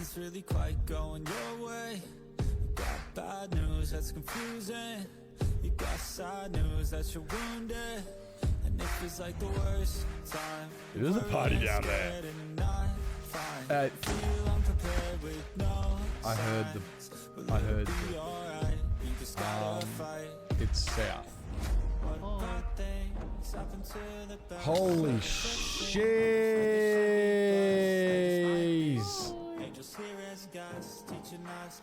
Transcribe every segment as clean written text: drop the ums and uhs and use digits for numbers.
nothing's really quite going your way. You got bad news that's confusing. You got sad news that you're wounded. And it feels like the worst time. It is a party down there. I heard it's south. Holy shiz!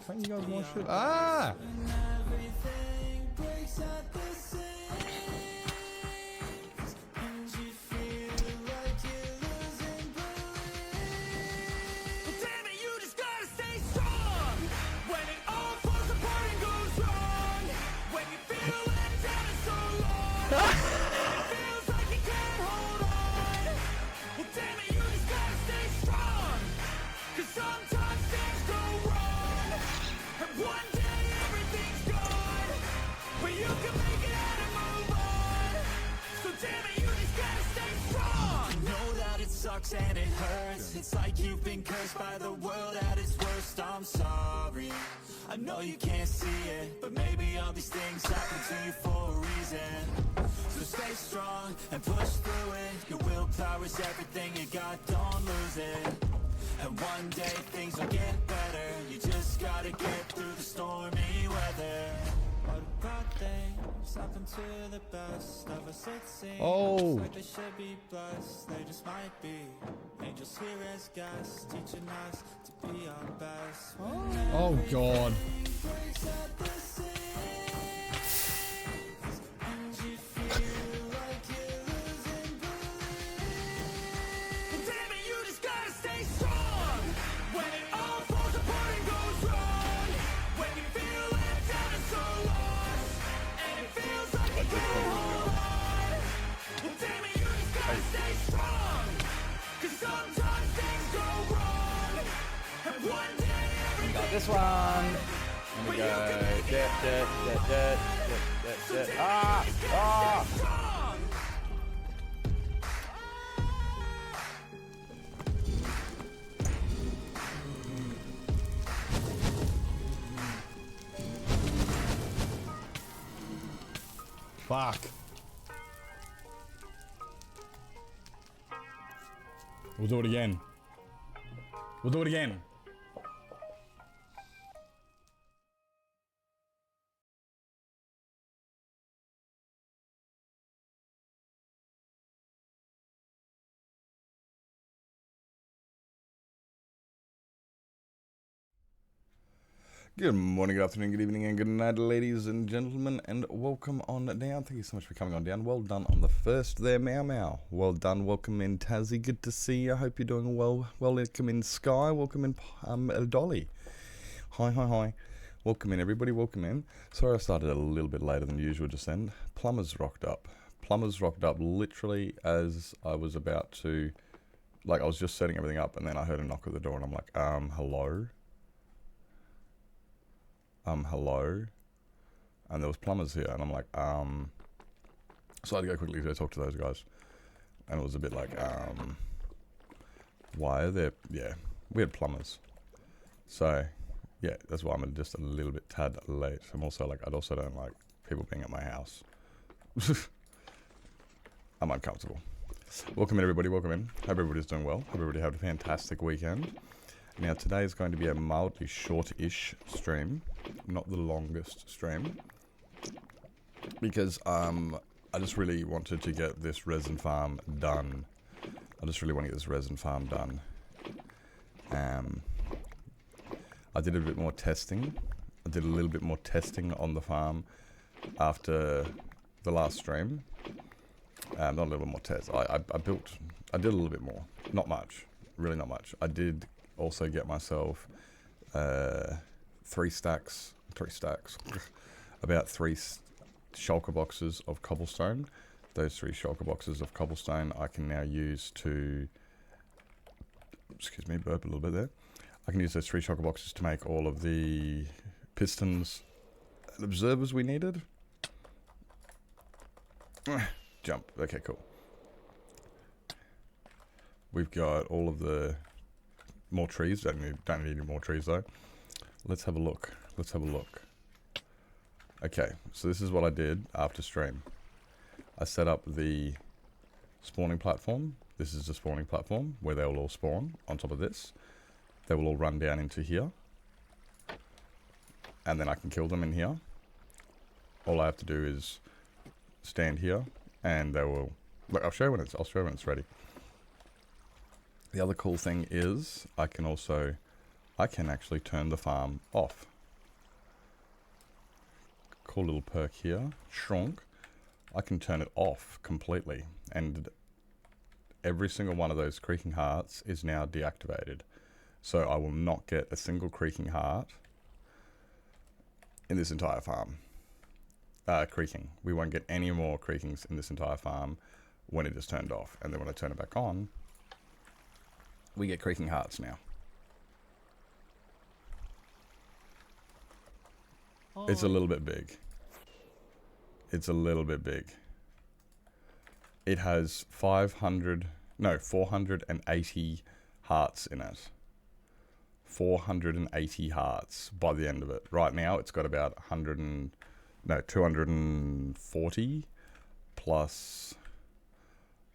Can you guys watch it? Ah! And it hurts. It's like you've been cursed by the world at its worst. I'm sorry, I know you can't see it, but maybe all these things happen to you for a reason. So stay strong and push through it. Your willpower is everything you got, don't lose it. And one day things will get better. You just gotta get through the stormy weather. What bad things happen to the best of us, it seems. Oh. Like they should be blessed, they just might be. Angels here as guests, teaching us to be our best. Oh God. This one. And we go. Ah! Ah! Fuck. We'll do it again. We'll do it again. Good morning, good afternoon, good evening, and good night, ladies and gentlemen, and welcome on down. Thank you so much for coming on down. Well done on the first there, Meow Meow. Well done. Welcome in, Tazzy. Good to see you. I hope you're doing well. Welcome in, Sky. Welcome in, Dolly. Hi. Welcome in, everybody. Welcome in. Sorry I started a little bit later than usual just then. Plumbers rocked up. Plumbers rocked up literally as I was about to, like, I was just setting everything up, and then I heard a knock at the door, and I'm like, hello? Hello? And there was plumbers here, and I'm like, so I had to go quickly to talk to those guys. And it was a bit like, why are there, yeah, we had plumbers. So, yeah, that's why I'm just a little bit tad late. I'm also like, I also don't like people being at my house. I'm uncomfortable. Welcome in, everybody, welcome in. Hope everybody's doing well. Hope everybody had a fantastic weekend. Now, today is going to be a mildly short-ish stream, not the longest stream, because I just really wanted to get this resin farm done. I did a bit more testing. I did a little bit more testing on the farm after the last stream. Not a little more test. I did a little bit more. Not much. Really not much. I did also get myself three stacks, about 3 shulker boxes of cobblestone. Those 3 shulker boxes of cobblestone I can now use to, excuse me, burp a little bit there. I can use those 3 shulker boxes to make all of the pistons and observers we needed. Jump. Okay, cool. We've got all of the more trees. Don't need any more trees though. Let's have a look. Okay, so this is what I did after stream. I set up the spawning platform. This is the spawning platform where they will all spawn on top of this. They will all run down into here. And then I can kill them in here. All I have to do is stand here and they will... Look, I'll show you when it's ready. The other cool thing is I can actually turn the farm off. Cool little perk here. Shrunk. I can turn it off completely. And every single one of those creaking hearts is now deactivated. So I will not get a single creaking heart in this entire farm. Creaking. We won't get any more creakings in this entire farm when it is turned off. And then when I turn it back on, we get creaking hearts now. Oh. It's a little bit big. It has 480 hearts in it. 480 hearts by the end of it. Right now, it's got about 240 plus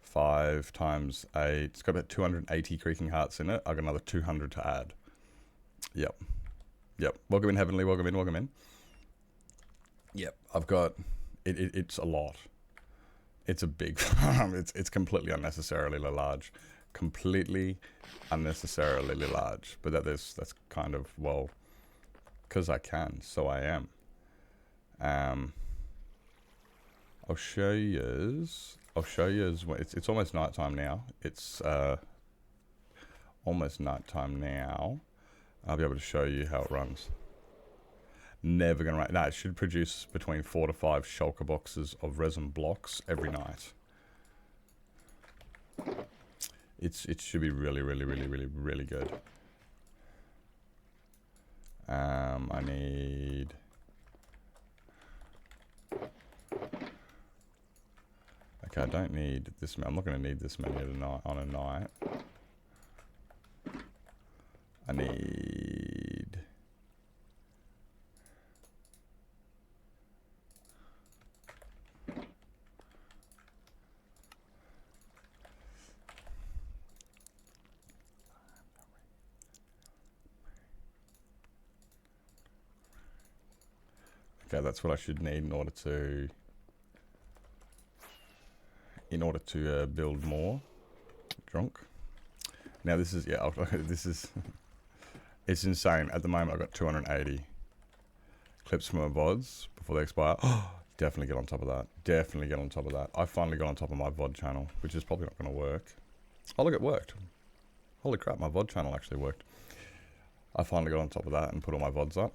5 times 8. It's got about 280 creaking hearts in it. I got another 200 to add. Yep. Welcome in, Heavenly. Welcome in. Yep. I've got... It's a lot. It's a big farm. It's completely unnecessarily large. Completely unnecessarily large. But that's kind of, well, because I can, so I am. I'll show you. It's almost nighttime now. It's almost nighttime now. I'll be able to show you how it runs. Never gonna run. No, it should produce between 4 to 5 shulker boxes of resin blocks every night. It should be really good. I need... Okay, I don't need this many. I'm not going to need this many on a night. I need... Okay, that's what I should need in order to build more. Drunk. Now this is, yeah, this is, it's insane. At the moment I've got 280 clips from my VODs before they expire. Definitely get on top of that. I finally got on top of my VOD channel, which is probably not going to work. Oh look, it worked. Holy crap, my VOD channel actually worked. I finally got on top of that and put all my VODs up.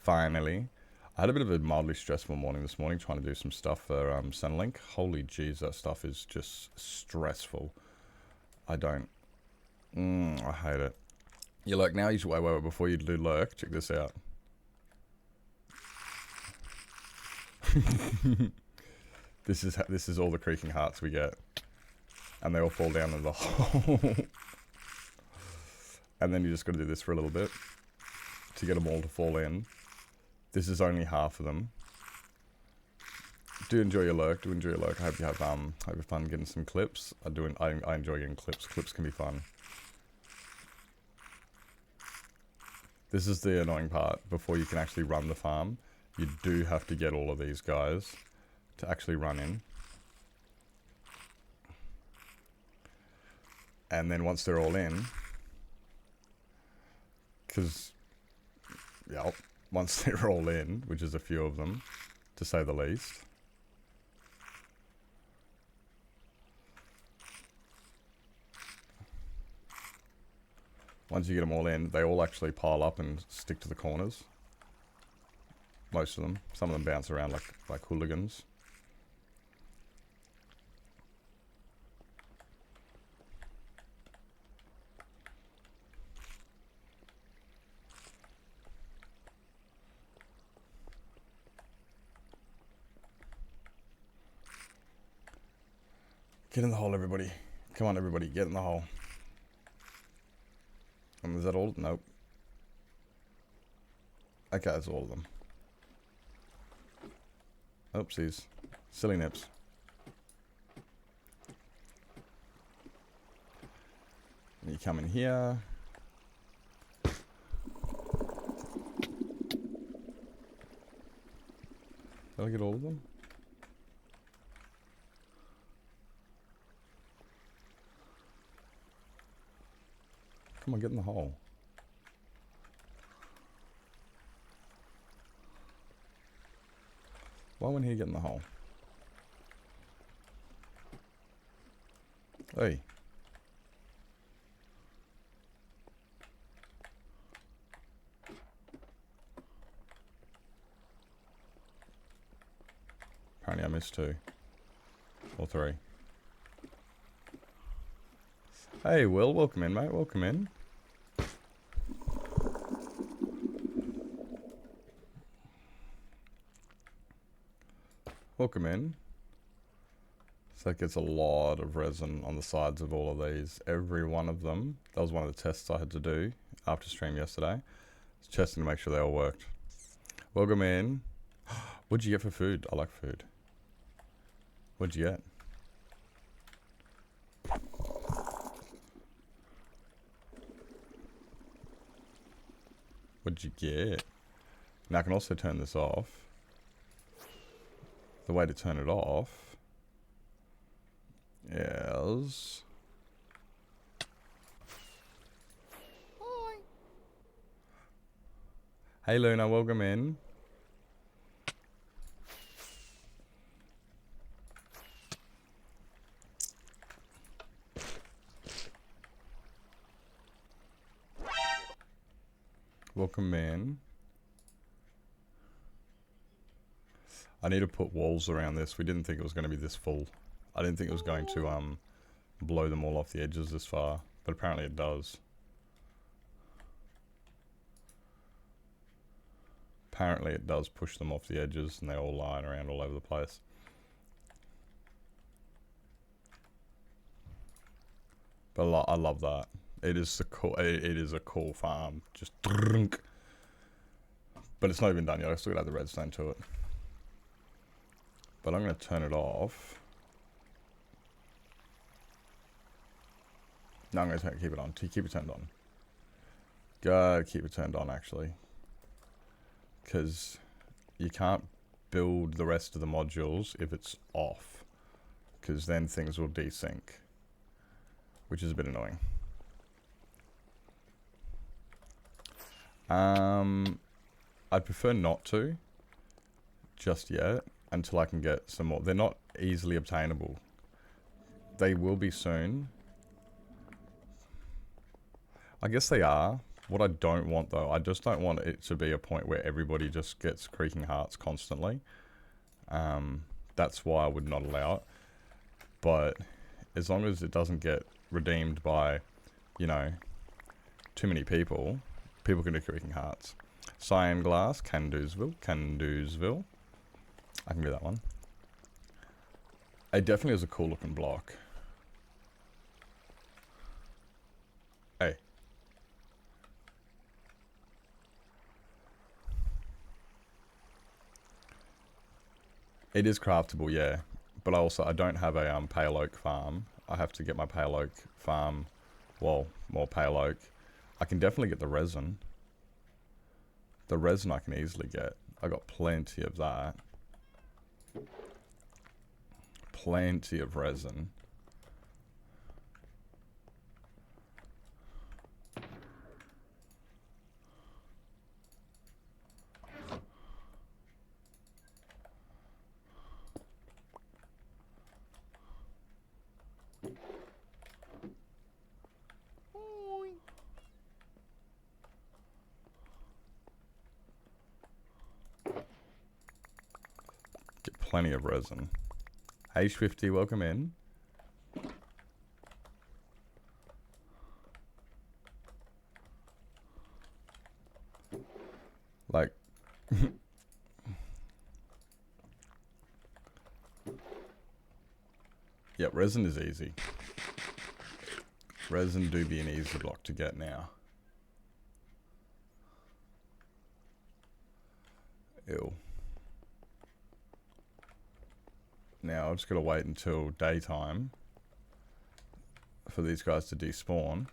Finally. I had a bit of a mildly stressful morning this morning trying to do some stuff for Centrelink. Holy jeez, that stuff is just stressful. I hate it. You lurk now? You should wait, before you do lurk, check this out. This is all the creaking hearts we get. And they all fall down in the hole. And then you just got to do this for a little bit to get them all to fall in. This is only half of them. Do enjoy your lurk. I hope you have fun getting some clips. I enjoy getting clips. Clips can be fun. This is the annoying part. Before you can actually run the farm, you do have to get all of these guys to actually run in. And then once they're all in, once they're all in, which is a few of them, to say the least. Once you get them all in, they all actually pile up and stick to the corners. Most of them. Some of them bounce around like hooligans. Get in the hole, everybody. Come on, everybody, get in the hole. Is that all? Nope. Okay, that's all of them. Oopsies. Silly nips. You come in here. Did I get all of them? Come on, get in the hole. Why wouldn't he get in the hole? Hey. Apparently I missed 2. Or 3. Hey, Will, welcome in, mate. Welcome in. Welcome in. So that gets a lot of resin on the sides of all of these. Every one of them. That was one of the tests I had to do after stream yesterday. I was testing to make sure they all worked. Welcome in. What'd you get for food? I like food. What'd you get? What'd you get? Now I can also turn this off. The way to turn it off is... Hi. Hey Luna, welcome in. Welcome in. I need to put walls around this. We didn't think it was going to be this full. I didn't think it was going to blow them all off the edges this far, but apparently it does. Apparently it does push them off the edges and they're all lying around all over the place. But I love that. It is a cool farm. Just drunk. But it's not even done yet. I still got to add the redstone to it. But I'm going to turn it off. No, I'm going to keep it on. Keep it turned on. Gotta keep it turned on, actually. Because you can't build the rest of the modules if it's off. Because then things will desync. Which is a bit annoying. I'd prefer not to. Just yet. Until I can get some more. They're not easily obtainable. They will be soon. I guess they are. What I don't want though, I just don't want it to be a point where everybody just gets creaking hearts constantly. That's why I would not allow it. But as long as it doesn't get redeemed by, you know, too many people, people can do creaking hearts. Cyan Glass, Candoosville. I can do that one. It definitely is a cool looking block. Hey. It is craftable, yeah. But I don't have a pale oak farm. I have to get my pale oak farm, well, more pale oak. I can definitely get the resin. The resin I can easily get. I got plenty of that. Plenty of resin. Get plenty of resin. Hey Swifty, welcome in. Like, yeah, resin is easy. Resin do be an easy block to get now. Ew. Now I've just got to wait until daytime for these guys to despawn.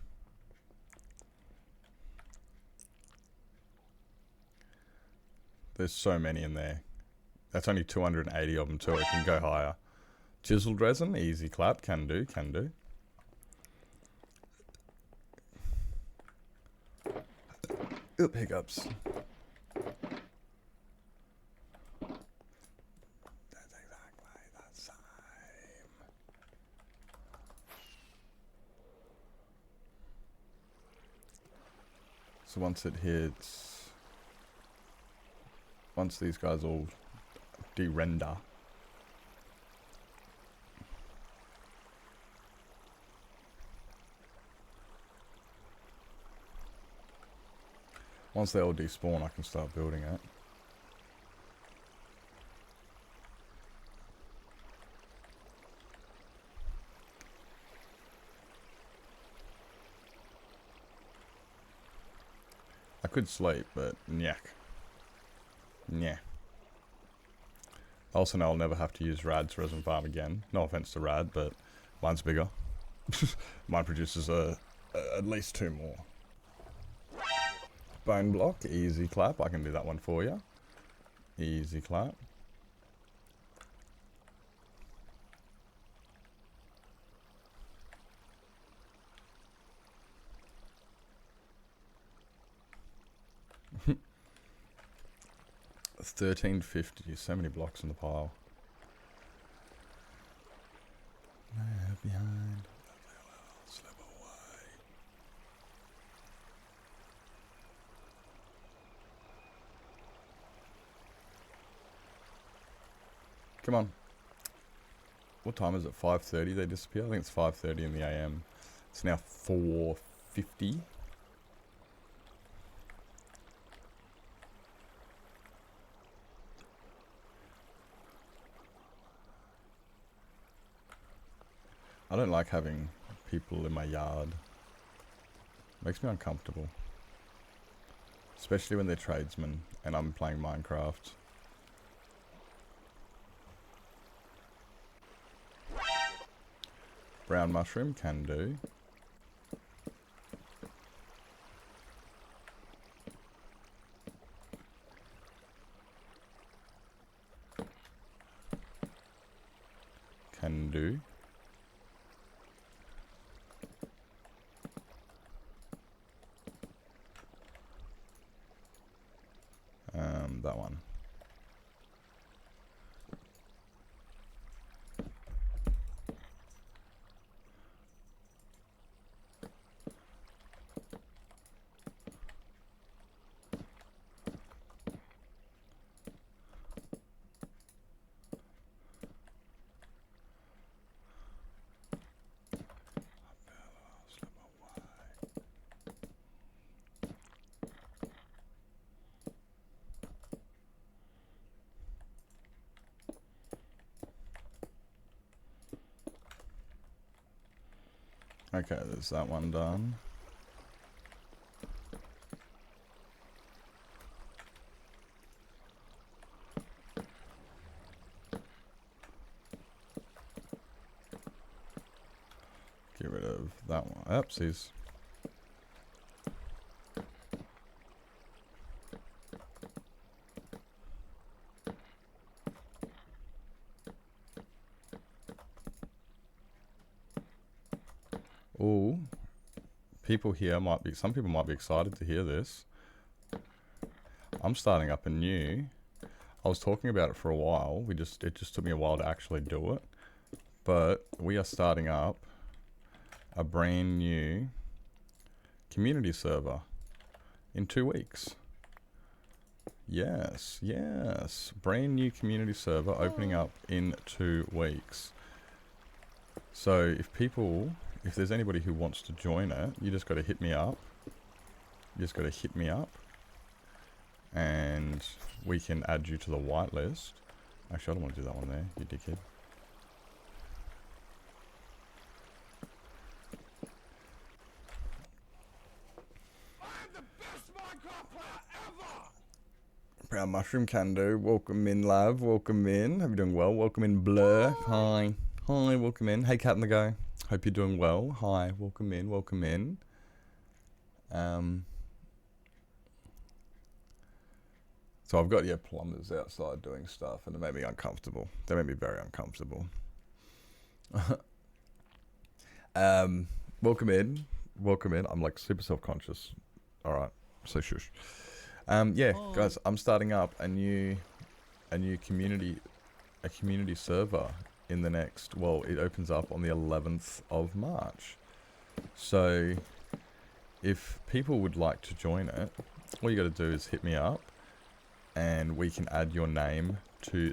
There's so many in there. That's only 280 of them too. It can go higher. Chiseled resin, easy clap. Can do, can do. Oop, hiccups. That's exactly the same. So once it hits, once these guys all de-render, once they all despawn, I can start building it. I could sleep, but nyak. Yeah. Also know I'll never have to use Rad's resin farm again. No offense to Rad, but mine's bigger. Mine produces at least 2 more. Bone block, easy clap. I can do that one for you. Easy clap. $13.50. So many blocks in the pile. Left behind. Slip away. Come on. What time is it? 5:30 they disappear? I think it's 5:30 in the AM. It's now 4:50. I don't like having people in my yard. Makes me uncomfortable. Especially when they're tradesmen and I'm playing Minecraft. Brown mushroom, can do. Can do. That one. Okay, there's that one done. Get rid of that one. Oopsies. Ooh. People here might be, some people might be excited to hear this. I'm starting up a new, I was talking about it for a while. It just took me a while to actually do it. But we are starting up a brand new community server in 2 weeks. Yes, yes. Brand new community server opening up in 2 weeks. So if there's anybody who wants to join it, you just got to hit me up. You just got to hit me up. And we can add you to the whitelist. Actually, I don't want to do that one there, you dickhead. Brown Mushroom can do. Welcome in, love. Welcome in. Hope you're doing well. Welcome in, Blur. Hi. Hi, welcome in. Hey, Cat in the Go. Hope you're doing well. Hi, welcome in. Welcome in. So I've got, plumbers outside doing stuff, and it made me uncomfortable. They made me very uncomfortable. Welcome in. Welcome in. I'm like super self-conscious. All right. So shush. Guys, I'm starting up a new community server in the next, it opens up on the 11th of March. So if people would like to join it, all you got to do is hit me up and we can add your name to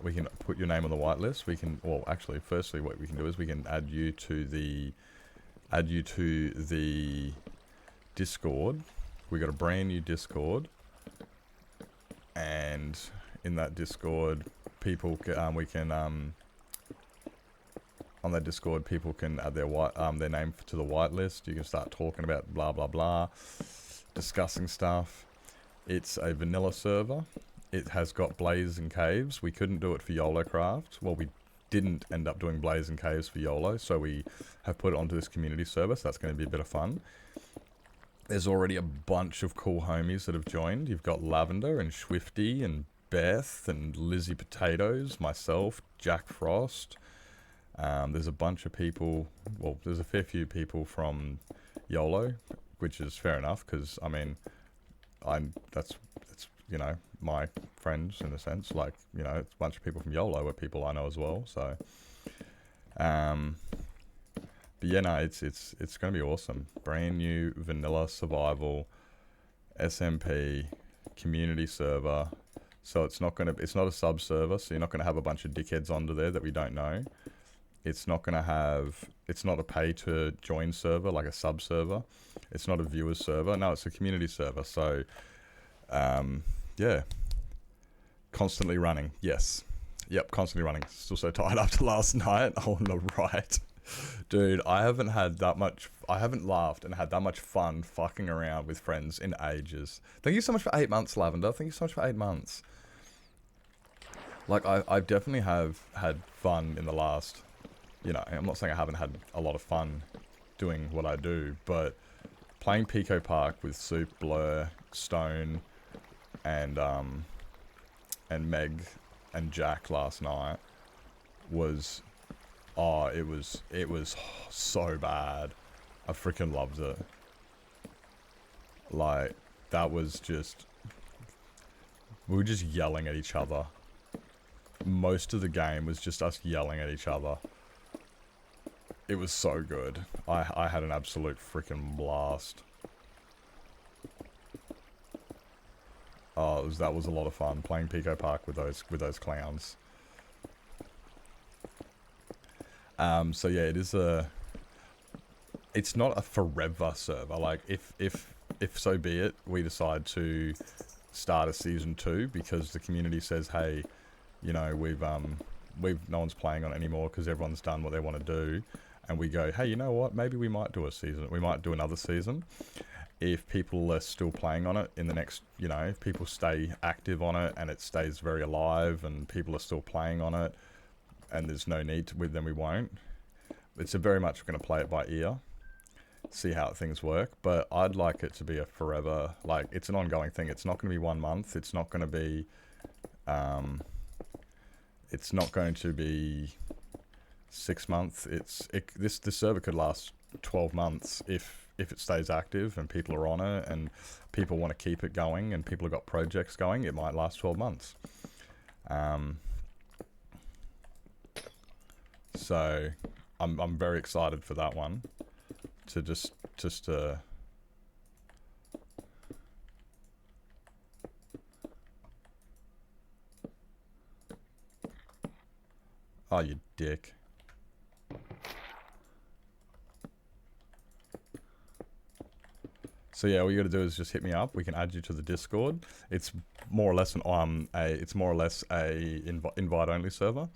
we can put your name on the whitelist. We can, firstly what we can do is we can add you to the Discord. We got a brand new Discord, and in that Discord, people on that Discord, people can add their name to the whitelist. You can start talking about blah blah blah, discussing stuff. It's a vanilla server. It has got Blaze and Caves. We couldn't do it for YOLO Craft. Well, we didn't end up doing Blaze and Caves for YOLO, so we have put it onto this community server. So that's going to be a bit of fun. There's already a bunch of cool homies that have joined. You've got Lavender and Swifty and Beth and Lizzie Potatoes, myself, Jack Frost. There's a bunch of people. Well, there's a fair few people from YOLO, which is fair enough because that's my friends in a sense. Like, it's a bunch of people from YOLO are people I know as well. So, but yeah, no, it's going to be awesome. Brand new vanilla survival SMP community server. So it's not a sub server. So you're not going to have a bunch of dickheads under there that we don't know. It's not a pay to join server like a sub server. It's not a viewers server. No, it's a community server. So, constantly running. Yes. Yep, constantly running. Still so tired after last night. On the right. Dude, I haven't laughed and had that much fun fucking around with friends in ages. Thank you so much for 8 months, Lavender. Thank you so much for 8 months. Like, I definitely have had fun in the last, I'm not saying I haven't had a lot of fun doing what I do, but playing Pico Park with Soup, Blur, Stone, and Meg and Jack last night was... Oh, it was so bad. I freaking loved it. Like, that was just... We were just yelling at each other. Most of the game was just us yelling at each other. It was so good. I had an absolute freaking blast. Oh, that was a lot of fun, playing Pico Park with those clowns. So yeah, it's not a forever server. Like, if so be it, we decide to start a season 2 because the community says, hey, no one's playing on it anymore because everyone's done what they want to do, and we go, hey, you know what? Maybe we might do another season. If people are still playing on it in the next, if people stay active on it and it stays very alive and people are still playing on it, and there's no need to, then we won't. It's very much going to play it by ear, see how things work, but I'd like it to be a forever, like, it's an ongoing thing. It's not going to be 1 month. It's not going to be, it's not going to be 6 months. This server could last 12 months if it stays active and people are on it and people want to keep it going and people have got projects going. It might last 12 months. So I'm very excited for that one to just oh, you dick. So yeah, all you got to do is just hit me up. We can add you to the Discord. It's more or less a invite only server.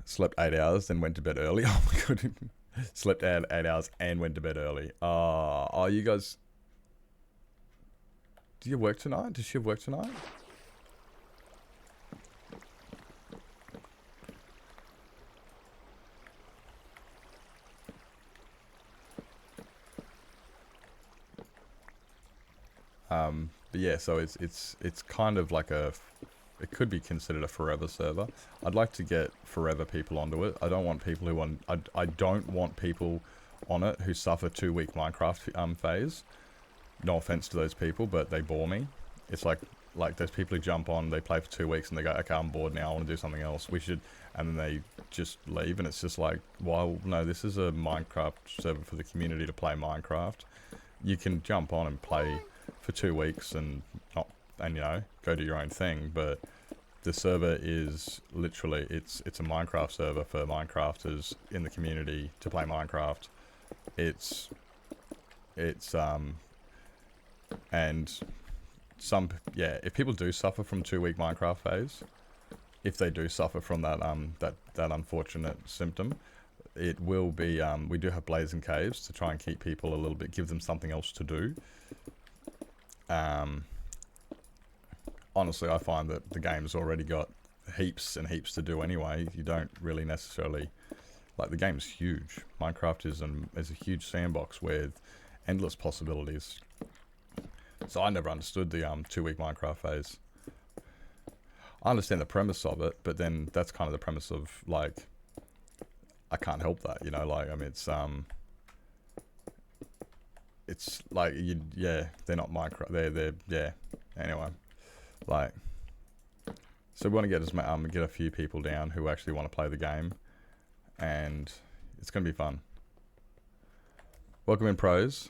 Slept 8 hours, then went to bed early. Oh my god. Slept 8 hours and went to bed early. You guys... Do you work tonight? Does she have work tonight? But yeah, so it's kind of like a, it could be considered a forever server. I'd like to get forever people onto it. I don't want people who want, I don't want people on it who suffer 2-week Minecraft phase. No offense to those people, but they bore me. It's like those people who jump on, they play for 2 weeks and they go, okay, I'm bored now, I want to do something else. We should, and then they just leave, and it's just like, well, no, this is a Minecraft server for the community to play Minecraft. You can jump on and play for 2 weeks and not, and you know, go do your own thing, but the server is literally, it's a Minecraft server for Minecrafters in the community to play Minecraft. It's and some, yeah, if people do suffer from 2-week Minecraft phase, if they do suffer from that that unfortunate symptom, it will be, we do have blazing caves to try and keep people a little bit, give them something else to do. Honestly, I find that the game's already got heaps and heaps to do anyway. You don't really necessarily, like, the game's huge. Minecraft is a huge sandbox with endless possibilities. So I never understood the 2-week Minecraft phase. I understand the premise of it, but then that's kind of the premise of, like, I can't help that, you know, like, I mean, it's like, yeah, they're not Minecraft, they're, yeah, anyway, like, so we want to get get a few people down who actually want to play the game, and it's going to be fun. Welcome in, pros.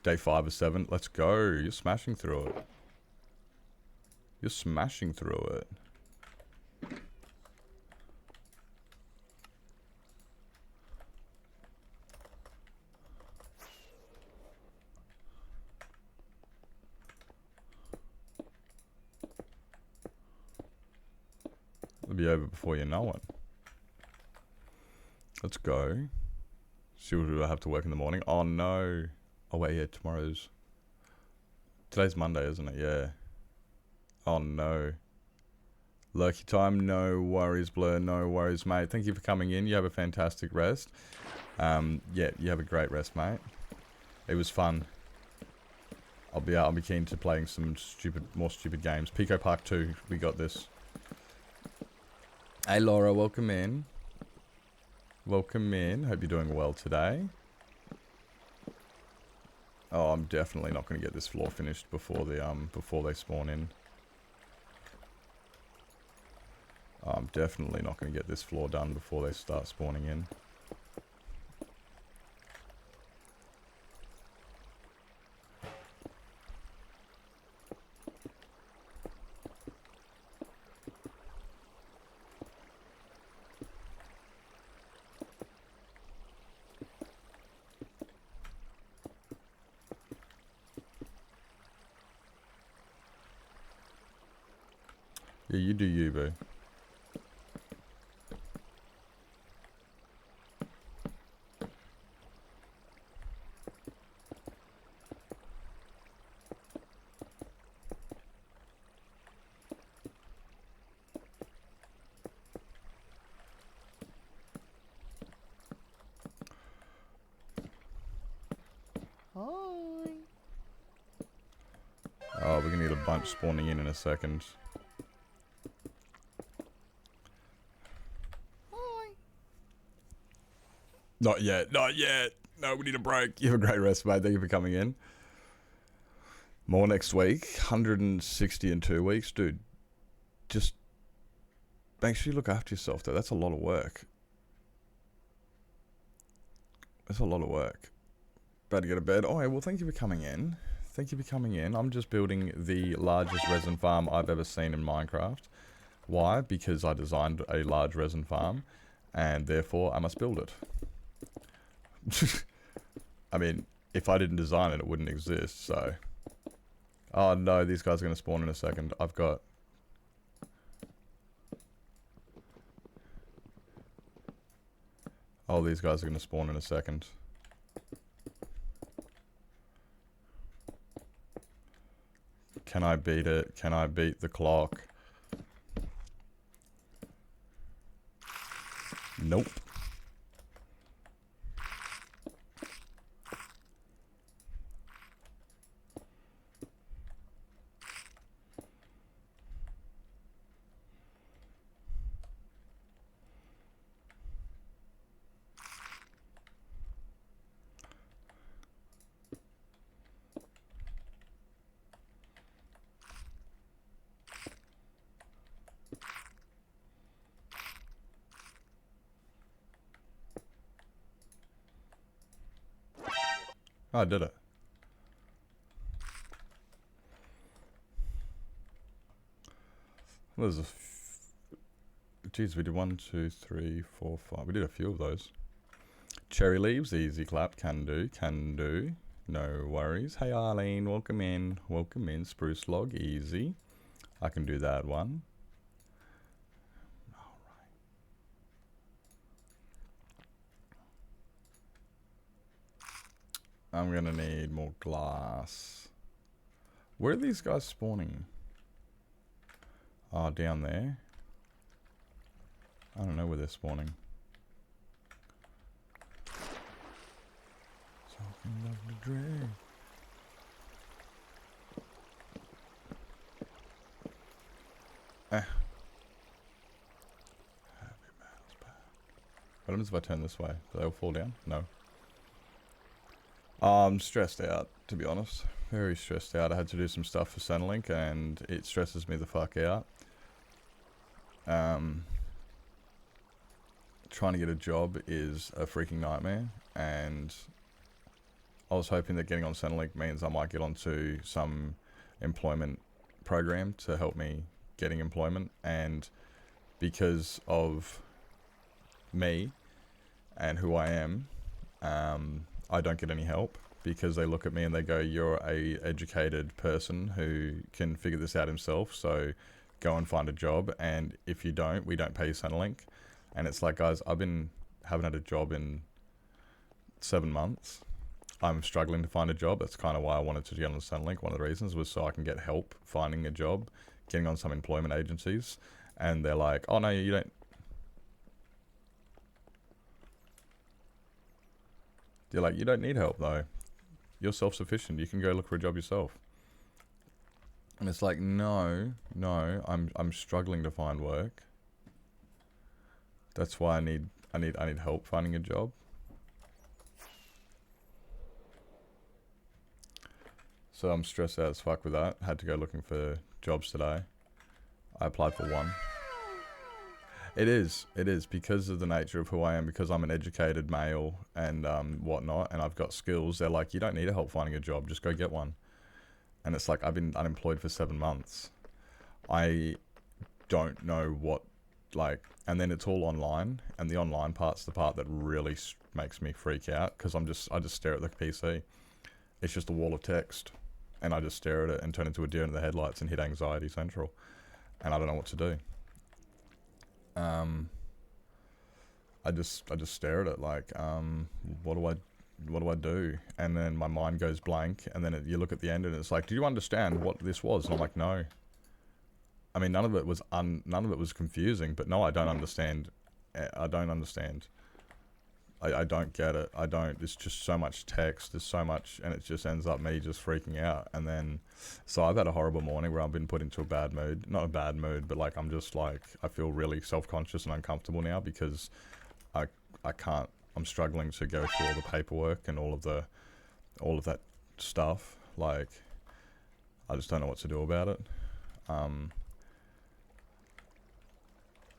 Day 5 of 7. Let's go. You're smashing through it. You're smashing through it. It'll be over before you know it. Let's go. See what I have to work in the morning. Oh no. Oh wait, yeah, today's Monday, isn't it? Yeah. Oh no. Lurky time, no worries, Blur, no worries, mate. Thank you for coming in. You have a fantastic rest. Yeah, you have a great rest, mate. It was fun. I'll be keen to playing some more stupid games. Pico Park 2, we got this. Hey Laura, welcome in. Welcome in. Hope you're doing well today. Oh, I'm definitely not going to get this floor finished before they spawn in. I'm definitely not going to get this floor done before they start spawning in. Yeah, you do you, boo. Hi. Oh, we're going to get a bunch spawning in a second. Hi. Not yet, not yet. No, we need a break. You have a great rest, mate. Thank you for coming in. More next week. 160 in 2 weeks. Dude, just make sure you look after yourself, though. That's a lot of work. That's a lot of work. About to go to bed. Oh, yeah, well, thank you for coming in. Thank you for coming in. I'm just building the largest resin farm I've ever seen in Minecraft. Why? Because I designed a large resin farm, and therefore I must build it. I mean, if I didn't design it, it wouldn't exist, so... Oh no, these guys are going to spawn in a second. I've got... Oh, these guys are going to spawn in a second. Can I beat it? Can I beat the clock? Nope. Oh, I did it. There's a... Jeez, we did 1, 2, 3, 4, 5. We did a few of those. Cherry leaves, easy clap. Can do, can do. No worries. Hey Arlene, welcome in. Welcome in. Spruce log, easy. I can do that one. I'm gonna need more glass. Where are these guys spawning? Oh, down there. I don't know where they're spawning. Something lovely drink. What happens if I turn this way? Do they all fall down? No. I'm stressed out, to be honest. Very stressed out. I had to do some stuff for Centrelink and it stresses me the fuck out. Trying to get a job is a freaking nightmare, and I was hoping that getting on Centrelink means I might get onto some employment program to help me getting employment, and because of me and who I am, I don't get any help because they look at me and they go, you're a educated person who can figure this out himself, so go and find a job, and if you don't, we don't pay you Centrelink. And it's like, guys, haven't had a job in 7 months. I'm struggling to find a job. That's kind of why I wanted to get on Centrelink. One of the reasons was so I can get help finding a job, getting on some employment agencies. And they're like, oh no, you don't. They're like, you don't need help though. You're self-sufficient. You can go look for a job yourself. And it's like, no, I'm struggling to find work. That's why I need help finding a job. So I'm stressed out as fuck with that. Had to go looking for jobs today. I applied for one. It is because of the nature of who I am, because I'm an educated male and whatnot, and I've got skills. They're like, you don't need help finding a job, just go get one. And it's like, I've been unemployed for 7 months. I don't know what, like, and then it's all online, and the online part's the part that really makes me freak out, because I just stare at the PC. It's just a wall of text, and I just stare at it and turn into a deer in the headlights and hit anxiety central, and I don't know what to do. I just stare at it like, what do I do? And then my mind goes blank, and then you look at the end and it's like, do you understand what this was? And I'm like, no. I mean, none of it was confusing, but no, I don't understand. I don't understand. I don't get it. I don't. There's just so much text. There's so much, and it just ends up me just freaking out. And then, so I've had a horrible morning where I've been put into a bad mood. Not a bad mood, but like I'm just like, I feel really self-conscious and uncomfortable now because I can't. I'm struggling to go through all the paperwork and all of that stuff. Like, I just don't know what to do about it.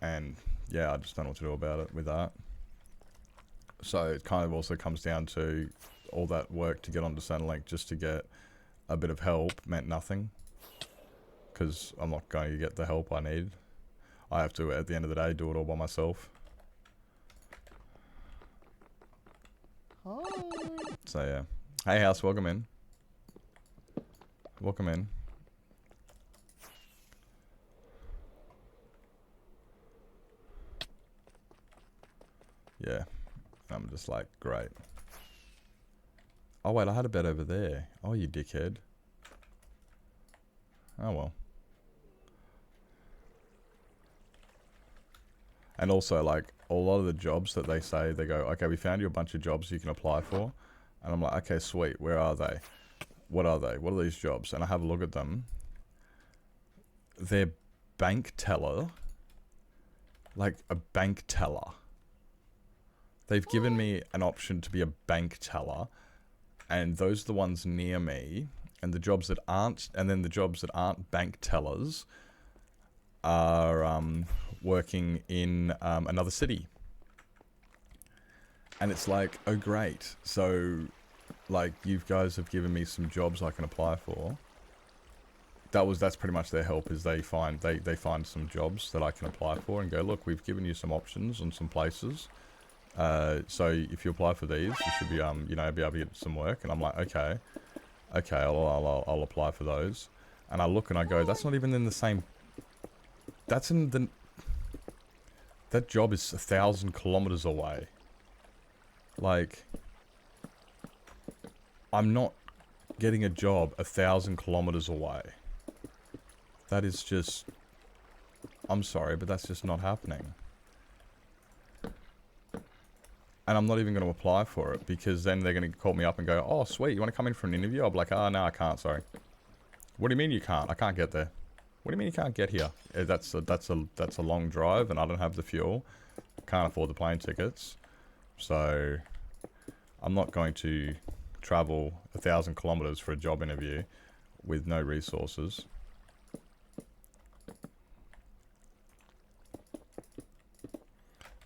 And yeah, I just don't know what to do about it with that. So it kind of also comes down to all that work to get onto Centrelink just to get a bit of help meant nothing, because I'm not going to get the help I need. I have to, at the end of the day, do it all by myself. Hi. So yeah. Hey House, welcome in. Welcome in. Yeah. I'm just like, great. Oh wait, I had a bed over there. Oh, you dickhead. Oh well. And also, like, a lot of the jobs that they say, they go, okay, we found you a bunch of jobs you can apply for. And I'm like, okay, sweet. Where are they? What are they? What are these jobs? And I have a look at them. They're bank teller. Like, a bank teller. They've given me an option to be a bank teller. And those are the ones near me. And the jobs that aren't, and then the jobs that aren't bank tellers are working in another city. And it's like, oh great. So, like, you guys have given me some jobs I can apply for. That's pretty much their help, is they find some jobs that I can apply for and go, look, we've given you some options and some places. So if you apply for these, you should be you know, be able to get some work. And I'm like, okay, I'll apply for those. And I look and I go, that's not even in the same. That's in the. That job is 1,000 kilometers away. Like, I'm not getting a job 1,000 kilometers away. That is just. I'm sorry, but that's just not happening. And I'm not even going to apply for it, because then they're going to call me up and go, oh, sweet, you want to come in for an interview? I'll be like, oh, no, I can't, sorry. What do you mean you can't? I can't get there. What do you mean you can't get here? That's a long drive, and I don't have the fuel. Can't afford the plane tickets. So I'm not going to travel 1,000 kilometers for a job interview with no resources.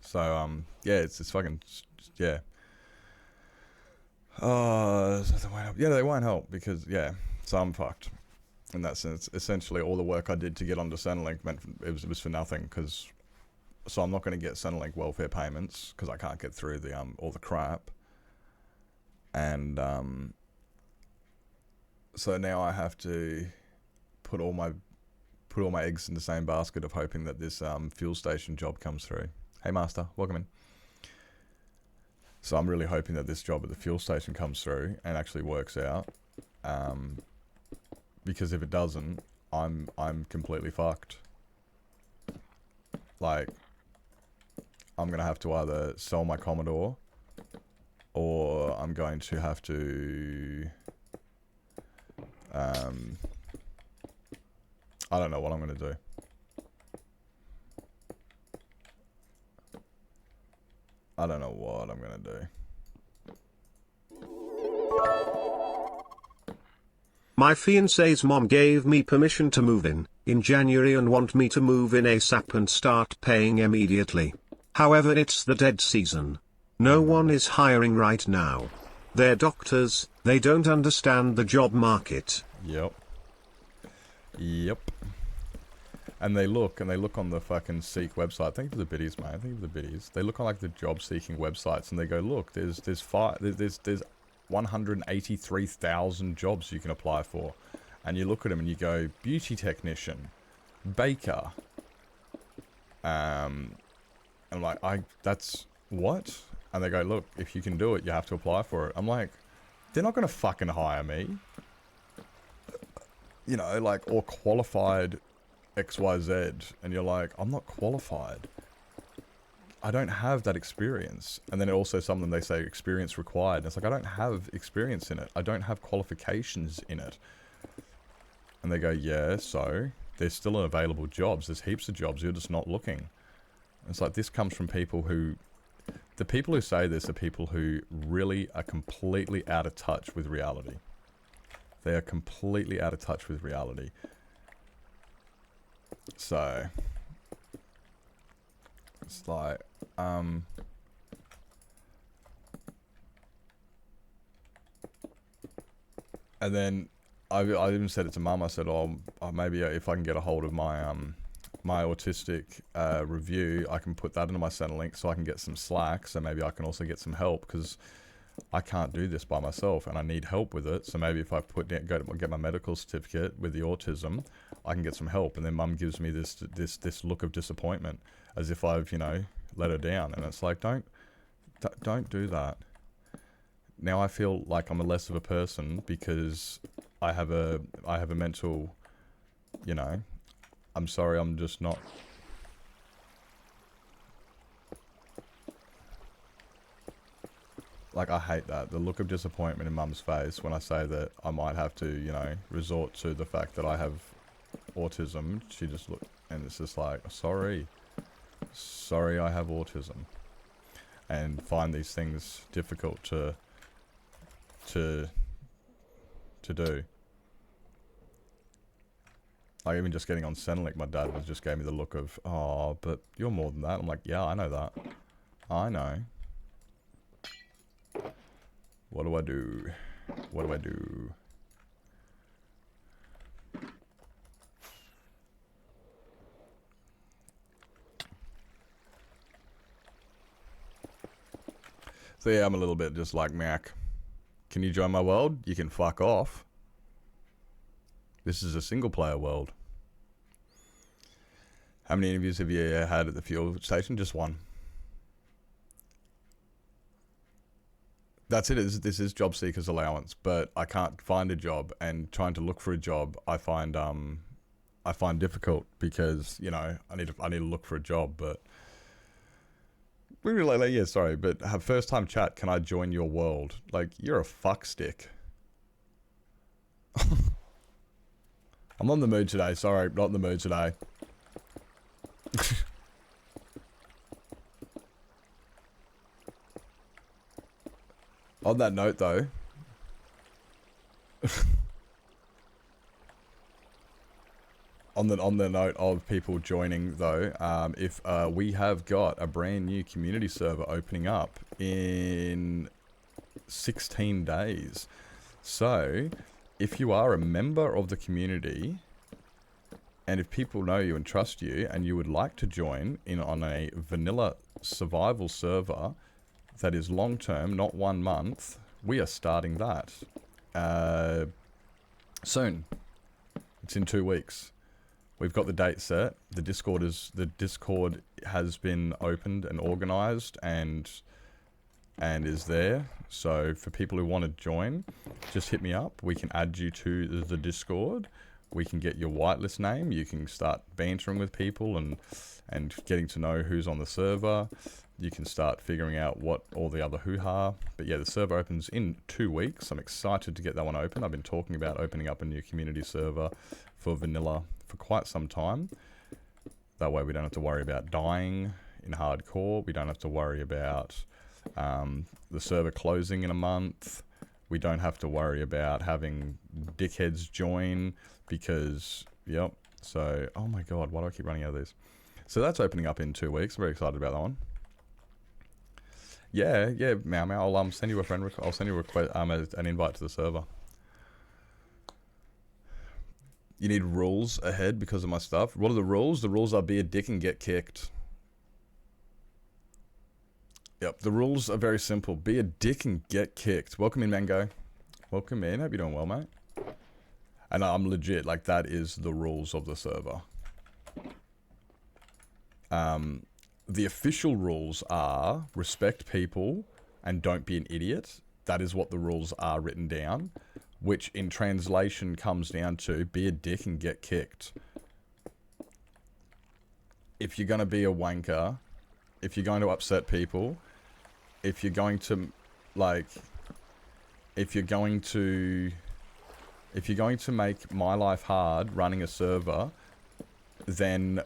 So, yeah, it's fucking, yeah. Yeah, they won't help because, yeah, so I'm fucked. In that sense, essentially all the work I did to get onto Centrelink meant it was for nothing, because, so I'm not going to get Centrelink welfare payments because I can't get through the, all the crap. And, so now I have to put all my eggs in the same basket of hoping that this, fuel station job comes through. Hey master, welcome in. So I'm really hoping that this job at the fuel station comes through and actually works out. Because if it doesn't, I'm completely fucked. Like, I'm gonna have to either sell my Commodore, or I'm going to have to I don't know what I'm gonna do. I don't know what I'm gonna do. My fiance's mom gave me permission to move in January and want me to move in ASAP and start paying immediately. However, it's the dead season. No one is hiring right now. They're doctors, they don't understand the job market. Yep. And they look on the fucking Seek website. Thank you for the biddies, mate. Thank you for the biddies. They look on like the job seeking websites and they go, look, there's 183,000 jobs you can apply for. And you look at them and you go, beauty technician, baker. And I'm like, that's what? And they go, look, if you can do it, you have to apply for it. I'm like, they're not going to fucking hire me. You know, like, or qualified XYZ, and you're like, I'm not qualified. I don't have that experience. And then also some of them, they say experience required. And it's like, I don't have experience in it. I don't have qualifications in it. And they go, yeah, so there's still available jobs. There's heaps of jobs. You're just not looking. And it's like, this comes from people who, the people who say this are people who really are completely out of touch with reality. They are completely out of touch with reality. So, it's like, and then I even said it to Mum. I said, oh, maybe if I can get a hold of my my autistic review, I can put that into my Centrelink so I can get some slack. So maybe I can also get some help, because I can't do this by myself and I need help with it. So maybe if I get my medical certificate with the autism, I can get some help. And then Mum gives me this look of disappointment, as if I've, you know, let her down. And it's like, don't do that. Now I feel like I'm a less of a person because I have a mental you know, I'm sorry, I'm just not. Like, I hate that. The look of disappointment in Mum's face when I say that I might have to, you know, resort to the fact that I have autism. She just looked, and it's just like, sorry. Sorry I have autism. And find these things difficult to do. Like, even just getting on Centrelink, my dad was just gave me the look of, oh, but you're more than that. I'm like, yeah, I know that. I know. What do I do? What do I do? So yeah, I'm a little bit just like, Mac, can you join my world? You can fuck off. This is a single player world. How many interviews have you had at the fuel station? Just one. That's it. This is job seekers allowance, but I can't find a job, and trying to look for a job, I find difficult because, you know, I need to look for a job. But we were like, yeah, sorry, but have first time chat. Can I join your world? Like, you're a fuckstick. I'm on the mood today. Sorry, not in the mood today. On that note, though, on the note of people joining, though, if we have got a brand new community server opening up in 16 days, so if you are a member of the community, and if people know you and trust you, and you would like to join in on a vanilla survival server that is long term, not 1 month, we are starting that soon. It's in 2 weeks. We've got the date set. The Discord has been opened and organized and is there. So for people who want to join, just hit me up. We can add you to the Discord. We can get your whitelist name. You can start bantering with people and getting to know who's on the server. You can start figuring out what all the other hoo-ha. But yeah, the server opens in 2 weeks. I'm excited to get that one open. I've been talking about opening up a new community server for vanilla for quite some time. That way we don't have to worry about dying in hardcore. We don't have to worry about the server closing in a month. We don't have to worry about having dickheads join because, yep. So, oh my god, why do I keep running out of these? So that's opening up in 2 weeks. Very excited about that one. Yeah, Meow Meow. I'll send you a friend. I'll send you an invite to the server. You need rules ahead because of my stuff. What are the rules? The rules are be a dick and get kicked. Yep, the rules are very simple. Be a dick and get kicked. Welcome in, Mango. Welcome in. Hope you're doing well, mate. And I'm legit. Like, that is the rules of the server. The official rules are respect people and don't be an idiot. That is what the rules are written down, which in translation comes down to be a dick and get kicked. If you're going to be a wanker, if you're going to upset people, if you're going to, like, if you're going to make my life hard running a server, then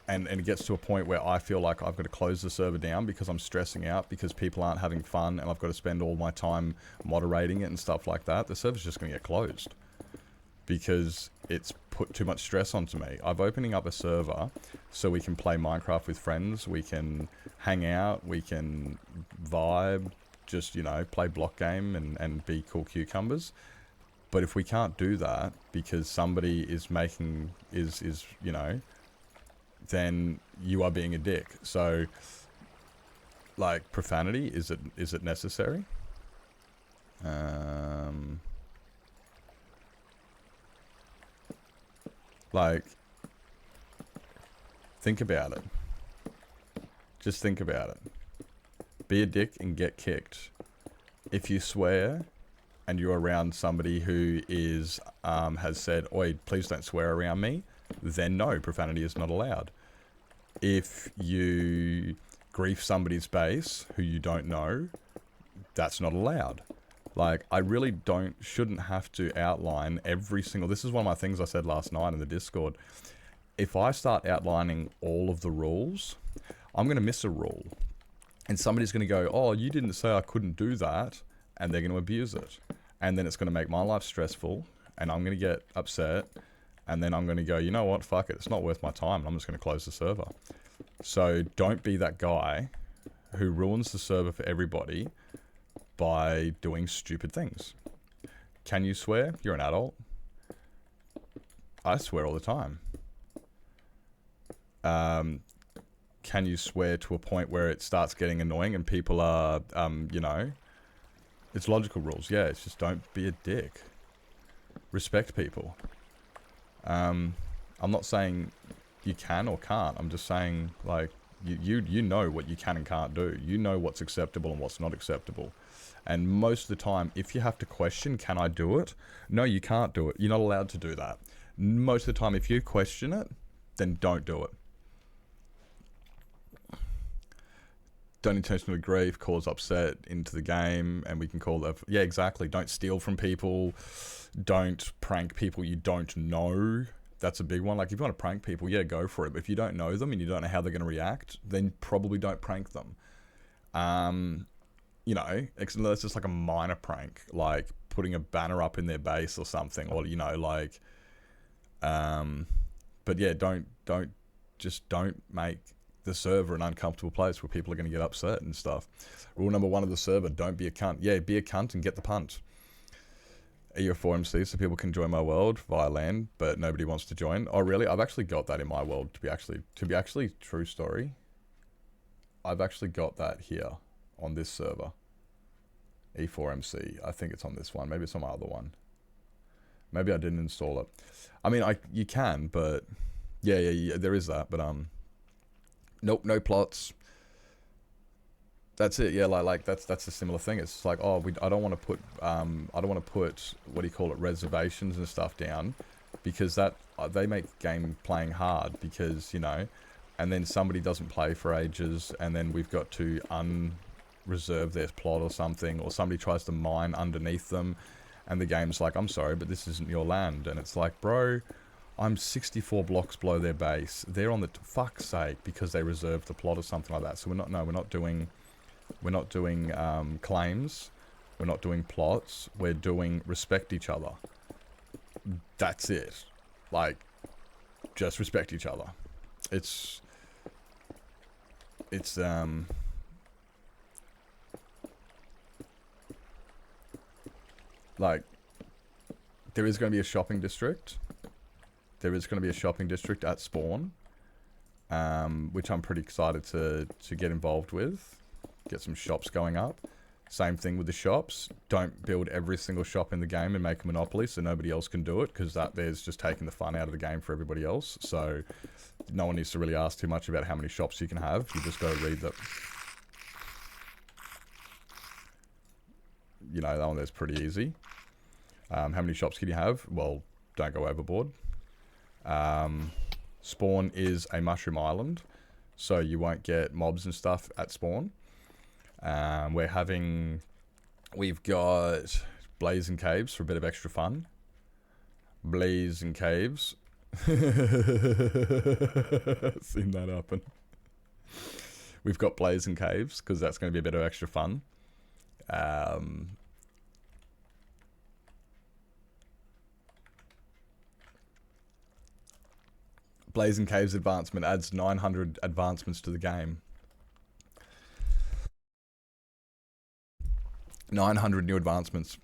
and it gets to a point where I feel like I've got to close the server down because I'm stressing out because people aren't having fun and I've got to spend all my time moderating it and stuff like that, the server's just going to get closed because it's put too much stress onto me. I'm opening up a server so we can play Minecraft with friends, we can hang out, we can vibe, just, you know, play block game and be cool cucumbers. But if we can't do that because somebody is you know, then you are being a dick. So, like, profanity, is it necessary? Like, think about it. Just think about it. Be a dick and get kicked. If you swear and you're around somebody who is has said, oi, please don't swear around me, then no, profanity is not allowed. If you grief somebody's base who you don't know, that's not allowed. Like, I really shouldn't have to outline every single... This is one of my things I said last night in the Discord. If I start outlining all of the rules, I'm going to miss a rule. And somebody's going to go, oh, you didn't say I couldn't do that. And they're going to abuse it. And then it's going to make my life stressful. And I'm going to get upset. And then I'm going to go, you know what, fuck it. It's not worth my time. And I'm just going to close the server. So don't be that guy who ruins the server for everybody by doing stupid things. Can you swear? You're an adult. I swear all the time. Can you swear to a point where it starts getting annoying and people are, you know, it's logical rules. Yeah, it's just don't be a dick. Respect people. I'm not saying you can or can't. I'm just saying, like, you know what you can and can't do. You know what's acceptable and what's not acceptable. And most of the time, if you have to question, can I do it? No, you can't do it. You're not allowed to do that. Most of the time, if you question it, then don't do it. Don't intentionally grieve, cause upset into the game, and we can call that... Yeah, exactly. Don't steal from people. Don't prank people you don't know. That's a big one. Like, if you want to prank people, yeah, go for it. But if you don't know them and you don't know how they're going to react, then probably don't prank them. You know, unless it's like a minor prank, like putting a banner up in their base or something, or, you know, like... but yeah, don't make the server an uncomfortable place where people are going to get upset and stuff. Rule number 1 of the server, don't be a cunt. Yeah, be a cunt and get the punt. Are you a 4MC so people can join my world via LAN, but nobody wants to join? Oh, really? I've actually got that in my world, to be actually true story. I've actually got that here on this server. E4MC. I think it's on this one. Maybe it's on my other one. Maybe I didn't install it. I mean, you can, but yeah, there is that. But nope, no plots. That's it. Yeah, like that's a similar thing. It's like, oh, I don't want to put what do you call it, reservations and stuff down, because that they make game playing hard, because, you know, and then somebody doesn't play for ages, and then we've got to unreserve their plot or something, or somebody tries to mine underneath them. And the game's like, I'm sorry, but this isn't your land. And it's like, bro, I'm 64 blocks below their base. They're on the fuck's sake, because they reserved the plot or something like that. So we're not doing claims. We're not doing plots. We're doing respect each other. That's it. Like, just respect each other. It's like, there is going to be a shopping district. There is going to be a shopping district at spawn, which I'm pretty excited to get involved with. Get some shops going up. Same thing with the shops. Don't build every single shop in the game and make a monopoly so nobody else can do it, because there's just taking the fun out of the game for everybody else. So no one needs to really ask too much about how many shops you can have. You just got to read that. You know, that one there's pretty easy. How many shops can you have? Well, don't go overboard. Spawn is a mushroom island, so you won't get mobs and stuff at spawn. We've got blazing caves for a bit of extra fun. Blazing caves. Seen that happen. We've got blazing caves, because that's going to be a bit of extra fun. Blazing Caves advancement adds 900 advancements to the game. 900 new advancements.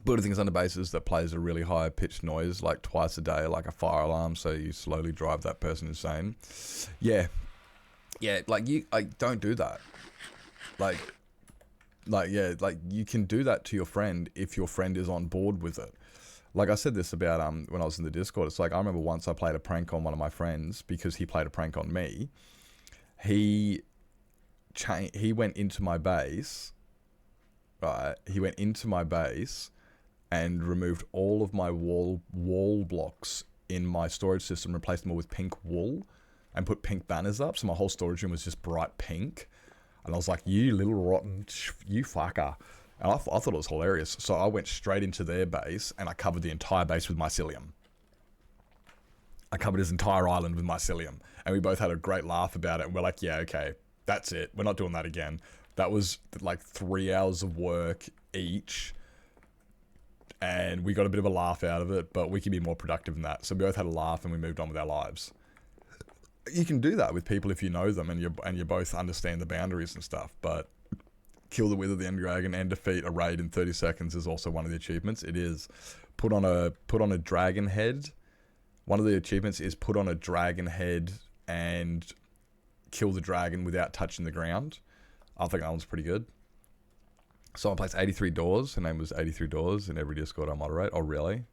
Building things under bases that plays a really high pitched noise, like twice a day, like a fire alarm, so you slowly drive that person insane. Yeah, like don't do that. Like you can do that to your friend if your friend is on board with it. Like I said this about when I was in the Discord. It's like, I remember once I played a prank on one of my friends because he played a prank on me. He went into my base, right? He went into my base and removed all of my wall blocks in my storage system, replaced them all with pink wool, and put pink banners up. So my whole storage room was just bright pink. And I was like, you little rotten, you fucker. And I thought it was hilarious. So I went straight into their base and I covered the entire base with mycelium. I covered his entire island with mycelium. And we both had a great laugh about it. And we're like, yeah, okay, that's it. We're not doing that again. That was like 3 hours of work each. And we got a bit of a laugh out of it, but we could be more productive than that. So we both had a laugh and we moved on with our lives. You can do that with people if you know them and you both understand the boundaries and stuff, but kill the Wither the End Dragon and defeat a raid in 30 seconds is also one of the achievements. It is put on a dragon head. One of the achievements is put on a dragon head and kill the dragon without touching the ground. I think that one's pretty good. Someone plays 83 Doors. Her name was 83 Doors in every Discord I moderate. Oh, really?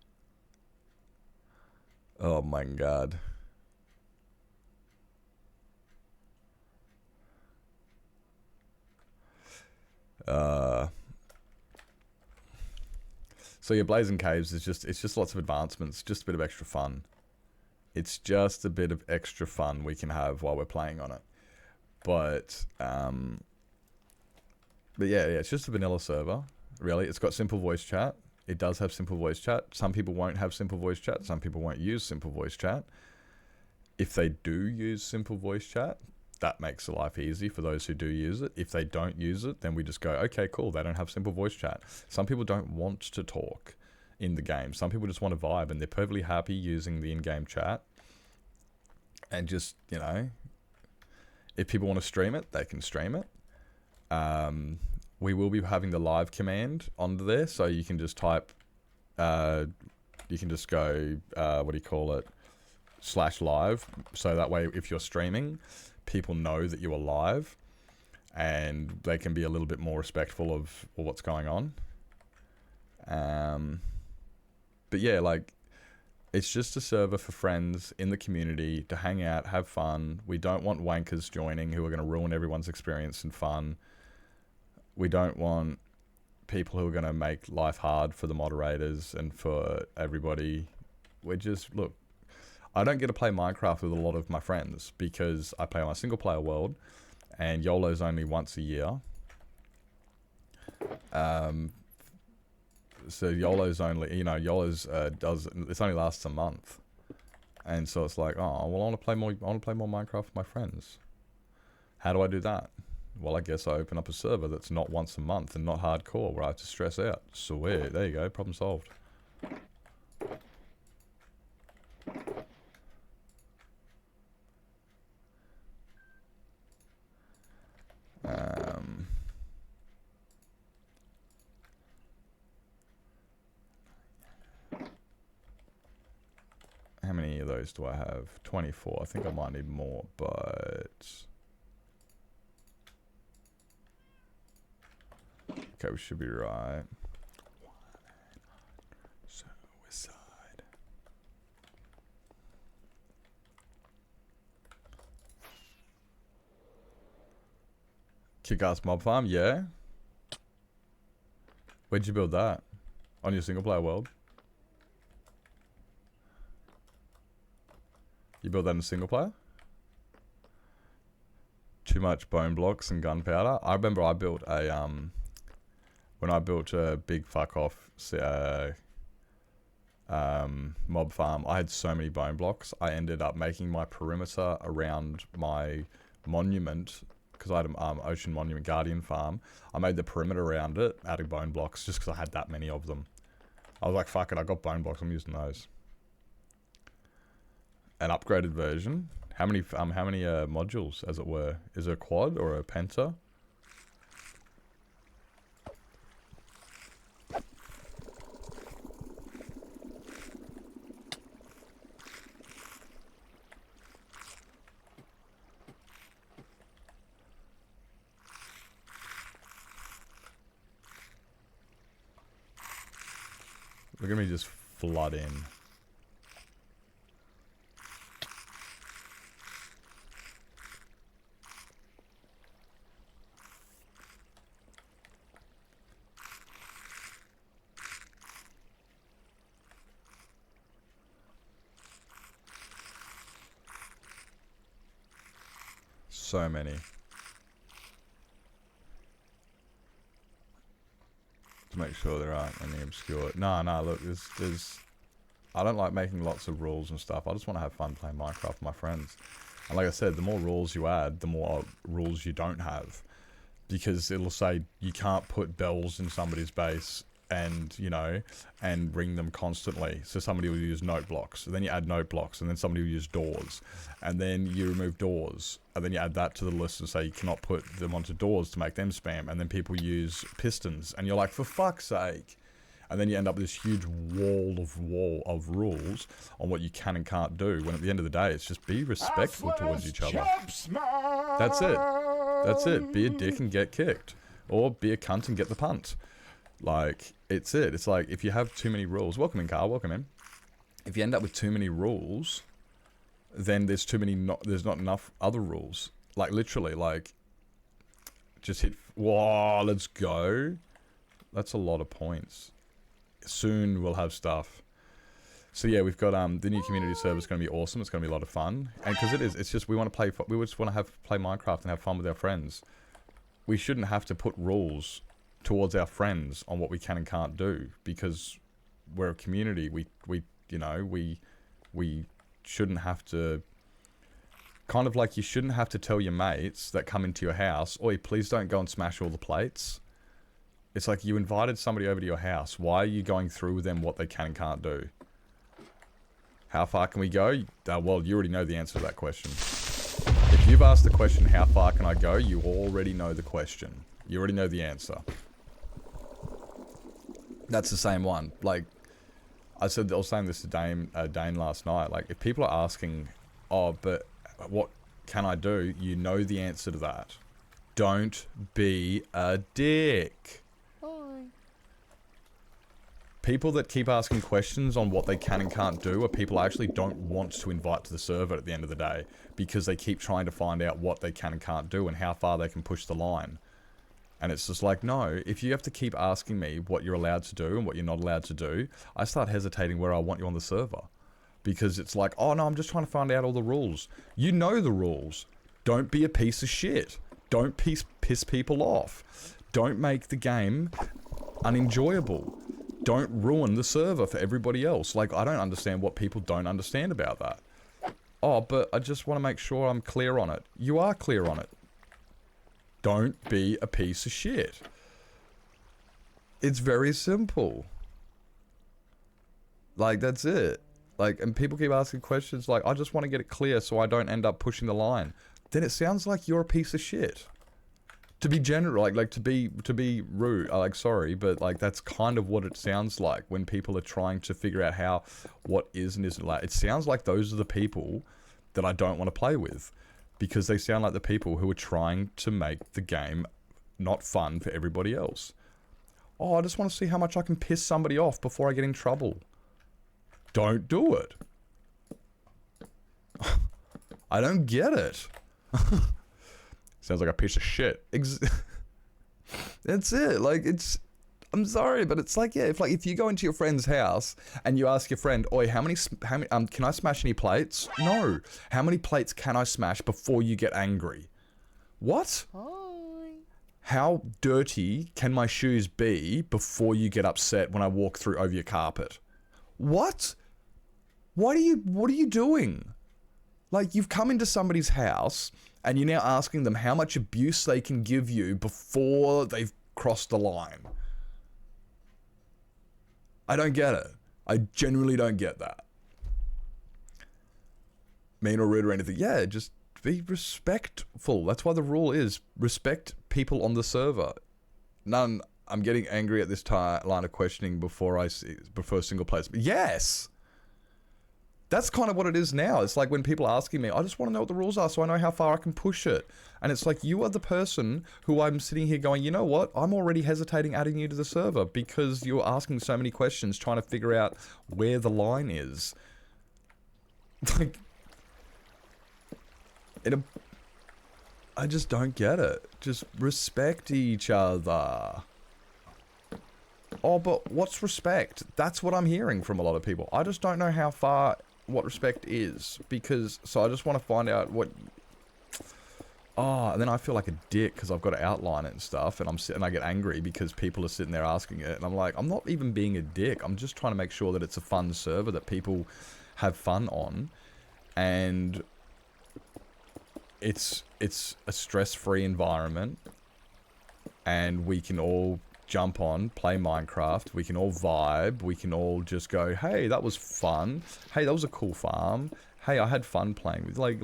Oh, my God. So yeah, Blazing Caves is it's just lots of advancements, just a bit of extra fun. It's just a bit of extra fun we can have while we're playing on it. But yeah, it's just a vanilla server, really. It's got simple voice chat. It does have simple voice chat. Some people won't have simple voice chat. Some people won't use simple voice chat. If they do use simple voice chat, that makes life easy for those who do use it. If they don't use it, then we just go, okay, cool, they don't have simple voice chat. Some people don't want to talk in the game. Some people just want to vibe, and they're perfectly happy using the in-game chat. And just, you know, if people want to stream it, they can stream it. We will be having the live command onto there, so you can just type, you can just go, /live. So that way, if you're streaming, people know that you are live, and they can be a little bit more respectful of what's going on. But yeah, like, it's just a server for friends in the community to hang out, have fun. We don't want wankers joining who are going to ruin everyone's experience and fun. We don't want people who are going to make life hard for the moderators and for everybody. We're just, look, I don't get to play Minecraft with a lot of my friends because I play on a single player world, and YOLO's only once a year. So YOLO's only, you know, YOLO's it only lasts a month, and so it's like, oh well, I want to play more Minecraft with my friends. How do I do that? Well, I guess I open up a server that's not once a month and not hardcore where I have to stress out. Sweet, there you go, problem solved. How many of those do I have? 24. I think I might need more, but... Okay, we should be right. Suicide. Kick-ass mob farm, yeah. Where'd you build that? On your single player world? You built that in single player? Too much bone blocks and gunpowder. I remember I built a when I built a big fuck off mob farm, I had so many bone blocks. I ended up making my perimeter around my monument, because I had an Ocean Monument Guardian farm. I made the perimeter around it out of bone blocks just because I had that many of them. I was like, fuck it, I got bone blocks, I'm using those. An upgraded version. How many modules, as it were? Is it a quad or a penta? Look at me just flood in. So many. To make sure there aren't any obscure... No, look, there's... I don't like making lots of rules and stuff. I just want to have fun playing Minecraft with my friends. And like I said, the more rules you add, the more rules you don't have. Because it'll say you can't put bells in somebody's base and, you know, and ring them constantly. So somebody will use note blocks. And then you add note blocks. And then somebody will use doors. And then you remove doors. And then you add that to the list and say you cannot put them onto doors to make them spam. And then people use pistons. And you're like, for fuck's sake. And then you end up with this huge wall of rules on what you can and can't do. When at the end of the day, it's just be respectful towards each other. That's it. That's it. Be a dick and get kicked. Or be a cunt and get the punt. Like, it's it. It's like, if you have too many rules... Welcome in, Carl. Welcome in. If you end up with too many rules, then there's too many... there's not enough other rules. Like, literally, like... Just hit... Whoa, let's go. That's a lot of points. Soon we'll have stuff. So yeah, we've got the new community server is going to be awesome. It's going to be a lot of fun, and because it is, it's just we want to play. We just want to play Minecraft and have fun with our friends. We shouldn't have to put rules towards our friends on what we can and can't do because we're a community. We shouldn't have to. Kind of like you shouldn't have to tell your mates that come into your house, "Oi, please don't go and smash all the plates." It's like you invited somebody over to your house. Why are you going through with them what they can and can't do? How far can we go? Well, you already know the answer to that question. If you've asked the question, how far can I go? You already know the question. You already know the answer. That's the same one. Like, I was saying this to Dane last night. Like, if people are asking, oh, but what can I do? You know the answer to that. Don't be a dick. People that keep asking questions on what they can and can't do are people I actually don't want to invite to the server at the end of the day because they keep trying to find out what they can and can't do and how far they can push the line. And it's just like, no, if you have to keep asking me what you're allowed to do and what you're not allowed to do, I start hesitating where I want you on the server. Because it's like, oh no, I'm just trying to find out all the rules. You know the rules. Don't be a piece of shit. Don't piss people off. Don't make the game unenjoyable. Don't ruin the server for everybody else. Like, I don't understand what people don't understand about that. Oh, but I just want to make sure I'm clear on it. You are clear on it. Don't be a piece of shit. It's very simple. Like, that's it. Like, and people keep asking questions like, I just want to get it clear so I don't end up pushing the line. Then it sounds like you're a piece of shit. To be general, like to be rude, like sorry, but like that's kind of what it sounds like when people are trying to figure out what is and isn't allowed. It sounds like those are the people that I don't want to play with, because they sound like the people who are trying to make the game not fun for everybody else. Oh, I just want to see how much I can piss somebody off before I get in trouble. Don't do it. I don't get it. Sounds like a piece of shit. That's it. Like, it's... I'm sorry, but it's like, yeah, if you go into your friend's house and you ask your friend, oi, how many, can I smash any plates? No. How many plates can I smash before you get angry? What? Hi. How dirty can my shoes be before you get upset when I walk through over your carpet? What? What are you doing? Like, you've come into somebody's house and you're now asking them how much abuse they can give you before they've crossed the line. I don't get it. I genuinely don't get that. Mean or rude or anything. Yeah, just be respectful. That's why the rule is respect people on the server. I'm getting angry at this line of questioning before single plates. Yes! That's kind of what it is now. It's like when people are asking me, I just want to know what the rules are so I know how far I can push it. And it's like, you are the person who I'm sitting here going, you know what? I'm already hesitating adding you to the server because you're asking so many questions trying to figure out where the line is. Like, I just don't get it. Just respect each other. Oh, but what's respect? That's what I'm hearing from a lot of people. I just don't know what respect is, because, so I just want to find out what, oh, and then I feel like a dick because I've got to outline it and stuff, and I get angry because people are sitting there asking it, and I'm like, I'm not even being a dick. I'm just trying to make sure that it's a fun server that people have fun on, and it's a stress-free environment, and we can all jump on, play Minecraft, we can all vibe, we can all just go, hey, that was fun, hey, that was a cool farm, hey, I had fun playing with, like,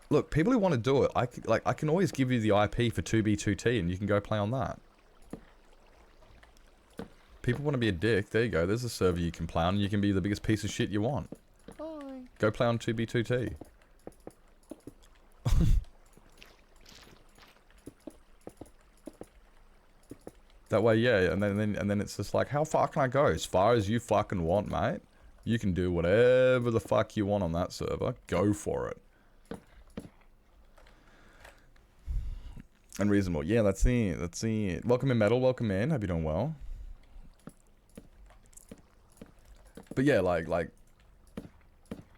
look, people who want to do it, I can always give you the IP for 2B2T and you can go play on that. People want to be a dick, there you go, there's a server you can play on, and you can be the biggest piece of shit you want. Hi. Go play on 2B2T. That way, yeah, and then it's just like, how far can I go? As far as you fucking want, mate. You can do whatever the fuck you want on that server. Go for it. Unreasonable. Yeah, that's it. That's it. Welcome in, Metal. Welcome in. Hope you're doing well. But yeah, like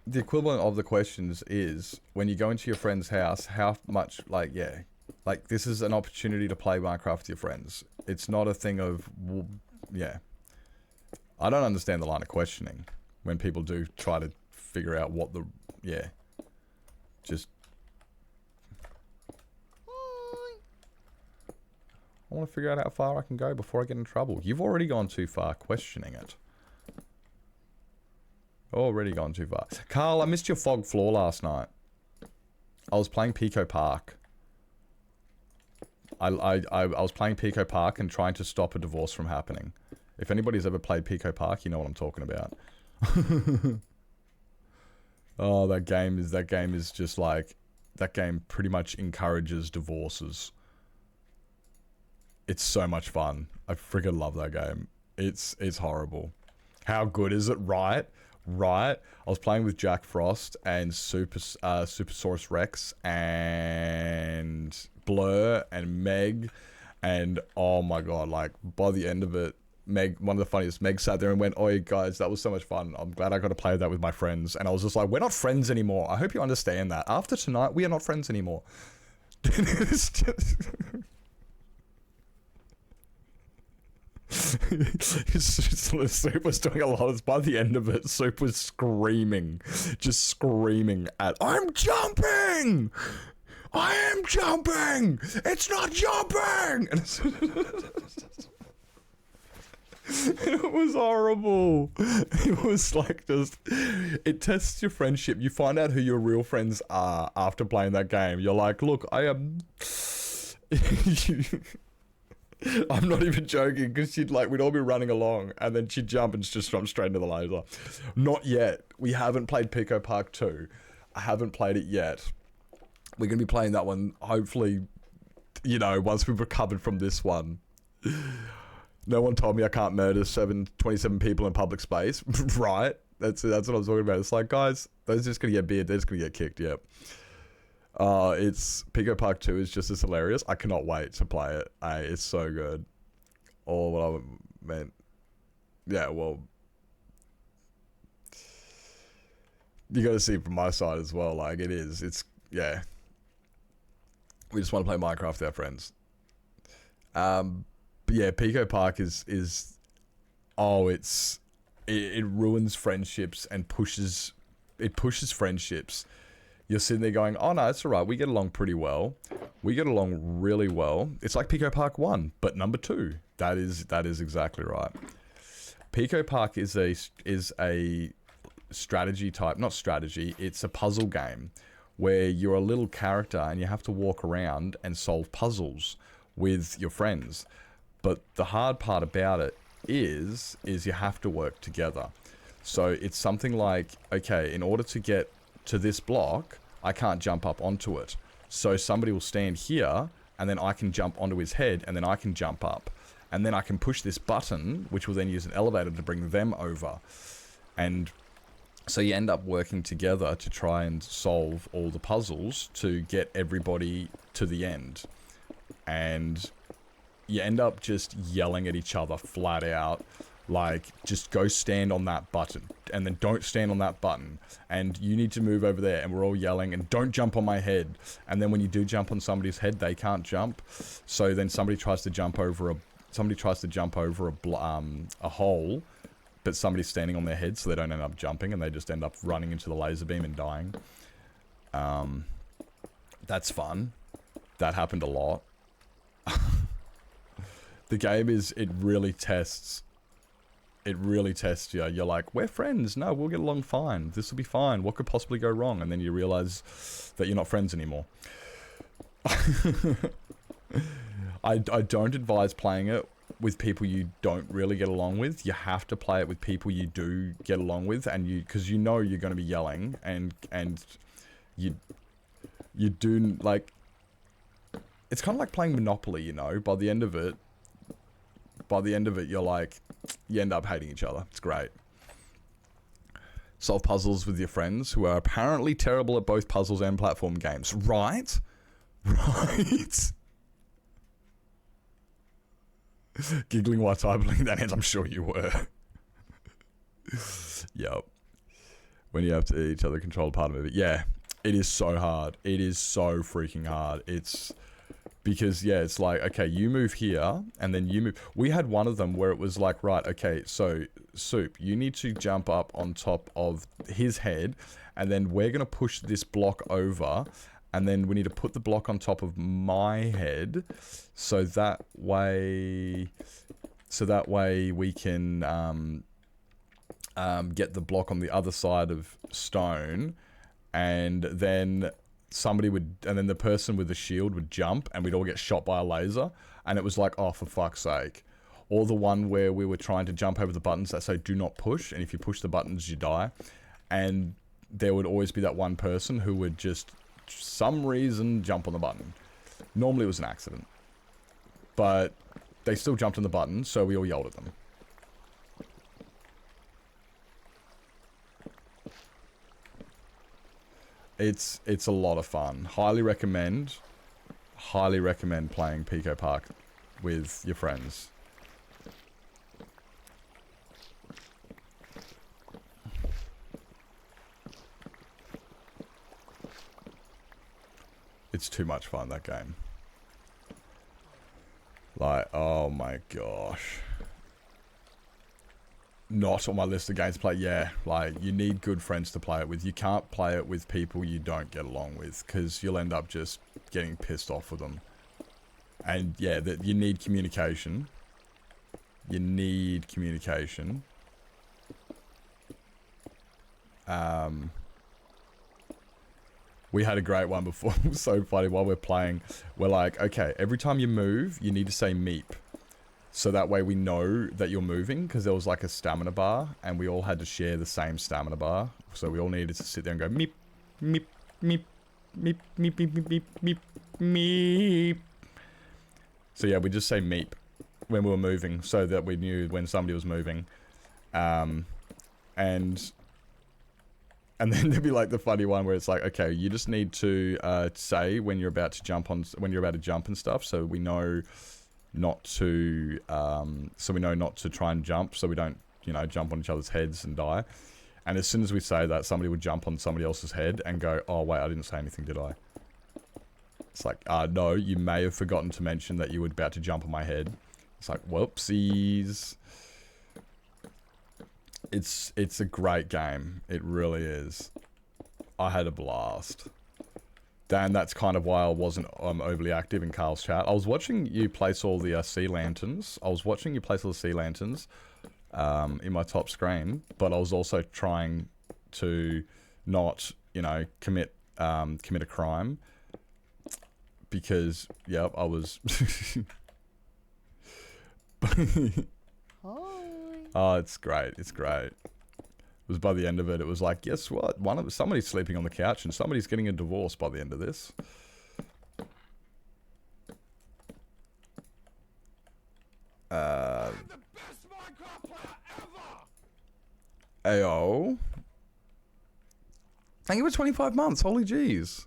the equivalent of the questions is when you go into your friend's house, how much, like, yeah. Like, this is an opportunity to play Minecraft with your friends. It's not a thing of, well, yeah. I don't understand the line of questioning when people do try to figure out what the, yeah. Just. Hi. I want to figure out how far I can go before I get in trouble. You've already gone too far questioning it. Already gone too far. Carl, I missed your fog floor last night. I was playing Pico Park. I was playing Pico Park and trying to stop a divorce from happening. If anybody's ever played Pico Park, you know what I'm talking about. Oh, that game is just like, that game pretty much encourages divorces. It's so much fun. I freaking love that game. It's horrible. How good is it? Right? Right. I was playing with Jack Frost and Supersaurus Rex and Blur and Meg, and oh my god, like by the end of it, Meg, one of the funniest, Meg sat there and went, "Oi guys, that was so much fun. I'm glad I got to play that with my friends." And I was just like, "We're not friends anymore. I hope you understand that. After tonight, we are not friends anymore." It's just... Soup was doing a lot. By the end of it, Soup was screaming, just screaming at, "I'm jumping! I am jumping! It's not jumping!" And it was horrible. It was like just, it tests your friendship. You find out who your real friends are after playing that game. You're like, look, I am... I'm not even joking, because we'd all be running along, and then she'd jump and just jump straight into the laser. Not yet. We haven't played Pico Park 2. I haven't played it yet. We're going to be playing that one, hopefully, you know, once we've recovered from this one. No one told me I can't murder 27 people in public space. Right? That's what I was talking about. It's like, guys, they're just going to get beard. They're just going to get kicked, yep. It's Pico Park 2 is just as hilarious. I cannot wait to play it. It's so good. Oh, what I meant. Yeah, well, you got to see it from my side as well. Like, it is. It's, yeah. We just want to play Minecraft with our friends. But yeah, Pico Park is oh, it ruins friendships and pushes friendships. You're sitting there going, oh no, it's alright, we get along pretty well. We get along really well. It's like Pico Park 1, but number 2. That is exactly right. Pico Park is a strategy type, not strategy, it's a puzzle game where you're a little character and you have to walk around and solve puzzles with your friends. But the hard part about it is you have to work together. So it's something like, okay, in order to get to this block, I can't jump up onto it. So somebody will stand here, and then I can jump onto his head, and then I can jump up. And then I can push this button, which will then use an elevator to bring them over. And so you end up working together to try and solve all the puzzles to get everybody to the end. And you end up just yelling at each other flat out Like, just go stand on that button, and then don't stand on that button, and you need to move over there, and we're all yelling, and don't jump on my head. And then when you do jump on somebody's head, they can't jump. So then somebody tries to jump over a hole, but somebody's standing on their head, so they don't end up jumping, and they just end up running into the laser beam and dying. That's fun. That happened a lot. The game it really tests you. You're like, we're friends. No, we'll get along fine. This will be fine. What could possibly go wrong? And then you realize that you're not friends anymore. I don't advise playing it with people you don't really get along with. You have to play it with people you do get along with, and because you know you're going to be yelling, and you do, like, it's kind of like playing Monopoly, you know. By the end of it, you're like, you end up hating each other. It's great. Solve puzzles with your friends who are apparently terrible at both puzzles and platform games. Right? Right? Giggling while typing that hands, I'm sure you were. Yep. When you have to each other control part of it. Yeah. It is so hard. It is so freaking hard. It's... Because, yeah, it's like, okay, you move here, and then you move... We had one of them where it was like, right, okay, so, Soup, you need to jump up on top of his head, and then we're going to push this block over, and then we need to put the block on top of my head, so that way we can get the block on the other side of stone, and then... and then the person with the shield would jump, and we'd all get shot by a laser, and it was like, oh, for fuck's sake. Or the one where we were trying to jump over the buttons that say do not push, and if you push the buttons, you die. And there would always be that one person who would just, for some reason, jump on the button. Normally it was an accident. But they still jumped on the button, so we all yelled at them. It's a lot of fun. Highly recommend playing Pico Park with your friends. It's too much fun, that game. Like, oh my gosh. Not on my list of games to play. Yeah, like, you need good friends to play it with. You can't play it with people you don't get along with, because you'll end up just getting pissed off with them. And yeah, you need communication. You need communication. We had a great one before. It was so funny. While we're playing, we're like, okay, every time you move, you need to say meep. So that way we know that you're moving, because there was like a stamina bar, and we all had to share the same stamina bar. So we all needed to sit there and go meep, meep, meep, meep, meep, meep, meep, meep, meep, meep. So yeah, we just say meep when we were moving, so that we knew when somebody was moving. And then there'd be like the funny one where it's like, okay, you just need to say when you're about to jump and stuff, so we know not to try and jump, so we don't, jump on each other's heads and die. And as soon as we say that, somebody would jump on somebody else's head and go, oh wait, I didn't say anything, did I? It's like, no, you may have forgotten to mention that you were about to jump on my head. It's like, whoopsies. It's a great game. It really is. I had a blast. Dan, that's kind of why I wasn't overly active in Carl's chat. I was watching you place all the sea lanterns. In my top screen, but I was also trying to not, commit a crime, because, yep, I was. Oh, it's great. It's great. It was by the end of it, it was like, guess what? Somebody's sleeping on the couch and somebody's getting a divorce by the end of this. Ayo. Thank you for 25 months. Holy jeez.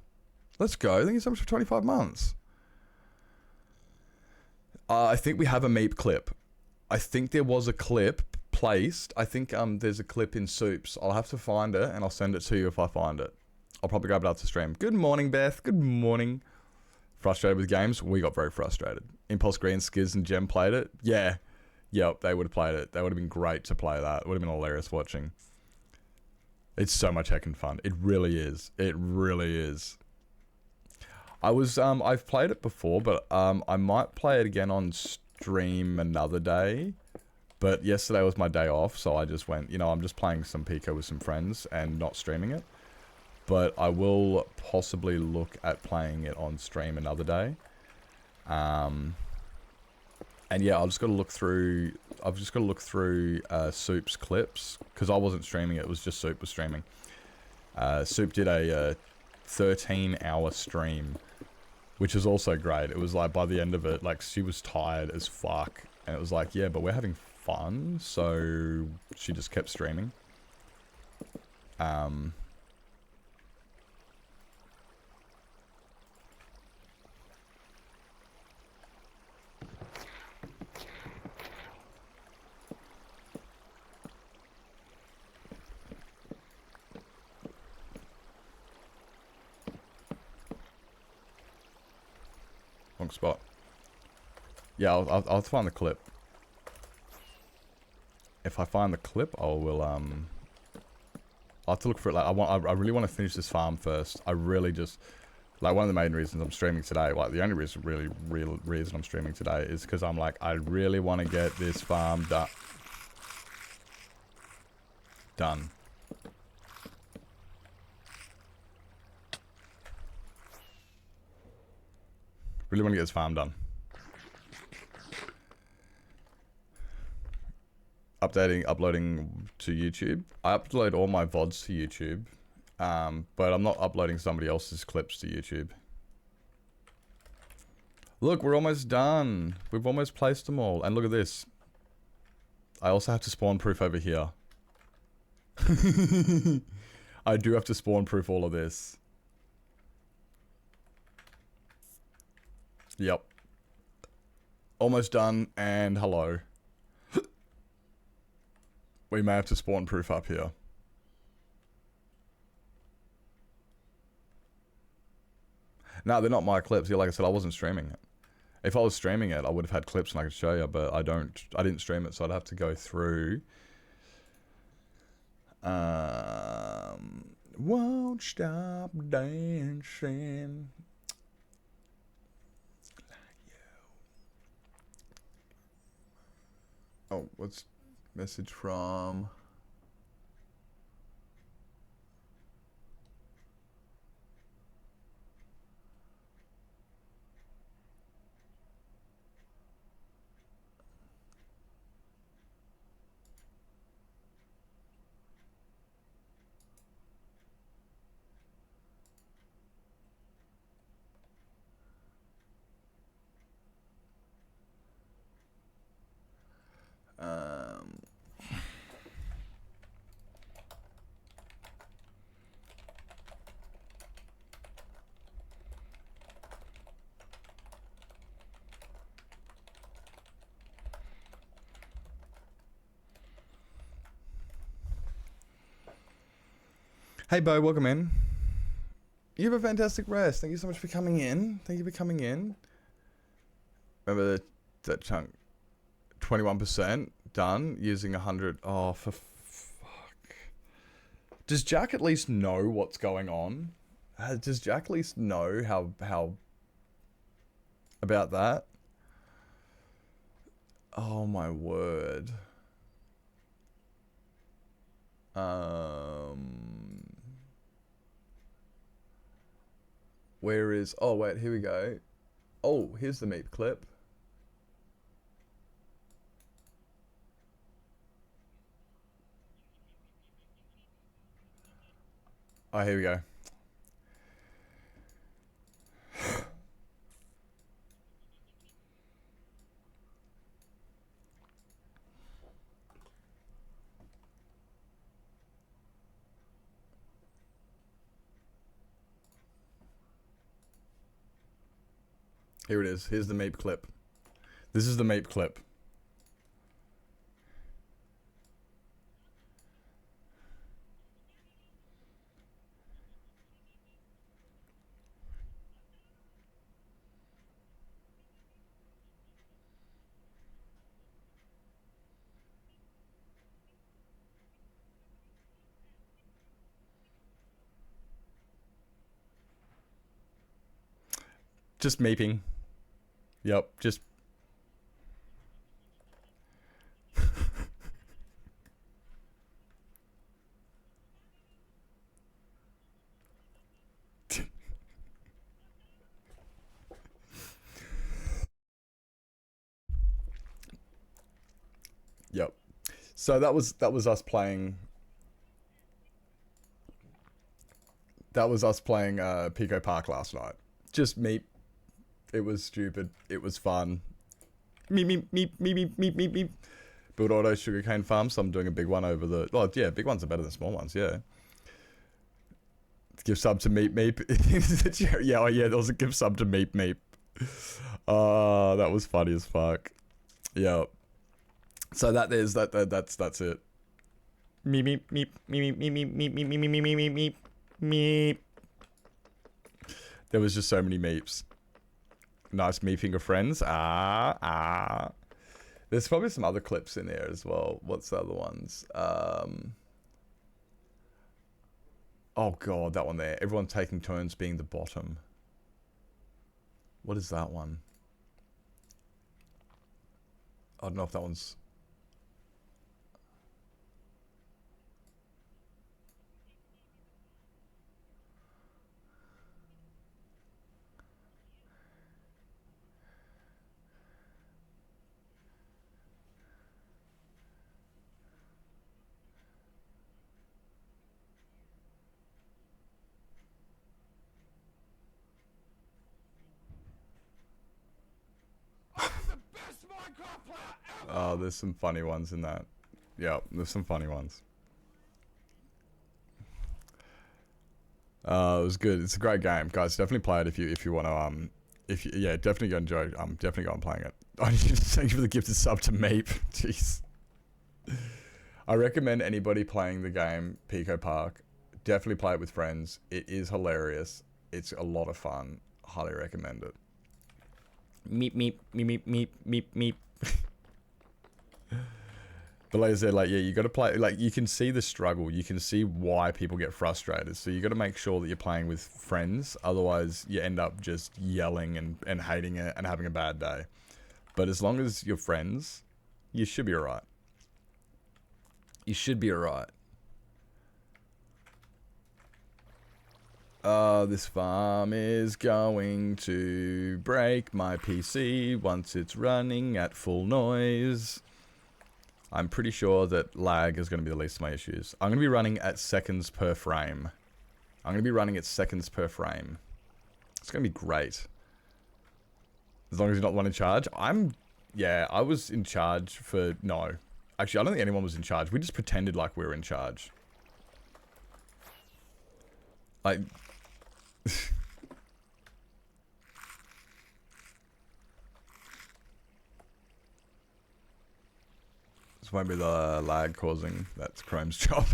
Let's go. Thank you so much for 25 months. I think we have a Meep clip. I think there was a clip placed. I think there's a clip in Soups. I'll have to find it and I'll send it to you if I find it. I'll probably grab it after stream. Good morning, Beth. Good morning. Frustrated with games? We got very frustrated. Impulse Green, Skiz, and Gem played it. Yeah. Yep, they would have played it. That would have been great to play that. It would have been hilarious watching. It's so much heckin' fun. It really is. It really is. I've played it before, but I might play it again on stream another day. But yesterday was my day off, so I just went, you know, I'm just playing some Pico with some friends and not streaming it. But I will possibly look at playing it on stream another day. And yeah, I've just got to look through Soup's clips, because I wasn't streaming it, it was just Soup was streaming. Soup did a 13-hour stream, which is also great. It was like, by the end of it, like, she was tired as fuck. And it was like, yeah, but we're having fun, so she just kept streaming. Wrong spot. Yeah, I'll find the clip. If I find the clip, I'll have to look for it. Like, I really want to finish this farm first. I really just, like, one of the main reasons I'm streaming today, like, the only reason, real reason I'm streaming today is because I'm like, I really want to get this farm done. Really want to get this farm done. Uploading to YouTube. I upload all my VODs to YouTube, but I'm not uploading somebody else's clips to YouTube. Look, we're almost done. We've almost placed them all. And look at this. I also have to spawn proof over here. I do have to spawn proof all of this. Yep. Almost done, and hello. We may have to spawn proof up here. No, they're not my clips. Yeah, like I said, I wasn't streaming it. If I was streaming it, I would have had clips and I could show you, but I didn't stream it, so I'd have to go through. Won't stop dancing. Oh, what's message from? Hey, Bo, welcome in. You have a fantastic rest. Thank you so much for coming in. Thank you for coming in. Remember that chunk? 21% done using 100. Oh, for fuck. Does Jack at least know what's going on? Does Jack at least know how about that? Oh my word. Where is... Oh, wait, here we go. Oh, here's the meat clip. Oh, here we go. Here it is. Here's the meat clip. This is the meat clip. Just meeping. Yep, just... Yep. So that was us playing... That was us playing Pico Park last night. Just meep. It was stupid. It was fun. Meep, meep, meep, meep, meep, meep, meep, meep. Build auto sugarcane farm, so I'm doing a big one over the... Oh, yeah, big ones are better than small ones, yeah. Give sub to Meep Meep. Yeah, oh yeah, there was a give sub to Meep Meep. That was funny as fuck. Yeah. So that's it. Meep meep meep meep meep meep meep meep meep meep meep meep meep. There was just so many meeps. Nice meeping of friends. There's probably some other clips in there as well. What's the other ones? Oh god, that one there. Everyone taking turns being the bottom. What is that one? I don't know if that one's... Oh, there's some funny ones in that. Yeah, there's some funny ones. It was good. It's a great game, guys. Definitely play it if you want to yeah, definitely go enjoy. Definitely go on playing it. I need to thank you for the gifted sub to Meep. Jeez. I recommend anybody playing the game Pico Park. Definitely play it with friends. It is hilarious. It's a lot of fun. Highly recommend it. Meep meep meep meep meep meep meep. But like I said, like, yeah, you got to play, like, you can see the struggle. You can see why people get frustrated. So you got to make sure that you're playing with friends. Otherwise, you end up just yelling and hating it and having a bad day. But as long as you're friends, you should be alright. You should be alright. This farm is going to break my PC once it's running at full noise. I'm pretty sure that lag is going to be the least of my issues. I'm going to be running at seconds per frame. I'm going to be running at seconds per frame. It's going to be great. As long as you're not the one in charge. Yeah, I was in charge for... No. Actually, I don't think anyone was in charge. We just pretended like we were in charge. Like... This won't be the lag causing. That's Chrome's job.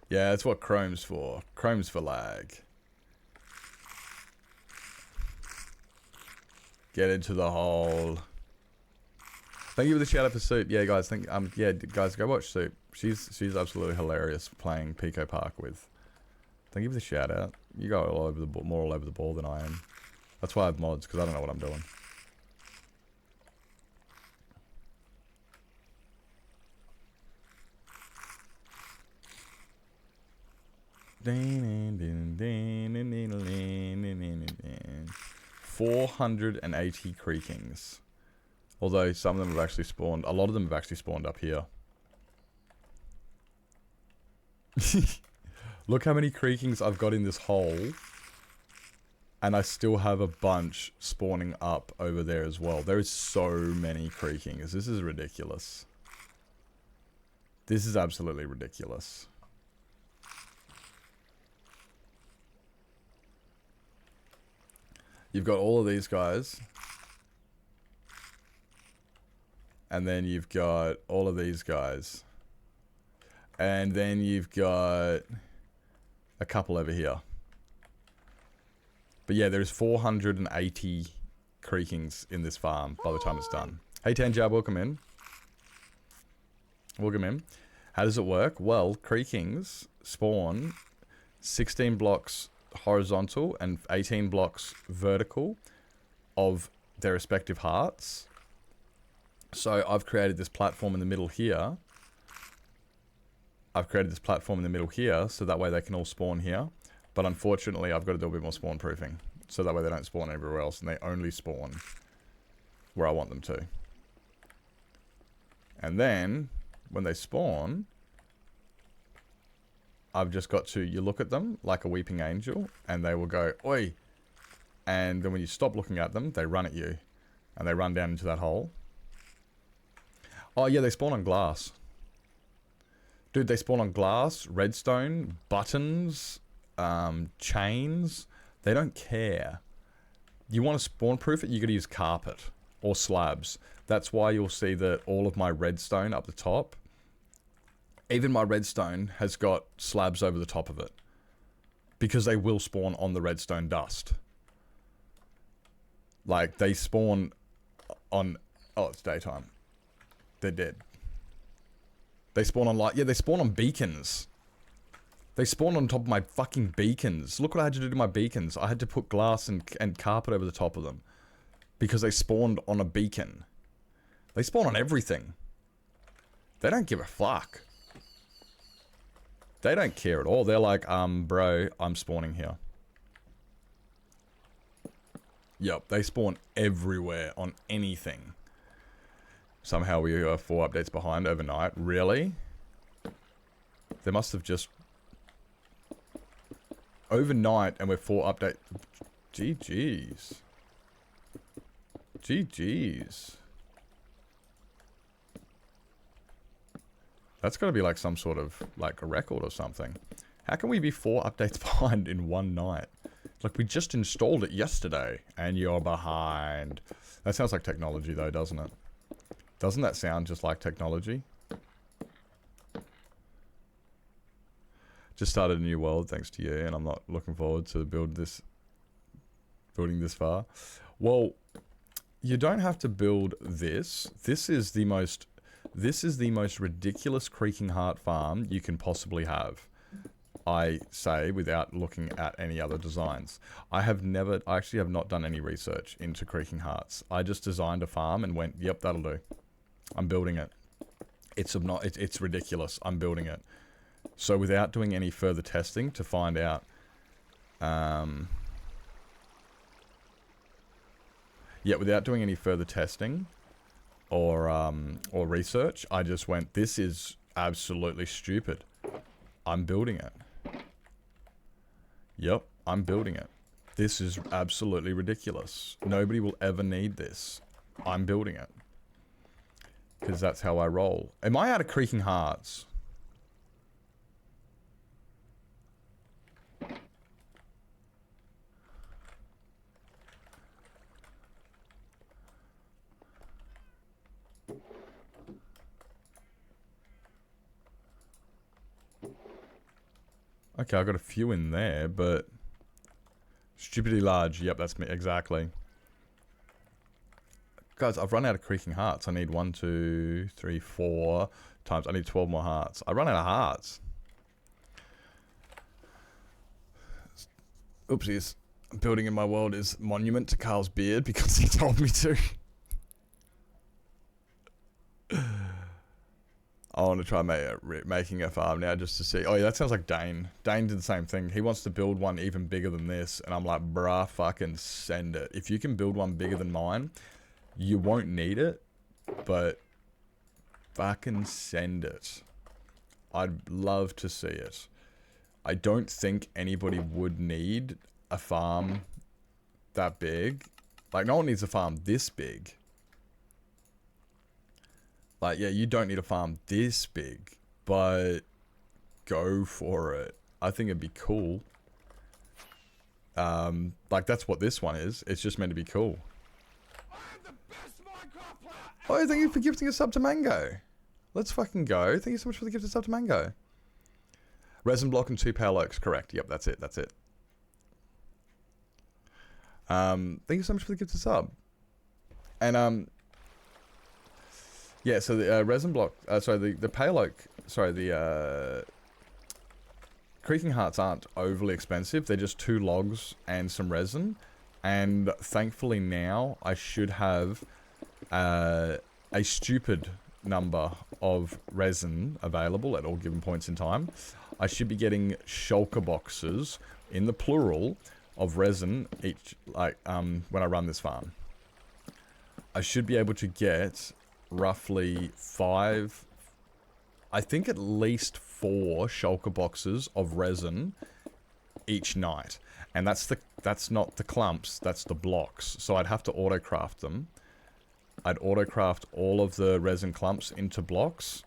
Yeah, that's what Chrome's for. Chrome's for lag. Get into the hole. Thank you for the shout out for Soup. Yeah, guys, yeah, guys, go watch Soup. She's absolutely hilarious playing Pico Park with. Thank you for the shout out. You go all over the ball, more all over the ball than I am. That's why I have mods, because I don't know what I'm doing. $480 creakings. Although some of them have actually spawned. A lot of them have actually spawned up here. Look how many creakings I've got in this hole. And I still have a bunch spawning up over there as well. There is so many creakings. This is ridiculous. This is absolutely ridiculous. You've got all of these guys. And then you've got all of these guys. And then you've got a couple over here. But yeah, there's 480 creakings in this farm by the time it's done. Hey Tanjab, welcome in. Welcome in. How does it work? Well, creakings spawn 16 blocks horizontal and 18 blocks vertical of their respective hearts. So I've created this platform in the middle here. So that way they can all spawn here. But unfortunately, I've got to do a bit more spawn proofing. So that way they don't spawn everywhere else and they only spawn where I want them to. And then, when they spawn, I've just got to, you look at them like a weeping angel, and they will go, oi! And then when you stop looking at them, they run at you. And they run down into that hole. Oh yeah, they spawn on glass. Dude, they spawn on glass, redstone, buttons, chains. They don't care. You want to spawn proof it, you gotta use carpet. Or slabs. That's why you'll see that all of my redstone up the top, even my redstone has got slabs over the top of it. Because they will spawn on the redstone dust. Like, they spawn on... Oh, it's daytime. They're dead. They spawn on light. Yeah, they spawn on beacons. They spawn on top of my fucking beacons. Look what I had to do to my beacons. I had to put glass and carpet over the top of them. Because they spawned on a beacon. They spawn on everything. They don't give a fuck. They don't care at all. They're like, bro, I'm spawning here. Yep, they spawn everywhere on anything. Somehow we are 4 updates behind overnight. Really? They must have just... Overnight and we're 4 updates... GG's. GG's. That's gotta be like some sort of, like, a record or something. How can we be 4 updates behind in one night? Like, we just installed it yesterday, and you're behind. That sounds like technology, though, doesn't it? Doesn't that sound just like technology? Just started a new world, thanks to you, and I'm not looking forward to building this far. Well, you don't have to build this. This is the most ridiculous creaking heart farm you can possibly have. I say without looking at any other designs. I actually have not done any research into creaking hearts. I just designed a farm and went, yep, that'll do. I'm building it. It's ridiculous. I'm building it. So without doing any further testing to find out, without doing any further testing or research, I just went, this is absolutely stupid. I'm building it. Yep, I'm building it. This is absolutely ridiculous. Nobody will ever need this. I'm building it. Because that's how I roll. Am I out of creaking hearts? Okay, I got a few in there, but... Stupidly large. Yep, that's me. Exactly. Guys, I've run out of creaking hearts. I need 1, 2, 3, 4 times. I need 12 more hearts. I run out of hearts. Oopsies. Building in my world is monument to Carl's beard because he told me to. I want to try making a farm now just to see. Oh yeah, that sounds like Dane. Dane did the same thing. He wants to build one even bigger than this. And I'm like, bruh, fucking send it. If you can build one bigger than mine, you won't need it. But fucking send it. I'd love to see it. I don't think anybody would need a farm that big. Like, no one needs a farm this big. Like, yeah, you don't need a farm this big, but go for it. I think it'd be cool. Like, that's what this one is. It's just meant to be cool. Oh, thank you for gifting a sub to Mango. Let's fucking go. Thank you so much for the gift of sub to Mango. Resin block and 2 pale oaks, correct. Yep, that's it, that's it. Thank you so much for the gift of sub. And, yeah, so the resin block, sorry, the pale oak, sorry, the creaking hearts aren't overly expensive. They're just 2 logs and some resin. And thankfully now I should have a stupid number of resin available at all given points in time. I should be getting shulker boxes in the plural of resin each, like, when I run this farm. I should be able to get roughly 5, I think at least 4 shulker boxes of resin each night. And that's not the clumps, that's the blocks. So I'd have to autocraft them. I'd autocraft all of the resin clumps into blocks,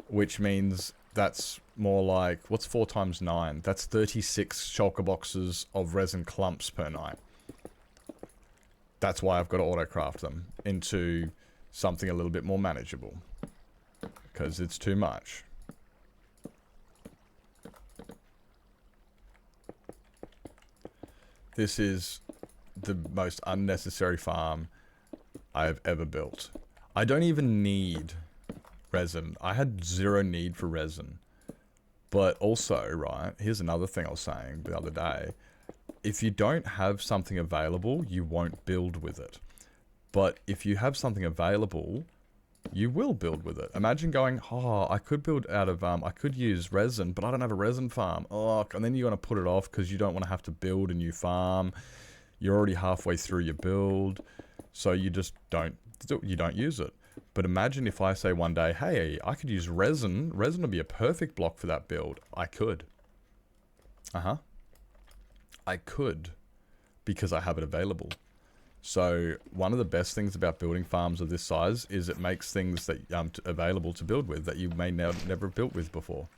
which means that's more like, what's 4 times 9? That's 36 shulker boxes of resin clumps per night. That's why I've got to autocraft them into something a little bit more manageable, because it's too much. This is the most unnecessary farm I've ever built. I don't even need resin. I had 0 need for resin. But also, right, here's another thing I was saying the other day. If you don't have something available, you won't build with it. But if you have something available, you will build with it. Imagine going, oh, I could build out of, I could use resin, but I don't have a resin farm. Oh, and then you're going to put it off because you don't want to have to build a new farm. You're already halfway through your build, so you just don't use it. But imagine if I say one day, hey, I could use resin. Resin would be a perfect block for that build. I could. I could, because I have it available. So one of the best things about building farms of this size is it makes things that available to build with that you may never have built with before.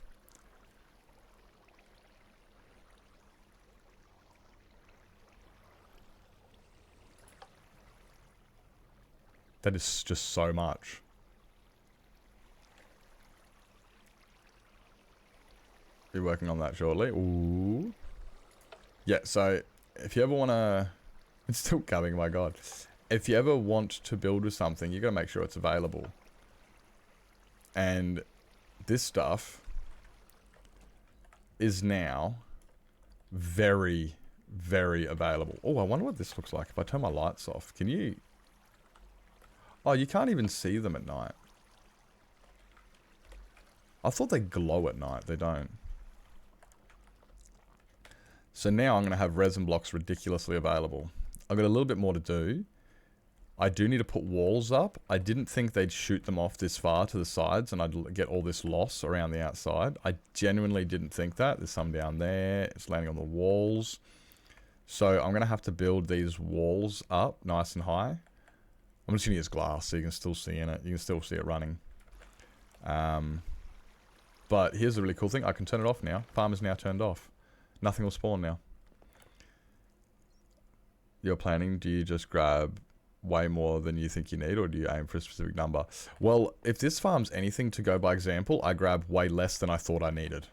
That is just so much. Be working on that shortly. Ooh. Yeah, so if you ever want to... It's still coming, my god. If you ever want to build with something, you got to make sure it's available. And this stuff is now very, very available. Oh, I wonder what this looks like if I turn my lights off. Can you... Oh, you can't even see them at night. I thought they glow at night. They don't. So now I'm going to have resin blocks ridiculously available. I've got a little bit more to do. I do need to put walls up. I didn't think they'd shoot them off this far to the sides and I'd get all this loss around the outside. I genuinely didn't think that. There's some down there. It's landing on the walls. So I'm going to have to build these walls up nice and high. I'm just going to use glass so you can still see in it. You can still see it running. But here's the really cool thing. I can turn it off now. Farm is now turned off. Nothing will spawn now. You're planning, do you just grab way more than you think you need, or do you aim for a specific number? Well, if this farm's anything to go by example, I grab way less than I thought I needed.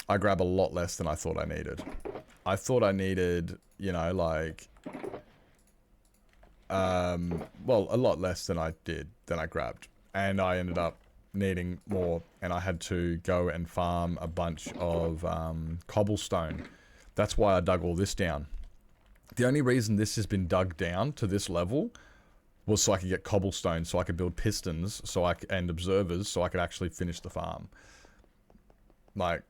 I grab a lot less than I thought I needed. I thought I needed, you know, like... well, a lot less than I grabbed. And I ended up needing more, and I had to go and farm a bunch of cobblestone. That's why I dug all this down. The only reason this has been dug down to this level was so I could get cobblestone, so I could build pistons, and observers, so I could actually finish the farm. Like,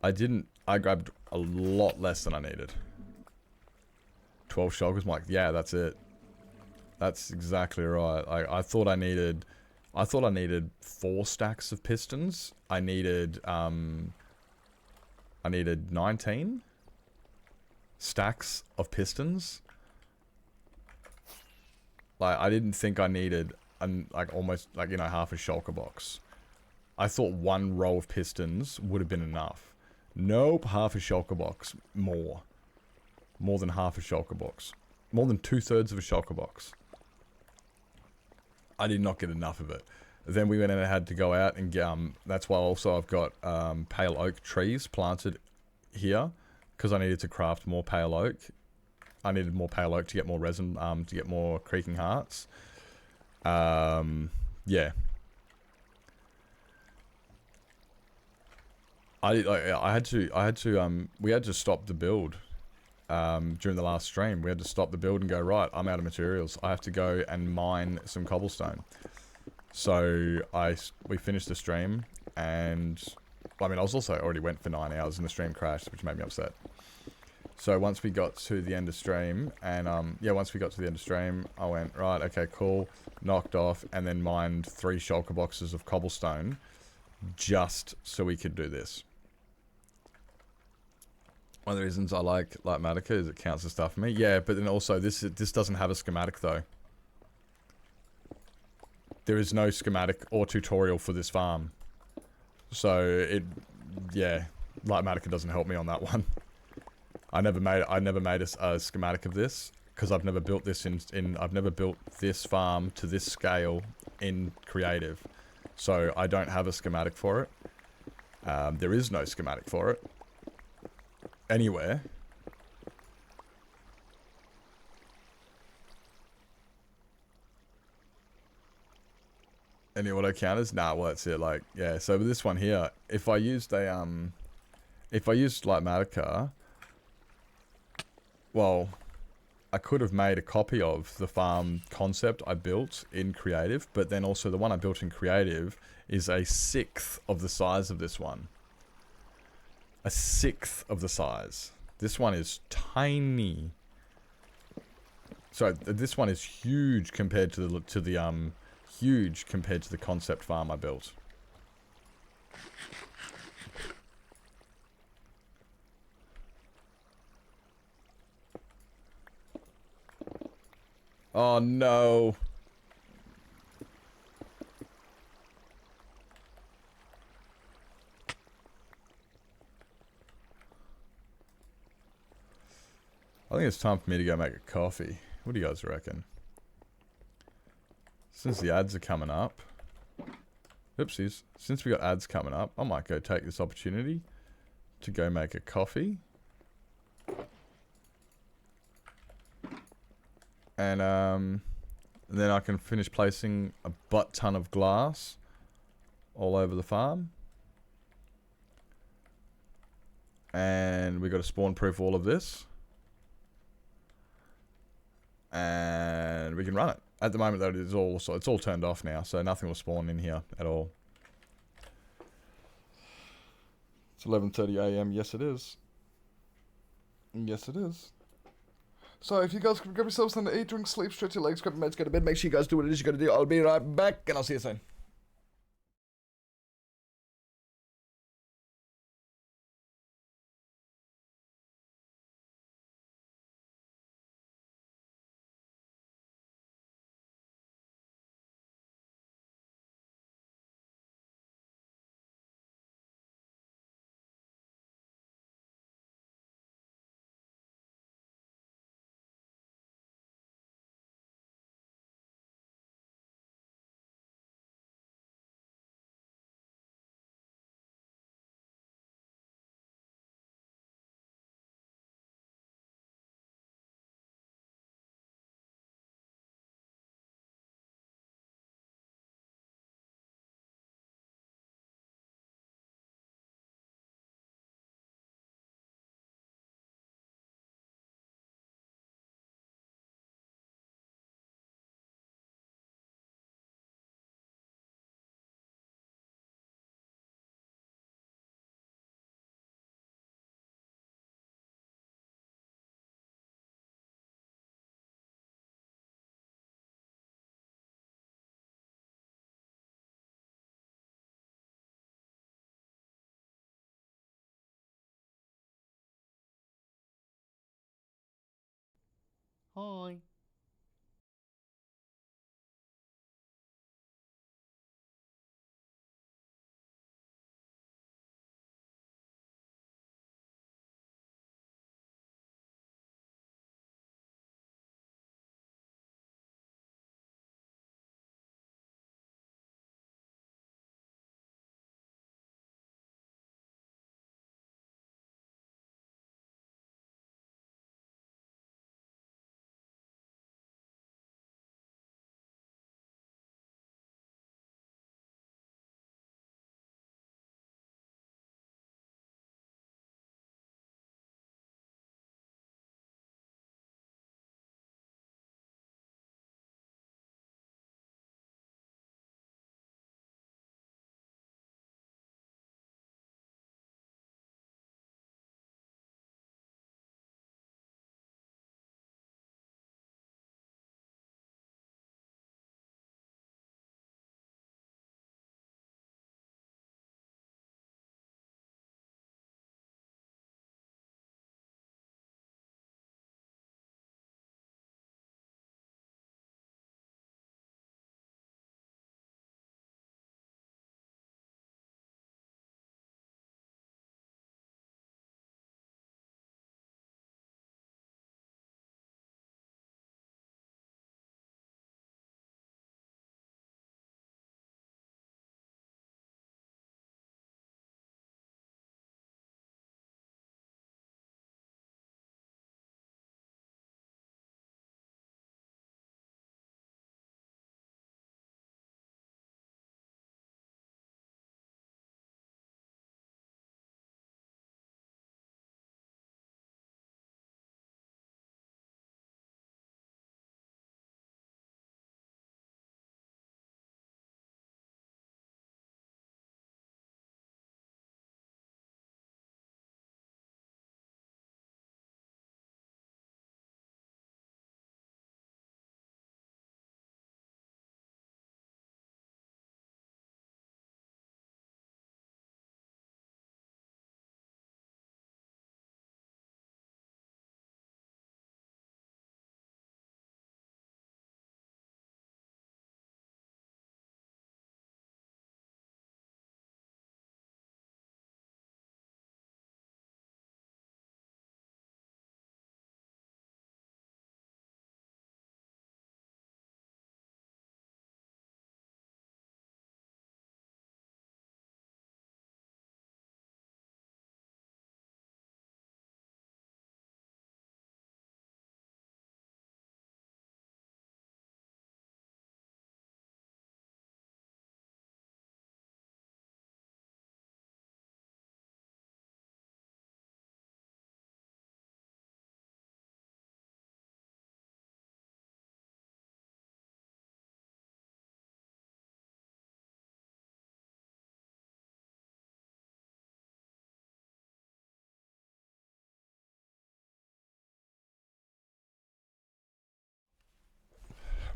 I grabbed a lot less than I needed. 12 shulkers, I'm like, yeah, that's it. That's exactly right. I thought I needed 4 stacks of pistons. I needed 19 stacks of pistons. Like, I didn't think I needed almost half a shulker box. I thought 1 row of pistons would have been enough. Nope, half a shulker box. More than half a shulker box. More than 2/3 of a shulker box. I did not get enough of it. Then we went and had to go out and get, that's why also I've got pale oak trees planted here, because I needed to craft more pale oak. I needed more pale oak to get more resin, to get more creaking hearts. Yeah. we had to stop the build during the last stream. We had to stop the build and go, right, I'm out of materials. I have to go and mine some cobblestone. So we finished the stream, and I mean, I was also already went for 9 hours and the stream crashed, which made me upset. So once we got to the end of stream, and once we got to the end of stream, I went, right, okay, cool, knocked off, and then mined 3 shulker boxes of cobblestone, just so we could do this. One of the reasons I like Matica is it counts as stuff for me. Yeah, but then also this doesn't have a schematic though. There is no schematic or tutorial for this farm. So Matica doesn't help me on that one. I never made a schematic of this because I've never built this I've never built this farm to this scale in creative. So I don't have a schematic for it. There is no schematic for it anywhere. Any auto counters? Nah, well that's it. Like, yeah, so with this one here, if I used Matica, well, I could have made a copy of the farm concept I built in creative, but then also the one I built in creative is a 1/6 of the size of this one. A 1/6 of the size. This one is tiny. So this one is huge compared to the huge compared to the concept farm I built. Oh no. I think it's time for me to go make a coffee. What do you guys reckon? Since the ads are coming up. Oopsies. Since we got ads coming up, I might go take this opportunity to go make a coffee. And then I can finish placing a butt ton of glass all over the farm. And we got to spawn proof all of this. And we can run it. At the moment though, it's all turned off now, so nothing will spawn in here at all. It's 11:30 AM. Yes, it is. Yes, it is. So if you guys can grab yourselves something to eat, drink, sleep, stretch your legs, grab your meds, go to bed, make sure you guys do what it is you gotta do. I'll be right back, and I'll see you soon. Hi.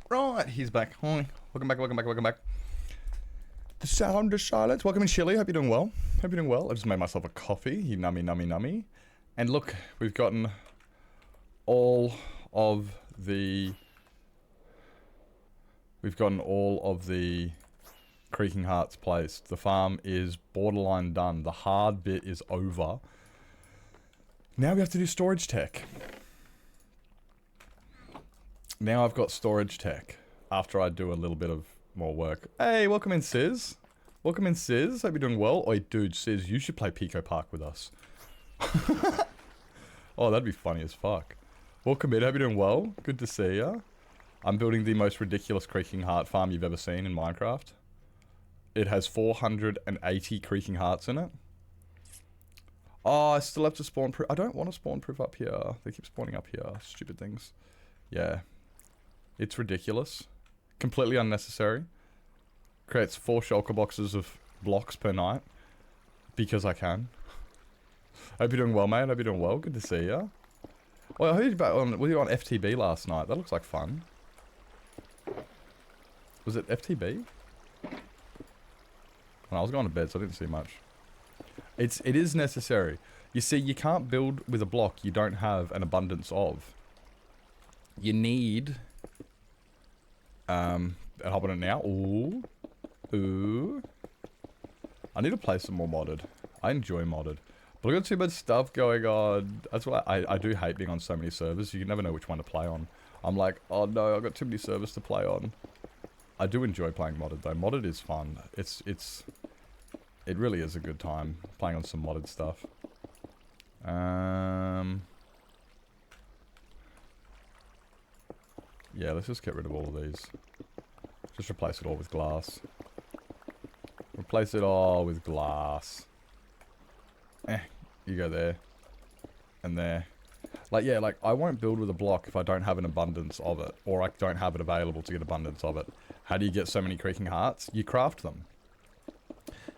Right, he's back. Hi. Welcome back, welcome back, welcome back. The sound of silence. Welcome in, Chili. Hope you're doing well. Hope you're doing well. I just made myself a coffee. You nummy, nummy, nummy. And look, we've gotten all of the... We've gotten all of the Creaking Hearts placed. The farm is borderline done. The hard bit is over. Now we have to do storage tech. Now I've got storage tech after I do a little bit of more work. Hey, welcome in, Sis. Welcome in, Sis. Hope you're doing well. Oi, dude, Sis, you should play Pico Park with us. Oh, that'd be funny as fuck. Welcome in. Hope you're doing well. Good to see ya. I'm building the most ridiculous Creaking Heart farm you've ever seen in Minecraft. It has 480 Creaking Hearts in it. Oh, I still have to spawn proof. I don't want to spawn proof up here. They keep spawning up here. Stupid things. Yeah. It's ridiculous. Completely unnecessary. Creates 4 shulker boxes of blocks per night. Because I can. Hope you're doing well, mate. Hope you're doing well. Good to see ya. Well, I heard you back on... Were you on FTB last night? That looks like fun. Was it FTB? Well, I was going to bed, so I didn't see much. It is necessary. You see, you can't build with a block you don't have an abundance of. You need... I'll hop on it now. Ooh. Ooh. I need to play some more modded. I enjoy modded. But I've got too much stuff going on. That's why I do hate being on so many servers. You can never know which one to play on. I'm like, oh no, I've got too many servers to play on. I do enjoy playing modded though. Modded is fun. It really is a good time playing on some modded stuff. Yeah, let's just get rid of all of these. Just replace it all with glass. Replace it all with glass. You go there. And there. Like, yeah, like, I won't build with a block if I don't have an abundance of it. Or I don't have it available to get abundance of it. How do you get so many Creaking Hearts? You craft them.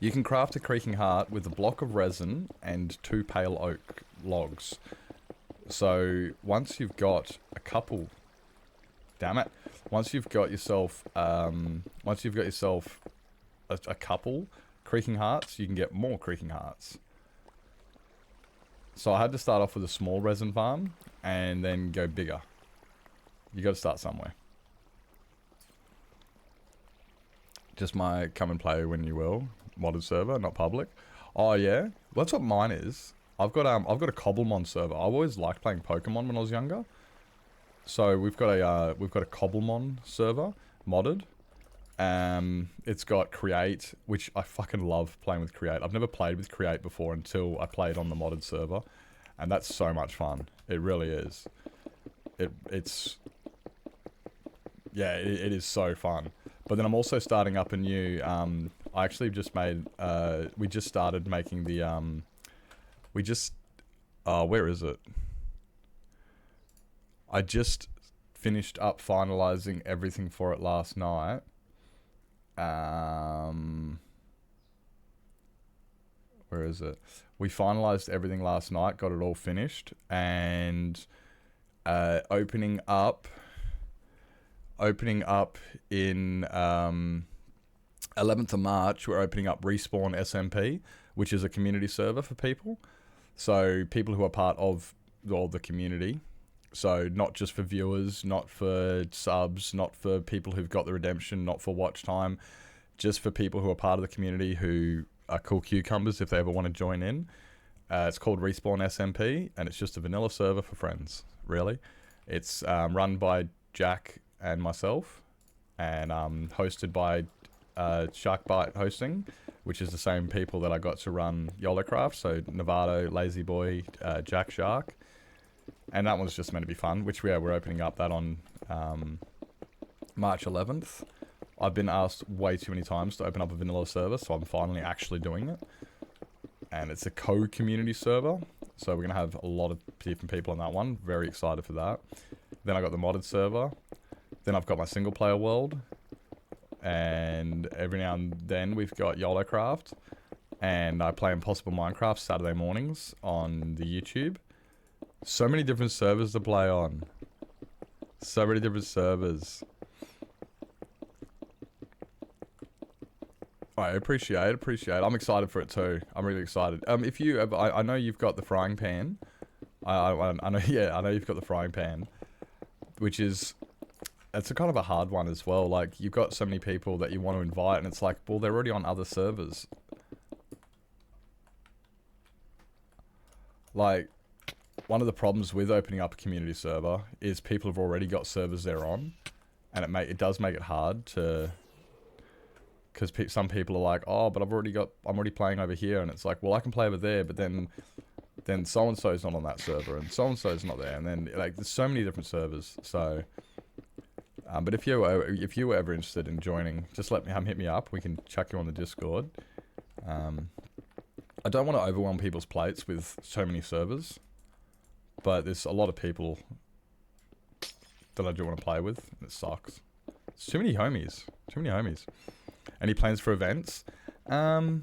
You can craft a Creaking Heart with a block of resin and 2 pale oak logs. So, once you've got a couple... Damn it. Once you've got yourself... a couple Creaking Hearts, you can get more Creaking Hearts. So I had to start off with a small resin farm, and then go bigger. You gotta start somewhere. Just my come and play when you will. Modded server, not public. Oh yeah? Well, that's what mine is. I've got a Cobblemon server. I always liked playing Pokemon when I was younger. So we've got a Cobblemon server, modded. It's got Create, which I fucking love playing with Create. I've never played with Create before until I played on the modded server, and that's so much fun. It really is. It's yeah, it is so fun. But then I'm also starting up a new. I actually just made. We just started making the. Where is it? I just finished up finalizing everything for it last night. Where is it? We finalized everything last night, got it all finished, and opening up in 11th of March, we're opening up Respawn SMP, which is a community server for people. So people who are part of all the community. So not just for viewers, not for subs, not for people who've got the redemption, not for watch time, just for people who are part of the community who are cool cucumbers if they ever want to join in. It's called Respawn SMP, and it's just a vanilla server for friends, really. It's run by Jack and myself, and hosted by Sharkbite Hosting, which is the same people that I got to run YOLOcraft, so Novato, Lazy Boy, Jack Shark. And that one's just meant to be fun, which we're opening up that on March 11th. I've been asked way too many times to open up a vanilla server, so I'm finally actually doing it. And it's a co-community server, so we're going to have a lot of different people on that one. Very excited for that. Then I got the modded server. Then I've got my single player world. And every now and then we've got YOLOcraft. And I play Impossible Minecraft Saturday mornings on the YouTube. So many different servers to play on. So many different servers. I appreciate it. I'm excited for it too. I'm really excited. If you ever, I know you've got the frying pan. I know, yeah, I know you've got the frying pan, which is, it's a kind of a hard one as well. Like, you've got so many people that you want to invite, and it's like, well, they're already on other servers. Like, one of the problems with opening up a community server is people have already got servers they're on, and it does make it hard to, because some people are like, oh, but I'm already playing over here, and it's like, well, I can play over there, but then so and so's not on that server, and so and so's not there, and then like there's so many different servers. So, but if you were ever interested in joining, just hit me up. We can chuck you on the Discord. I don't want to overwhelm people's plates with so many servers, but there's a lot of people that I do want to play with. And it sucks. It's too many homies. Any plans for events? No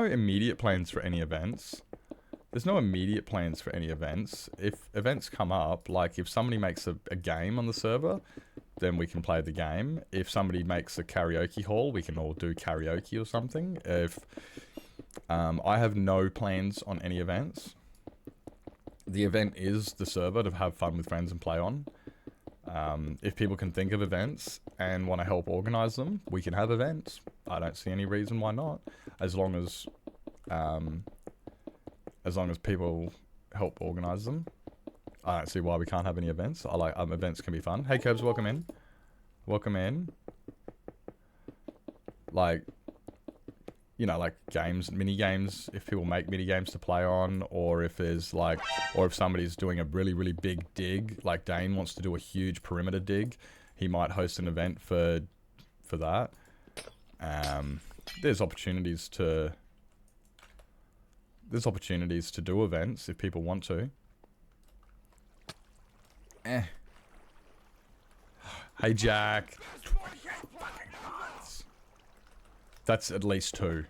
immediate plans for any events. There's no immediate plans for any events. If events come up, like if somebody makes a game on the server, then we can play the game. If somebody makes a karaoke hall, we can all do karaoke or something. If I have no plans on any events. The event is the server to have fun with friends and play on. If people can think of events and want to help organize them, we can have events. I don't see any reason why not, as long as people help organize them. I don't see why we can't have any events. I like events can be fun. Hey Curbs, welcome in. Like, you know, like games, mini games, if people make mini games to play on, or if there's like, or if somebody's doing a really, really big dig, like Dane wants to do a huge perimeter dig, he might host an event for that. There's opportunities to do events if people want to. Hey Jack. 28 fucking hearts. That's at least 2.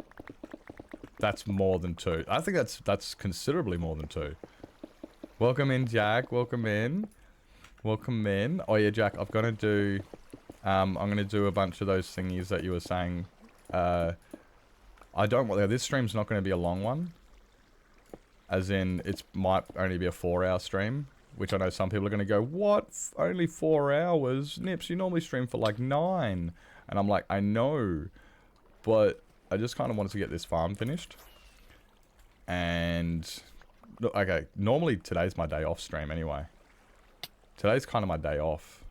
That's more than 2. I think that's considerably more than 2. Welcome in, Jack. Welcome in. Oh yeah, Jack, I'm gonna do a bunch of those thingies that you were saying. I don't want this stream's not gonna be a long one. As in, it might only be a 4-hour stream, which I know some people are gonna go, what? Only 4 hours? Nips, you normally stream for like 9. And I'm like, I know. But I just kind of wanted to get this farm finished. And, okay, normally today's my day off stream anyway. Today's kind of my day off.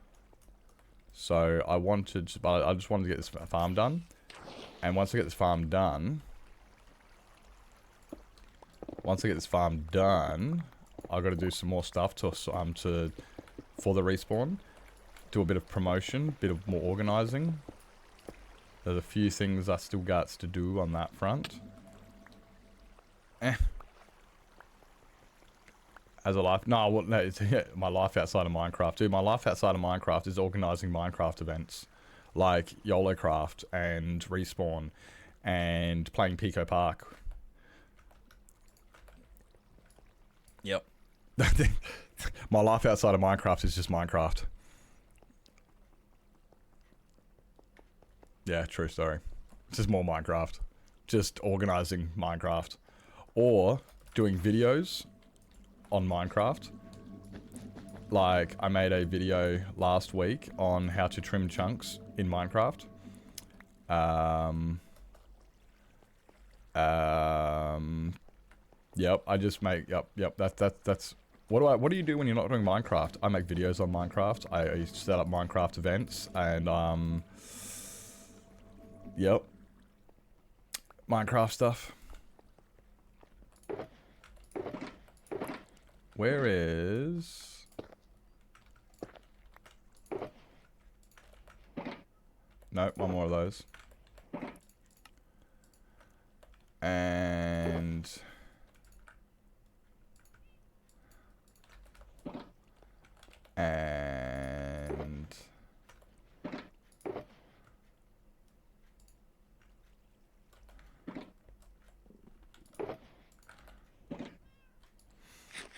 So I just wanted to get this farm done. And once I get this farm done, I've got to do some more stuff for the respawn. Do a bit of promotion, bit of more organizing. There's a few things I still got to do on that front. As a life, no, it's my life outside of Minecraft, dude. My life outside of Minecraft is organizing Minecraft events, like YOLOcraft and Respawn, and playing Pico Park. Yep. My life outside of Minecraft is just Minecraft. Yeah, true story. It's just more Minecraft. Just organizing Minecraft. Or doing videos on Minecraft. Like, I made a video last week on how to trim chunks in Minecraft. Yep, I just make, yep, that's, what do you do when you're not doing Minecraft? I make videos on Minecraft. I set up Minecraft events, and, yep. Minecraft stuff. Where is... Nope, one more of those. And...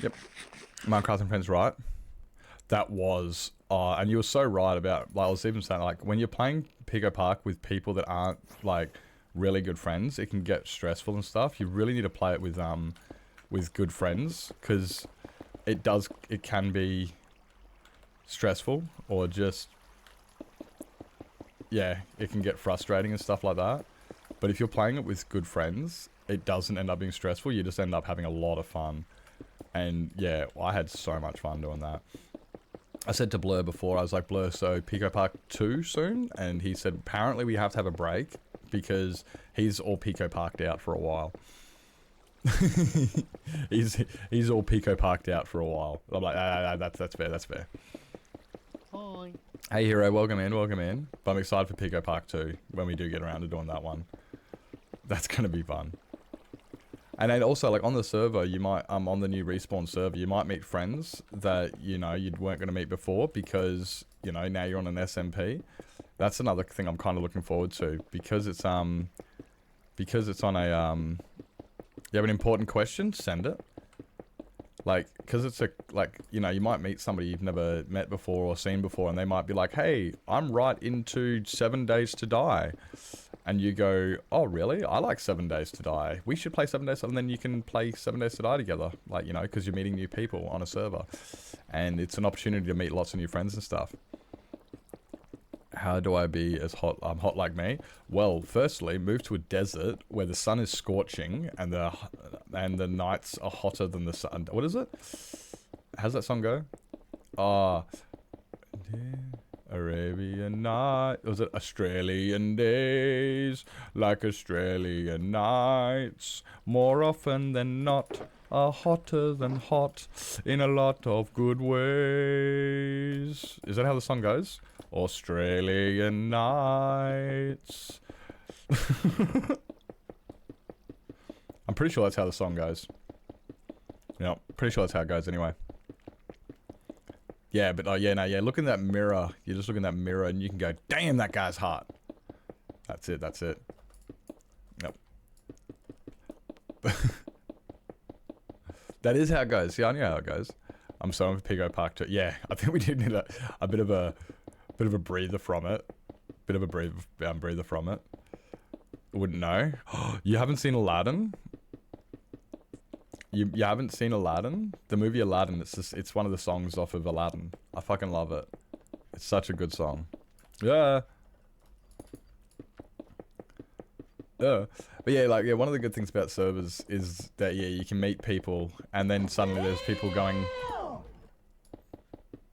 Yep. Minecraft and Friends, right? That was... and you were so right about... Like, I was even saying, like, when you're playing Pico Park with people that aren't, like, really good friends, it can get stressful and stuff. You really need to play it with good friends, because it can be stressful, or just, yeah, it can get frustrating and stuff like that. But if you're playing it with good friends, it doesn't end up being stressful. You just end up having a lot of fun. And yeah, I had so much fun doing that. I said to Blur before, I was like, Blur, so Pico Park 2 soon? And he said, apparently we have to have a break, because he's all Pico Parked out for a while. he's all Pico Parked out for a while. I'm like, that's fair. Hi. Hey Hero, welcome in. But I'm excited for Pico Park 2 when we do get around to doing that one. That's gonna be fun. And then also, like, on the server, you might, on the new Respawn server, you might meet friends that, you know, you weren't going to meet before, because, you know, now you're on an SMP. That's another thing I'm kind of looking forward to, because it's on a, you have an important question, send it. Like, because it's like, you know, you might meet somebody you've never met before or seen before, and they might be like, hey, I'm right into 7 Days to Die. And you go, oh, really? I like 7 Days to Die. We should play 7 Days, and then you can play 7 Days to Die together. Like, you know, because you're meeting new people on a server. And it's an opportunity to meet lots of new friends and stuff. How do I be as hot? I'm hot like me. Well, firstly, move to a desert where the sun is scorching and the nights are hotter than the sun. What is it? How's that song go? Arabian night. Was it Australian days, like Australian nights, more often than not, are hotter than hot in a lot of good ways. Is that how the song goes? Australian nights. I'm pretty sure that's how the song goes. Yeah, pretty sure that's how it goes anyway. Yeah, but look in that mirror. You just look in that mirror and you can go, damn, that guy's hot. That's it. Yep. That is how it goes. Yeah, I know how it goes. I'm so in Pico Park too. Yeah, I think we do need a bit of a breather from it. Breather from it. Wouldn't know. You haven't seen Aladdin? You haven't seen Aladdin? The movie Aladdin, it's one of the songs off of Aladdin. I fucking love it. It's such a good song. Yeah. But yeah, one of the good things about servers is that, yeah, you can meet people, and then suddenly there's people going,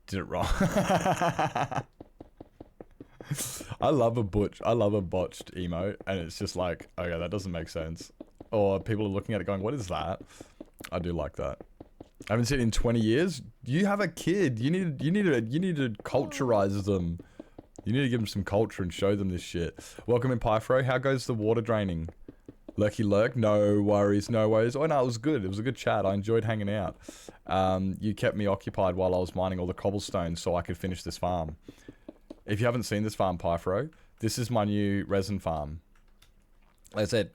did it wrong. I love a botched emote, and it's just like, okay, that doesn't make sense. Or people are looking at it going, what is that? I do like that. I haven't seen it in 20 years. You have a kid. You need to culturize them. You need to give them some culture and show them this shit. Welcome in, Pyfro. How goes the water draining? Lurky lurk. No worries. Oh no, it was good. It was a good chat. I enjoyed hanging out. You kept me occupied while I was mining all the cobblestone so I could finish this farm. If you haven't seen this farm, Pyfro, this is my new resin farm. Like I said,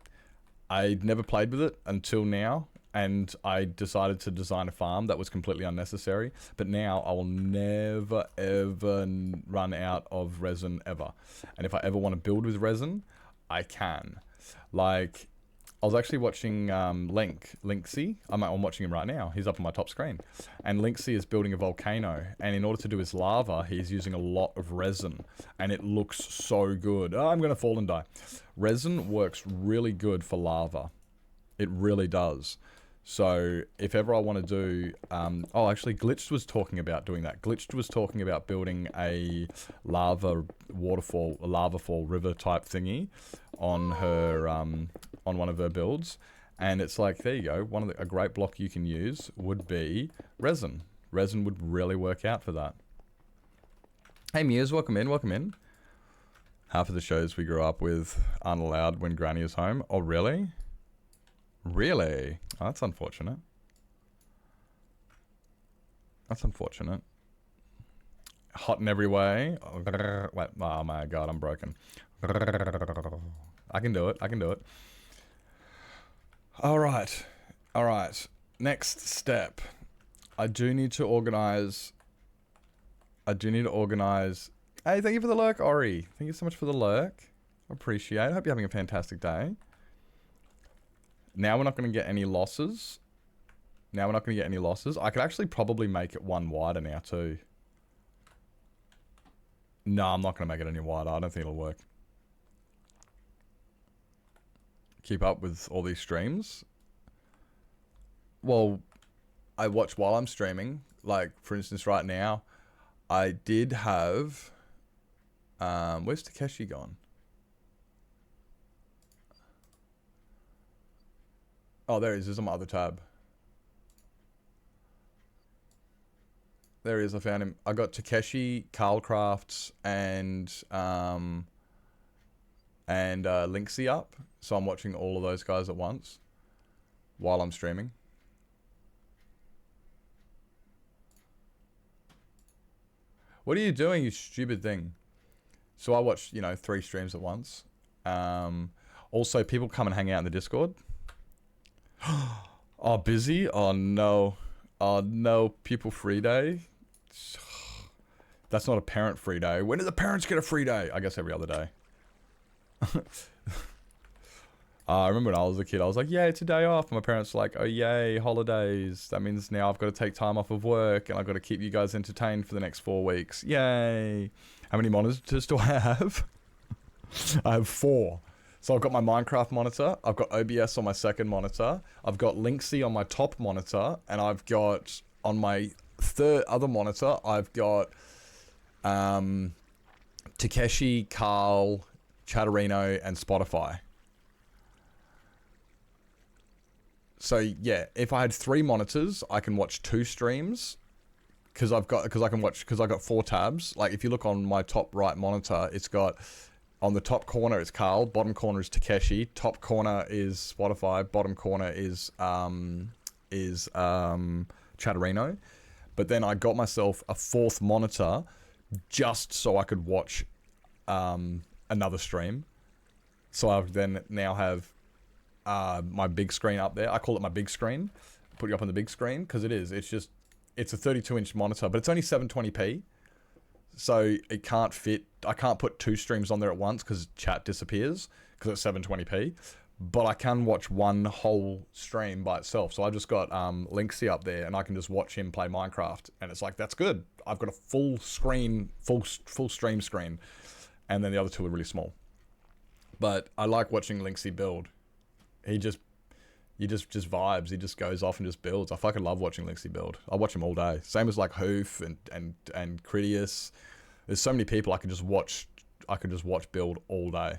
I'd never played with it until now, and I decided to design a farm that was completely unnecessary. But now I will never, ever run out of resin, ever. And if I ever want to build with resin, I can. Like, I was actually watching Linksy. I'm watching him right now. He's up on my top screen. And Linksy is building a volcano. And in order to do his lava, he's using a lot of resin. And it looks so good. Oh, I'm going to fall and die. Resin works really good for lava. It really does. So if ever I want to do... actually, Glitched was talking about doing that. Glitched was talking about building a lava waterfall, a lava fall river type thingy on her... on one of her builds, and it's like, there you go, a great block you can use would be resin. Resin would really work out for that. Hey Muse, welcome in. Half of the shows we grew up with aren't allowed when Granny is home. Oh really? Really? Oh, that's unfortunate. Hot in every way. Wait, oh my god, I'm broken. I can do it. Alright. Next step. I do need to organize... Hey, thank you for the lurk, Ori. Thank you so much for the lurk. Appreciate it. Hope you're having a fantastic day. Now we're not going to get any losses. Now we're not going to get any losses. I could actually probably make it one wider now too. No, I'm not going to make it any wider. I don't think it'll work. Keep up with all these streams. Well, I watch while I'm streaming. Like, for instance, right now, I did have... where's Takeshi gone? Oh, there he is. There's on my other tab. There he is. I found him. I got Takeshi, Carl Crafts, and Linksy up. So I'm watching all of those guys at once while I'm streaming. What are you doing, you stupid thing? So I watch, you know, 3 streams at once. Also, people come and hang out in the Discord. Oh, busy? Oh, no. Oh, no. Pupil free day? That's not a parent free day. When do the parents get a free day? I guess every other day. I remember when I was a kid, I was like, yay, it's a day off. And my parents were like, oh, yay, holidays. That means now I've got to take time off of work and I've got to keep you guys entertained for the next 4 weeks. Yay. How many monitors do I have? I have 4. So I've got my Minecraft monitor. I've got OBS on my second monitor. I've got Linksy on my top monitor. And I've got, on my other monitor, I've got Takeshi, Carl, Chatterino, and Spotify. So yeah, if I had 3 monitors, I can watch 2 streams because I got 4 tabs. Like if you look on my top right monitor, it's got on the top corner it's Carl, bottom corner is Takeshi, top corner is Spotify, bottom corner is Chatterino. But then I got myself a 4th monitor just so I could watch another stream. So I then now have my big screen up there. I call it my big screen. Put you up on the big screen because it's a 32-inch monitor, but it's only 720p. So it can't fit. I can't put 2 streams on there at once because chat disappears because it's 720p. But I can watch one whole stream by itself. So I just got Linksy up there and I can just watch him play Minecraft. And it's like, that's good. I've got a full screen, full stream screen. And then the other 2 are really small. But I like watching Linksy build. He just vibes. He just goes off and just builds. I fucking love watching Linksy build. I watch him all day. Same as like Hoof and Critius. There's so many people I could just watch build all day.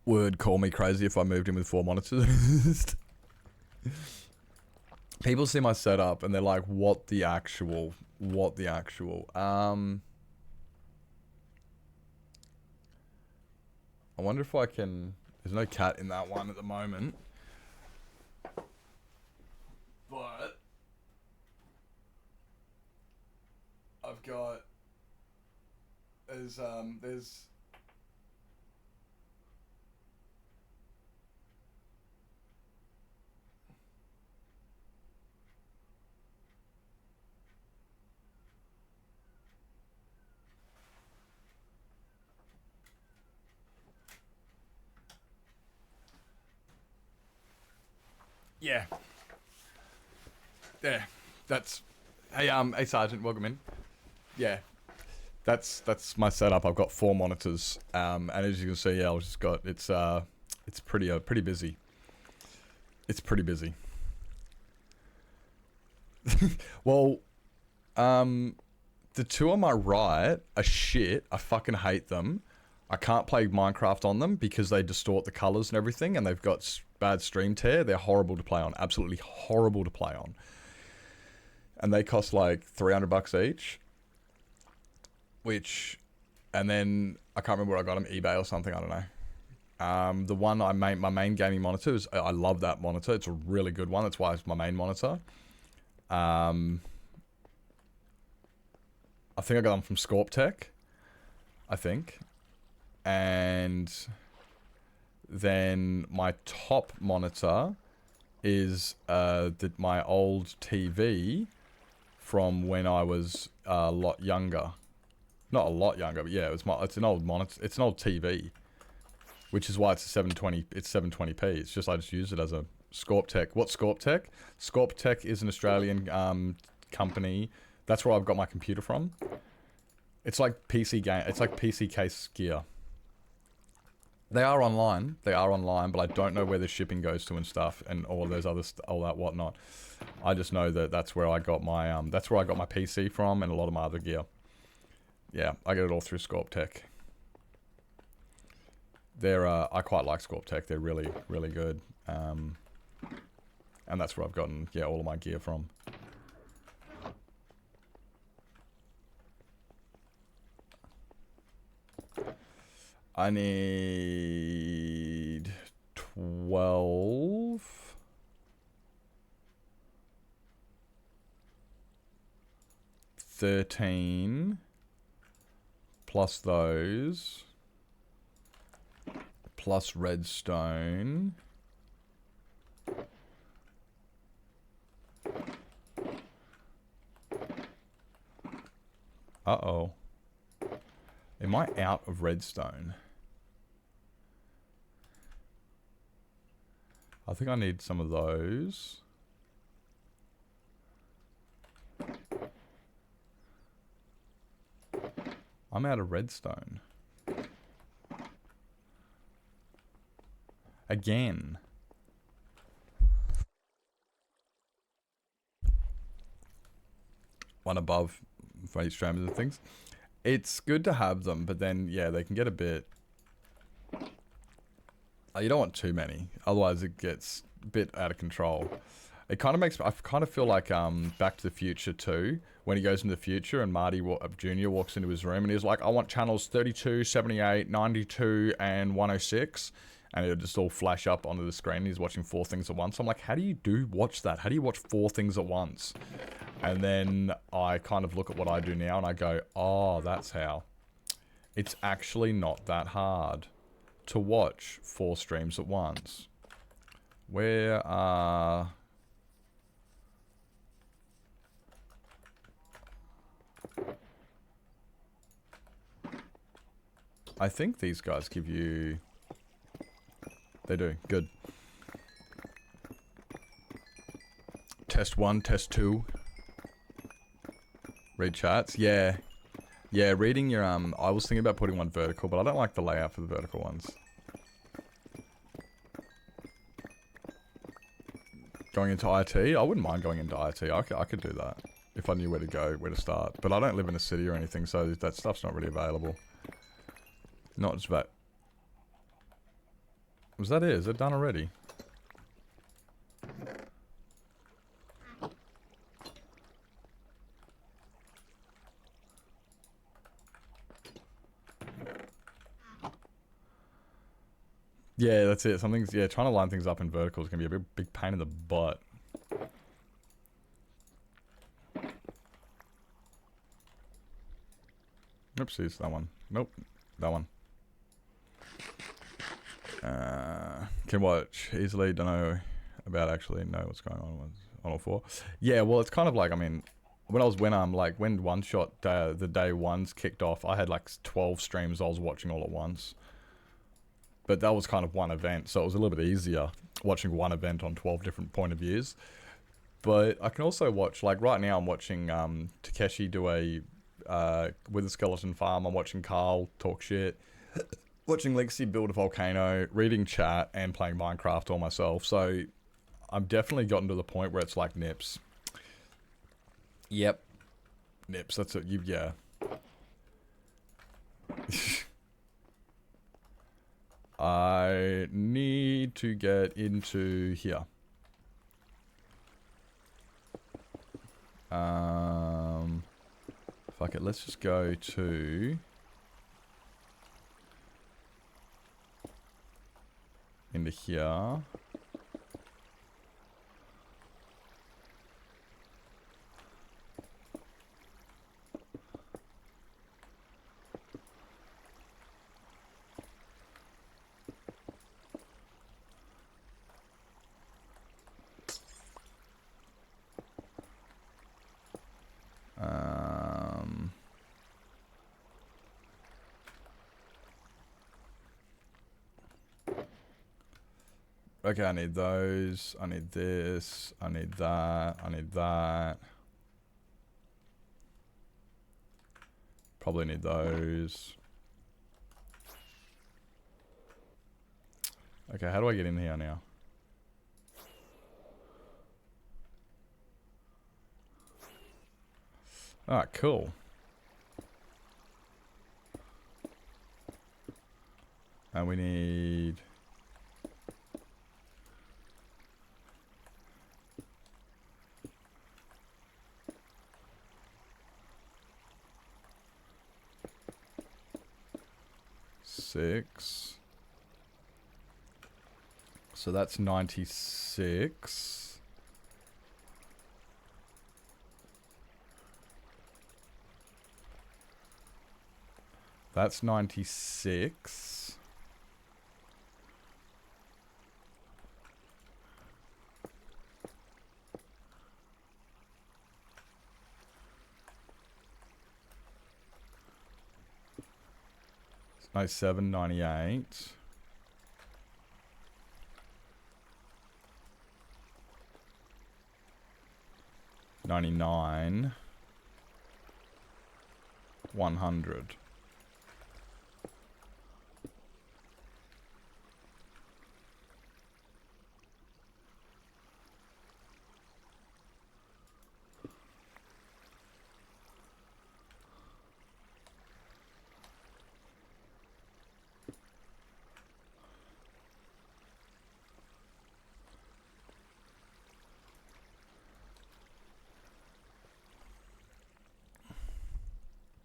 Word, call me crazy if I moved in with 4 monitors. People see my setup and they're like, what the actual? I wonder if I can... There's no cat in that one at the moment. But... I've got... There's... Yeah. There. That's... Hey, Sergeant, welcome in. Yeah. That's my setup. I've got 4 monitors. And as you can see, yeah, I've just got... It's pretty busy. It's pretty busy. Well, the 2 on my right are shit. I fucking hate them. I can't play Minecraft on them because they distort the colors and everything, and they've got bad stream tear. They're horrible to play on. Absolutely horrible to play on. And they cost like $300 each. Which, and then I can't remember where I got them, eBay or something. I don't know. The one my main gaming monitor is, I love that monitor. It's a really good one. That's why it's my main monitor. I think I got them from Scorptech. I think. And then my top monitor is my old TV from when I was a lot younger. Not a lot younger, but yeah, it's an old monitor. It's an old TV, which is why it's a 720. It's 720p. It's just I just use it as a ScorpTech. What's ScorpTech? ScorpTech is an Australian company. That's where I've got my computer from. It's like PC game. It's like PC case gear. They are online, but I don't know where the shipping goes to and stuff, and all those other all that whatnot. I just know that that's where I got my PC from, and a lot of my other gear. Yeah, I get it all through ScorpTech. They're I quite like ScorpTech. They're really, really good, and that's where I've gotten all of my gear from. I need 12. 13 plus those plus redstone. Uh-oh. Am I out of redstone? I think I need some of those. I'm out of redstone. Again. One above for each streamers and things. It's good to have them, but then, yeah, they can get a bit... You don't want too many, otherwise it gets a bit out of control. It kind of makes... I kind of feel like Back to the Future 2, when he goes into the future and Marty Jr. walks into his room and he's like, I want channels 32, 78, 92, and 106. And it'll just all flash up onto the screen. He's watching 4 things at once. I'm like, how do you watch that? How do you watch 4 things at once? And then I kind of look at what I do now and I go, oh, that's how. It's actually not that hard to watch 4 streams at once. Where are... I think these guys give you... They do. Good. Test 1, test 2. Read charts. Yeah. Yeah, reading your... I was thinking about putting one vertical, but I don't like the layout for the vertical ones. Going into IT? I wouldn't mind going into IT. I could do that. If I knew where to go, where to start. But I don't live in a city or anything, so that stuff's not really available. Not just about... Was that it? Is it done already? Yeah, that's it. Something's... Yeah, trying to line things up in verticals can be a big pain in the butt. Oopsies, that one. Nope, that one. Can watch easily. Don't know about actually know what's going on all 4. Yeah, well, it's kind of like, I mean, when One Shot the day ones kicked off, I had like 12 streams I was watching all at once. But that was kind of one event, so it was a little bit easier watching one event on 12 different point of views. But I can also watch, like right now I'm watching Takeshi do a with a skeleton farm. I'm watching Carl talk shit. Watching Lexi build a volcano, reading chat, and playing Minecraft all myself. So, I've definitely gotten to the point where it's like Nips. Yep. Nips, that's it. Yeah. I need to get into here. Fuck it, let's just go to... into here. Okay, I need those. I need this. I need that. I need that. Probably need those. Okay, how do I get in here now? Alright, cool. And we need... six. So that's 96. That's 96. It's 97, 98. 99, 100.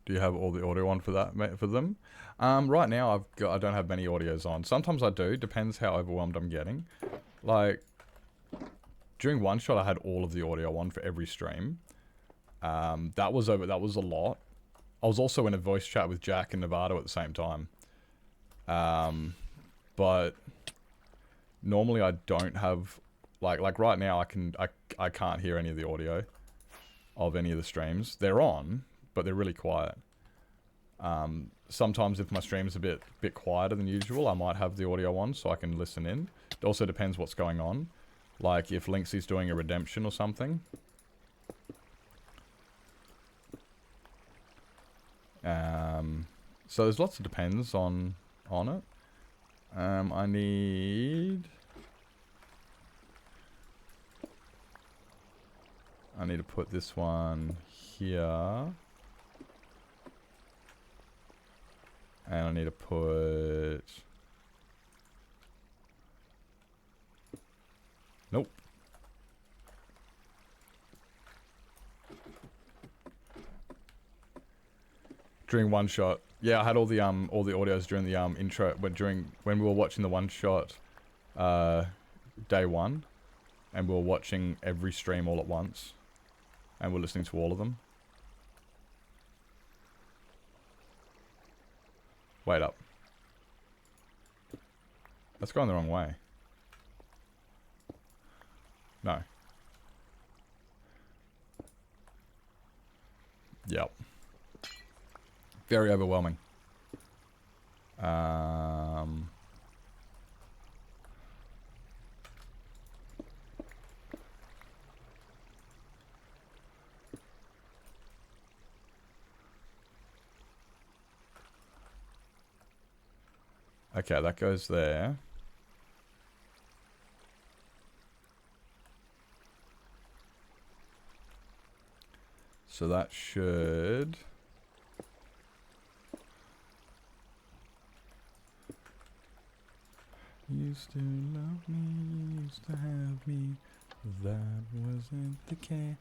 Do you have all the audio on for that, for them? Right now I don't have many audios on. Sometimes I do, depends how overwhelmed I'm getting. Like during one shot I had all of the audio on for every stream. That was a lot. I was also in a voice chat with Jack and Nevada at the same time. But normally I don't have like right now I can't hear any of the audio of any of the streams. They're on, but they're really quiet. Sometimes if my stream's a bit quieter than usual, I might have the audio on so I can listen in. It also depends what's going on. Like if Linksy's doing a redemption or something. So there's lots of depends on it. I need to put this one here. And I need to put... Nope. During one shot. Yeah, I had all the audios during the intro, but when we were watching the one shot day one, and we were watching every stream all at once, and we're listening to all of them. Wait up. That's going the wrong way. No. Yep. Very overwhelming. Okay, that goes there. So that should... Used to love me, used to have me. That wasn't the case.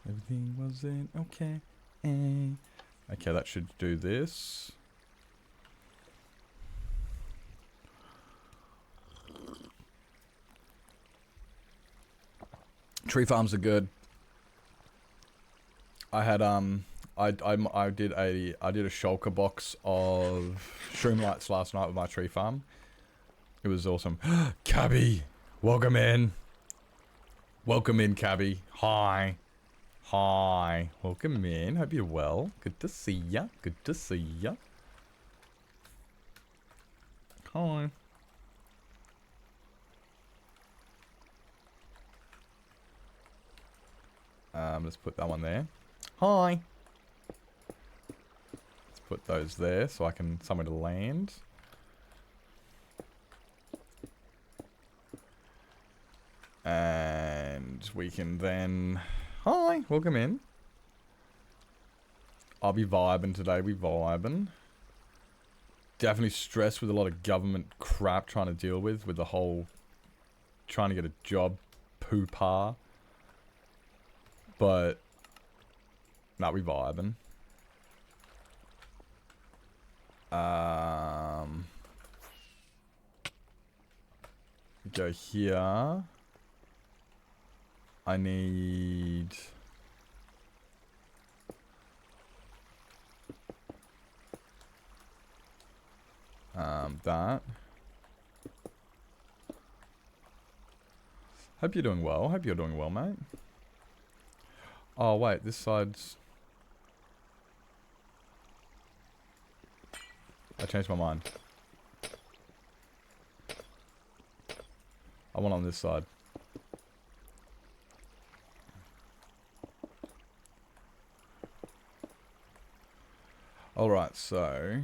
Everything wasn't okay. Okay, that should do this. Tree farms are good. I had I did a shulker box of shroom lights last night with my tree farm. It was awesome. Cabby, welcome in. Welcome in, Cabby. Hi. Hi. Welcome in. Hope you're well. Good to see ya. Good to see ya. Hi. Let's put that one there. Hi. Let's put those there so I can somewhere to land. And we can then... Hi, welcome in. I'll be vibing today, we vibing. Definitely stressed with a lot of government crap trying to deal with the whole trying to get a job poo-pah. But, nah, we vibing. Go here. I need... that. Hope you're doing well. Hope you're doing well, mate. Oh, wait. This side's... I changed my mind. I want on this side. Alright, so...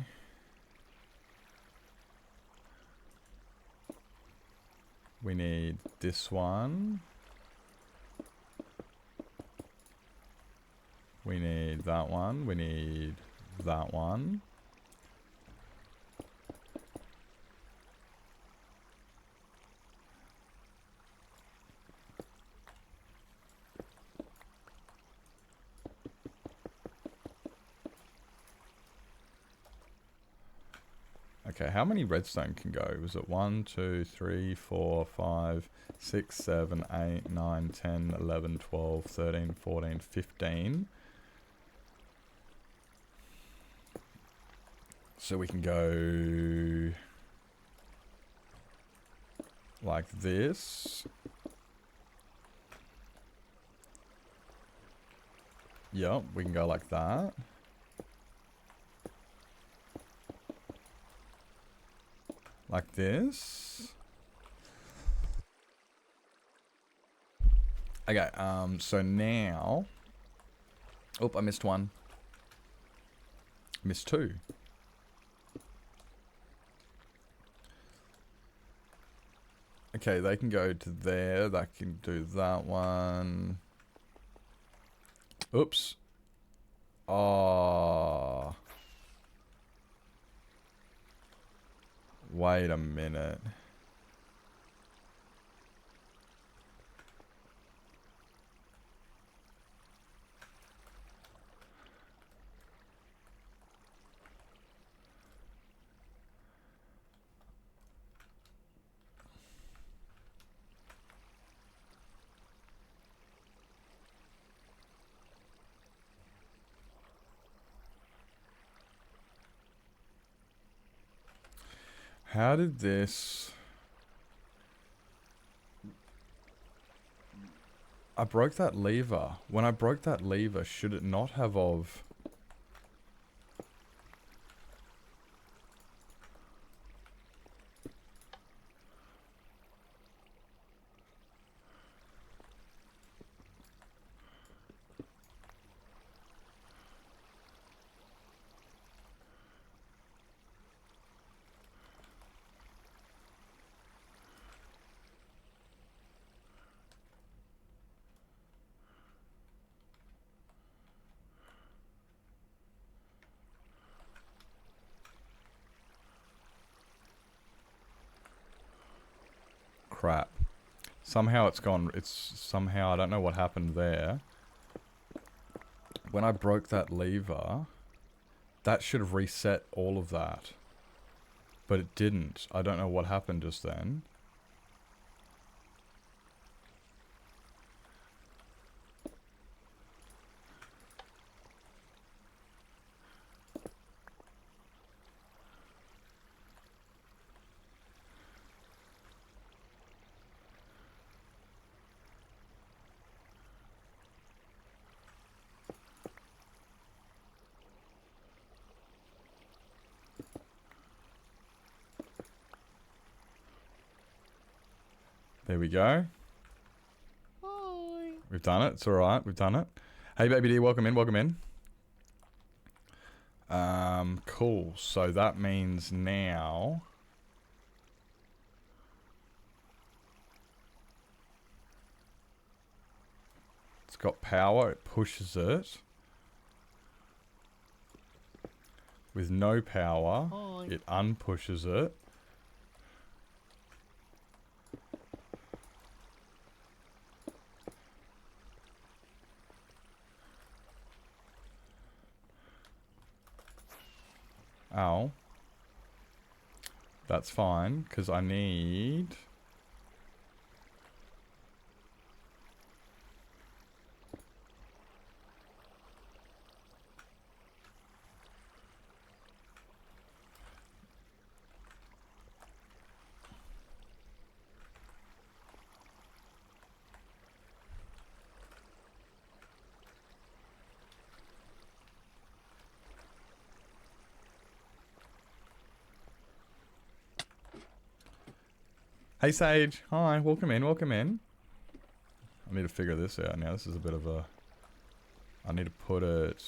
we need this one. We need that one. We need that one. Okay, how many redstone can go? Was it 1, 2, 3, 4, 5, 6, 7, 8, 9, 10, 11, 12, 13, 14, 15? So we can go like this. Yep, we can go like that. Like this. Okay, so now... Oh, I missed one. Missed two. Okay, they can go to there. That can do that one. Oops. Oh. Wait a minute. How did this... I broke that lever. When I broke that lever, should it not have of... Crap. Somehow it's gone, somehow, I don't know what happened there. When I broke that lever, that should have reset all of that. But it didn't. I don't know what happened just then. There we go. Hi. We've done it. It's alright. We've done it. Hey, baby D, welcome in, welcome in. Cool. So that means now... It's got power, it pushes it. With no power, Hi. it unpushes it. Ow. That's fine, because I need... Hey Sage, hi, welcome in, welcome in. I need to figure this out now. This is a bit of a... I need to put it...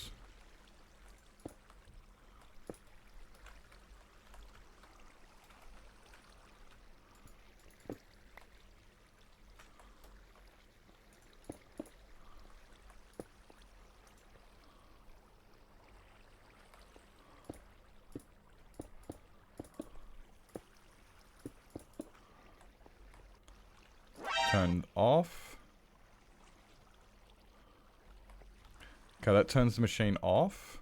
Turned off. Okay, that turns the machine off.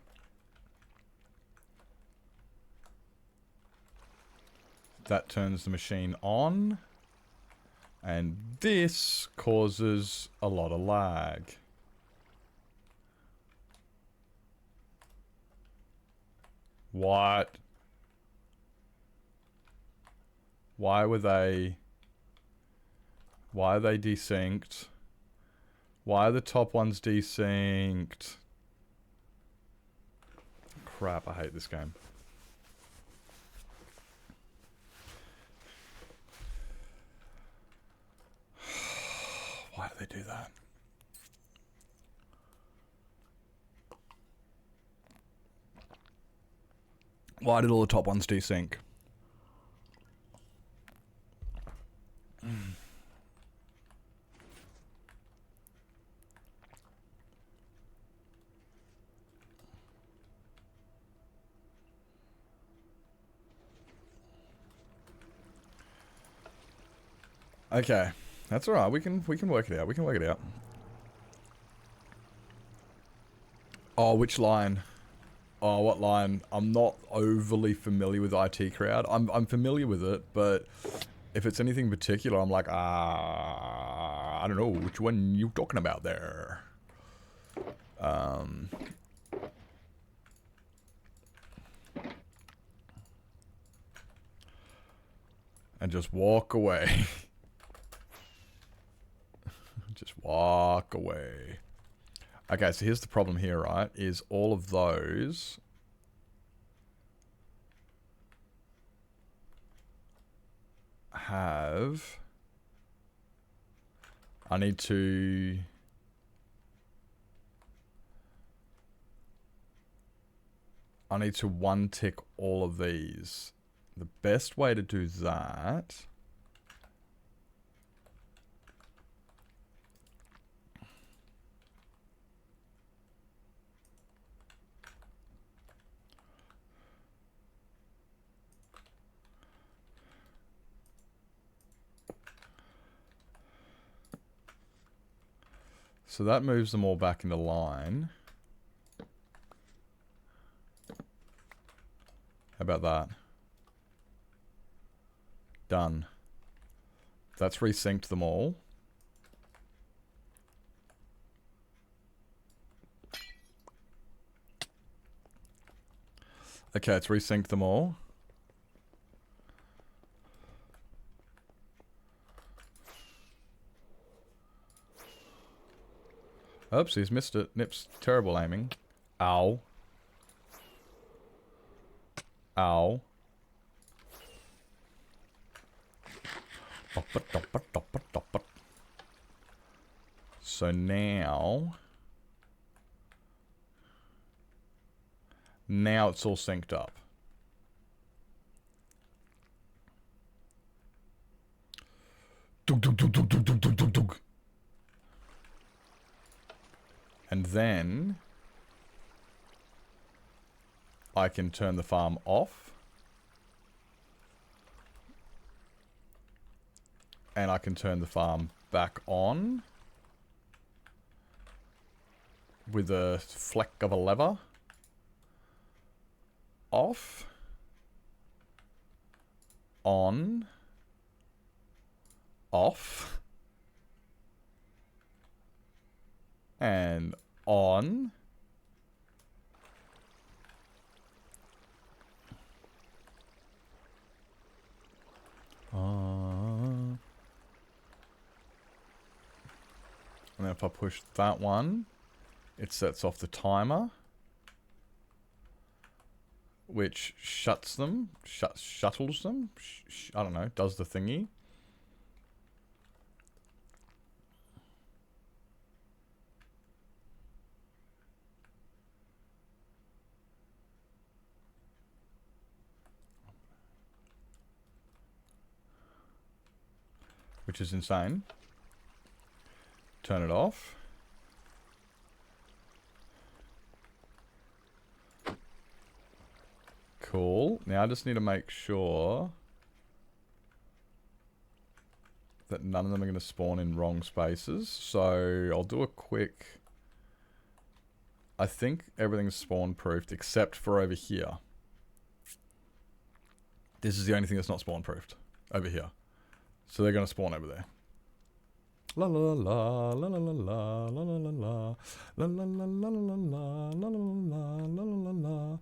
That turns the machine on. And this causes a lot of lag. What? Why were they... Why are they desynced? Why are the top ones desynced? Crap, I hate this game. Why do they do that? Why did all the top ones desync? Okay, that's all right. We can work it out. We can work it out. Oh, which line? Oh, what line? I'm not overly familiar with IT Crowd. I'm familiar with it, but if it's anything particular, I'm like, I don't know which one you talking about there. And just walk away. Just walk away. Okay, so here's the problem here, right? Is all of those have... I need to... one tick all of these. The best way to do that... So that moves them all back into line. How about that? Done. That's resynced them all. Okay, it's resynced them all. Oops, he's missed it. Nip's terrible aiming. Ow. Ow. So now... Now it's all synced up. Dug, dug, dug, dug, dug, dug, dug, dug, dug. And then I can turn the farm off. And I can turn the farm back on with a flick of a lever. Off. On. Off. And on. And then if I push that one, it sets off the timer, which shuts them, shuttles them, I don't know, does the thingy. Which is insane. Turn it off. Cool. Now I just need to make sure that none of them are going to spawn in wrong spaces. So I'll do a quick... I think everything's spawn proofed except for over here. This is the only thing that's not spawn proofed. Over here. So they're going to spawn over there. La la la la la la la la la la la la la la la la la la la la.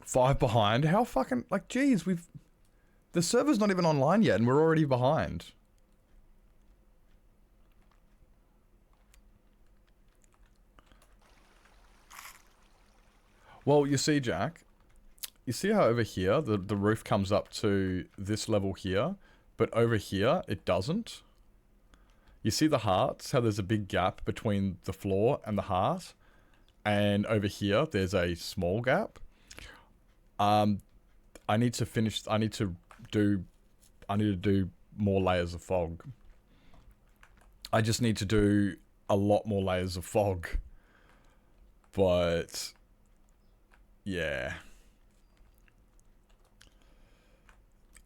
5 behind? How fucking... Like, geez, we've... The server's not even online yet and we're already behind. Well, you see, Jack, you see how over here, the roof comes up to this level here, but over here, it doesn't? You see the hearts, how there's a big gap between the floor and the heart? And over here, there's a small gap. I need to do more layers of fog. I just need to do a lot more layers of fog. But... yeah.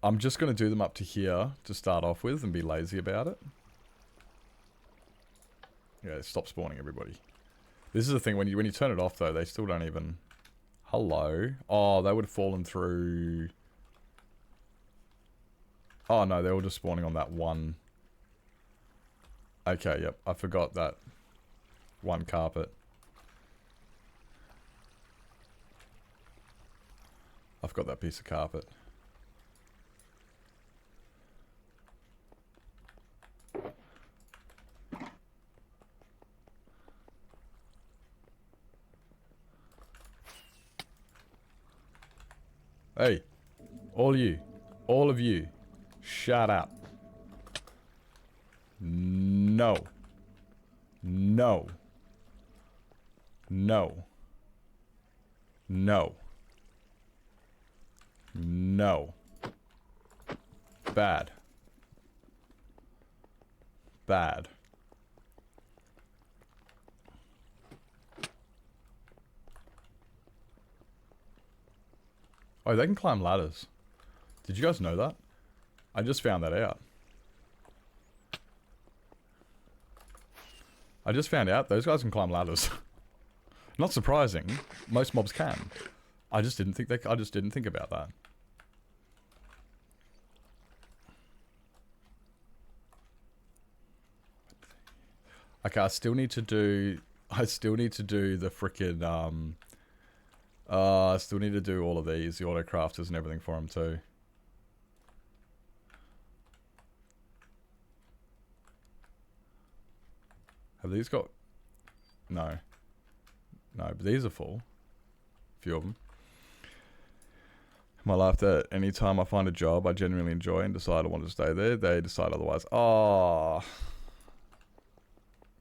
I'm just going to do them up to here to start off with and be lazy about it. Yeah, stop spawning everybody. This is the thing, when you turn it off though, they still don't even... Hello? Oh, they would have fallen through... Oh no, they're all just spawning on that one. Okay, yep, I forgot that one carpet. I've got that piece of carpet. Hey, all of you, shut up. No. No. No. No. No. Bad. Bad. Oh, they can climb ladders. Did you guys know that? I just found that out. I just found out those guys can climb ladders. Not surprising. Most mobs can. I just didn't think about that. Okay, I still need to do the frickin' I still need to do all of these, the auto crafters and everything for them too. Have these got... No. No, but these are full. few of them. My life that anytime I find a job I genuinely enjoy and decide I want to stay there, they decide otherwise. Oh,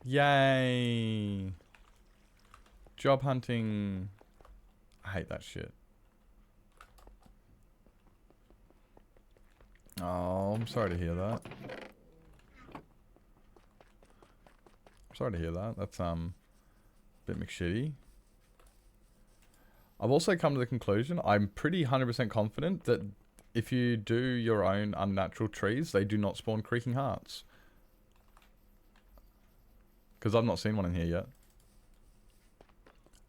yay! Job hunting. I hate that shit. Oh, I'm sorry to hear that. Sorry to hear that. That's a bit McShitty. I've also come to the conclusion, I'm pretty 100% confident that if you do your own unnatural trees, they do not spawn creaking hearts. Because I've not seen one in here yet.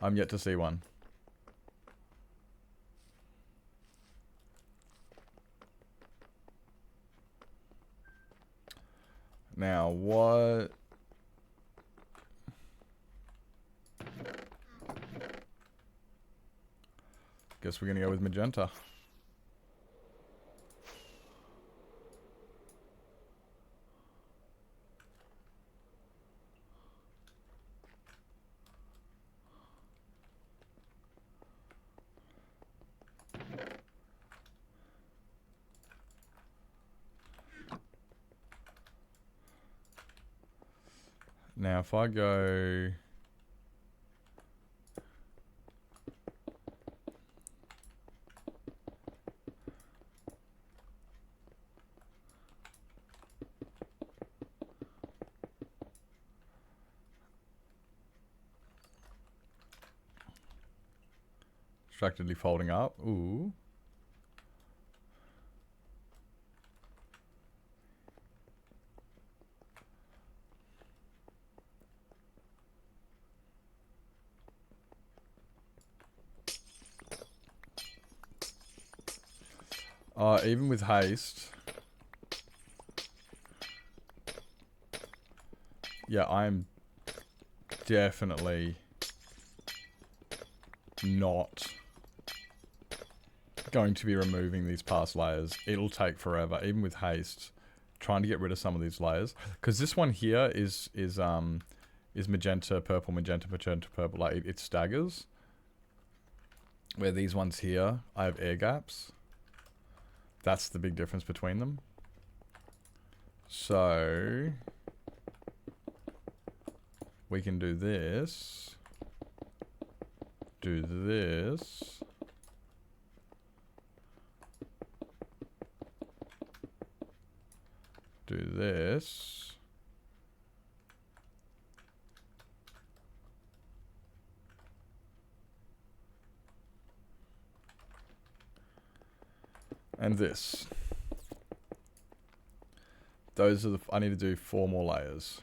I'm yet to see one. Now, what... Guess we're going to go with magenta. Now, if I go... Distractedly folding up. Ooh. Even with haste. Yeah, I'm definitely not going to be removing these past layers. It'll take forever, even with haste, trying to get rid of some of these layers. Because this one here is magenta, purple, magenta, magenta, purple. Like it staggers. Where these ones here, I have air gaps. That's the big difference between them. So we can do this. Do this. Do this. And this. Those are the... I need to do 4 more layers.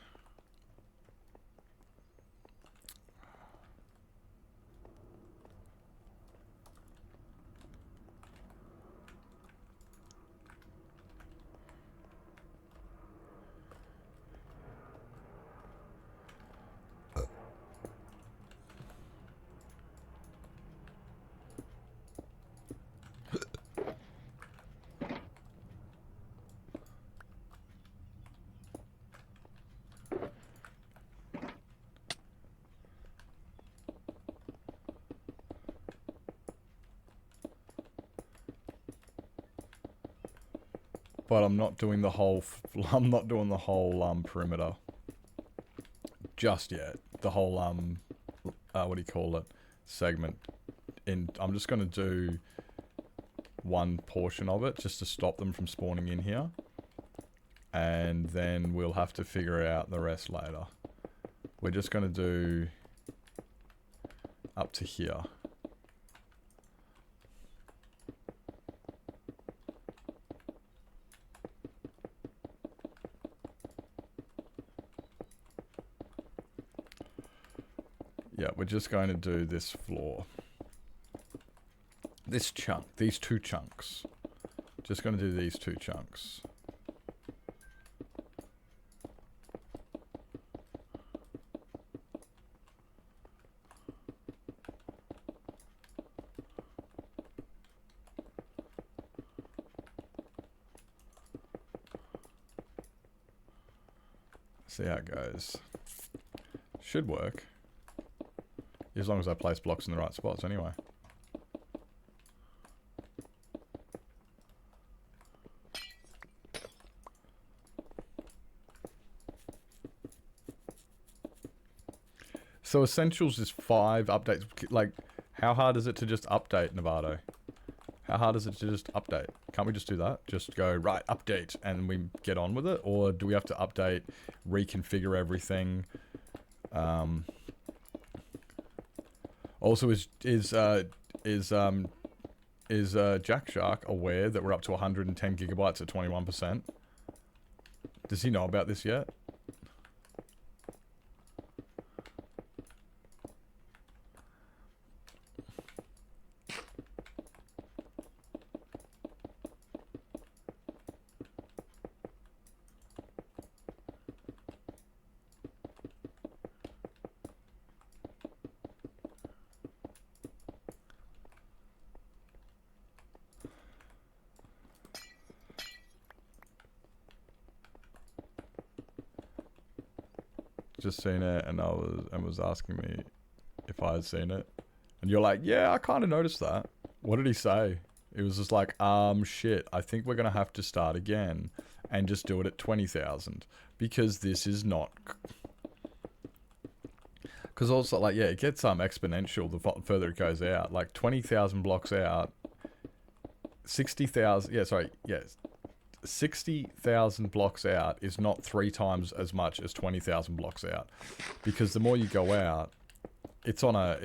But I'm not doing the whole... I'm not doing the whole perimeter just yet. The whole what do you call it? Segment. I'm just going to do one portion of it just to stop them from spawning in here, and then we'll have to figure out the rest later. We're just going to do up to here. Yeah, we're just going to do this floor. This chunk, these 2 chunks. Just going to do these 2 chunks. See how it goes. Should work. As long as I place blocks in the right spots anyway. So Essentials is 5 updates. Like, how hard is it to just update, Novato? How hard is it to just update? Can't we just do that? Just go, right, update, and we get on with it? Or do we have to update, reconfigure everything? Also, is Jack Shark aware that we're up to 110 gigabytes at 21%? Does he know about this yet? Just seen it, and was asking me if I had seen it, and you're like, yeah, I kind of noticed that. What did he say? It was just like, shit, I think we're gonna have to start again and just do it at 20,000 because this is not. Because also, like, yeah, it gets exponential the further it goes out. Like 20,000 blocks out, 60,000. Yeah, sorry, yes. 60,000 blocks out is not 3 times as much as 20,000 blocks out, because the more you go out, it's on a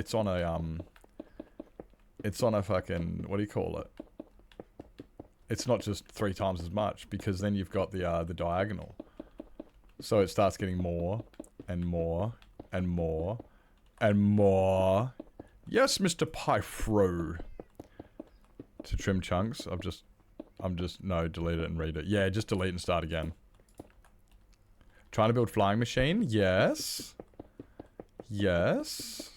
fucking, what do you call it? It's not just 3 times as much, because then you've got the diagonal, so it starts getting more and more and more and more. Yes, Mr. Pyfro. To trim chunks, no, delete it and read it. Yeah, just delete and start again. Trying to build flying machine? Yes. Yes.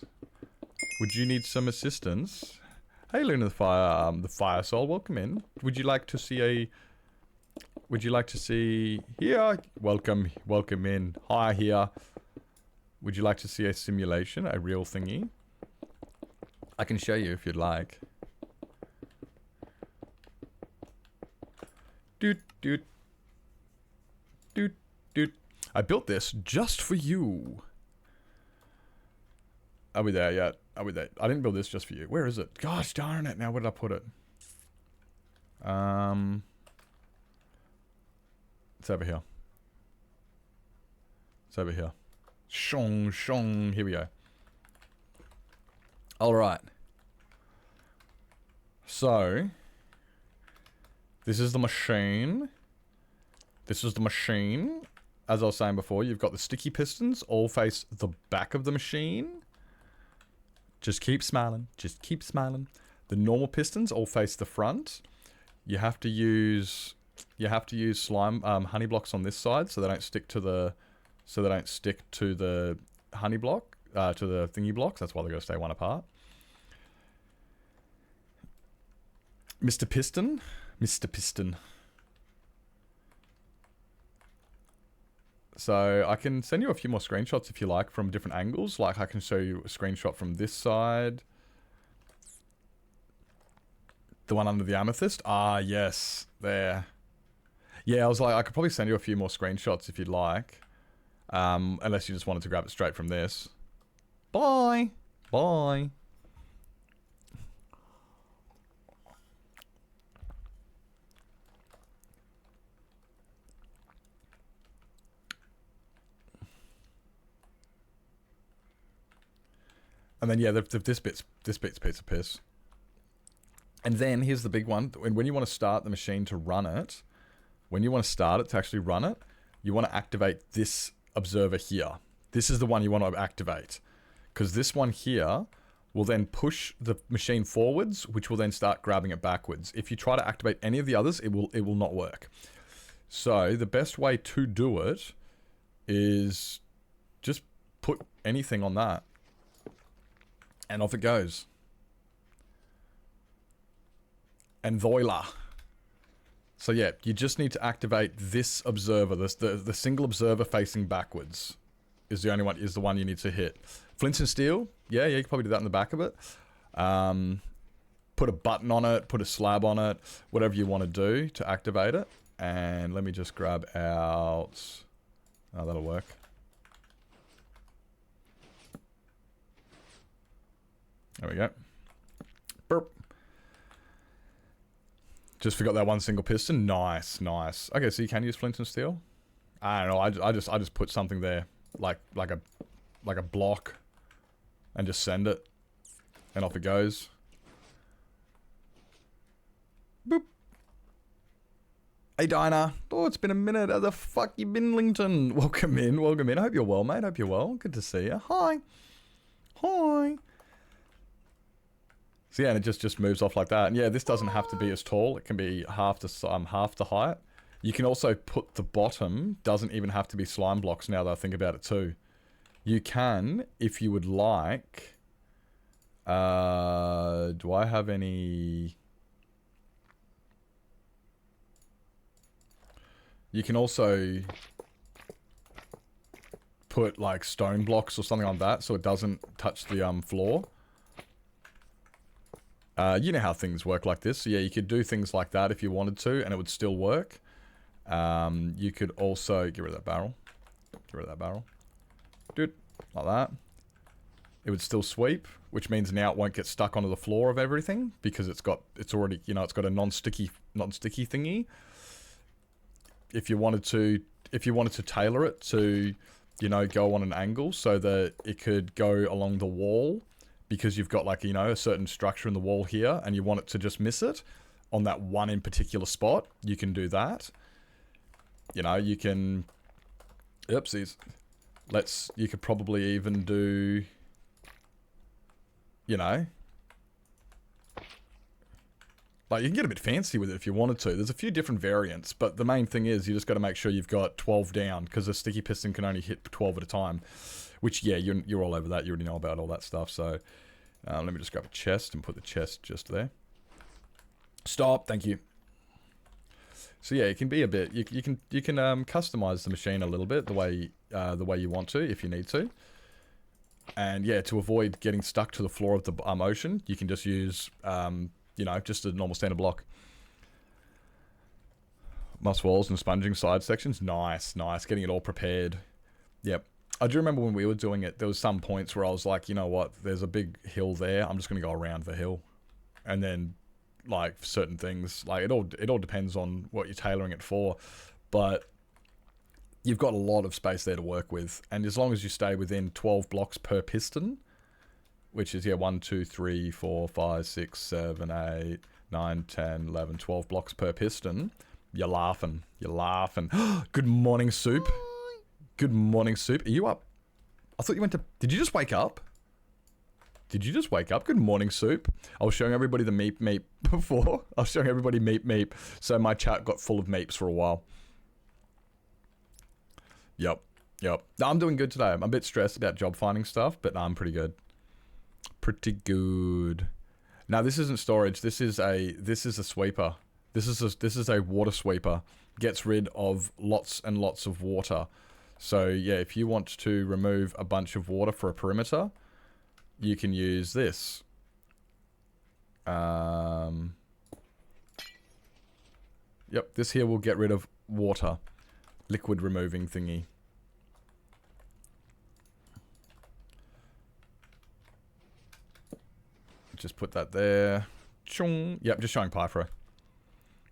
Would you need some assistance? Hey, Luna the Fire Soul, welcome in. Would you like to see here? Welcome in. Hi here. Would you like to see a simulation, a real thingy? I can show you if you'd like. Doot, doot. Doot, doot. I built this just for you. Are we there yet? Are we there? I didn't build this just for you. Where is it? Gosh darn it. Now where did I put it? It's over here. It's over here. Shong, shong. Here we go. Alright. So... this is the machine. This is the machine. As I was saying before, you've got the sticky pistons all face the back of the machine. Just keep smiling. Just keep smiling. The normal pistons all face the front. You have to use slime honey blocks on this side so they don't stick to the honey block to the thingy blocks. That's why they got to stay one apart. Mr. Piston. So I can send you a few more screenshots if you like from different angles. Like I can show you a screenshot from this side. The one under the amethyst. Ah, yes. There. Yeah, I was like, I could probably send you a few more screenshots if you'd like. Unless you just wanted to grab it straight from this. Bye. Bye. And then, yeah, this bit's a piece of piss. And then, here's the big one. When you want to start the machine to run it, when you want to start it to actually run it, you want to activate this observer here. This is the one you want to activate. Because this one here will then push the machine forwards, which will then start grabbing it backwards. If you try to activate any of the others, it will not work. So, the best way to do it is just put anything on that. And off it goes. And voila. So yeah, you just need to activate this observer. The single observer facing backwards is the only one, is the one you need to hit. Flint and steel, yeah, you can probably do that in the back of it. Put a button on it, put a slab on it, whatever you want to do to activate it. And let me just grab out... oh, that'll work. There we go. Burp. Just forgot that one single piston. Nice, nice. Okay, so you can use flint and steel. I don't know. I just put something there, like a block, and just send it, and off it goes. Boop. Hey Dinah. Oh, it's been a minute. How the fuck you been, Lington? Welcome in. Welcome in. I hope you're well, mate. Hope you're well. Good to see you. Hi. Hi. So yeah, and it just moves off like that. And yeah, this doesn't have to be as tall. It can be half the height. You can also put the bottom, doesn't even have to be slime blocks now that I think about it too. You can, if you would like, do I have any... You can also put like stone blocks or something like that so it doesn't touch the floor. You know how things work like this. So yeah, you could do things like that if you wanted to, and it would still work. You could also get rid of that barrel. Get rid of that barrel. Dude, like that. It would still sweep, which means now it won't get stuck onto the floor of everything because it's already, you know, it's got a non-sticky thingy. If you wanted to tailor it to, you know, go on an angle so that it could go along the wall. Because you've got like, you know, a certain structure in the wall here and you want it to just miss it on that one in particular spot, you can do that. You know, you can... Oopsies. You could probably even do... You know... Like, you can get a bit fancy with it if you wanted to. There's a few different variants, but the main thing is you just got to make sure you've got 12 down because a sticky piston can only hit 12 at a time. Which, yeah, you're all over that. You already know about all that stuff. So, let me just grab a chest and put the chest just there. Stop. Thank you. So yeah, it can be a bit. You can customize the machine a little bit the way you want to if you need to. And yeah, to avoid getting stuck to the floor of the ocean, you can just use you know, just a normal standard block. Moss walls and sponging side sections. Nice, nice. Getting it all prepared. Yep. I do remember when we were doing it, there was some points where I was like, you know what, there's a big hill there. I'm just going to go around the hill. And then, like, certain things, like, it all depends on what you're tailoring it for. But you've got a lot of space there to work with. And as long as you stay within 12 blocks per piston, which is, yeah, 1, 2, 3, 4, 5, 6, 7, 8, 9, 10, 11, 12 blocks per piston, you're laughing. You're laughing. Good morning, Soup. Good morning, Soup. Are you up? I thought you went to... Did you just wake up? Did you just wake up? Good morning, Soup. I was showing everybody the meep meep before. I was showing everybody meep meep. So my chat got full of meeps for a while. Yep. Yep. No, I'm doing good today. I'm a bit stressed about job finding stuff, but no, I'm pretty good. Pretty good. Now, this isn't storage. This is a sweeper. This is a water sweeper. Gets rid of lots and lots of water. So yeah, if you want to remove a bunch of water for a perimeter, you can use this. Yep, this here will get rid of water. Liquid removing thingy. Just put that there. Chung. Yep, just showing Pythro.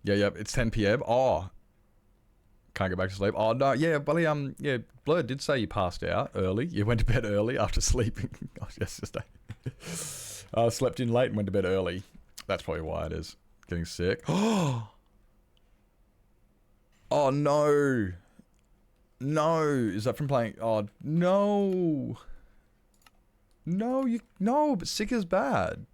Yeah, yep, it's 10 PM. Oh. Can't go back to sleep. Oh, no, yeah, buddy, yeah, Blur did say you passed out early. You went to bed early after sleeping yesterday. Slept in late and went to bed early. That's probably why it is. Getting sick. Oh, no. No. Is that from playing? Oh, no. No, but sick is bad.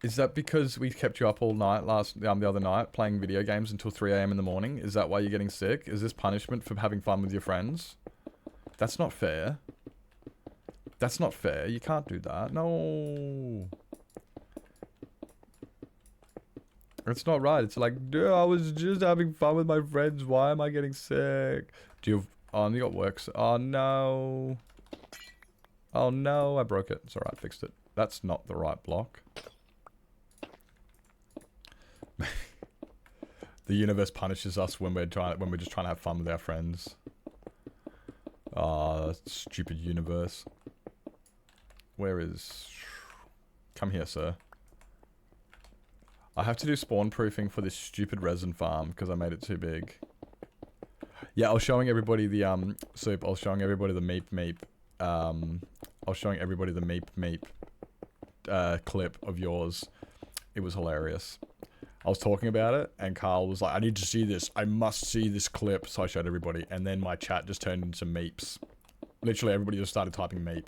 Is that because we kept you up all night the other night playing video games until 3 AM in the morning? Is that why you're getting sick? Is this punishment for having fun with your friends? That's not fair. That's not fair. You can't do that. No. It's not right. It's like, dude, I was just having fun with my friends. Why am I getting sick? Do you have... Oh, you got works. Oh, no. Oh, no. I broke it. It's alright. Fixed it. That's not the right block. The universe punishes us when we're just trying to have fun with our friends. Ah, stupid universe. Where is... Come here, sir. I have to do spawn proofing for this stupid resin farm because I made it too big. Yeah, I was showing everybody the soup. I was showing everybody the meep meep. I was showing everybody the meep meep clip of yours. It was hilarious. I was talking about it, and Carl was like, "I need to see this. I must see this clip." So I showed everybody, and then my chat just turned into meeps. Literally, everybody just started typing meep,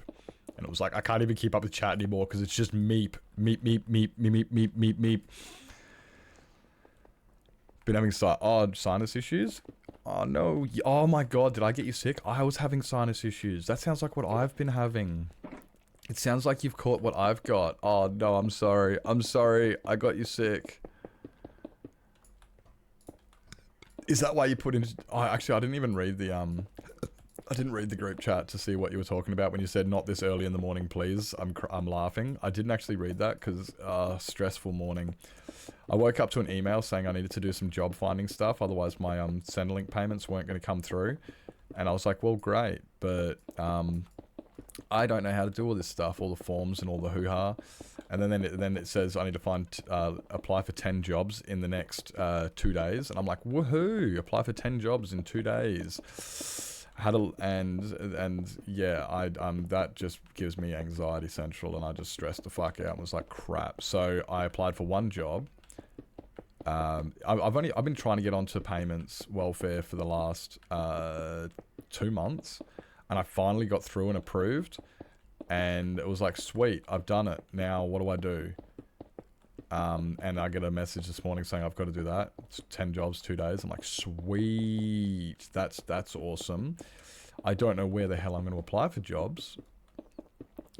and it was like I can't even keep up with chat anymore because it's just meep, meep, meep, meep, meep, meep, meep, meep. Been having sinus issues. Oh no! Oh my god! Did I get you sick? I was having sinus issues. That sounds like what I've been having. It sounds like you've caught what I've got. Oh no! I'm sorry. I'm sorry. I got you sick. Is that why you put in... Oh, actually, I didn't even read the, I didn't read the group chat to see what you were talking about when you said, not this early in the morning, please. I'm laughing. I didn't actually read that because, stressful morning. I woke up to an email saying I needed to do some job finding stuff. Otherwise, my, Centrelink payments weren't going to come through. And I was like, well, great. But, I don't know how to do all this stuff, all the forms and all the hoo-ha. And then it says I need to find apply for 10 jobs in the next 2 days, and I'm like, woohoo! Apply for 10 jobs in 2 days. Yeah, that just gives me anxiety central, and I just stressed the fuck out and was like, crap. So I applied for one job. I've been trying to get onto payments welfare for the last 2 months, and I finally got through and approved. And it was like, sweet, I've done it. Now, what do I do? And I get a message this morning saying I've got to do that. It's 10 jobs, 2 days. I'm like, sweet. That's awesome. I don't know where the hell I'm going to apply for jobs.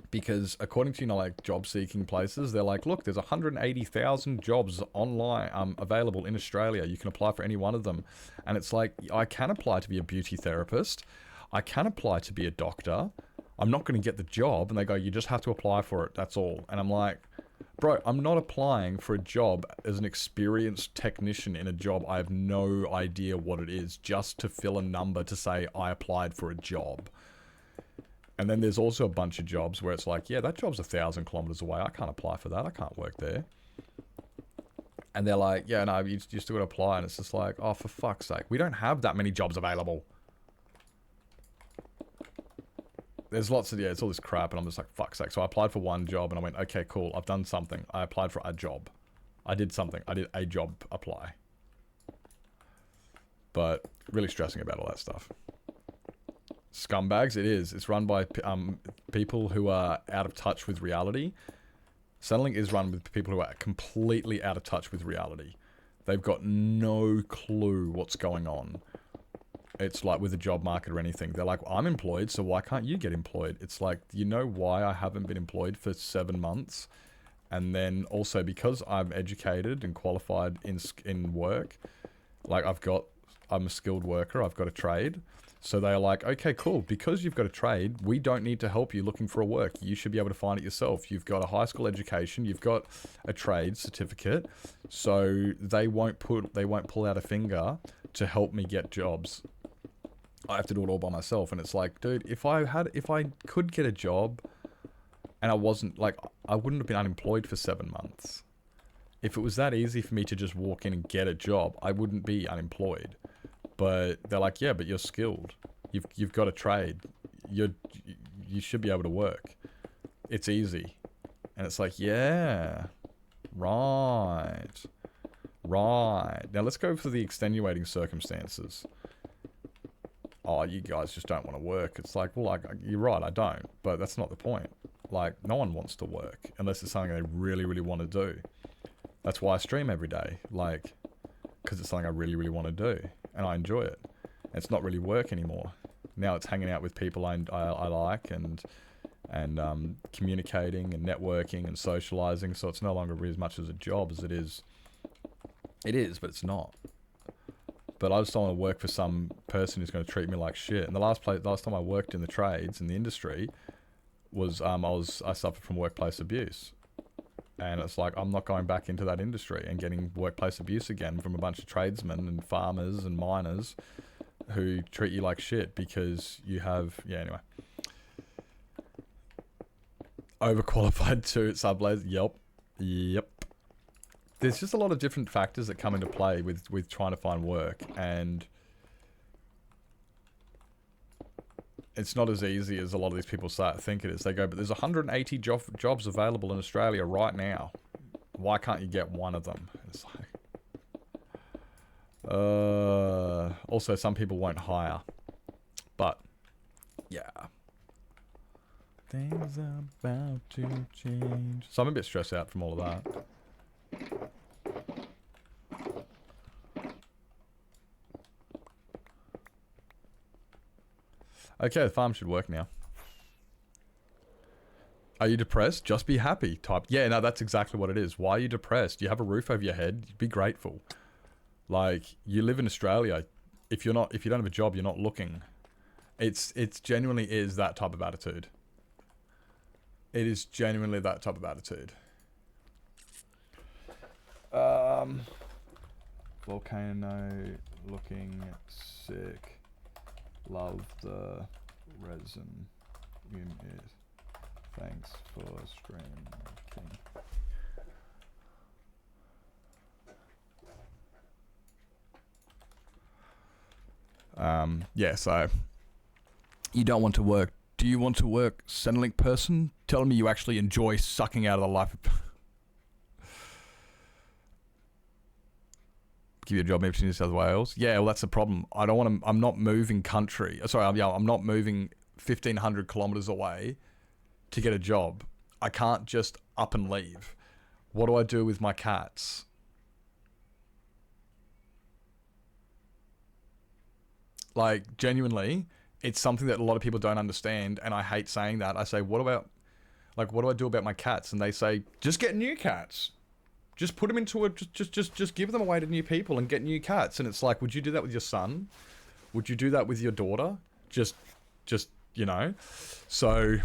Because according to, like, job-seeking places, they're like, look, there's 180,000 jobs online available in Australia. You can apply for any one of them. And it's like, I can apply to be a beauty therapist. I can apply to be a doctor. I'm not going to get the job. And they go, you just have to apply for it. That's all. And I'm like, bro, I'm not applying for a job as an experienced technician in a job I have no idea what it is, just to fill a number to say I applied for a job. And then there's also a bunch of jobs where it's like, yeah, that job's 1,000 kilometers away. I can't apply for that. I can't work there. And they're like, yeah, no, you still got to apply. And it's just like, oh, for fuck's sake. We don't have that many jobs available. There's lots of, yeah, it's all this crap, and I'm just like, fuck's sake. So I applied for one job, and I went, okay, cool, I've done something. I applied for a job. I did something. I did a job apply. But really stressing about all that stuff. Scumbags, it is. It's run by people who are out of touch with reality. Centrelink is run with people who are completely out of touch with reality. They've got no clue what's going on. It's like with the job market or anything. They're like, I'm employed, so why can't you get employed? It's like, you know why I haven't been employed for 7 months? And then also because I'm educated and qualified in work, like I'm a skilled worker, I've got a trade. So they're like, okay, cool. Because you've got a trade, we don't need to help you looking for a work. You should be able to find it yourself. You've got a high school education. You've got a trade certificate. So they won't pull out a finger to help me get jobs. I have to do it all by myself. And it's like, dude, if I could get a job and I wasn't like, I wouldn't have been unemployed for 7 months. If it was that easy for me to just walk in and get a job, I wouldn't be unemployed. But they're like, yeah, but you're skilled. You've got a trade. You should be able to work. It's easy. And it's like, yeah, right. Now let's go for the extenuating circumstances. Oh, you guys just don't want to work. It's like, well, you're right, I don't. But that's not the point. Like, no one wants to work unless it's something they really, really want to do. That's why I stream every day. Like, because it's something I really, really want to do. And I enjoy it. And it's not really work anymore. Now it's hanging out with people I like and communicating and networking and socializing. So it's no longer really as much as a job as it is. It is, but it's not. But I just don't want to work for some person who's going to treat me like shit. And the last time I worked in the trades, in the industry, was I suffered from workplace abuse. And it's like, I'm not going back into that industry and getting workplace abuse again from a bunch of tradesmen and farmers and miners who treat you like shit because you have... Yeah, anyway. Overqualified too, sublays. Yep. There's just a lot of different factors that come into play with trying to find work, and it's not as easy as a lot of these people think it is. They go, but there's 180 jobs available in Australia right now. Why can't you get one of them? It's like, also some people won't hire, but yeah, things are about to change. So I'm a bit stressed out from all of that. Okay, the farm should work now. Are you depressed? Just be happy. Type. Yeah, no, that's exactly what it is. Why are you depressed? You have a roof over your head. Be grateful. Like, you live in Australia. If you don't have a job, you're not looking. It's genuinely is that type of attitude. It is genuinely that type of attitude. Volcano looking sick. Love the resin unit. Thanks for streaming. Yeah, so you don't want to work. Do you want to work, Centrelink person? Tell me you actually enjoy sucking out of the life. Give you a job maybe in New South Wales. Yeah, well, that's the problem. I don't want to. I'm not moving country. Sorry, I'm not moving 1,500 kilometers away to get a job. I can't just up and leave. What do I do with my cats? Like, genuinely, it's something that a lot of people don't understand, and I hate saying that. I say, what do I do about my cats? And they say, just get new cats. Just put them into just give them away to new people and get new cats. And it's like, would you do that with your son? Would you do that with your daughter? Just, you know? So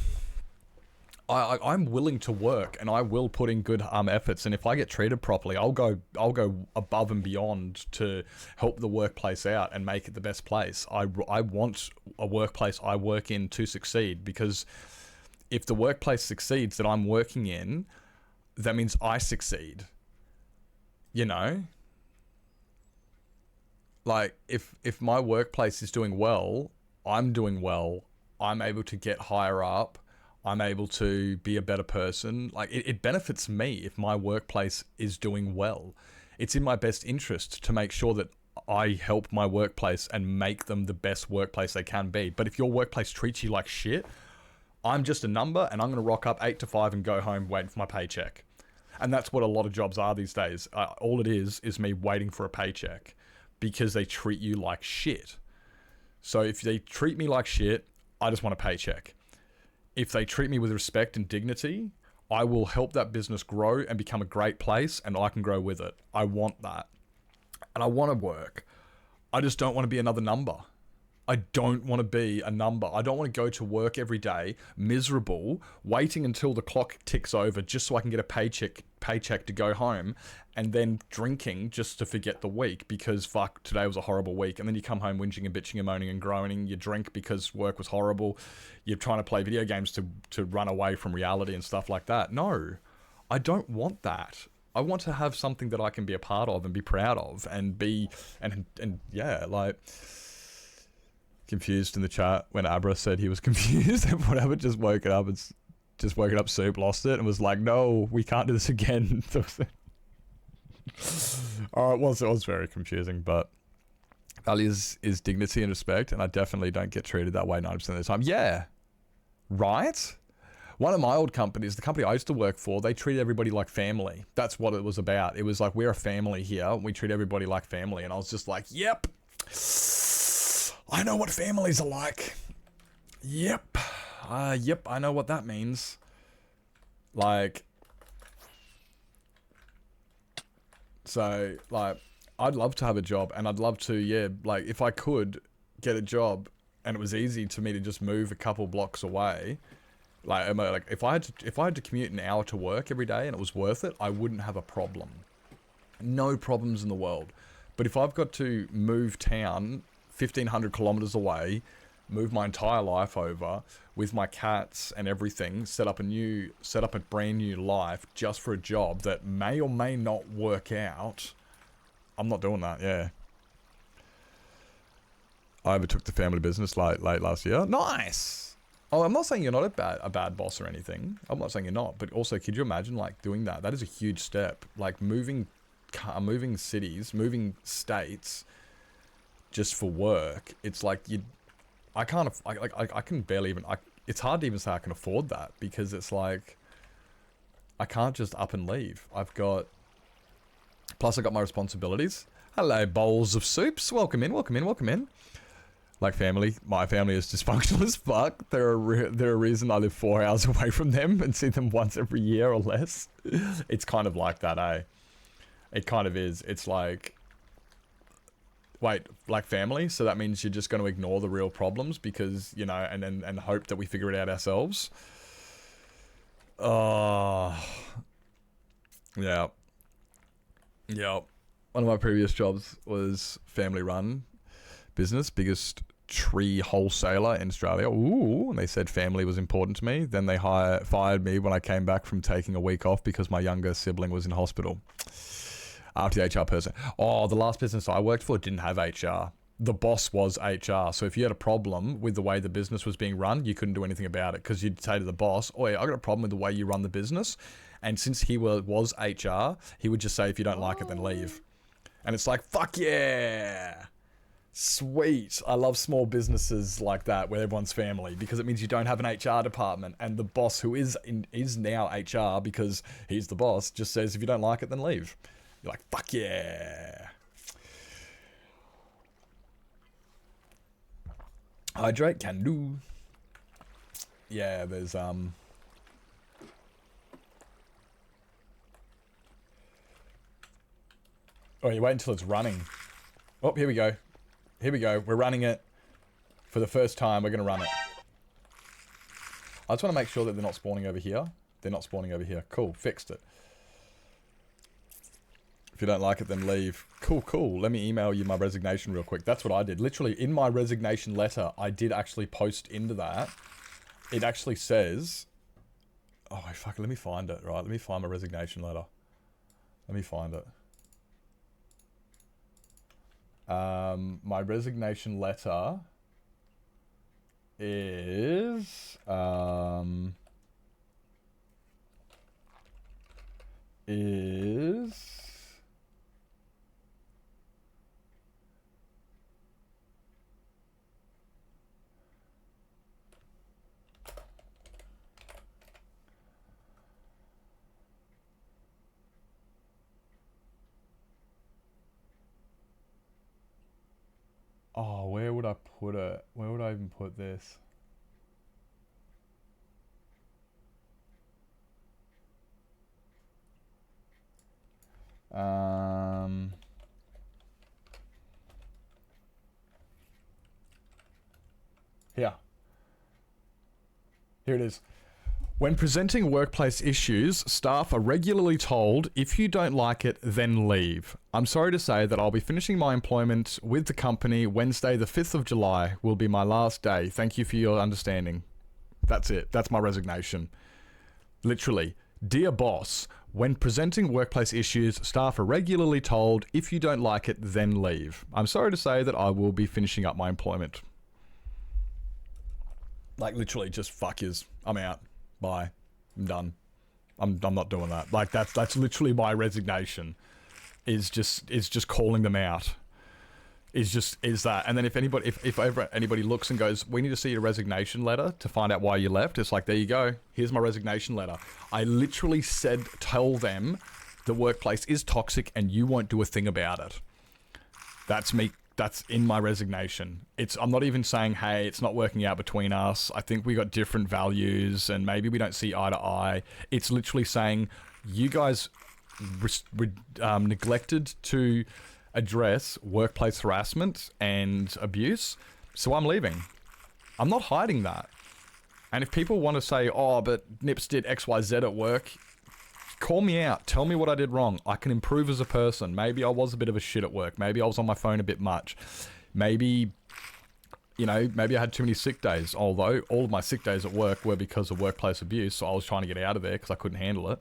I'm willing to work, and I will put in good efforts. And if I get treated properly, I'll go above and beyond to help the workplace out and make it the best place. I want a workplace I work in to succeed, because if the workplace succeeds that I'm working in, that means I succeed. You know? Like, if my workplace is doing well, I'm doing well. I'm able to get higher up. I'm able to be a better person. Like, it benefits me if my workplace is doing well. It's in my best interest to make sure that I help my workplace and make them the best workplace they can be. But if your workplace treats you like shit, I'm just a number, and I'm going to rock up 8 to 5 and go home waiting for my paycheck. And that's what a lot of jobs are these days. All it is me waiting for a paycheck, because they treat you like shit. So if they treat me like shit, I just want a paycheck. If they treat me with respect and dignity, I will help that business grow and become a great place, and I can grow with it. I want that. And I want to work. I just don't want to be another number. I don't want to be a number. I don't want to go to work every day, miserable, waiting until the clock ticks over just so I can get a paycheck to go home, and then drinking just to forget the week because fuck, today was a horrible week. And then you come home whinging and bitching and moaning and groaning. You drink because work was horrible. You're trying to play video games to run away from reality and stuff like that. No, I don't want that. I want to have something that I can be a part of and be proud of and be, and yeah, like... Confused in the chat when Abra said he was confused and whatever, just woken up soup, lost it, and was like, no, we can't do this again. It was very confusing, but values is dignity and respect, and I definitely don't get treated that way 90% of the time. Yeah, right? One of my old companies, the company I used to work for, they treated everybody like family. That's what it was about. It was like, we're a family here, we treat everybody like family, and I was just like, yep. I know what families are like. Yep. Yep, I know what that means. Like... So, like, I'd love to have a job, and I'd love to, yeah, like, if I could get a job, and it was easy to me to just move a couple blocks away, like if I had to commute an hour to work every day and it was worth it, I wouldn't have a problem. No problems in the world. But if I've got to move town 1,500 kilometers away, move my entire life over with my cats and everything, set up a brand new life just for a job that may or may not work out. I'm not doing that, yeah. I overtook the family business late last year. Nice! Oh, I'm not saying you're not a bad boss or anything. I'm not saying you're not. But also, could you imagine, like, doing that? That is a huge step. Like, moving cities, moving states just for work. It's like, I can barely even... it's hard to even say I can afford that. Because it's like, I can't just up and leave. Plus, I got my responsibilities. Hello, bowls of soups. Welcome in, welcome in, welcome in. Like my family is dysfunctional as fuck. They're a reason I live 4 hours away from them and see them once every year or less. It's kind of like that, eh? It kind of is. It's like, wait, like family? So that means you're just going to ignore the real problems because, you know, and hope that we figure it out ourselves. Yeah. Yeah. One of my previous jobs was family run business, biggest tree wholesaler in Australia. Ooh, and they said family was important to me. Then they fired me when I came back from taking a week off because my younger sibling was in hospital. After the HR person. Oh, the last business I worked for didn't have HR. The boss was HR. So if you had a problem with the way the business was being run, you couldn't do anything about it because you'd say to the boss, "Oh, yeah, I got a problem with the way you run the business." And since he was HR, he would just say, "If you don't like it, then leave." And it's like, fuck yeah. Sweet. I love small businesses like that where everyone's family because it means you don't have an HR department and the boss who is now HR because he's the boss just says, if you don't like it, then leave. You're like, fuck yeah. Hydrate can do. Yeah, there's oh, you wait until it's running. Oh, here we go. Here we go. We're running it. For the first time, we're going to run it. I just want to make sure that they're not spawning over here. They're not spawning over here. Cool. Fixed it. If you don't like it, then leave. Cool, cool. Let me email you my resignation real quick. That's what I did. Literally, in my resignation letter, I did actually post into that. It actually says... Oh, fuck. Let me find it, right? Let me find my resignation letter. Let me find it. My resignation letter is oh, where would I put it? Where would I even put this? Here. Here it is. When presenting workplace issues, staff are regularly told, if you don't like it, then leave. I'm sorry to say that I'll be finishing my employment with the company Wednesday the 5th of July will be my last day. Thank you for your understanding. That's it. That's my resignation. Literally. Dear boss, when presenting workplace issues, staff are regularly told, if you don't like it, then leave. I'm sorry to say that I will be finishing up my employment. Like, literally, just fuck yous. I'm out. Bye. I'm done. I'm not doing that. Like, that's literally my resignation. Is just calling them out. Is that. And then if ever anybody looks and goes, we need to see your resignation letter to find out why you left, it's like, there you go. Here's my resignation letter. I literally tell them the workplace is toxic and you won't do a thing about it. That's me. That's in my resignation. I'm not even saying, hey, it's not working out between us. I think we got different values and maybe we don't see eye to eye. It's literally saying, you guys neglected to address workplace harassment and abuse, so I'm leaving. I'm not hiding that. And if people want to say, oh, but Nips did XYZ at work, call me out. Tell me what I did wrong. I can improve as a person. Maybe I was a bit of a shit at work. Maybe I was on my phone a bit much. Maybe you know, maybe I had too many sick days, although all of my sick days at work were because of workplace abuse, so I was trying to get out of there because I couldn't handle it.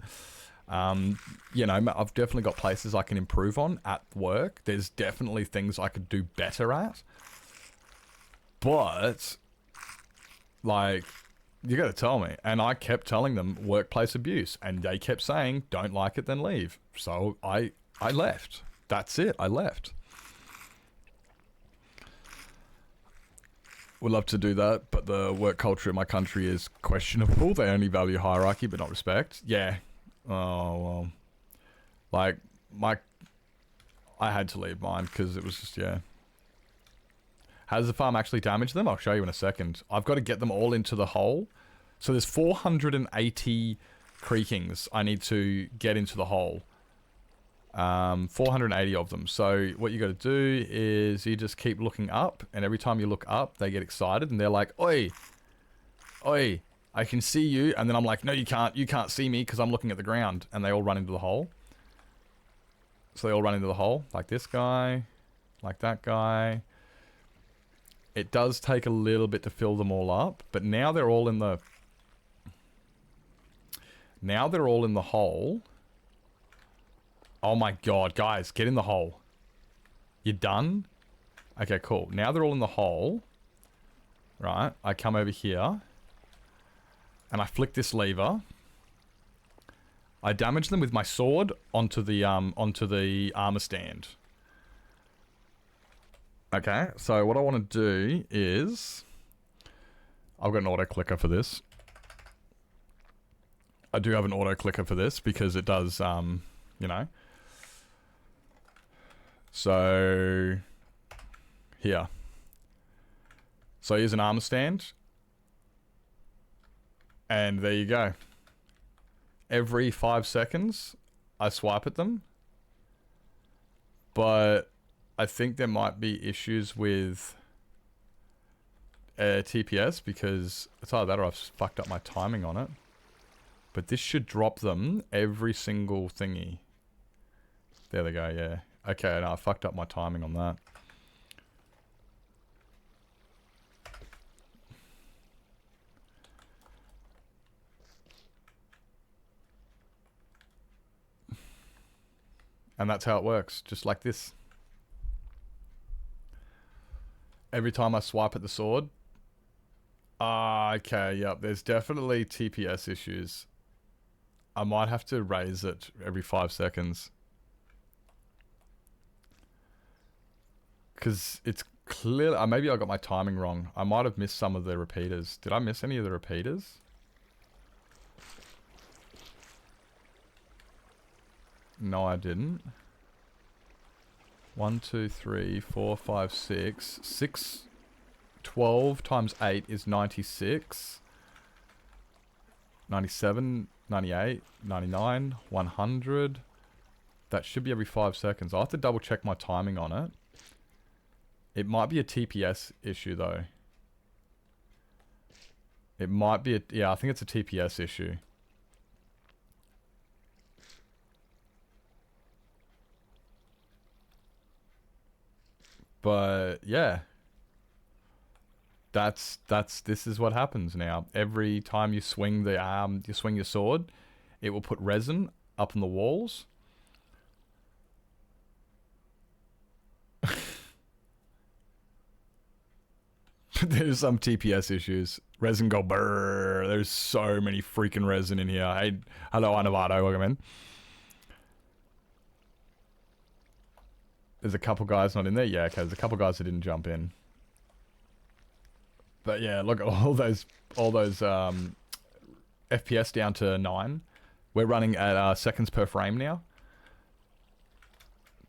You know, I've definitely got places I can improve on at work. There's definitely things I could do better at. But, like, you gotta tell me. And I kept telling them workplace abuse, and they kept saying, don't like it, then leave. So I left. That's it, I left. Would love to do that, but the work culture in my country is questionable. They only value hierarchy, but not respect. Yeah. Oh, well. Like, I had to leave mine, because it was just, yeah. Has the farm actually damaged them? I'll show you in a second. I've got to get them all into the hole. So there's 480 creakings I need to get into the hole. 480 of them. So what you got to do is you just keep looking up, and every time you look up, they get excited, and they're like, oi, oi, I can see you. And then I'm like, no, you can't see me because I'm looking at the ground. And they all run into the hole. So they all run into the hole, like this guy, like that guy. It does take a little bit to fill them all up, but now they're all in the... Now they're all in the hole. Oh my god, guys, get in the hole. You done? Okay, cool. Now they're all in the hole. Right, I come over here. And I flick this lever. I damage them with my sword onto the armor stand. Okay, so what I want to do is... I've got an auto clicker for this. I do have an auto clicker for this because it does, you know. So, here. So here's an armor stand. And there you go. Every 5 seconds, I swipe at them. But I think there might be issues with TPS because it's either that or I've fucked up my timing on it. But this should drop them every single thingy. There they go, yeah. Okay, no, I fucked up my timing on that. And that's how it works, just like this. Every time I swipe at the sword. Okay, yep, there's definitely TPS issues. I might have to raise it every 5 seconds. Because it's clear... maybe I got my timing wrong. I might have missed some of the repeaters. Did I miss any of the repeaters? No, I didn't. 1, 2, 3, 4, 5, 6. 6... 12 times 8 is 96. 97... 98, 99, 100. That should be every 5 seconds. I'll have to double check my timing on it. It might be a TPS issue though. It might be a... yeah, I think it's a TPS issue. But yeah. This is what happens now. Every time you swing the you swing your sword, it will put resin up on the walls. There's some TPS issues. Resin go brrr. There's so many freaking resin in here. Hey, hello, Anavado, welcome in. There's a couple guys not in there. Yeah, okay. There's a couple guys that didn't jump in. But yeah, look at all those FPS down to 9. We're running at seconds per frame now.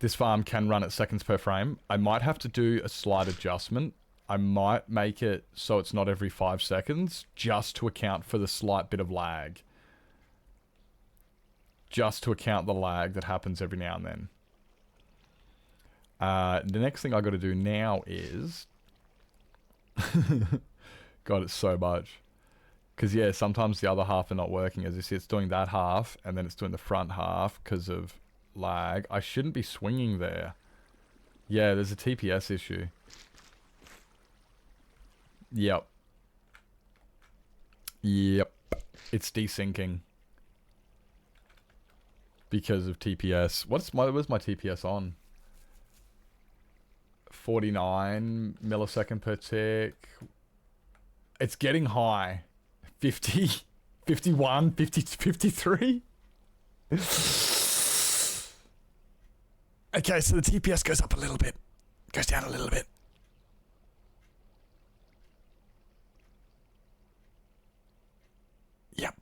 This farm can run at seconds per frame. I might have to do a slight adjustment. I might make it so it's not every 5 seconds, just to account for the slight bit of lag. Just to account the lag that happens every now and then. The next thing I got to do now is... God, it's so much. Because, yeah, sometimes the other half are not working. As you see, it's doing that half, and then it's doing the front half because of lag. I shouldn't be swinging there. Yeah, there's a TPS issue. Yep. Yep. It's desyncing. Because of TPS. Where's my TPS on? 49 millisecond per tick. It's getting high. 50, 51, 50, 53. Okay, so the TPS goes up a little bit. Goes down a little bit. Yep.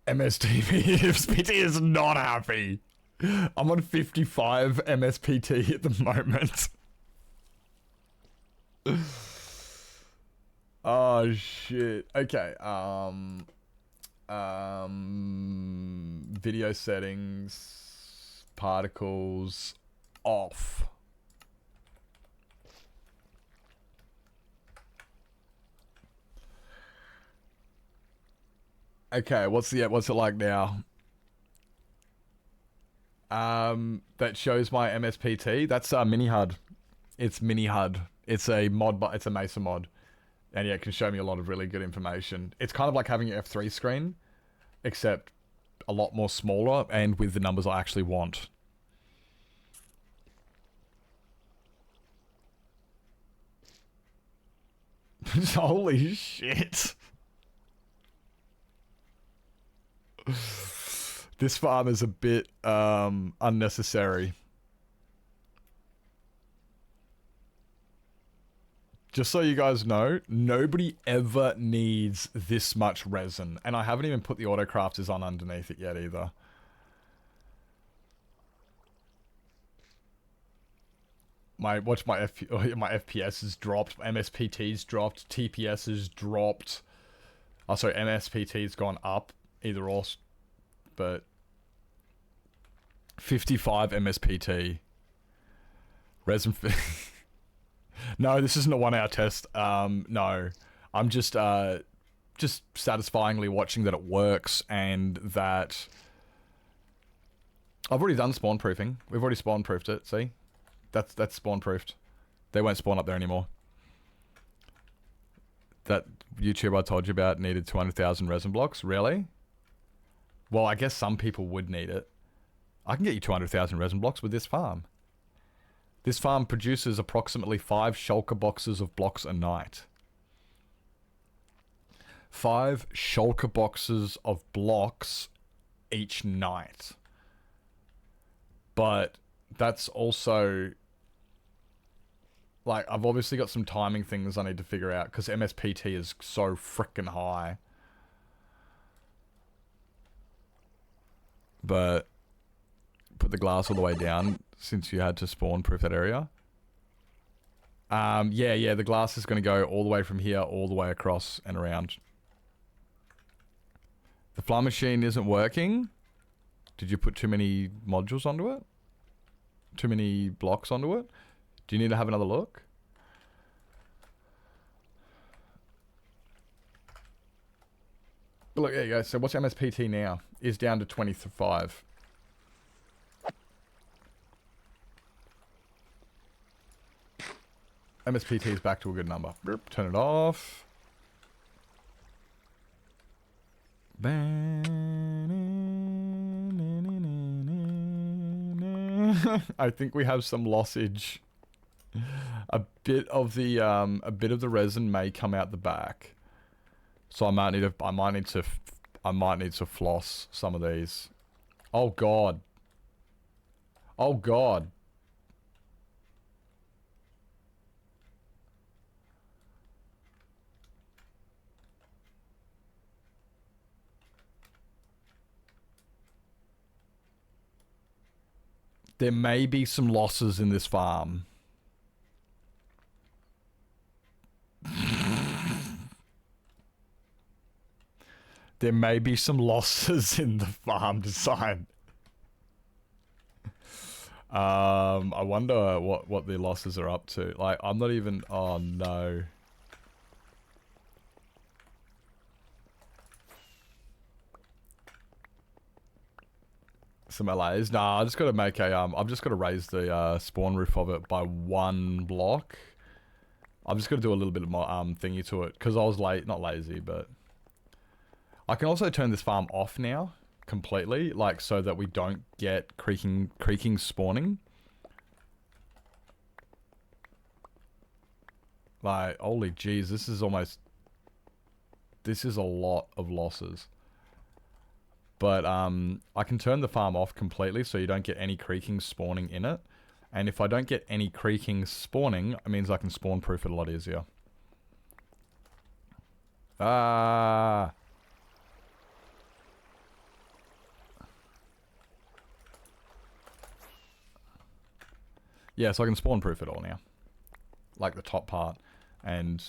MSPT is not happy. I'm on 55 MSPT at the moment. Oh shit. Okay. Video settings, particles off. Okay, what's it like now? That shows my MSPT. That's mini HUD. It's mini HUD. It's a mod, but it's a Mesa mod, and yeah, it can show me a lot of really good information. It's kind of like having an F3 screen, except a lot more smaller and with the numbers I actually want. Holy shit. This farm is a bit unnecessary. Just so you guys know, nobody ever needs this much resin. And I haven't even put the autocrafters on underneath it yet either. My FPS has dropped, MSPT's dropped, TPS has dropped. Oh, sorry, MSPT's gone up, either or, but 55 MSPT. Resin. No, this isn't a 1 hour test. No, I'm just satisfyingly watching that it works and that I've already done spawn proofing. We've already spawn proofed it. See, that's spawn proofed. They won't spawn up there anymore. That YouTuber I told you about needed 200,000 resin blocks. Really? Well, I guess some people would need it. I can get you 200,000 resin blocks with this farm. This farm produces approximately 5 shulker boxes of blocks a night. 5 shulker boxes of blocks each night. But that's also... like, I've obviously got some timing things I need to figure out because MSPT is so frickin' high. But put the glass all the way down since you had to spawn proof that area. Yeah, the glass is going to go all the way from here all the way across and around. The fly machine isn't working. Did you put too many modules onto it? Too many blocks onto it? Do you need to have another look? Look, there you go. So what's MSPT now? Is down to 25. MSPT is back to a good number. Turn it off. I think we have some lossage. A bit of the resin may come out the back, so I might need to floss some of these. Oh god. Oh god. There may be some losses in this farm. There may be some losses in the farm design. I wonder what the losses are up to. Like, I'm not even... oh no. Some LAs. Nah, I just got to make a I've just got to raise the spawn roof of it by 1 block. I'm just going to do a little bit of more thingy to it because I was not lazy, but I can also turn this farm off now completely, like so that we don't get creaking spawning. Like, holy jeez, this is a lot of losses. But I can turn the farm off completely so you don't get any creaking spawning in it. And if I don't get any creaking spawning, it means I can spawn proof it a lot easier. Ah. Yeah, so I can spawn proof it all now. Like the top part. And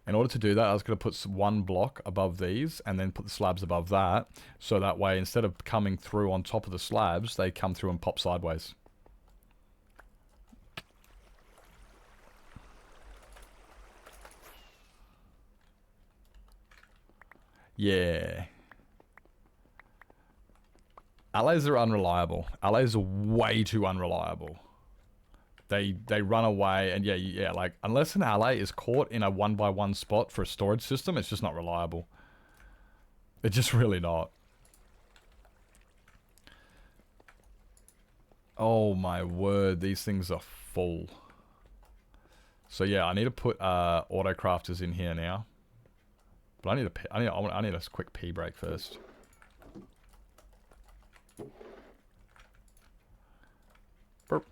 in order to do that, I was going to put 1 block above these and then put the slabs above that. So that way, instead of coming through on top of the slabs, they come through and pop sideways. Yeah. Allies are unreliable. Allies are way too unreliable. They run away, and yeah, like, unless an ally is caught in a 1x1 spot for a storage system, it's just not reliable. It's just really not. Oh my word, these things are full. So yeah, I need to put auto crafters in here now. But I need a quick pee break first. Burp.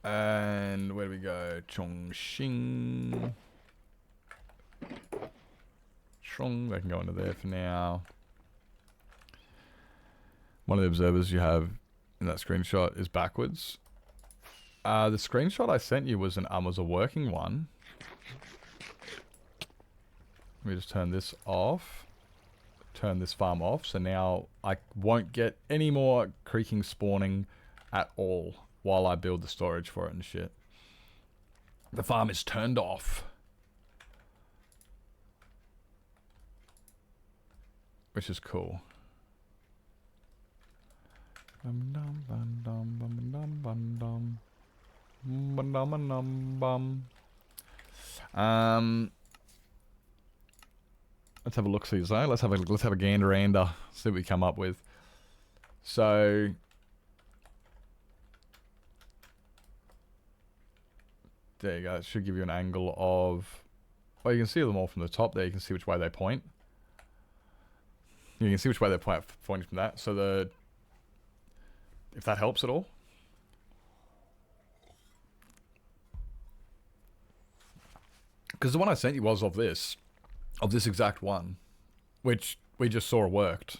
And where do we go? Chongqing. Chong, they can go into there for now. One of the observers you have in that screenshot is backwards. The screenshot I sent you was a working one. Let me just turn this off. Turn this farm off. So now I won't get any more creaking spawning at all while I build the storage for it and shit. The farm is turned off. Which is cool. Let's have a look, see, so let's have a gander, see what we come up with. So there you go. It should give you an angle of, well, you can see them all from the top there. You can see which way they point. You can see which way they're pointing from that. So if that helps at all. Because the one I sent you was of this exact one, which we just saw worked.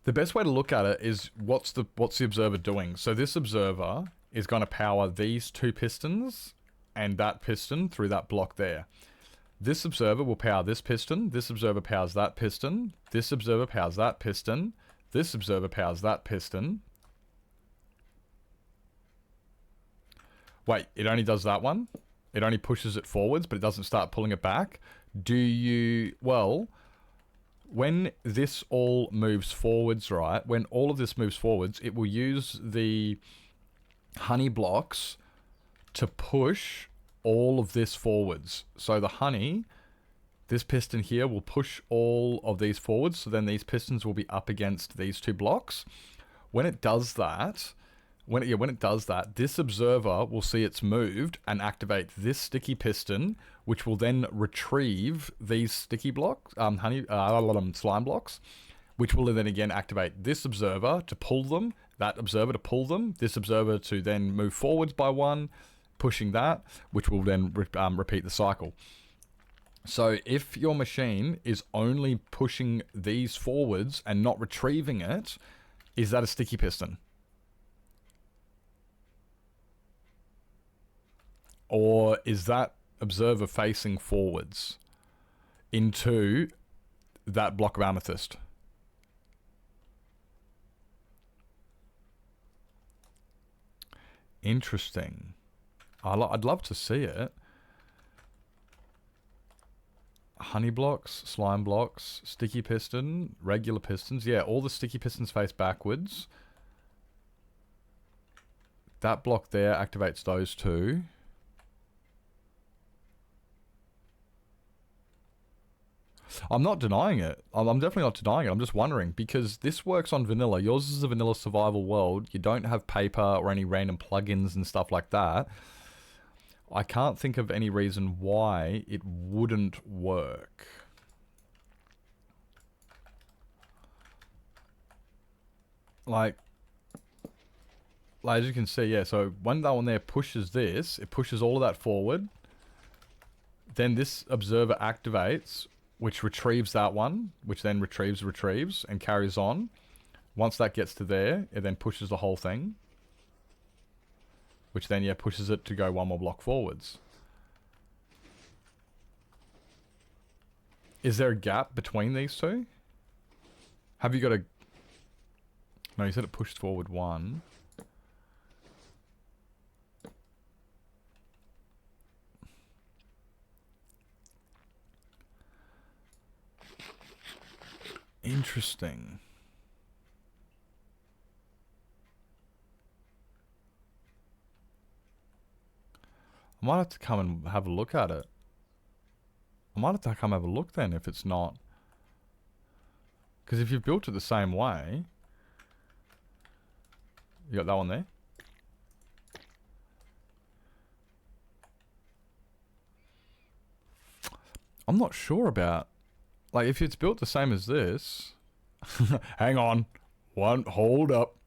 The best way to look at it is what's the observer doing. So this observer is going to power these 2 pistons and that piston through that block there. This observer will power this piston. This observer powers that piston. This observer powers that piston. This observer powers that piston. Wait, it only does that one? It only pushes it forwards, but it doesn't start pulling it back? Well, when this all moves forwards, right? When all of this moves forwards, it will use the honey blocks to push all of this forwards. So the honey, this piston here, will push all of these forwards. So then these pistons will be up against these 2 blocks. When it does that, when it does that, this observer will see it's moved and activate this sticky piston, which will then retrieve these sticky blocks, slime blocks, which will then again activate this observer to pull them, that observer to pull them, this observer to then move forwards by 1, pushing that, which will then repeat the cycle. So if your machine is only pushing these forwards and not retrieving it, is that a sticky piston? Or is that observer facing forwards into that block of amethyst? Interesting. I'd love to see it. honey blocks, slime blocks, sticky piston, regular pistons. Yeah, all the sticky pistons face backwards. That block there activates those two. I'm not denying it. I'm definitely not denying it. I'm just wondering, because this works on vanilla. Yours is a vanilla survival world. You don't have paper or any random plugins and stuff like that. I can't think of any reason why it wouldn't work. Like as you can see, yeah, so when that one there pushes this, it pushes all of that forward. Then this observer activates, which retrieves that one, which then retrieves and carries on. Once that gets to there, it then pushes the whole thing. Which then, yeah, pushes it to go one more block forwards. Is there a gap between these two? Have you got a... No, you said it pushed forward one. Interesting. I might have to come and have a look at it. I might have to come have a look then if it's not. Because if you've built it the same way... You got that one there? I'm not sure about... Like, if it's built the same as this... Hang on. Hold up.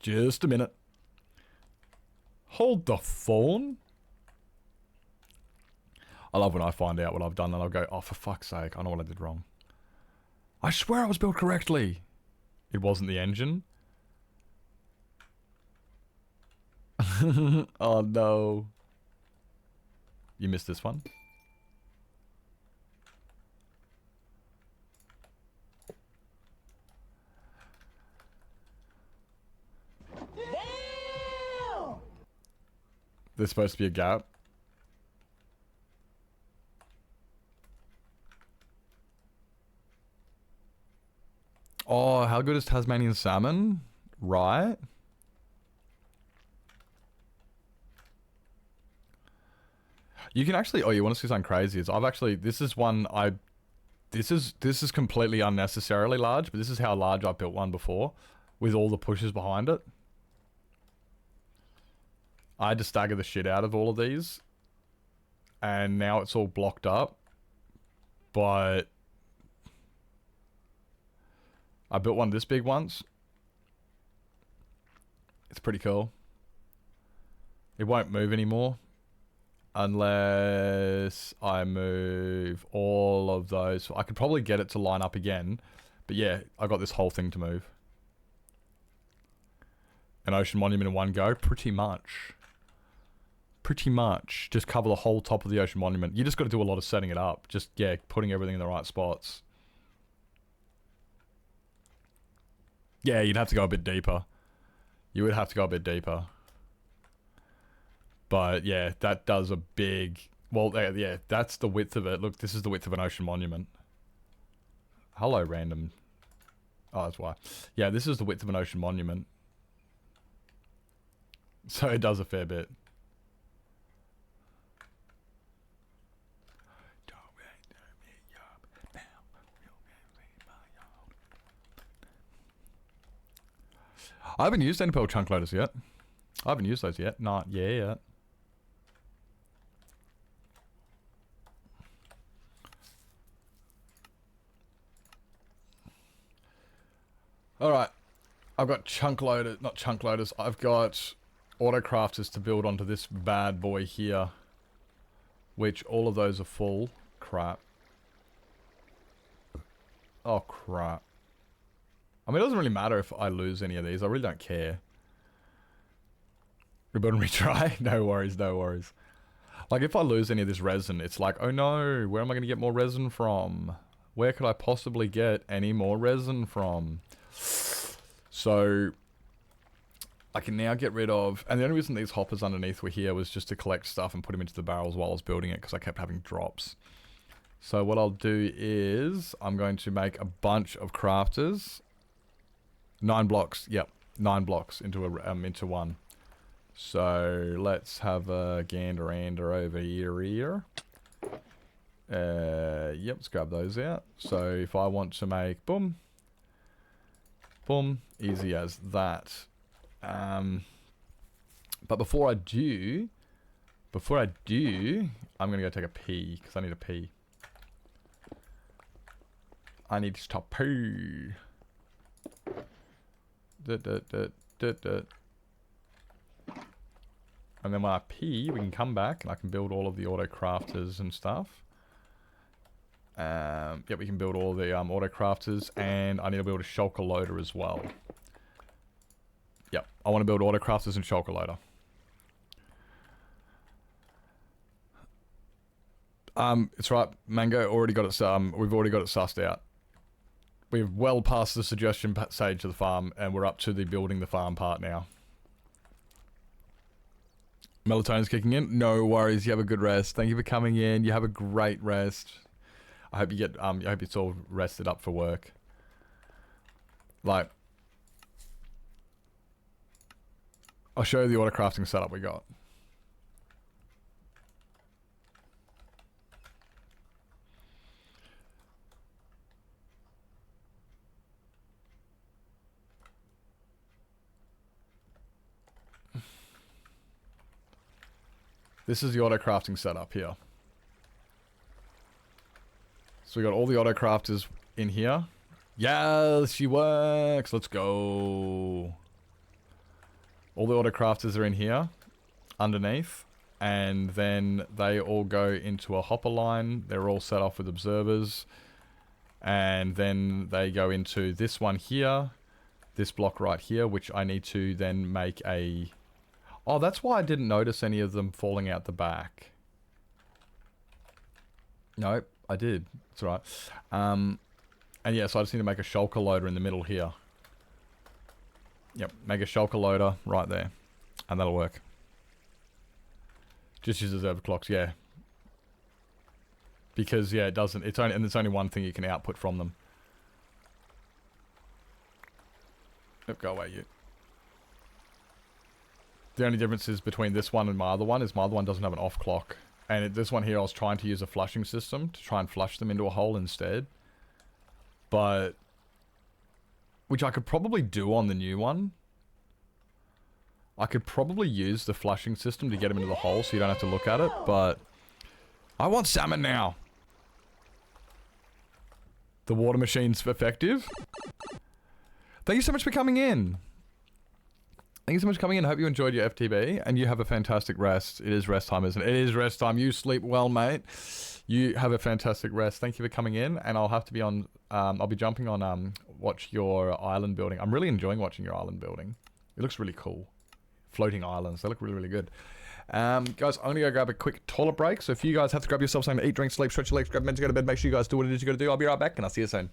Just a minute. Hold the phone. I love when I find out what I've done and I'll go, oh, for fuck's sake, I know what I did wrong. I swear I was built correctly. It wasn't the engine. Oh, no. You missed this one. There's supposed to be a gap. Oh, how good is Tasmanian salmon? Right. You can actually... Oh, you want to see something crazy? Is I've actually... This is one I... This is completely unnecessarily large, but this is how large I built one before. With all the pushes behind it. I had to stagger the shit out of all of these. And now it's all blocked up. But... I built one this big once. It's pretty cool. It won't move anymore. Unless I move all of those. I could probably get it to line up again. But yeah, I got this whole thing to move. An ocean monument in one go? Pretty much. Pretty much. Just cover the whole top of the ocean monument. You just got to do a lot of setting it up. Just, yeah, putting everything in the right spots. Yeah, you'd have to go a bit deeper. You would have to go a bit deeper. But yeah, that does a big... Well, yeah, that's the width of it. Look, this is the width of an ocean monument. Hello, random. Oh, that's why. Yeah, this is the width of an ocean monument. So it does a fair bit. I haven't used any pearl chunk loaders yet. I haven't used those yet. Not yet. Alright. I've got chunk loaders, not chunk loaders. I've got autocrafters to build onto this bad boy here. Which all of those are full. Crap. Oh, crap. I mean, it doesn't really matter if I lose any of these. I really don't care. Rebuild and retry? No worries, no worries. Like, if I lose any of this resin, it's like, oh no, where am I going to get more resin from? Where could I possibly get any more resin from? So, I can now get rid of... And the only reason these hoppers underneath were here was just to collect stuff and put them into the barrels while I was building it, because I kept having drops. So what I'll do is I'm going to make a bunch of crafters. 9 blocks. Yep, 9 blocks into one. So let's have a gander over here. Yep, let's grab those out. So if I want to make boom, boom, easy as that. But before I do, I'm gonna go take a pee because I need a pee. I need to stop pee. And then when I pee, we can come back and I can build all of the auto crafters and stuff. Yep, we can build all the auto crafters, and I need to build a shulker loader as well. Yep, I want to build auto crafters and shulker loader. It's right, Mango already got it. We've already got it sussed out. We've well past the suggestion stage of the farm, and we're up to the building the farm part now. Melatonin's kicking in. No worries. You have a good rest. Thank you for coming in. You have a great rest. I hope you get. I hope it's all rested up for work. Like, I'll show you the auto crafting setup we got. This is the auto crafting setup here. So we got all the auto crafters in here. Yes, she works. Let's go. All the auto crafters are in here, underneath, and then they all go into a hopper line. They're all set off with observers, and then they go into this one here, this block right here, which I need to then make a... Oh, that's why I didn't notice any of them falling out the back. Nope, I did. That's right. And yeah, so I just need to make a shulker loader in the middle here. Yep, make a shulker loader right there. And that'll work. Just uses overclocks, yeah. Because, yeah, it doesn't... It's only, and there's only one thing you can output from them. Yep, go away, you. The only difference is between this one and my other one is my other one doesn't have an off clock. And this one here, I was trying to use a flushing system to try and flush them into a hole instead. But... Which I could probably do on the new one. I could probably use the flushing system to get them into the hole so you don't have to look at it, but... I want salmon now! The water machine's effective. Thank you so much for coming in. Thank you so much for coming in. I hope you enjoyed your FTB and you have a fantastic rest. It is rest time, isn't it? It is rest time. You sleep well, mate. You have a fantastic rest. Thank you for coming in, and I'll have to be on... I'll be jumping on watch your island building. I'm really enjoying watching your island building. It looks really cool. Floating islands. They look really, really good. Guys, I'm going to go grab a quick toilet break. So if you guys have to grab yourself something to eat, drink, sleep, stretch your legs, grab men to go to bed, make sure you guys do what it is you got to do. I'll be right back, and I'll see you soon.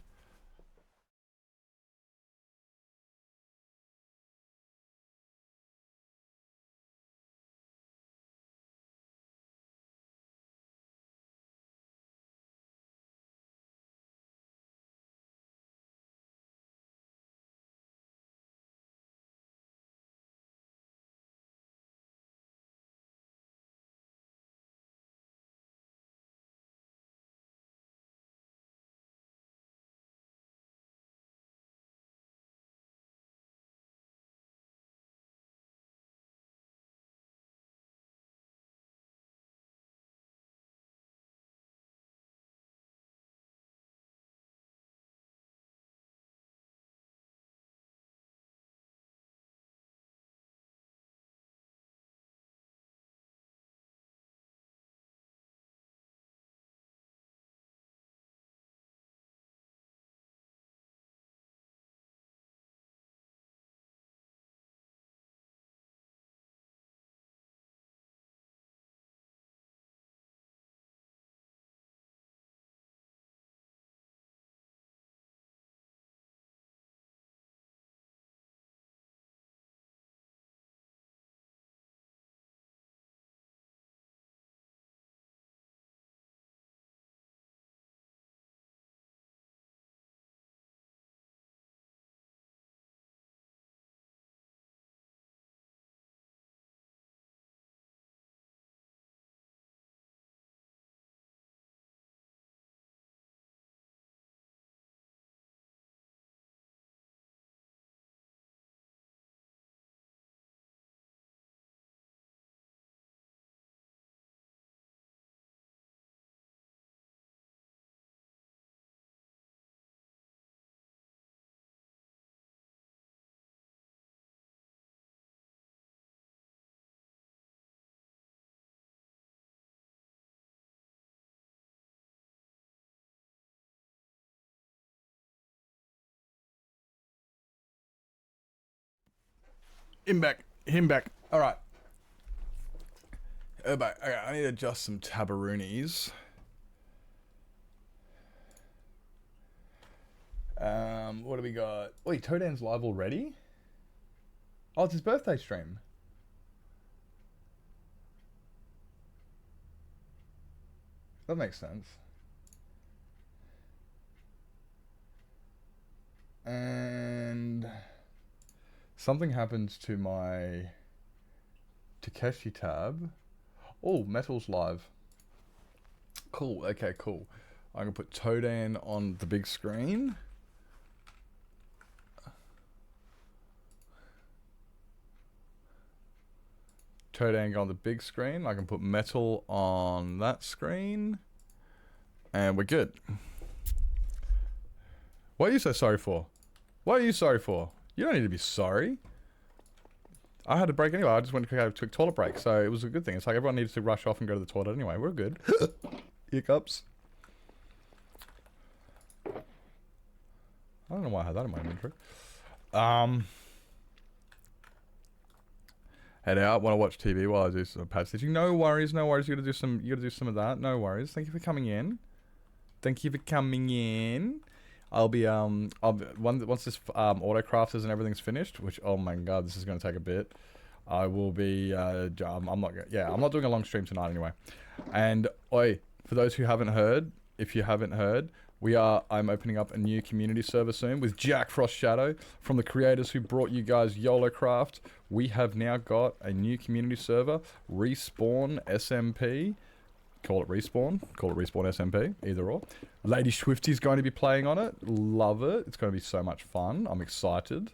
Him back. Him back. All right. Back. Okay, I need to adjust some tabaroonies. What do we got? Wait, Toad's live already? Oh, it's his birthday stream. That makes sense. And something happens to my Takeshi tab. Oh, Metal's live. Cool. Okay, cool. I'm gonna put Todan on the big screen. Todan on the big screen. I can put Metal on that screen. And we're good. What are you so sorry for? What are you sorry for? You don't need to be sorry. I had a break anyway. I just went to take a quick toilet break, so it was a good thing. It's like everyone needs to rush off and go to the toilet anyway. We're good. Hiccups. I don't know why I had that in my inventory. Head out. Want to watch TV while I do some patch stitching? No worries, no worries. You gotta do some. You gotta do some of that. No worries. Thank you for coming in. Thank you for coming in. I'll be once this autocrafters and everything's finished, which, oh my god, this is gonna take a bit. I will be I'm not doing a long stream tonight anyway. And oi, for those who haven't heard, if you haven't heard, I'm opening up a new community server soon with Jack Frost Shadow from the creators who brought you guys YOLOcraft. We have now got a new community server, Respawn SMP. Call it Respawn SMP, either or. Lady Swifty's going to be playing on it. Love it. It's going to be so much fun. I'm excited.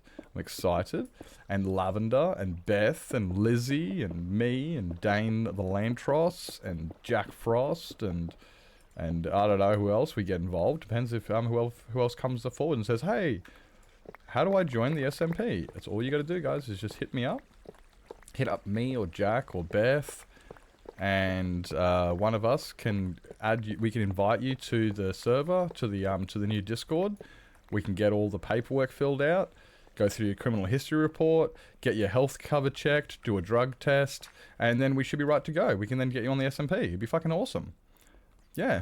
And Lavender and Beth and Lizzie and me and Dane the Lantros and Jack Frost and I don't know who else we get involved. Depends if who else comes forward and says, hey, how do I join the SMP? That's all you got to do, guys, is just hit me up. Hit up me or Jack or Beth. And one of us can add you. We can invite you to the server, to the new Discord. We can get all the paperwork filled out, go through your criminal history report, get your health cover checked, do a drug test, and then we should be right to go. We can then get you on the SMP. It'd be fucking awesome. Yeah.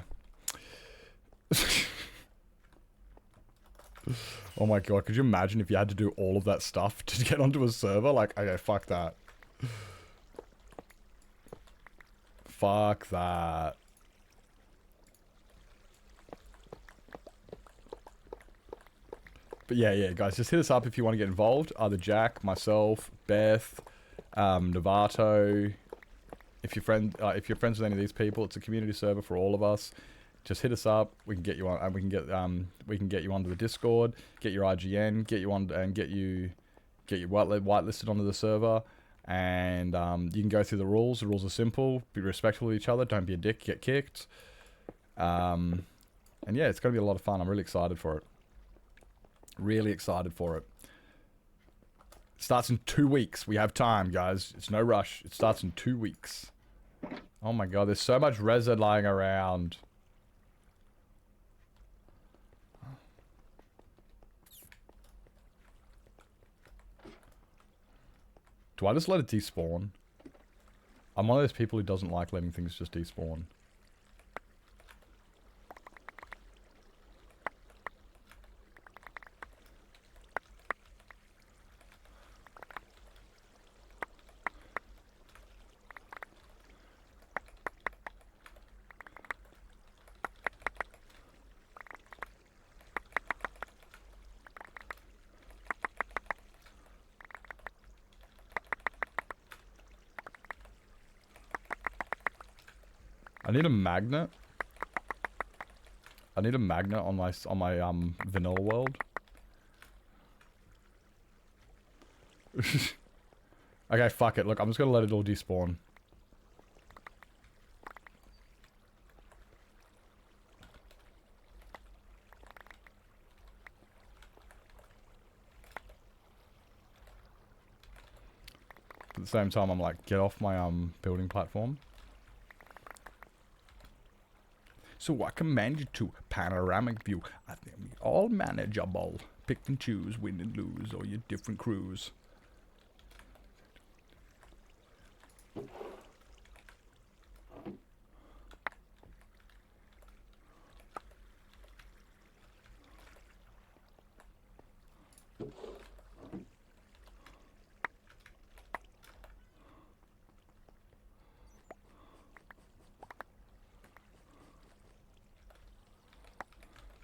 Oh my god, could you imagine if you had to do all of that stuff to get onto a server? Like, okay, fuck that. Fuck that. But yeah, guys, just hit us up if you want to get involved. Either Jack, myself, Beth, Novato. If you're friends with any of these people, it's a community server for all of us. Just hit us up. We can get you on, and we can get you onto the Discord, get your IGN, get you on, and get you whitelisted onto the server. And you can go through the rules. The rules are simple. Be respectful of each other. Don't be a dick. Get kicked. And yeah, it's going to be a lot of fun. I'm really excited for it. Really excited for it. It starts in 2 weeks. We have time, guys. It's no rush. It starts in 2 weeks. Oh my god, there's so much resin lying around. Do I just let it despawn? I'm one of those people who doesn't like letting things just despawn. I need a magnet. I need a magnet on my vanilla world. Okay, fuck it. Look, I'm just gonna let it all despawn. At the same time, I'm like, get off my building platform. So I command you to panoramic view. I think all manageable. Pick and choose, win and lose, or your different crews.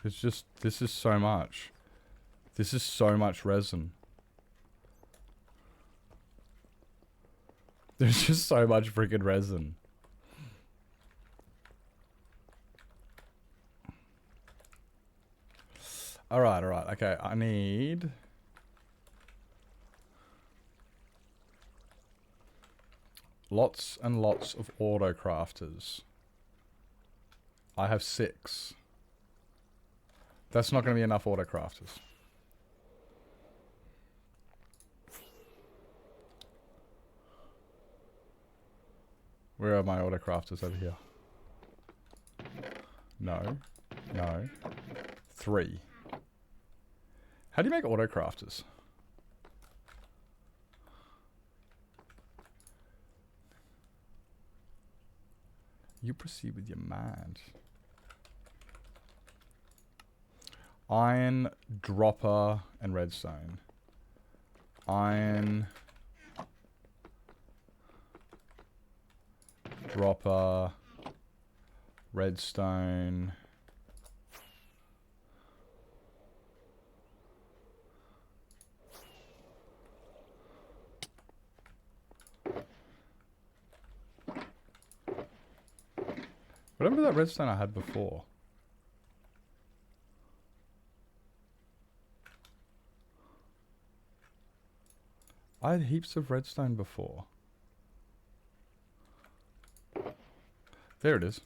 It's just, this is so much. This is so much resin. There's just so much freaking resin. Alright, alright. Okay, I need... lots and lots of auto crafters. I have 6. That's not going to be enough auto crafters. Where are my auto crafters over here? No. No. 3. How do you make auto crafters? You proceed with your mind. Iron, dropper, and redstone. Iron, dropper, redstone. Whatever that redstone I had before. I had heaps of redstone before. There it is.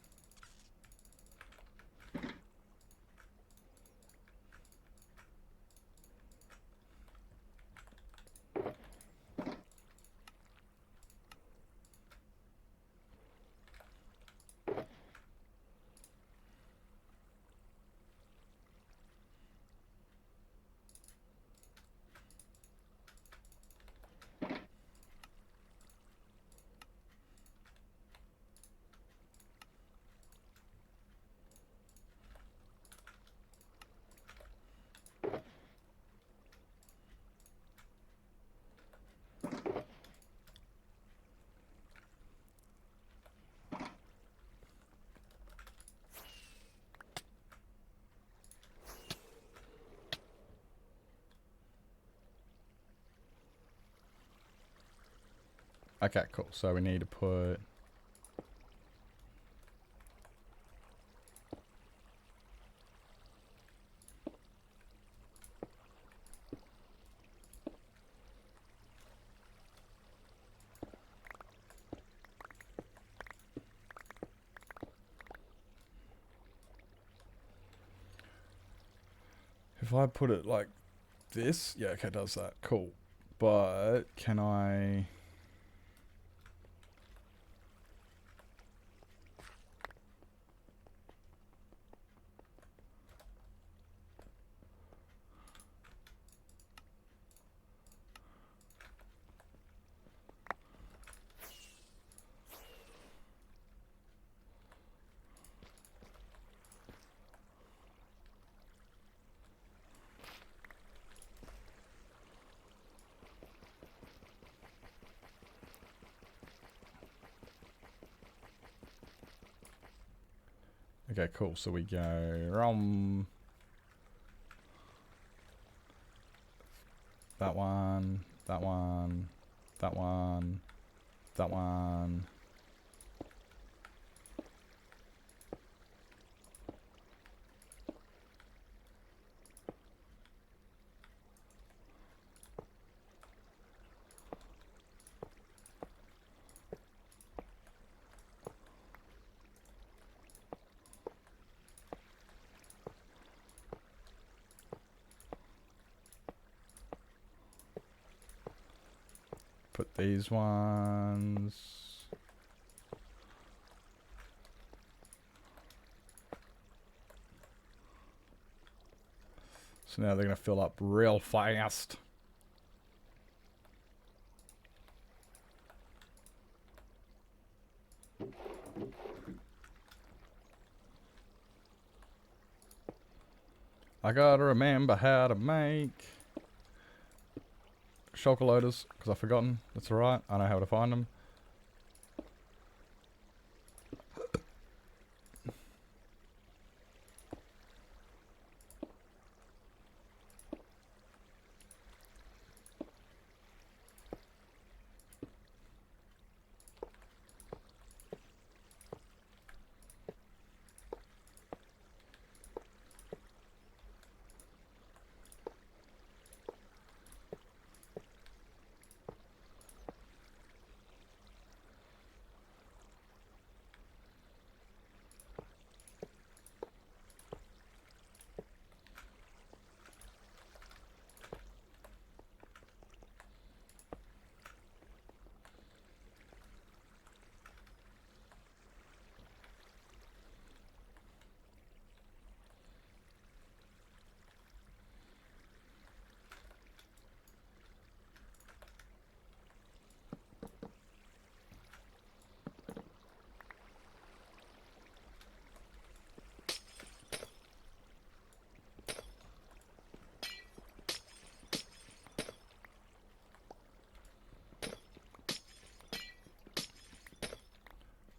Okay, cool. So we need to put... If I put it like this... Yeah, okay, it does that. Cool. But can I... Okay, cool. So we go that one, that one, that one, that one. Put these ones. So now they're going to fill up real fast. I gotta remember how to make shulker loaders, because I've forgotten. That's alright. I know how to find them.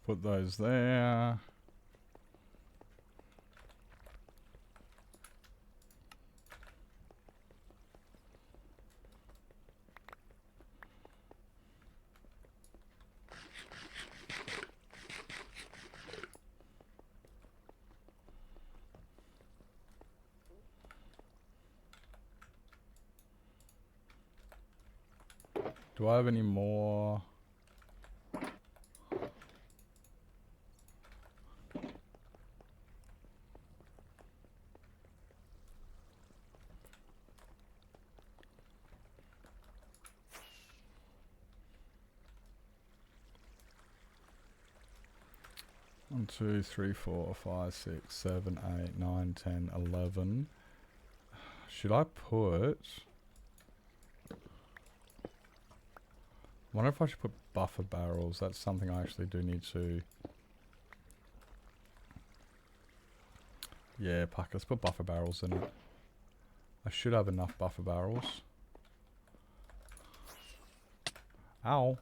Put those there. Do I have any more? One, 2, 3, 4, 5, 6, 7, 8, 9, 10, 11. Should I put... I wonder if I should put buffer barrels. That's something I actually do need to... Yeah, fuck, let's put buffer barrels in it. I should have enough buffer barrels. Ow.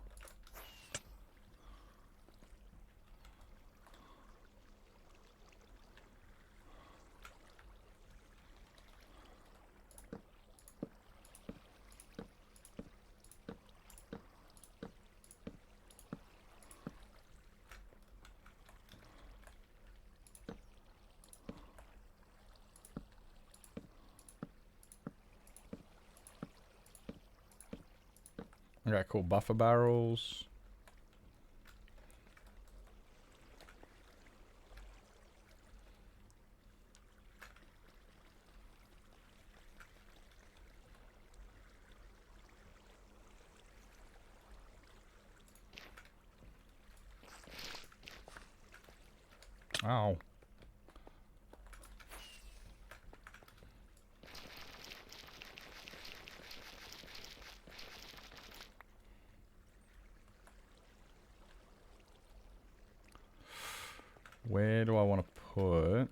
Okay, cool. Buffer barrels. Ow. Where do I want to put...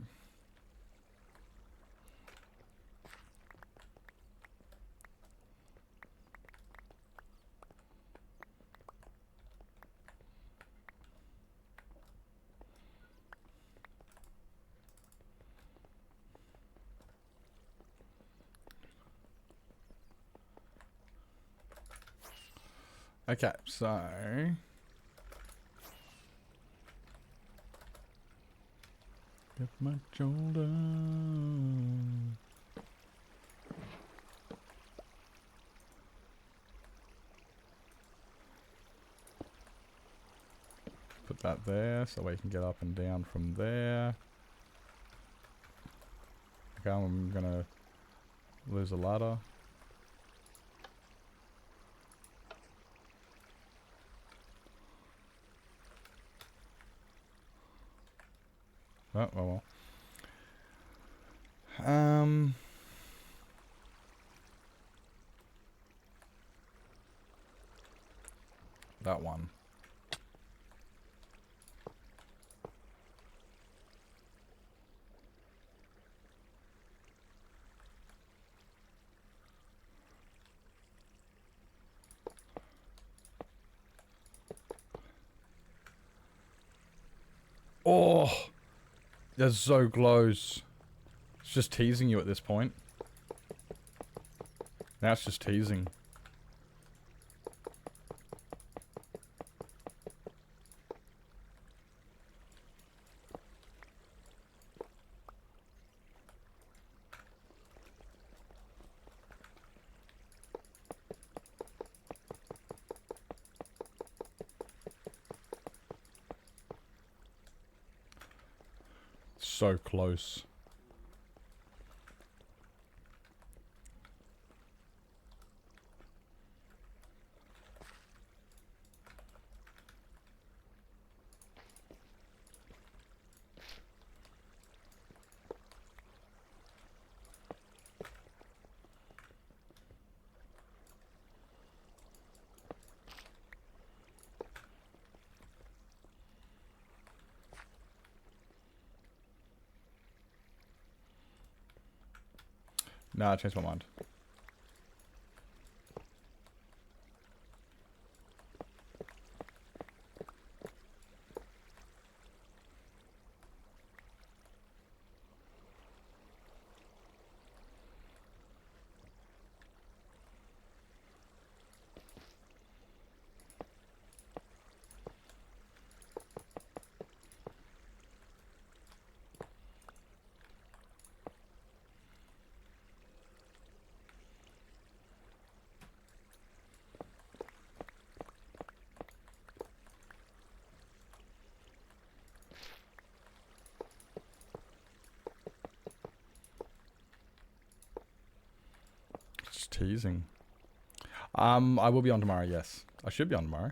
Okay, so... Get my shoulder. Put that there so we can get up and down from there. Okay, I'm gonna lose a ladder. Oh, well. That one. Oh! That's so close. It's just teasing you at this point. Now it's just teasing. So close. Nah, I changed my mind. teasing. I will be on tomorrow, yes. I should be on tomorrow.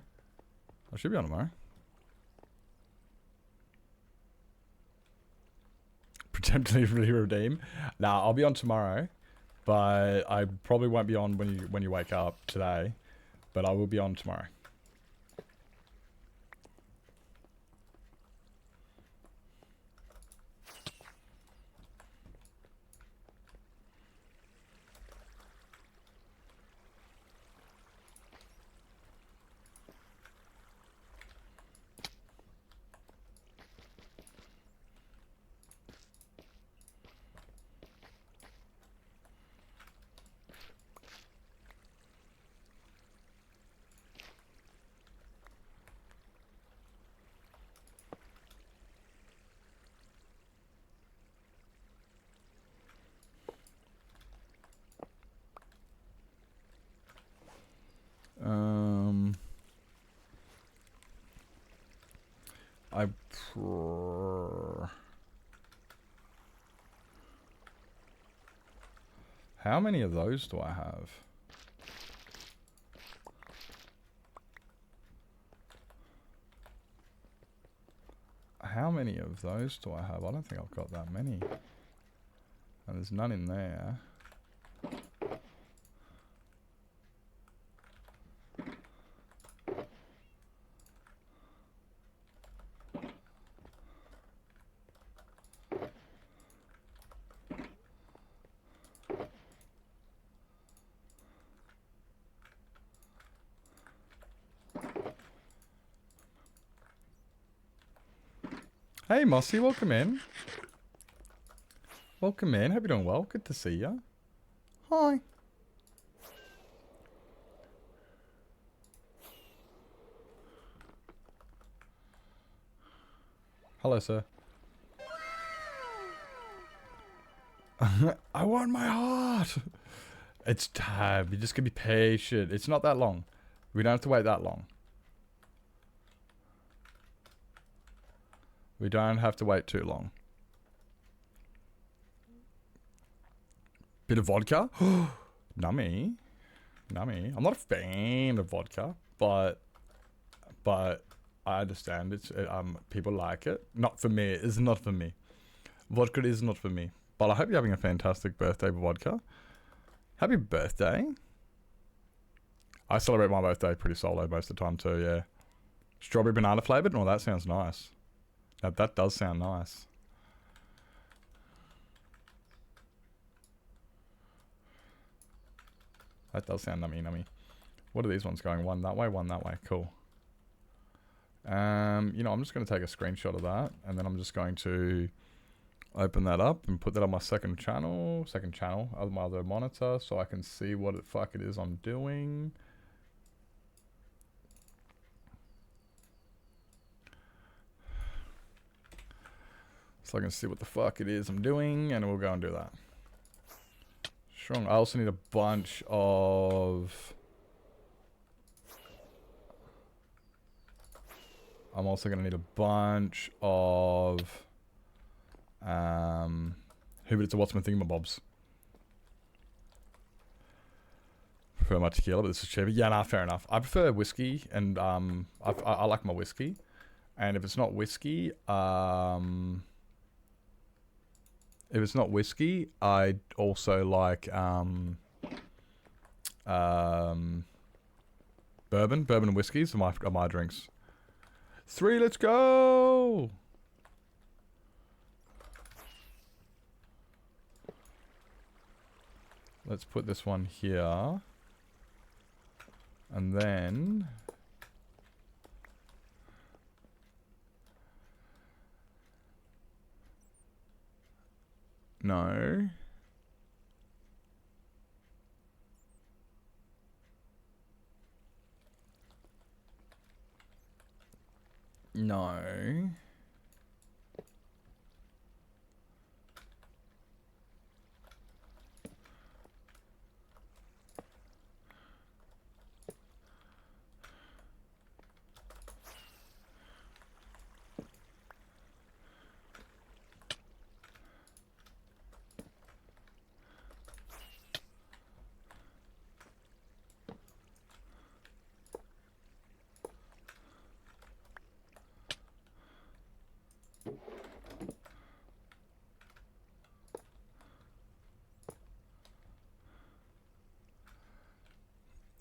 Pretend to redeem. Nah, I'll be on tomorrow. But I probably won't be on when you wake up today. But I will be on tomorrow. How many of those do I have? How many of those do I have? I don't think I've got that many. And there's none in there. Hey Mossy, welcome in. Welcome in. Hope you're doing well. Good to see you. Hi. Hello, sir. I want my heart. It's time. You just gotta be patient. It's not that long. We don't have to wait that long. We don't have to wait too long. Bit of vodka? Nummy. Nummy. I'm not a fan of vodka, but I understand it's people like it. Not for me. It's not for me. Vodka is not for me. But I hope you're having a fantastic birthday, vodka. Happy birthday. I celebrate my birthday pretty solo most of the time too, yeah. Strawberry banana flavored? Oh, that sounds nice. That does sound nice. That does sound nummy. What are these ones going? One that way, one that way. Cool. You know, I'm just going to take a screenshot of that. And then I'm just going to open that up and put that on my second channel of my other monitor. So I can see what the fuck it is I'm doing. So I can see what the fuck it is I'm doing, and we'll go and do that. Strong. I also need a bunch of... I'm also going to need a bunch of... who but it's a what's my thingamabobs. Prefer my tequila, but this is cheaper. Yeah, nah, fair enough. I prefer whiskey, and I like my whiskey. And if it's not whiskey, I also like bourbon. Bourbon and whiskeys are my drinks. 3, let's go! Let's put this one here. And then... No. No.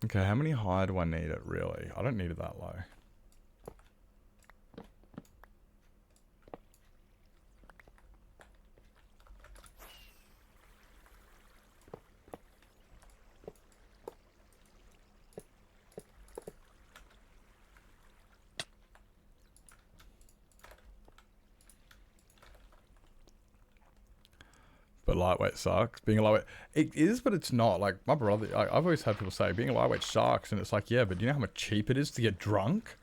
Okay, how many high do I need it really? I don't need it that low. But lightweight sucks. Being a lightweight, it is, but it's not. Like my brother, I've always had people say being a lightweight sucks, and it's like, yeah, but do you know how much cheap it is to get drunk?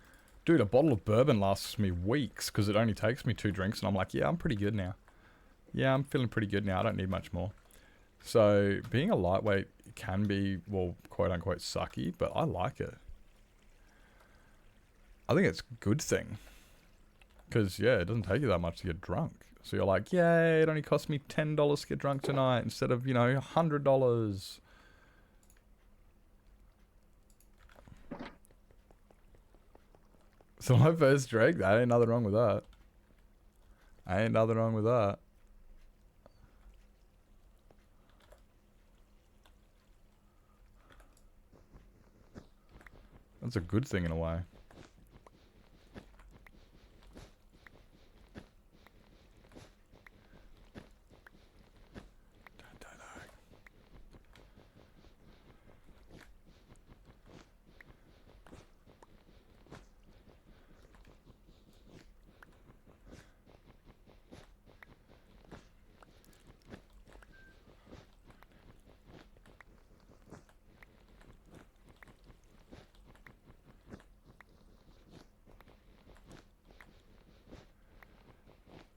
Dude, a bottle of bourbon lasts me weeks because it only takes me 2 drinks, and I'm like, yeah, I'm pretty good now. Yeah, I'm feeling pretty good now. I don't need much more. So being a lightweight can be, well, quote unquote, sucky, but I like it. I think it's a good thing because yeah, it doesn't take you that much to get drunk. So you're like, yay, it only cost me $10 to get drunk tonight instead of, you know, $100. So my first drink, that ain't nothing wrong with that. Ain't nothing wrong with that. That's a good thing in a way.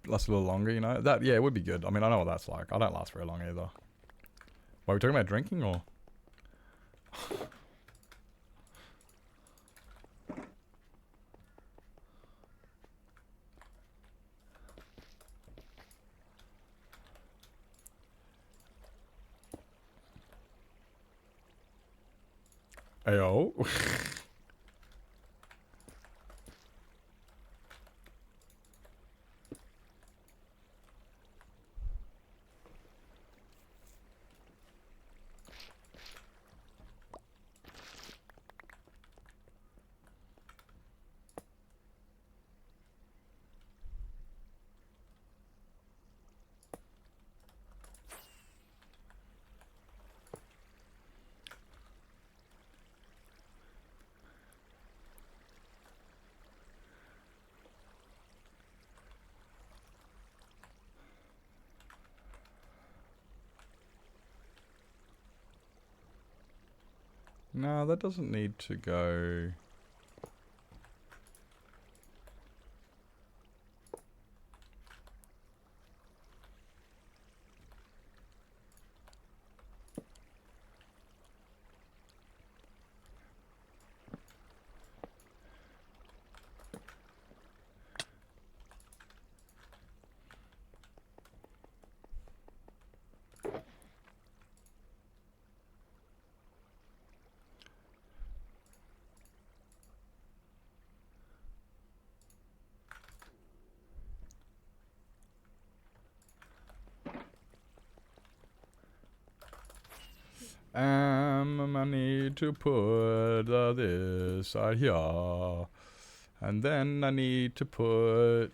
Last a little longer, you know? That, yeah, it would be good. I mean, I know what that's like. I don't last very long either. Why, are we talking about drinking or? Ayo. No, that doesn't need to go. I need to put this side here. And then I need to put...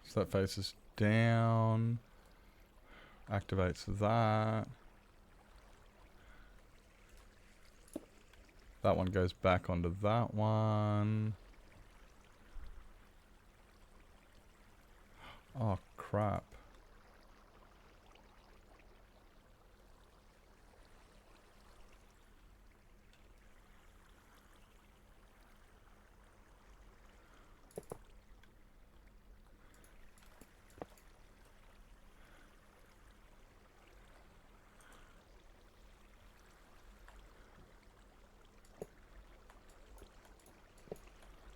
So that faces down. Activates that. That one goes back onto that one. Oh, crap.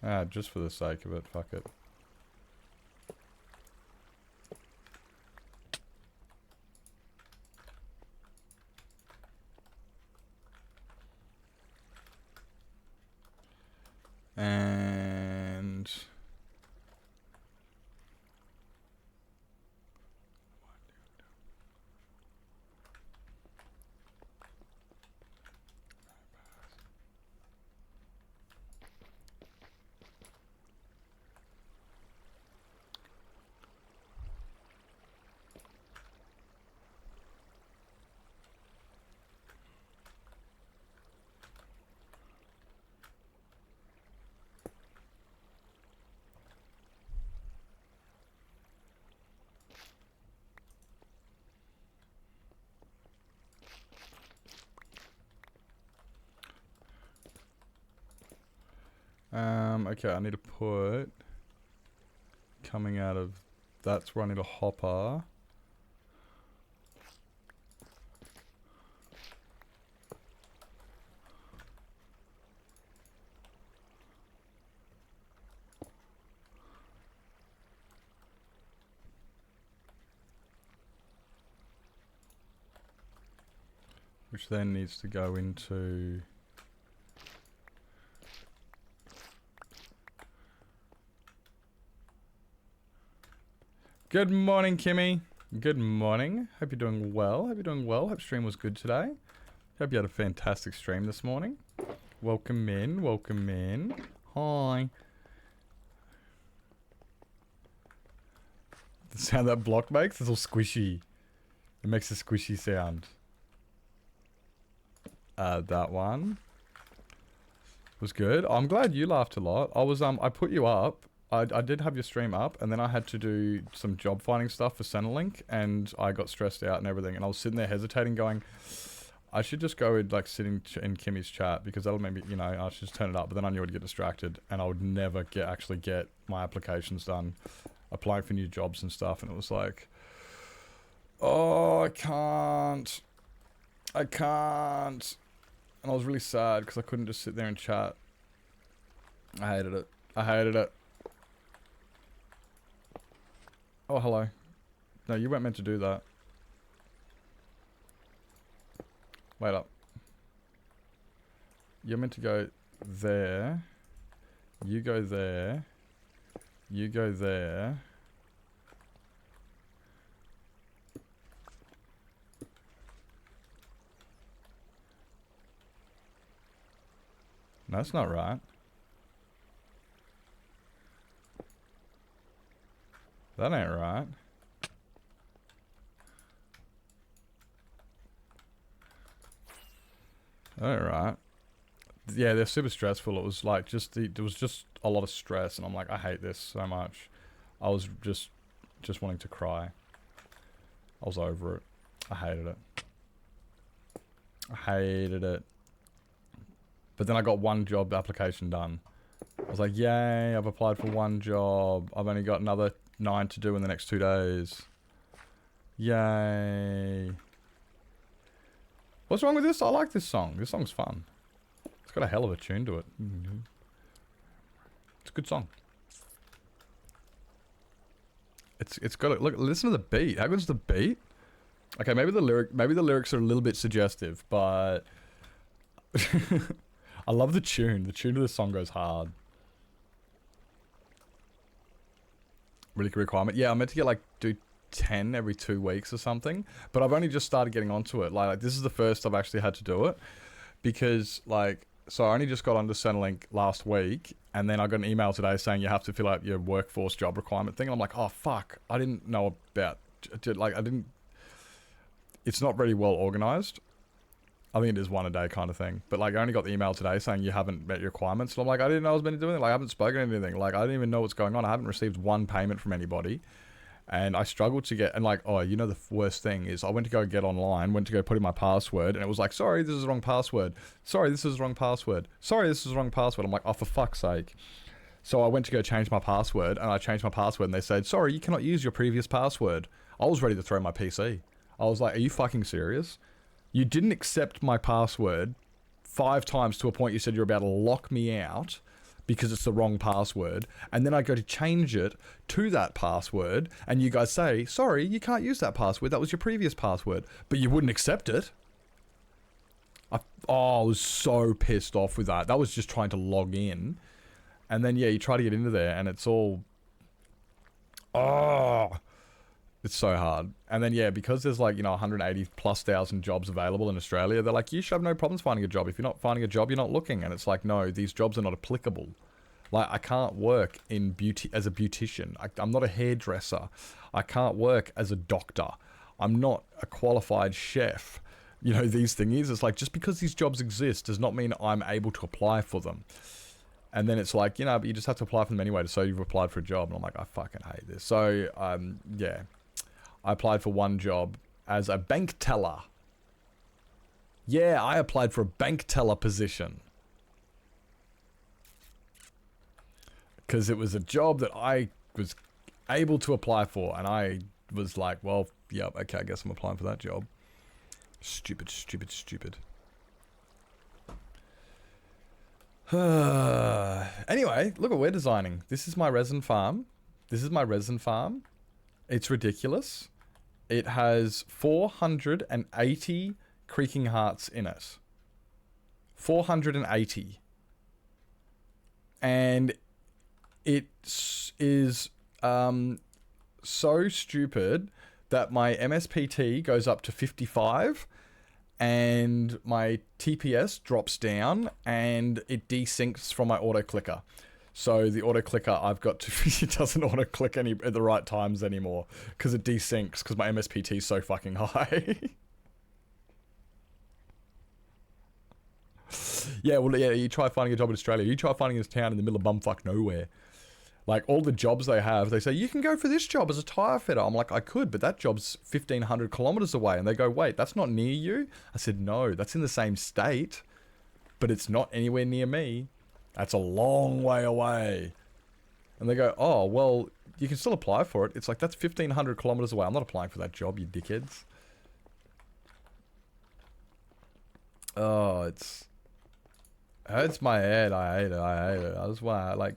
Ah, just for the sake of it, fuck it. And okay, I need to put coming out of that's where I need a hopper. Which then needs to go into good morning, Kimmy. Good morning. Hope you're doing well. Hope you're doing well. Hope stream was good today. Hope you had a fantastic stream this morning. Welcome in. Welcome in. Hi. The sound that block makes is all squishy. It makes a squishy sound. That one was good. I'm glad you laughed a lot. I put you up. I did have your stream up, and then I had to do some job finding stuff for Centrelink, and I got stressed out and everything, and I was sitting there hesitating going, I should just go and like sit in Kimmy's chat, because that'll maybe, you know, I should just turn it up, but then I knew I'd get distracted, and I would never actually get my applications done, applying for new jobs and stuff, and it was like, oh, I can't, and I was really sad, because I couldn't just sit there and chat. I hated it. Oh, hello. No, you weren't meant to do that. Wait up. You're meant to go there. You go there. You go there. No, that's not right. That ain't right. That ain't right. Yeah, they're super stressful. It was like there was just a lot of stress, and I'm like, I hate this so much. I was just wanting to cry. I was over it. I hated it. But then I got one job application done. I was like, yay, I've applied for one job. I've only got another 9 to do in the next 2 days. Yay. What's wrong with this? I like this song. This song's fun. It's got a hell of a tune to it. It's a good song. It's got a, look, listen to the beat. How good's the beat? Okay, maybe the lyrics are a little bit suggestive, but I love the tune. The tune of the song goes hard. Really good requirement. Yeah, I'm meant to get like do 10 every 2 weeks or something, but I've only just started getting onto it. Like this is the first I've actually had to do it, because like, so I only just got onto Centrelink last week, and then I got an email today saying you have to fill out your workforce job requirement thing. And I'm like, oh fuck, I didn't know about, like I didn't, it's not very well organized. I think it is one a day kind of thing. But like I only got the email today saying you haven't met your requirements. So I'm like, I didn't know I was meant to do anything. Like I haven't spoken anything. Like I didn't even know what's going on. I haven't received one payment from anybody. And I struggled to get, and like, oh, you know, the worst thing is I went to go get online, went to go put in my password, and it was like, sorry, this is the wrong password. Sorry, this is the wrong password. Sorry, this is the wrong password. I'm like, oh, for fuck's sake. So I went to go change my password, and I changed my password, and they said, sorry, you cannot use your previous password. I was ready to throw my PC. I was like, are you fucking serious? You didn't accept my password 5 times to a point you said you're about to lock me out because it's the wrong password, and then I go to change it to that password, and you guys say, sorry, you can't use that password, that was your previous password, but you wouldn't accept it. I was so pissed off with that. That was just trying to log in, And then, yeah, you try to get into there and it's all... Oh, it's so hard. And then, yeah, because there's like, you know, 180,000+ jobs available in Australia, they're like, you should have no problems finding a job. If you're not finding a job, you're not looking. And it's like, no, these jobs are not applicable. Like, I can't work in beauty as a beautician. I'm not a hairdresser. I can't work as a doctor. I'm not a qualified chef. You know, these things, it's like, just because these jobs exist does not mean I'm able to apply for them. And then it's like, you know, but you just have to apply for them anyway to show you've applied for a job. And I'm like, I fucking hate this. So, yeah. I applied for one job as a bank teller. Yeah, I applied for a bank teller position. Because it was a job that I was able to apply for. And I was like, well, yep, okay, I guess I'm applying for that job. Stupid, stupid, stupid. Anyway, look what we're designing. This is my resin farm. This is my resin farm. It's ridiculous. It has 480 creaking hearts in it. 480. And it is so stupid that my MSPT goes up to 55 and my TPS drops down and it desyncs from my auto clicker. So the auto clicker I've got to, it doesn't auto click any at the right times anymore because it desyncs because my MSPT is so fucking high. Yeah, well, yeah, you try finding a job in Australia. You try finding this town in the middle of bumfuck nowhere. Like, all the jobs they have, they say, you can go for this job as a tyre fitter. I'm like, I could, but that job's 1,500 kilometres away. And they go, wait, that's not near you? I said, no, that's in the same state, but it's not anywhere near me. That's a long way away. And they go, oh, well, you can still apply for it. It's like, that's 1,500 kilometres away. I'm not applying for that job, you dickheads. Oh, it hurts my head. I hate it. I hate it. I just want to, like...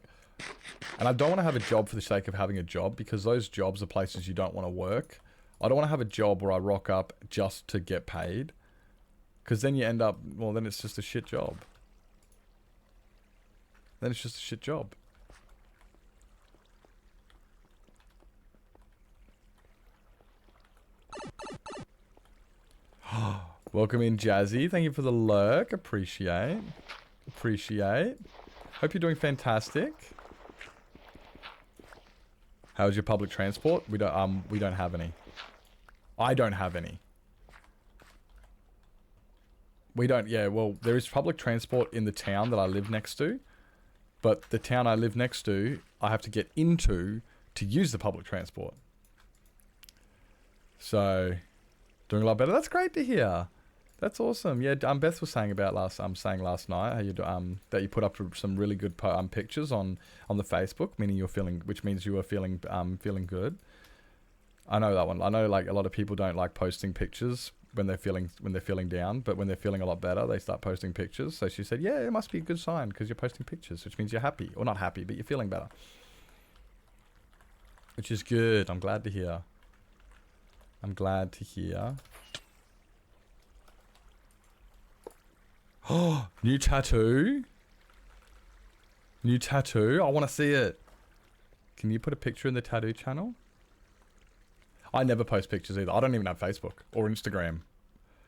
And I don't want to have a job for the sake of having a job, because those jobs are places you don't want to work. I don't want to have a job where I rock up just to get paid, because then you end up, well, then it's just a shit job. Then it's just a shit job. Welcome in, Jazzy. Thank you for the lurk. Appreciate. Appreciate. Hope you're doing fantastic. How's your public transport? We don't have any. I don't have any. We don't, yeah, well, there is public transport in the town that I live next to, but the town I live next to, I have to get into to use the public transport. So, doing a lot better. That's great to hear. That's awesome. Yeah, Beth was saying about last night how you that you put up some really good pictures on the Facebook, meaning which means you were feeling good. I know that one. I know, like, a lot of people don't like posting pictures when they're feeling down, but when they're feeling a lot better, they start posting pictures. So she said, yeah, it must be a good sign because you're posting pictures, which means you're happy, or not happy, but you're feeling better, which is good. I'm glad to hear. I'm glad to hear. Oh, new tattoo. New tattoo. I want to see it. Can you put a picture in the tattoo channel? I never post pictures either. I don't even have Facebook or Instagram.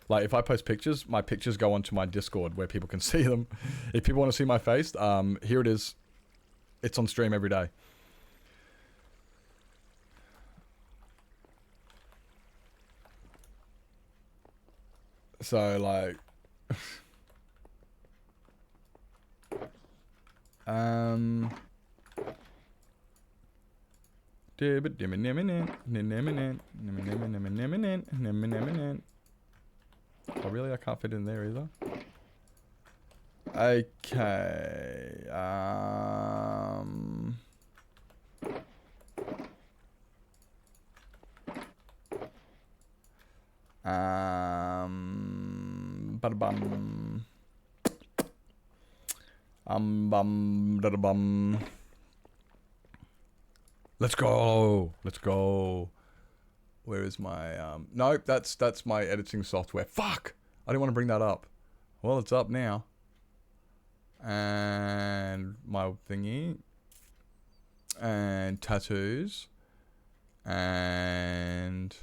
Like, if I post pictures, my pictures go onto my Discord where people can see them. If people want to see my face, here it is. It's on stream every day. So, like... I Oh, really? I can't fit in there either. Okay. Ba-da-bum. Bum, da-da-bum. Let's go. Let's go. Where is my, nope, that's my editing software. Fuck! I didn't want to bring that up. Well, it's up now. And my thingy. And tattoos. And...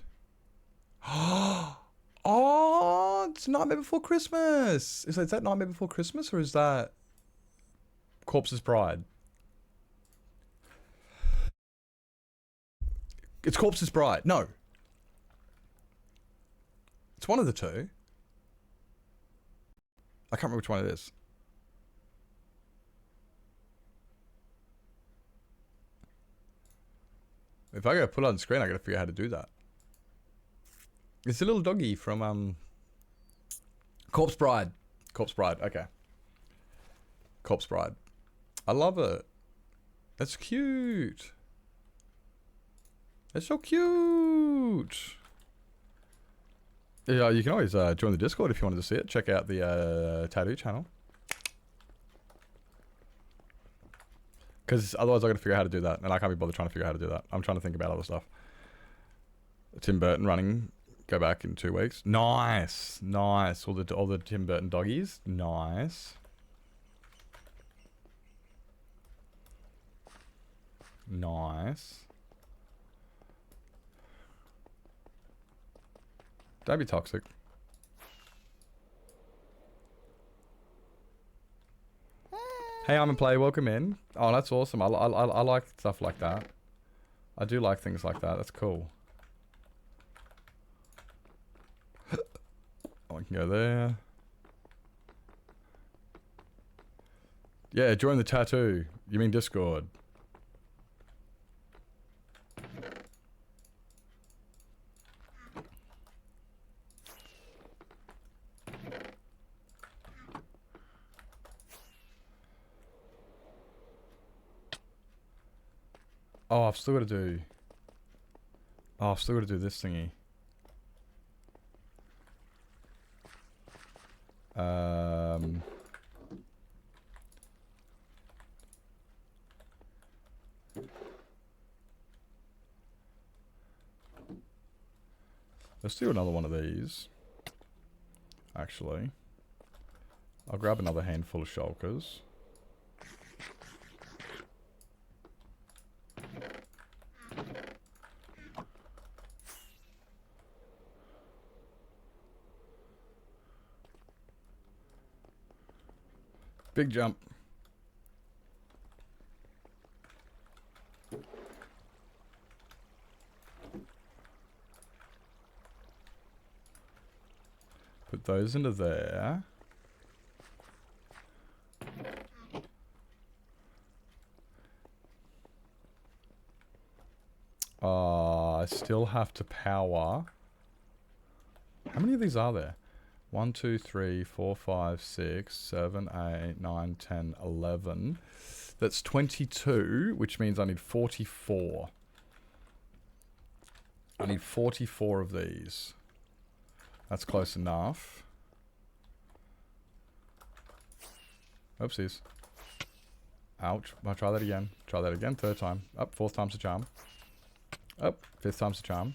Oh, it's Nightmare Before Christmas. Is that Nightmare Before Christmas or is that Corpse's Bride? It's Corpse's Bride. No. It's one of the two. I can't remember which one it is. If I go put it on the screen, I gotta figure out how to do that. It's a little doggy from Corpse Bride. Corpse Bride, okay. Corpse Bride. I love it. That's cute. That's so cute. Yeah, you can always join the Discord if you wanted to see it. Check out the tattoo channel. Because otherwise I gotta figure out how to do that. And I can't be bothered trying to figure out how to do that. I'm trying to think about other stuff. Tim Burton running. Go back in 2 weeks. Nice. Nice. All the Tim Burton doggies. Nice. Nice. Don't be toxic. Hey, I'm in play. Welcome in. Oh, that's awesome. I like stuff like that. I do like things like that. That's cool. Oh, I can go there. Yeah, join the tattoo. You mean Discord? Oh, I've still got to do... Oh, I've still got to do this thingy. Let's do another one of these. Actually. I'll grab another handful of shulkers. Big jump. Put those into there. I still have to power. How many of these are there? 1, 2, 3, 4, 5, 6, 7, 8, 9, 10, 11. That's 22, which means I need 44. I need 44 of these. That's close enough. Oopsies. Ouch. I'll try that again. Try that again. Third time. Up. Fourth time's a charm. Up. Fifth time's a charm.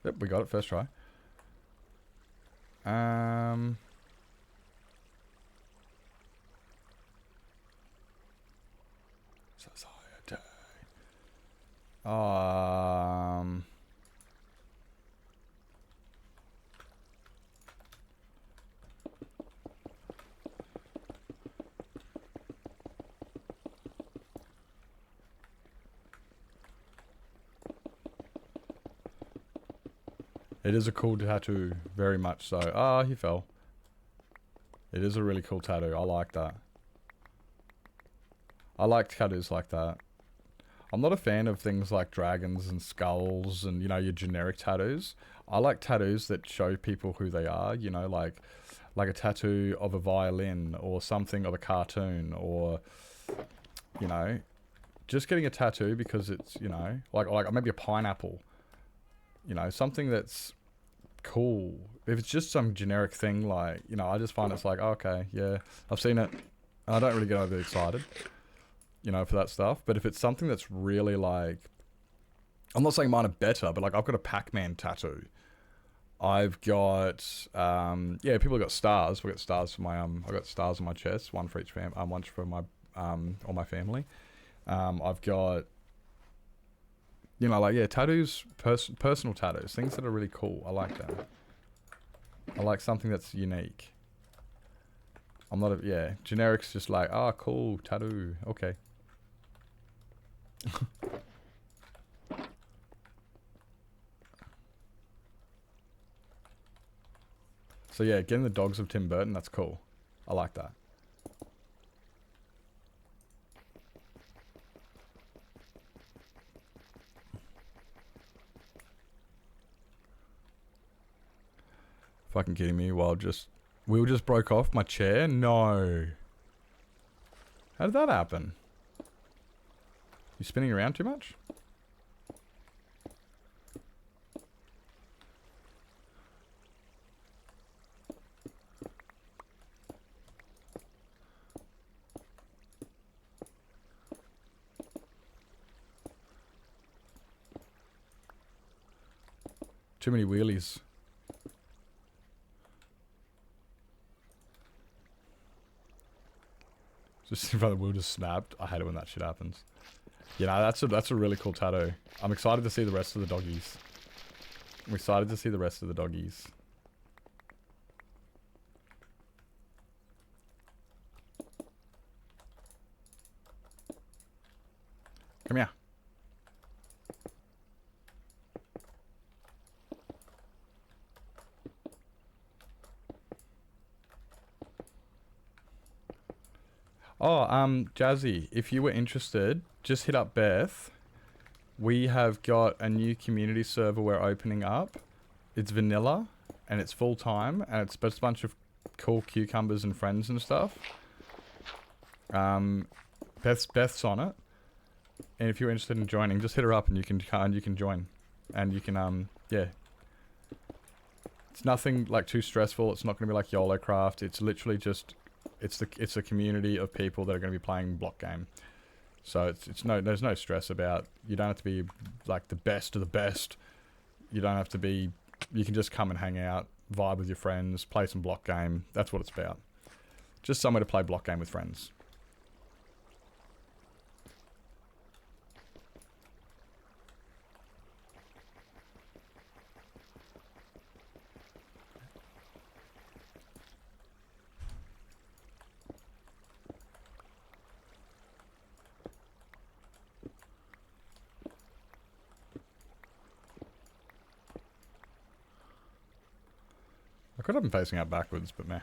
Yep, we got it. First try. Society. It is a cool tattoo, very much so. Ah, he fell. It is a really cool tattoo. I like that. I like tattoos like that. I'm not a fan of things like dragons and skulls and, you know, your generic tattoos. I like tattoos that show people who they are, you know, like a tattoo of a violin or something of a cartoon or, you know, just getting a tattoo because it's, you know, like maybe a pineapple. You know, something that's cool. If it's just some generic thing, like, you know, I just find it's like, oh, okay, yeah, I've seen it. I don't really get overly excited, you know, for that stuff. But if it's something that's really like, I'm not saying mine are better, but like I've got a Pac-Man tattoo. I've got yeah, people have got stars. We got stars for my I got stars on my chest, one for each one for my all my family. I've got, you know, like, yeah, tattoos, personal tattoos, things that are really cool. I like that. I like something that's unique. I'm not yeah, generic's just like, ah, cool, tattoo, okay. So yeah, getting the dogs of Tim Burton, that's cool. I like that. Fucking kidding me? Wheel just broke off my chair? No. How did that happen? You spinning around too much? Too many wheelies. Just in front of the wheel just snapped. I hate it when that shit happens. You know, that's a really cool tattoo. I'm excited to see the rest of the doggies. I'm excited to see the rest of the doggies. Come here. Oh, Jazzy, if you were interested, just hit up Beth. We have got a new community server we're opening up. It's vanilla, and it's full time, and it's just a bunch of cool cucumbers and friends and stuff. Beth's on it, and if you're interested in joining, just hit her up and you can join, and you can yeah. It's nothing like too stressful. It's not going to be like YOLO Craft. It's literally just it's a community of people that are going to be playing block game. So there's no stress about, you don't have to be like the best of the best. You don't have to be, you can just come and hang out, vibe with your friends, play some block game. That's what it's about. Just somewhere to play block game with friends. I could have them facing out backwards, but meh.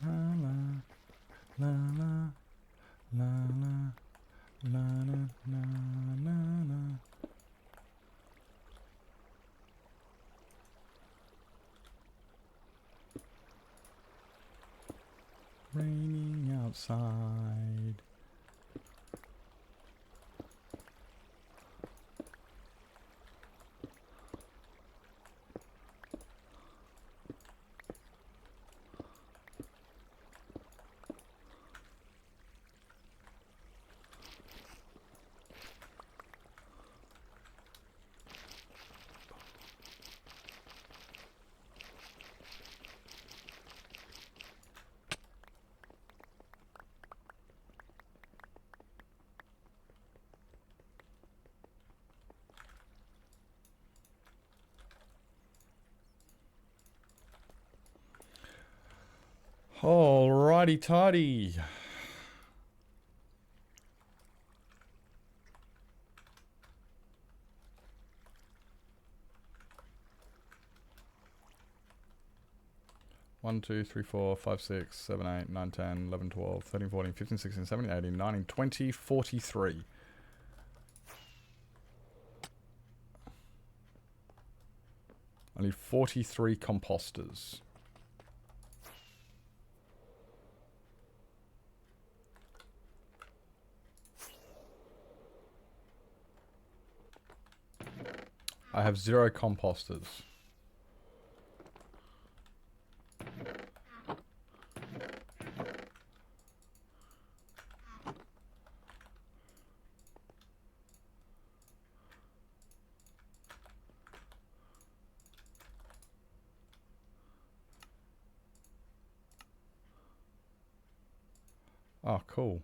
La la la la la la la la. Raining outside. Alrighty tidy. 1, 2, 3, 4, 5, 6, 7, 8, 9, 10, 11, 12, 13, 14, 15, 16, 17, 18, 19, 20, 43. I need 43 composters. I have 0 composters. Oh, cool.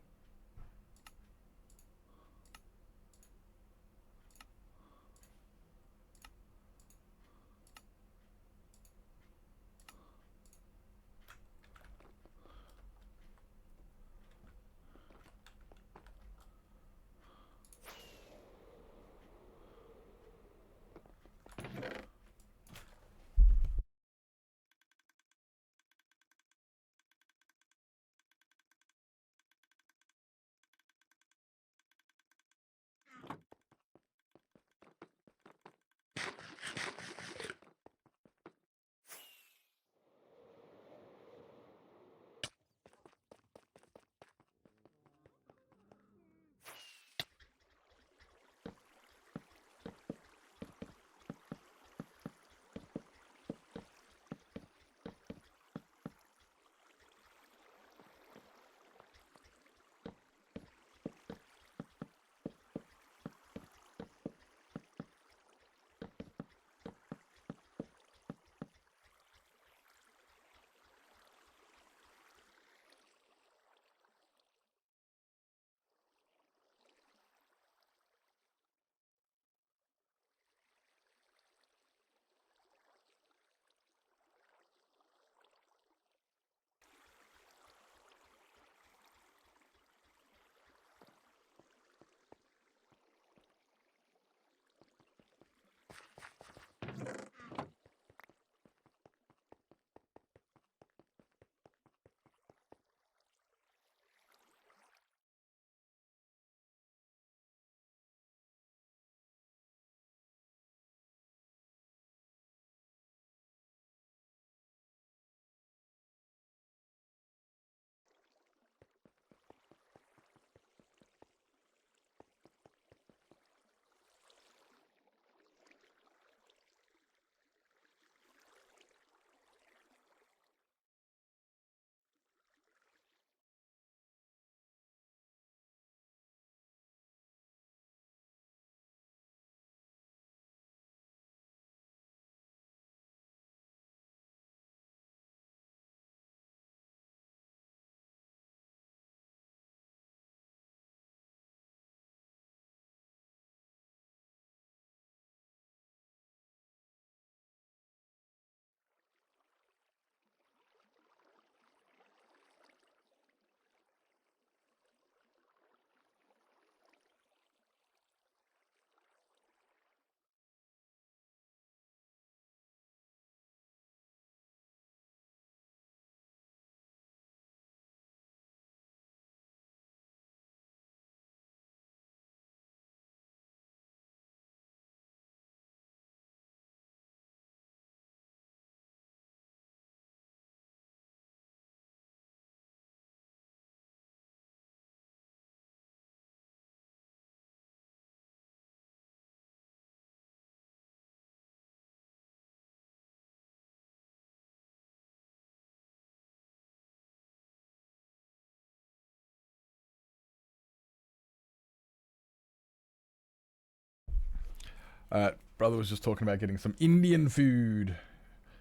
Brother was just talking about getting some Indian food.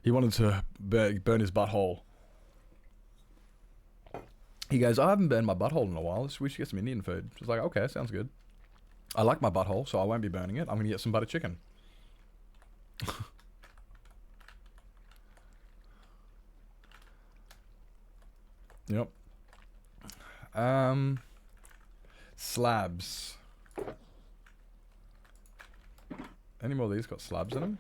He wanted to burn his butthole. He goes, I haven't burned my butthole in a while. We should get some Indian food. She's like, okay, sounds good. I like my butthole, so I won't be burning it. I'm going to get some butter chicken. Yep. Slabs. Any more of these got slabs in them?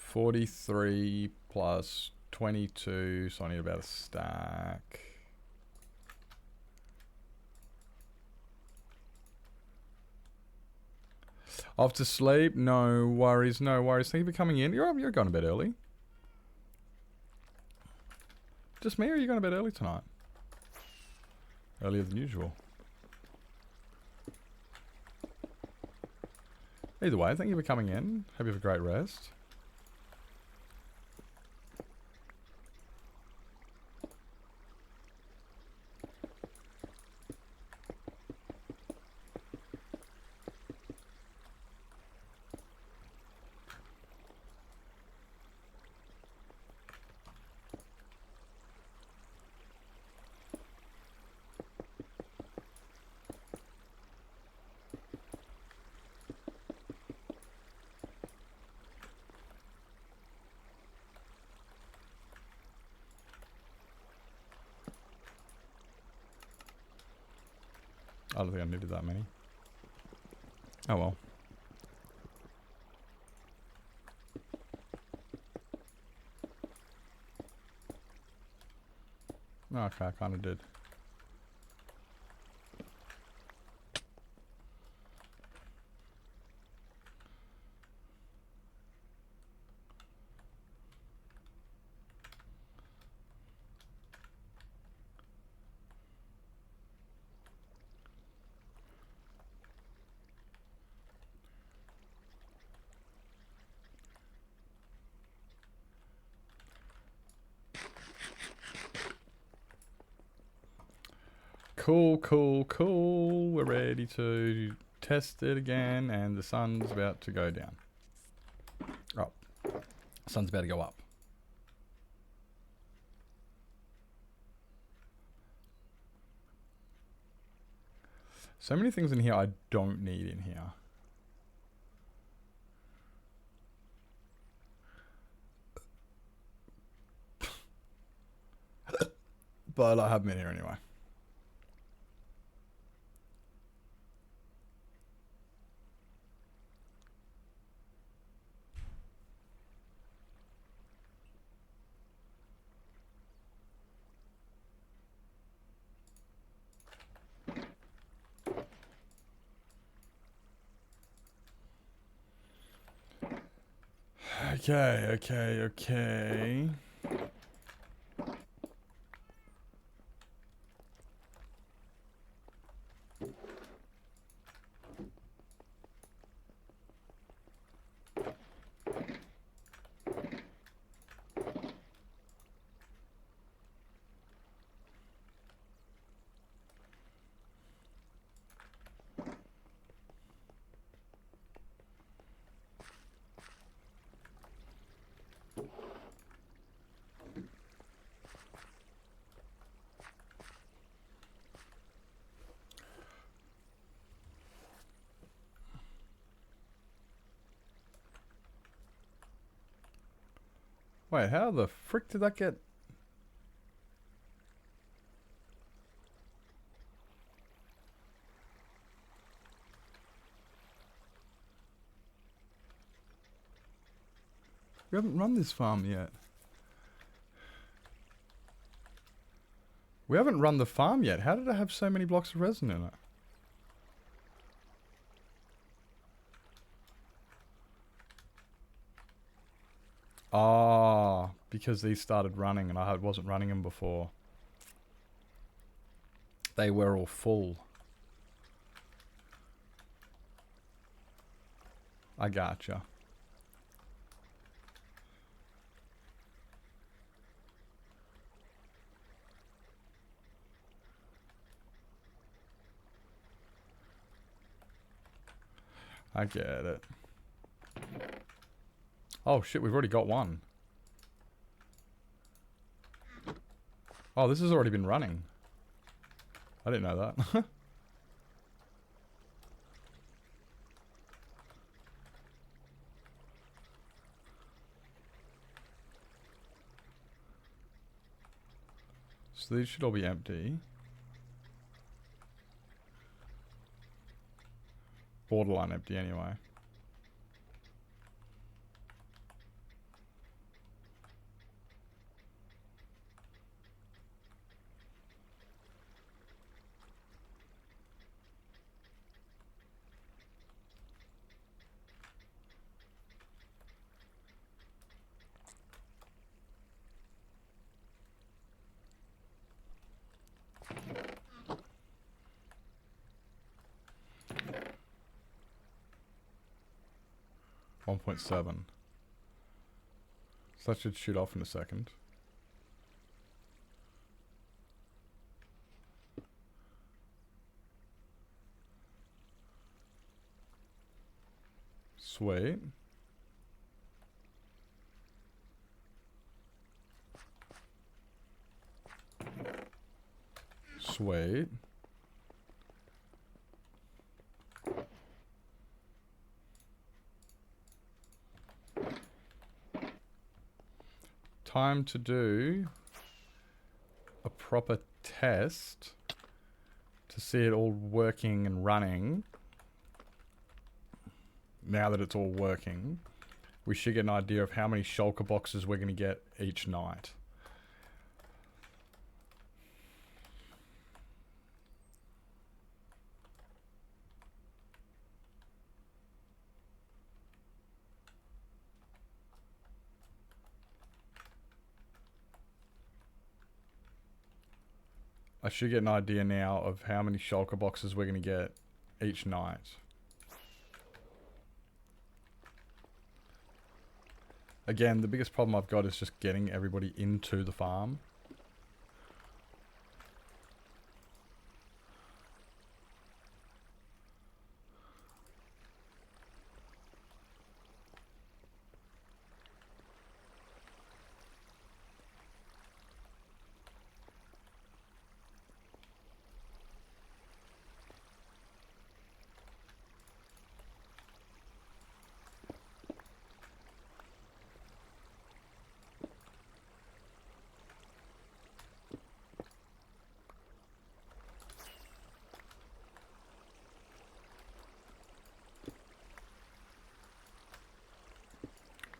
43 plus 22, so I need about a stack. Off to sleep? No worries, no worries. Thank you for coming in. You're going to bed early. Just me, or are you going to bed early tonight? Earlier than usual. Either way, thank you for coming in. Hope you have a great rest. I don't think I needed that many. Oh well. Okay, I kind of did. Cool, cool, cool. We're ready to test it again, and the sun's about to go down. Oh, sun's about to go up. So many things in here I don't need in here. But I have them in here anyway. Okay. Wait, how the frick did that get... We haven't run this farm yet. We haven't run the farm yet. How did I have so many blocks of resin in it? Ah, because these started running and I wasn't running them before. They were all full. I gotcha. I get it. Oh shit, we've already got one. Oh, this has already been running. I didn't know that. So these should all be empty. Borderline empty anyway. 1.7. So that should shoot off in a second. Sweet. Sweet. Time to do a proper test to see it all working and running. Now that it's all working, we should get an idea of how many shulker boxes we're going to get each night. I should get an idea now of how many shulker boxes we're going to get each night. Again, the biggest problem I've got is just getting everybody into the farm.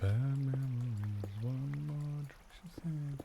Bad memories, one more drink.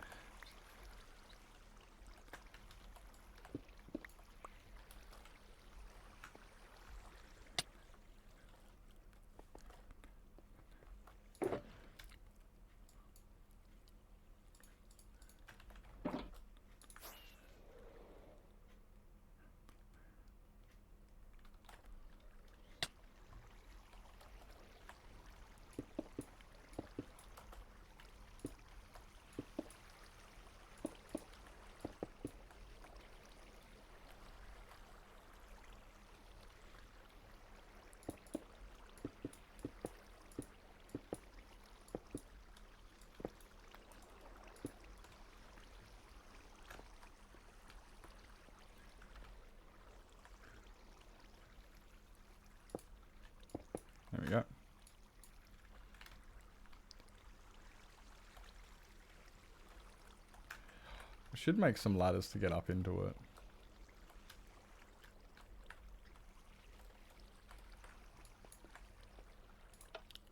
There we go. I should make some ladders to get up into it.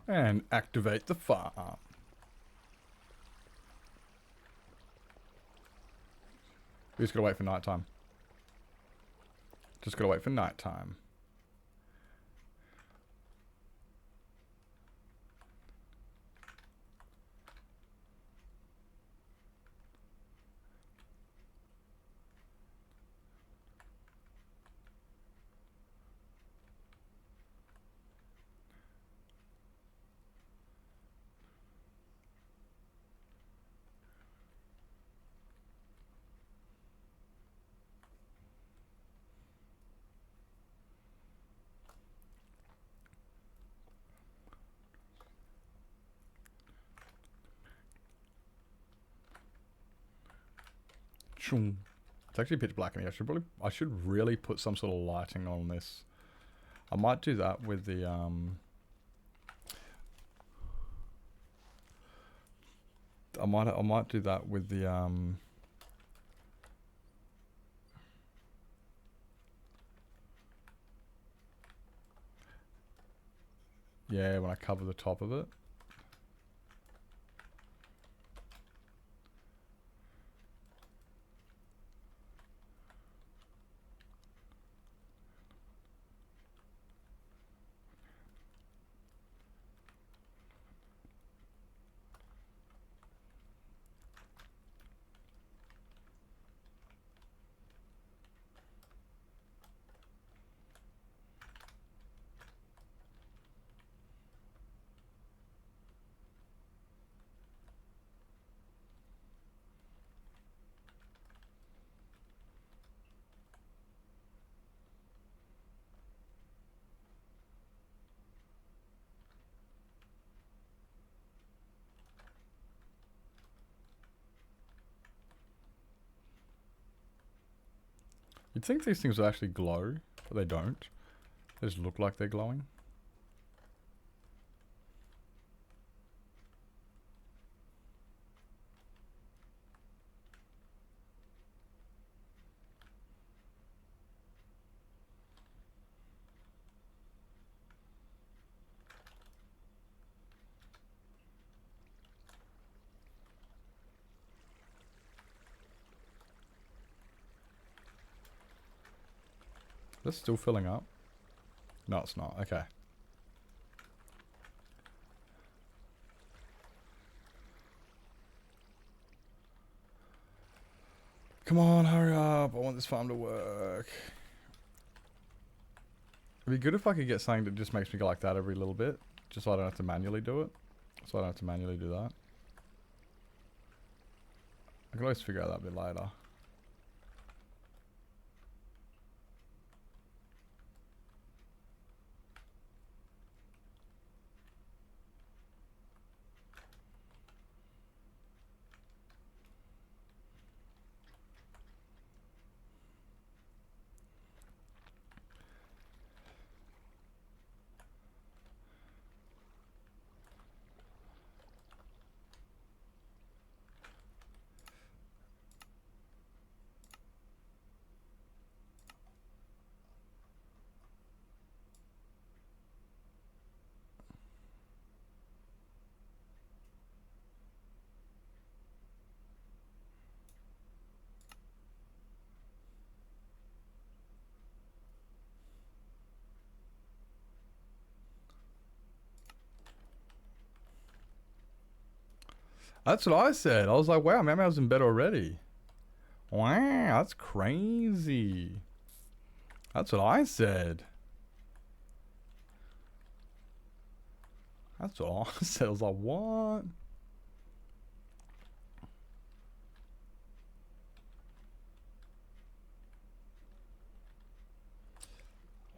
And activate the farm. We just gotta wait for nighttime. Just gotta wait for nighttime. It's actually pitch black in here. I should really put some sort of lighting on this. I might do that with the I might do that with the yeah, when I cover the top of it. You'd think these things would actually glow, but they don't. They just look like they're glowing. This still filling up? No, it's not. Okay. Come on, hurry up. I want this farm to work. It'd be good if I could get something that just makes me go like that every little bit. Just so I don't have to manually do it. So I don't have to manually do that. I can always figure out that a bit later. That's what I said. I was like, wow, maybe I was in bed already. Wow, that's crazy. That's what I said. That's what I said. I was like, what?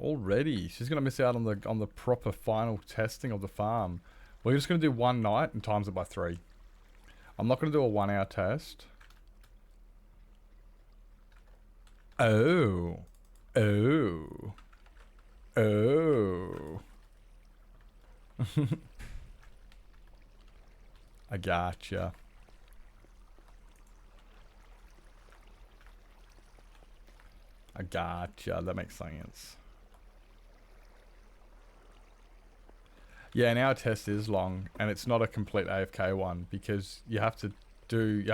Already, she's gonna miss out on the proper final testing of the farm. We're just gonna do one night and times it by 3. I'm not gonna do a 1-hour test. Oh. Oh. Oh. I gotcha. I gotcha. That makes sense. Yeah, and our test is long, and it's not a complete AFK one because you have to do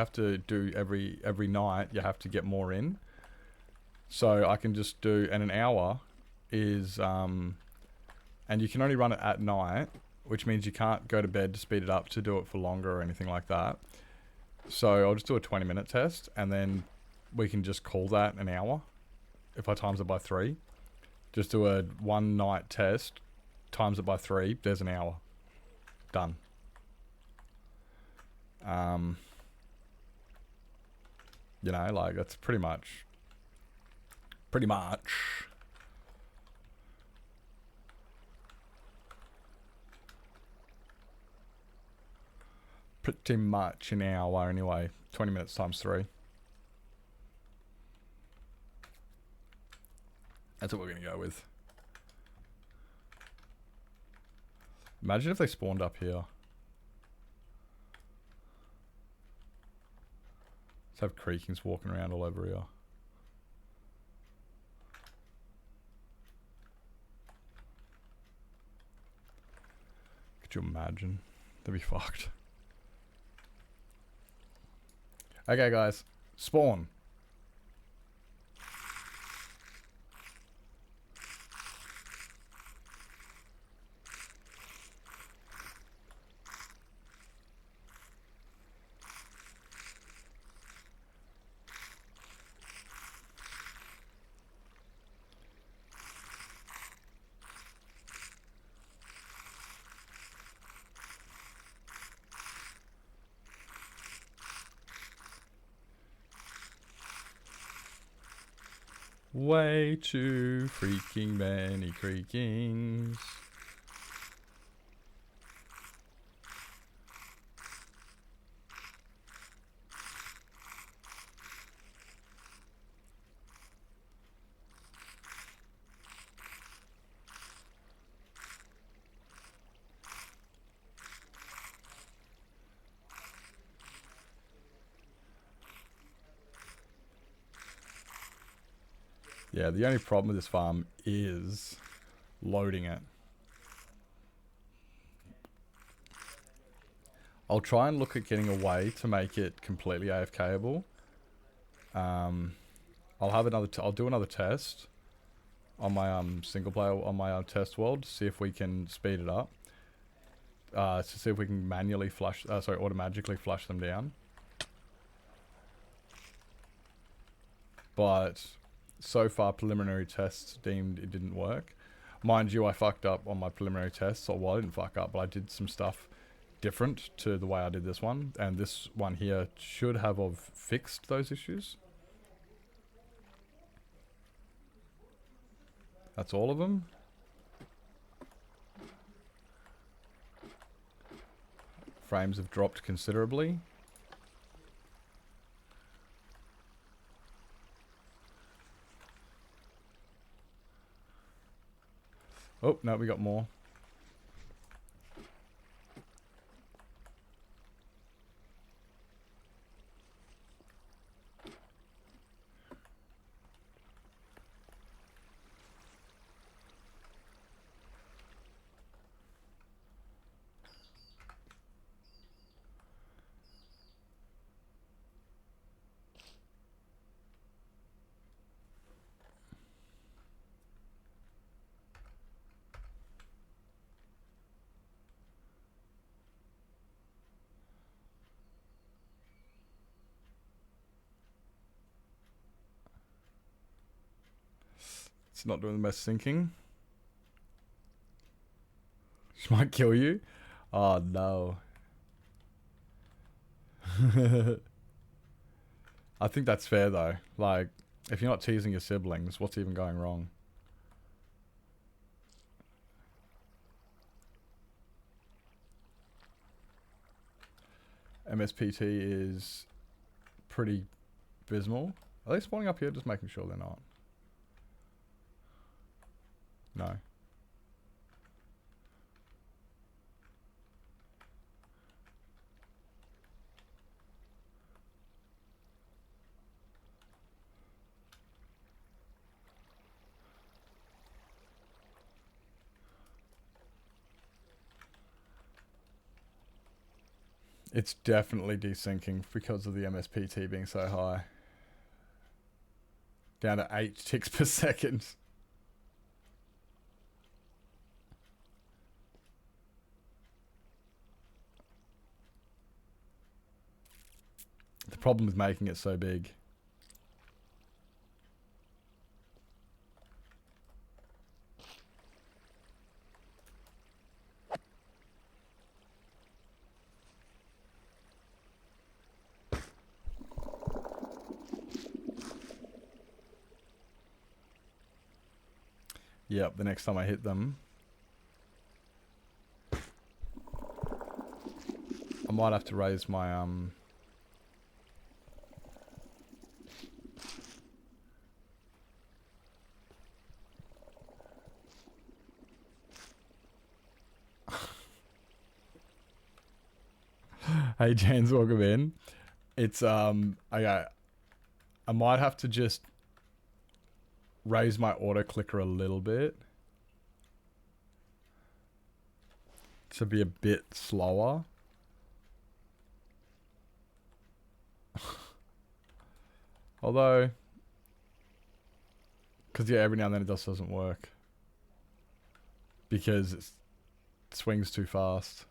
every night. You have to get more in. So I can just do, and an hour is and you can only run it at night, which means you can't go to bed to speed it up to do it for longer or anything like that. So I'll just do a 20-minute test, and then we can just call that an hour if I times it by 3. Just do a 1-night test, times it by 3, there's an hour. Done. You know, like, that's pretty much. Pretty much an hour anyway. 20 minutes times 3. That's what we're gonna go with. Imagine if they spawned up here. Let's have creakings walking around all over here. Could you imagine? That'd be fucked. Okay, guys. Spawn. Way too freaking many creakings. Yeah, the only problem with this farm is loading it. I'll try and look at getting a way to make it completely AFKable. I'll have another. I'll do another test on my single player on my test world to see if we can speed it up. To see if we can manually flush. Automatically flush them down. But so far, preliminary tests deemed it didn't work. Mind you, I fucked up on my preliminary tests. Or well, I didn't fuck up, but I did some stuff different to the way I did this one, and this one here should have fixed those issues. That's all of them. Frames have dropped considerably. Oh, no, we got more. It's not doing the best syncing. She might kill you. Oh no. I think that's fair though. Like, if you're not teasing your siblings, what's even going wrong? MSPT is pretty abysmal. Are they spawning up here? Just making sure they're not. No. It's definitely desyncing because of the MSPT being so high. Down to 8 ticks per second. The problem is making it so big. Yep, the next time I hit them, I might have to raise my Hey James, welcome in. It's okay. I might have to just raise my auto clicker a little bit to be a bit slower. Although, because yeah, every now and then it just doesn't work because it swings too fast.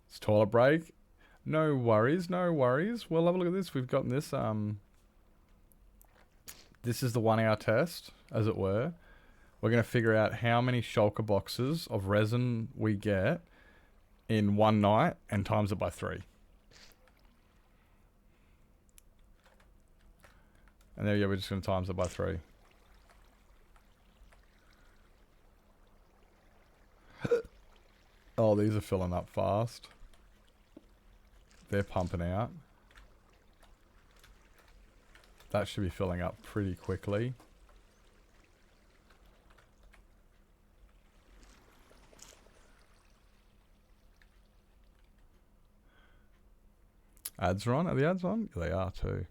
It's toilet break. No worries, no worries. We'll have a look at this. We've got this. This is the 1 hour test, as it were. We're going to figure out how many shulker boxes of resin we get in one night and times it by 3. And there we go, we're just going to times it by 3. Oh, these are filling up fast. They're pumping out. That should be filling up pretty quickly. Ads are on? Are the ads on? They are too.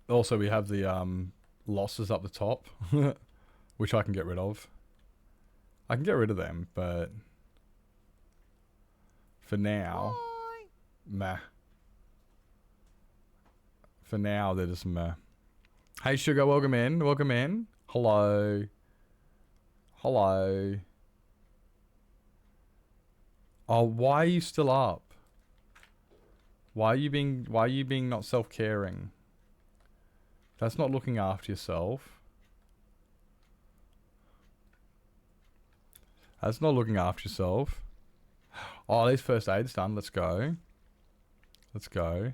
Also, we have the losses up the top, which I can get rid of. I can get rid of them, but for now, meh. For now, they're just meh. Hey, Sugar, welcome in. Welcome in. Hello. Hello. Oh, why are you still up? Why are you being not self-caring? That's not looking after yourself. That's not looking after yourself. Oh, these first aid's done. Let's go. Let's go.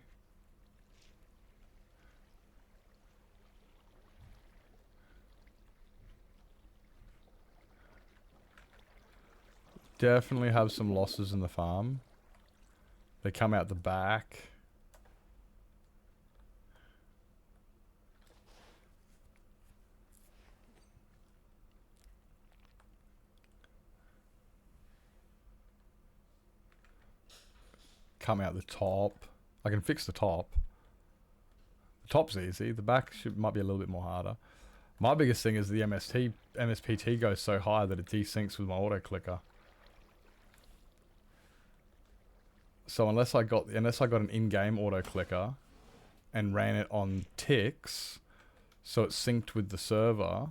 Definitely have some losses in the farm. They come out the back. Come out the top. I can fix the top. The top's easy. The back might be a little bit more harder. My biggest thing is the MSPT goes so high that it desyncs with my auto clicker. So unless I got an in-game auto clicker and ran it on ticks, so it synced with the server.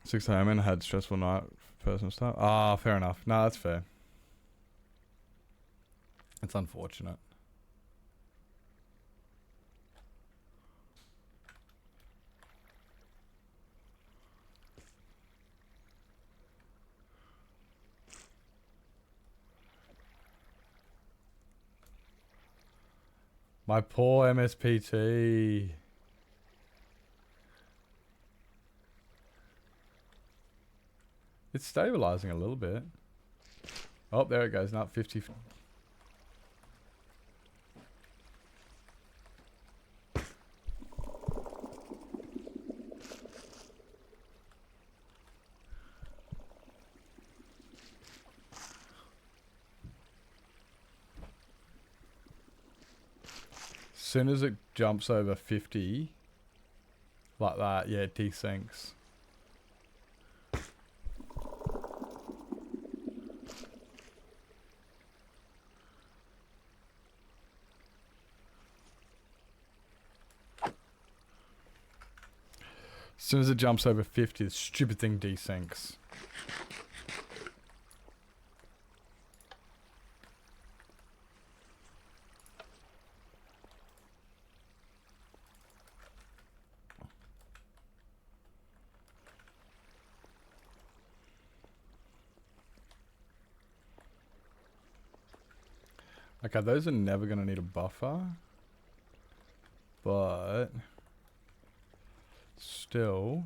Six home and had stressful night, personal stuff. Ah, fair enough. No, that's fair. It's unfortunate. My poor MSPT. It's stabilizing a little bit. Oh, there it goes. Not 50. Soon as it jumps over 50, like that, yeah, it desyncs. As soon as it jumps over 50, the stupid thing desyncs. Okay, those are never going to need a buffer. But still.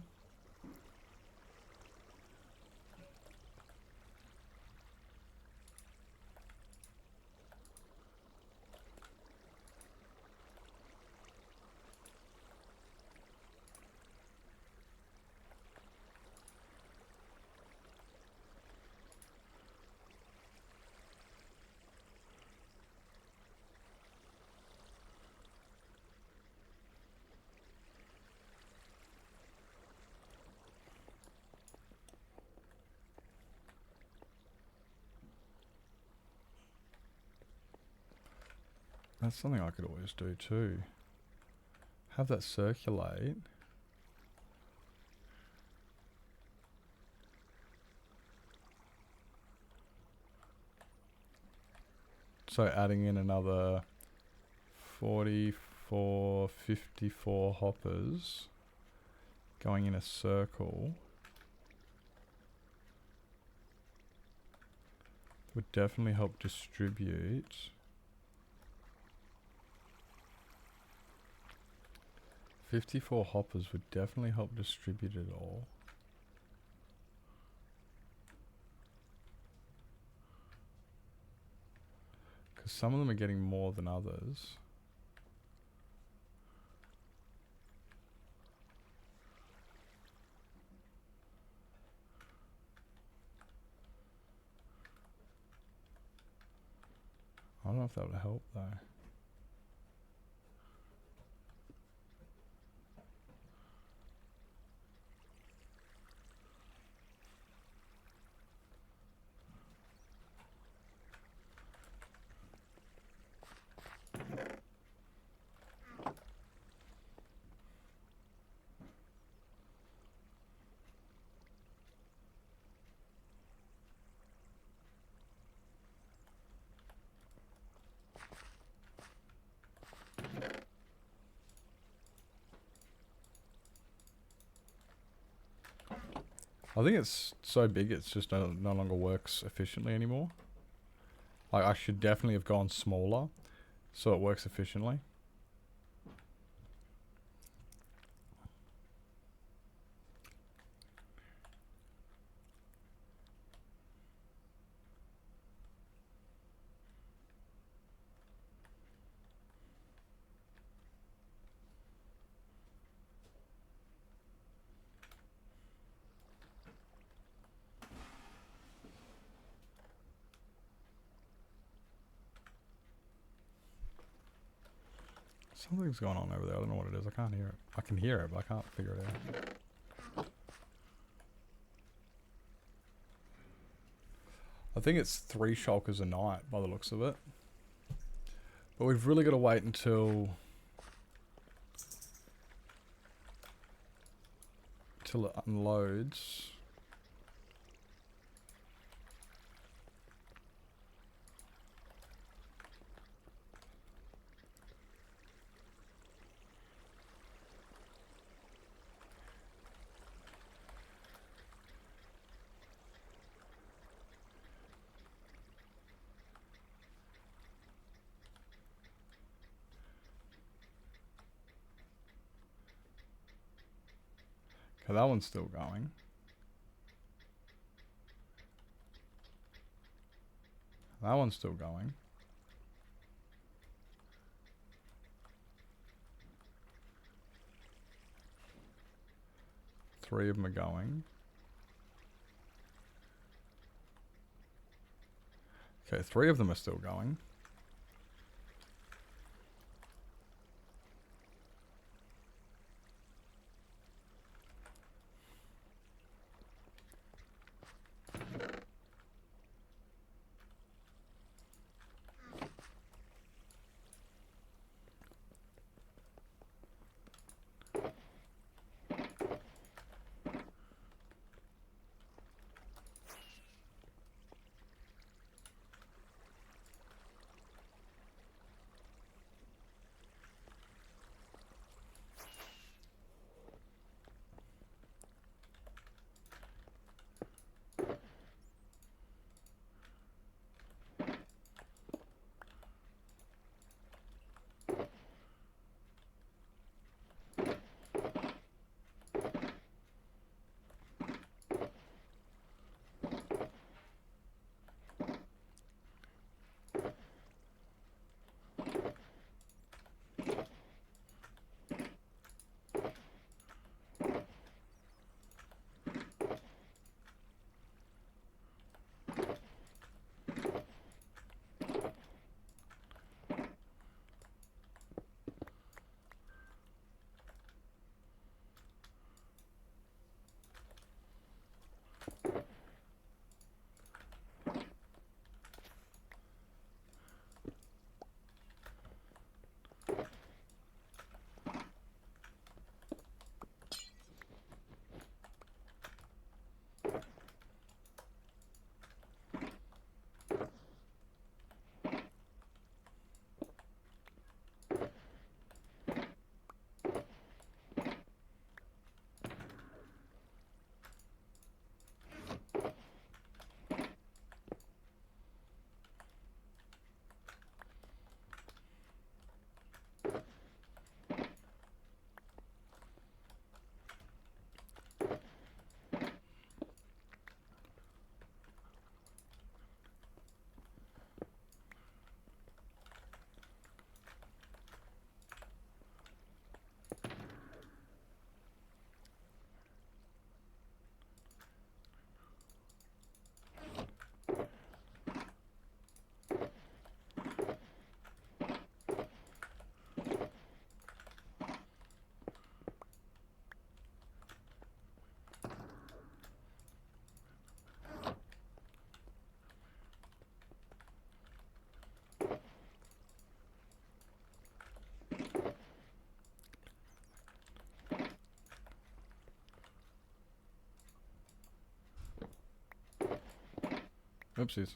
That's something I could always do too. Have that circulate. So adding in another 44, 54 hoppers going in a circle would definitely help distribute. 54 hoppers would definitely help distribute it all. Because some of them are getting more than others. I don't know if that would help though. I think it's so big it's just no longer works efficiently anymore. Like I should definitely have gone smaller so it works efficiently. Something's going on over there. I don't know what it is. I can't hear it. I can hear it, but I can't figure it out. I think it's 3 shulkers a night by the looks of it. But we've really got to wait until it unloads. Okay, that one's still going. That one's still going. Three of them are going. Okay, 3 of them are still going. Oopsies.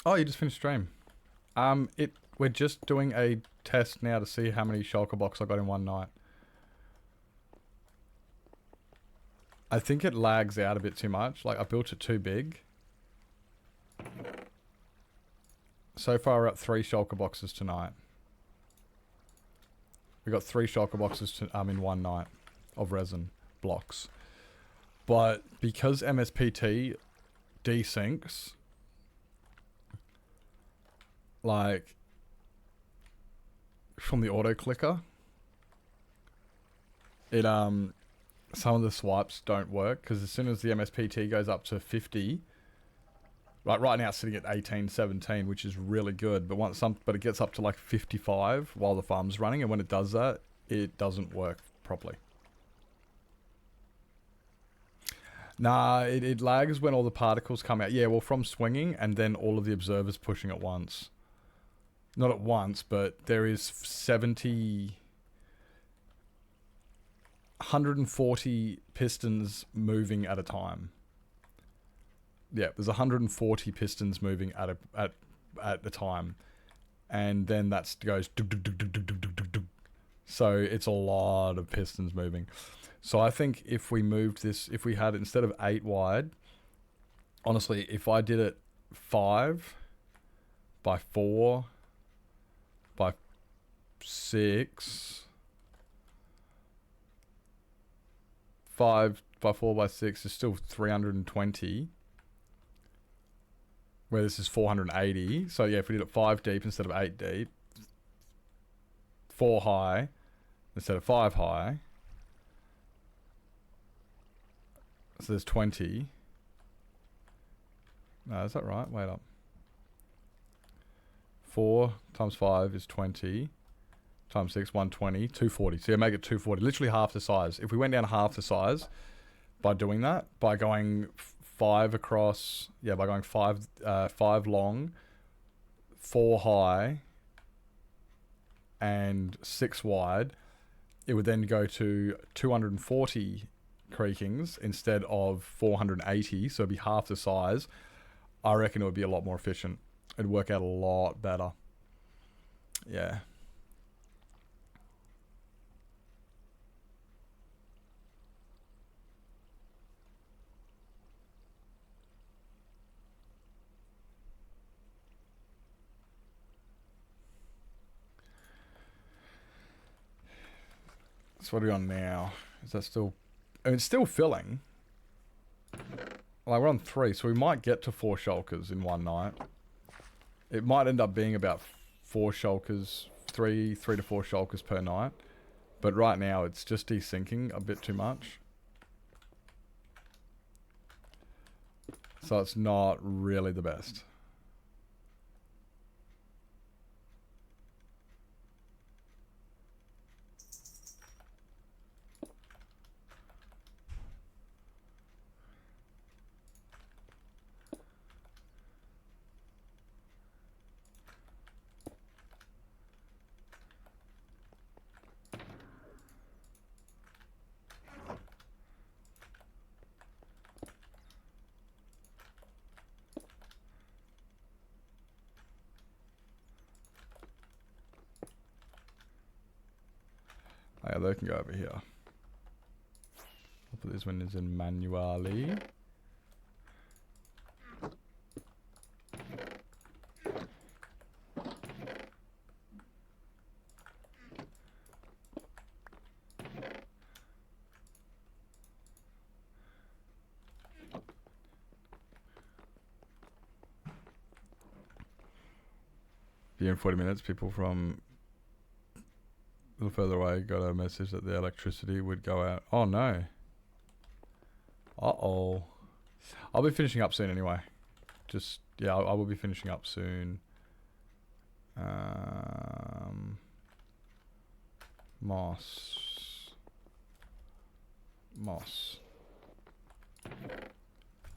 Oh, you just finished stream. We're just doing a test now to see how many shulker box I got in one night. I think it lags out a bit too much. Like, I built it too big. So far, we're at 3 shulker boxes tonight. We got 3 shulker boxes in one night of resin blocks. But because MSPT desyncs, like, from the auto clicker, it some of the swipes don't work because as soon as the MSPT goes up to 50, like right now it's sitting at 18, 17, which is really good, but but it gets up to like 55 while the farm's running, and when it does that, it doesn't work properly. Nah, it lags when all the particles come out. Yeah, well, from swinging and then all of the observers pushing at once. Not at once, but there is 140 pistons moving at a time. Yeah, there's 140 pistons moving at a time, and then that goes. So it's a lot of pistons moving. So I think if we moved this, if we had it instead of 8 wide, honestly, if I did it 5 by 4 by 6, 5 by 4 by 6 is still 320, where this is 480. So yeah, if we did it 5 deep instead of 8 deep, 4 high instead of 5 high, so there's 20. No, is that right? Wait up. 4 times 5 is 20. Times 6, 120, 240. So you make it 240, literally half the size. If we went down half the size by doing that, by going 5 across, yeah, by going 5 long, 4 high, and 6 wide, it would then go to 240 creakings instead of 480, so it'd be half the size. I reckon it would be a lot more efficient. It'd work out a lot better. Yeah. So what are we on now? Is that still... I mean, it's still filling. Like, we're on 3, so we might get to 4 shulkers in one night. It might end up being about 4 shulkers, 3 to 4 shulkers per night. But right now, it's just desyncing a bit too much. So it's not really the best. Oh, yeah, they can go over here. I'll put these windows in manually. Here in 40 minutes, people from a little further away got a message that the electricity would go out. Oh no. Uh-oh. I'll be finishing up soon anyway. Just, yeah, I will be finishing up soon. Moss.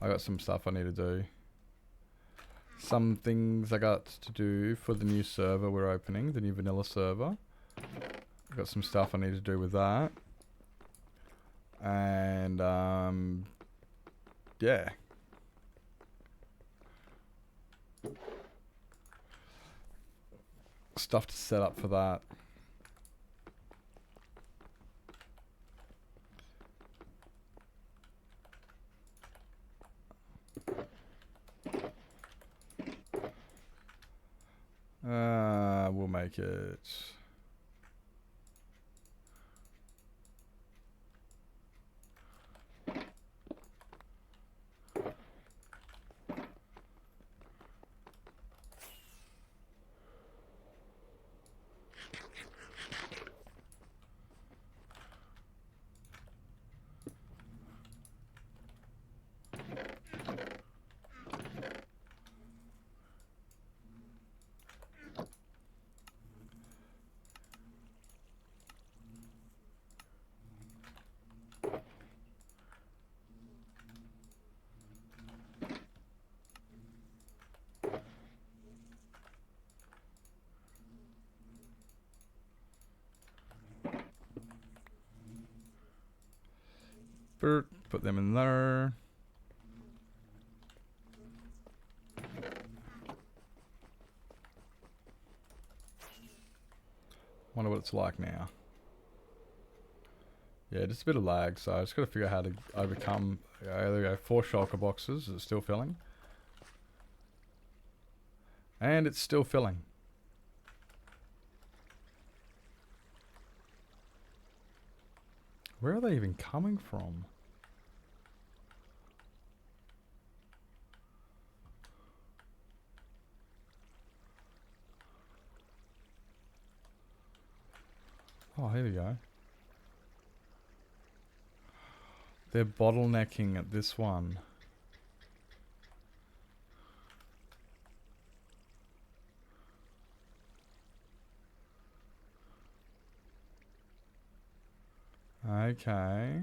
I got some stuff I need to do. Some things I got to do for the new server we're opening, the new vanilla server. I got some stuff I need to do with that. And, yeah. Stuff to set up for that. We'll make it. Put them in there. Wonder what it's like now. Yeah, just a bit of lag, so I just got to figure out how to overcome. There we go, 4 shulker boxes. It's still filling. And it's still filling. Where are they even coming from? Oh, here we go. They're bottlenecking at this one. Okay.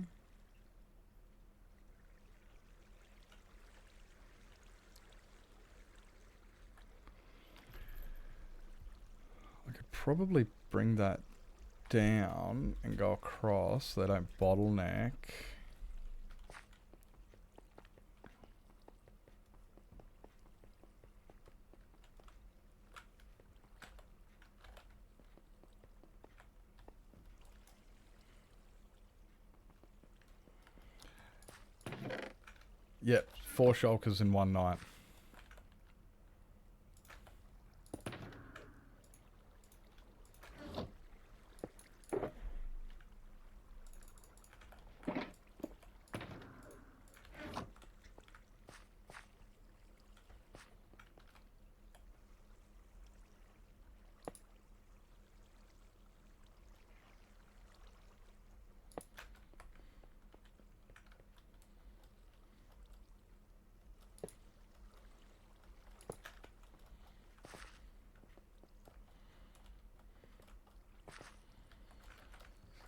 I could probably bring that down and go across so they don't bottleneck. Yep, 4 shulkers in one night.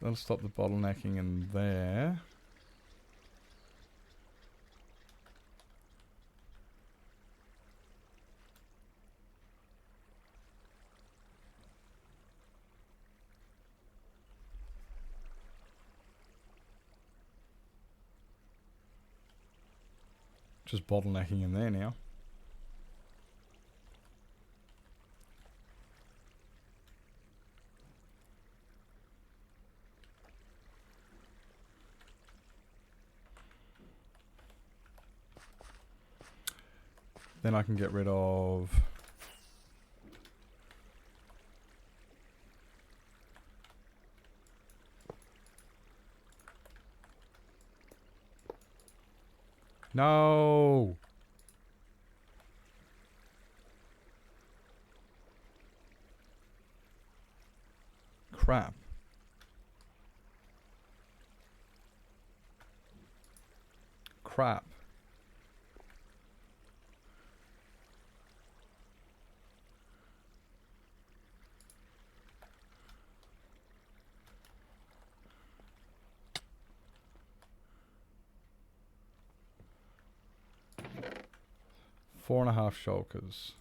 That'll stop the bottlenecking in there. Just bottlenecking in there now. Then I can get rid of no. Crap. crap. Four and a half shulkers.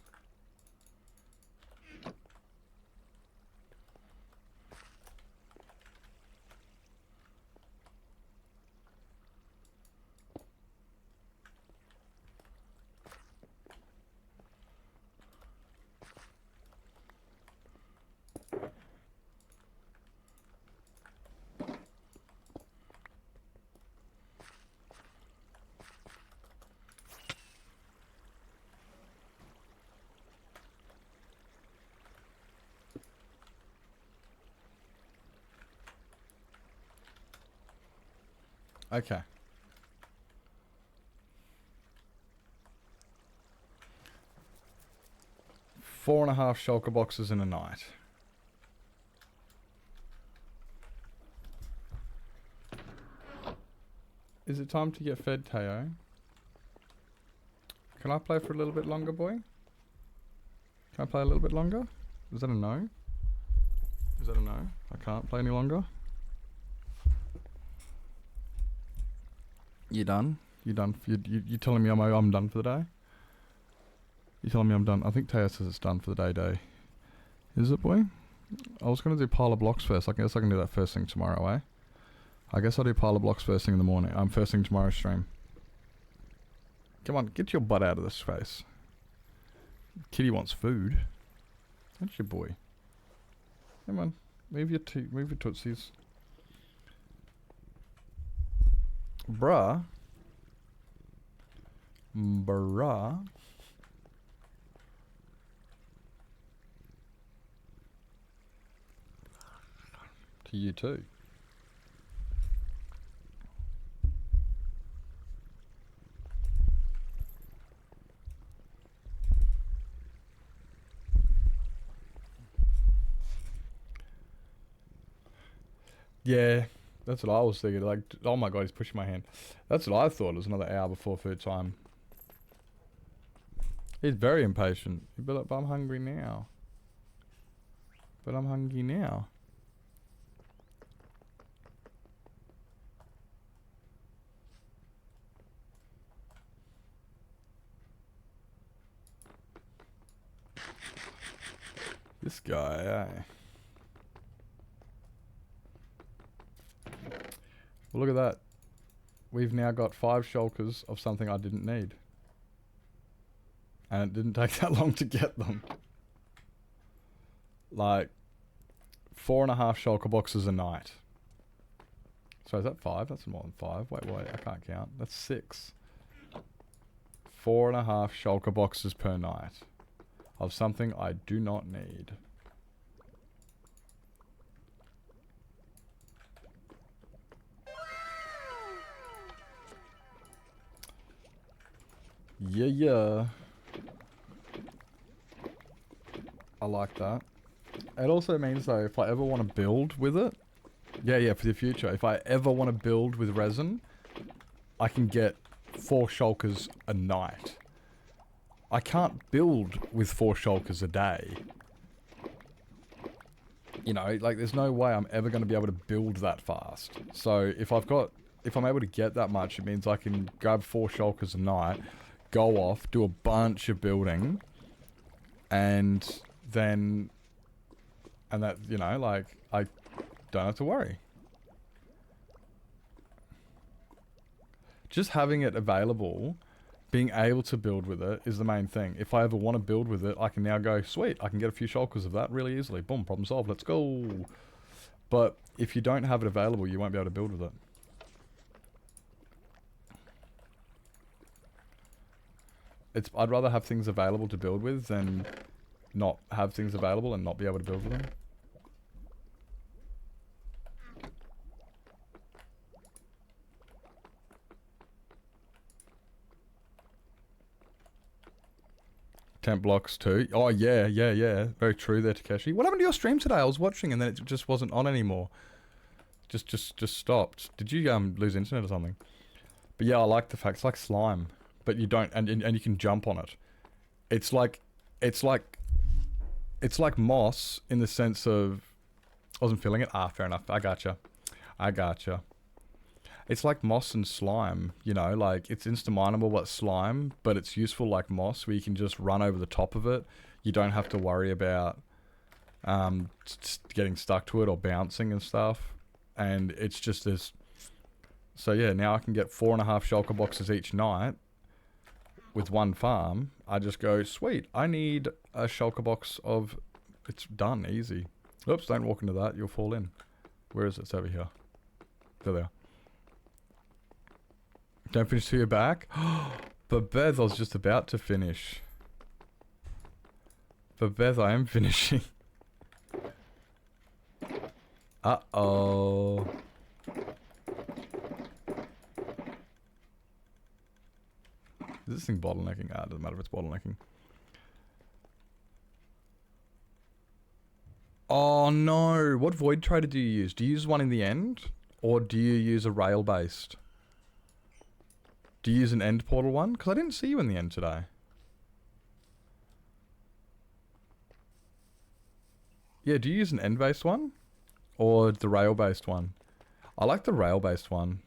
Okay. Four and a half shulker boxes in a night. Is it time to get fed, Teo? Can I play for a little bit longer, boy? Can I play a little bit longer? Is that a no? Is that a no? I can't play any longer? You done? You done? You telling me I'm done for the day? You telling me I'm done? I think Teo says it's done for the day. Is it, boy? I was going to do pile of blocks first. I guess I can do that first thing tomorrow, eh? I guess I'll do pile of blocks first thing in the morning. First thing tomorrow's stream. Come on, get your butt out of this space. Kitty wants food. That's your boy. Come on, move your tootsies. Bruh. To you too. Yeah, that's what I was thinking. Like, oh my god, he's pushing my hand. That's what I thought. It was another hour before food time. He's very impatient. He'd be like, but I'm hungry now. But I'm hungry now. This guy, eh? Well, look at that. We've now got 5 shulkers of something I didn't need. And it didn't take that long to get them. Like, 4.5 shulker boxes a night. So is that 5? That's more than 5. Wait, I can't count. That's 6. 4.5 shulker boxes per night. Of something I do not need. Yeah. I like that. It also means though, if I ever want to build with it, yeah, for the future, if I ever want to build with resin, I can get 4 shulkers a night. I can't build with 4 shulkers a day. You know, like there's no way I'm ever going to be able to build that fast. So if I'm able to get that much, it means I can grab 4 shulkers a night, go off, do a bunch of building, and then, and that, you know, like, I don't have to worry. Just having it available, being able to build with it is the main thing. If I ever want to build with it, I can now go, sweet, I can get a few shulkers of that really easily. Boom, problem solved, let's go. But if you don't have it available, you won't be able to build with it. I'd rather have things available to build with than not have things available and not be able to build with them. Temp blocks too. Oh yeah. Very true there, Takeshi. What happened to your stream today? I was watching and then it just wasn't on anymore. Just stopped. Did you lose internet or something? But yeah, I like the fact it's like slime, but you don't, and you can jump on it. It's like moss in the sense of, I wasn't feeling it. Ah, fair enough. I gotcha. It's like moss and slime, you know, like it's insta-mineable but slime, but it's useful like moss where you can just run over the top of it. You don't have to worry about getting stuck to it or bouncing and stuff. And it's just this. So yeah, now I can get 4.5 shulker boxes each night with one farm. I just go, sweet, I need a shulker box of, it's done, easy. Oops, don't walk into that, you'll fall in. Where is it? It's over here. There they are. Don't finish till you're back. But Beth, I was just about to finish. But Beth, I am finishing. Uh-oh. Is this thing bottlenecking? Ah, it doesn't matter if it's bottlenecking. Oh no! What void trader do you use? Do you use one in the end? Or do you use a rail based? Do you use an end portal one? Because I didn't see you in the end today. Yeah, do you use an end based one? Or the rail based one? I like the rail based one.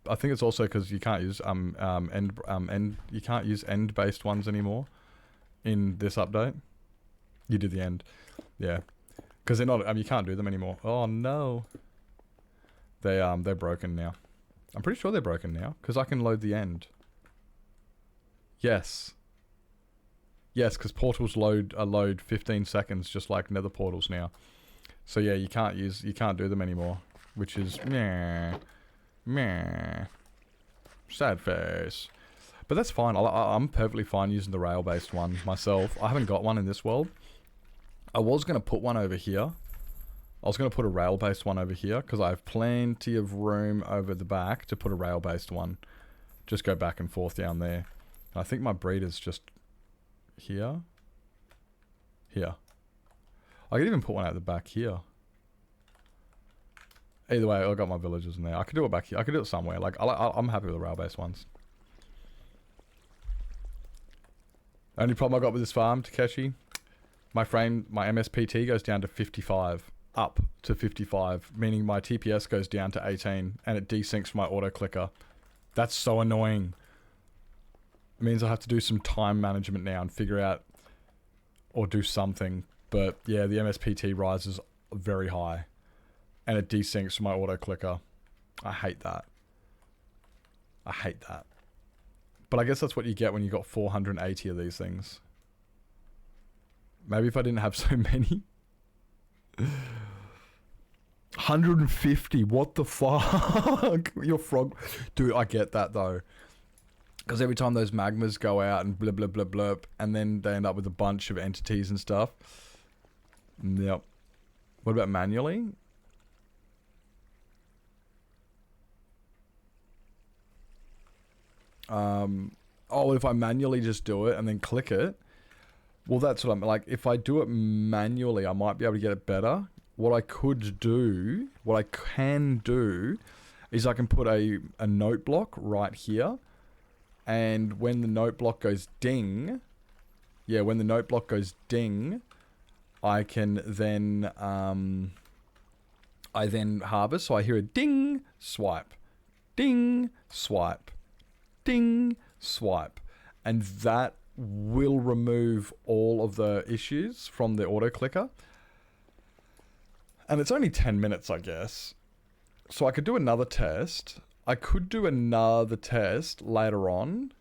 I think it's also because you can't use you can't use end based ones anymore in this update. You did the end. Yeah. Because they're not, you can't do them anymore. Oh no. They're broken now. I'm pretty sure they're broken now, because I can load the end. Yes. Yes, because portals load 15 seconds, just like nether portals now. So yeah, you can't do them anymore, which is meh, sad face. But that's fine. I'm perfectly fine using the rail-based one myself. I haven't got one in this world. I was gonna put one over here. I was going to put a rail-based one over here because I have plenty of room over the back to put a rail-based one. Just go back and forth down there. And I think my breeder's just here. Here. I could even put one out the back here. Either way, I got my villagers in there. I could do it back here. I could do it somewhere. Like I'm happy with the rail-based ones. Only problem I got with this farm, Takeshi, my MSPT goes down to 55. Up to 55, meaning my TPS goes down to 18 and it desyncs my auto clicker. That's so annoying. It means I have to do some time management now and figure out or do something. But yeah, the MSPT rises very high and it desyncs my auto clicker. I hate that. I hate that. But I guess that's what you get when you got 480 of these things. Maybe if I didn't have so many. 150, what the fuck? Your frog. Dude, I get that though. Because every time those magmas go out and blub blub blub blub, and then they end up with a bunch of entities and stuff. Yep. What about manually? Oh, if I manually just do it and then click it. Well, that's what I'm like. If I do it manually, I might be able to get it better. What I can do, is I can put a note block right here. And when the note block goes ding, I can then, I then harvest. So I hear a ding, swipe, ding, swipe, ding, swipe. And that will remove all of the issues from the auto clicker. And it's only 10 minutes, I guess. So I could do another test. I could do another test later on.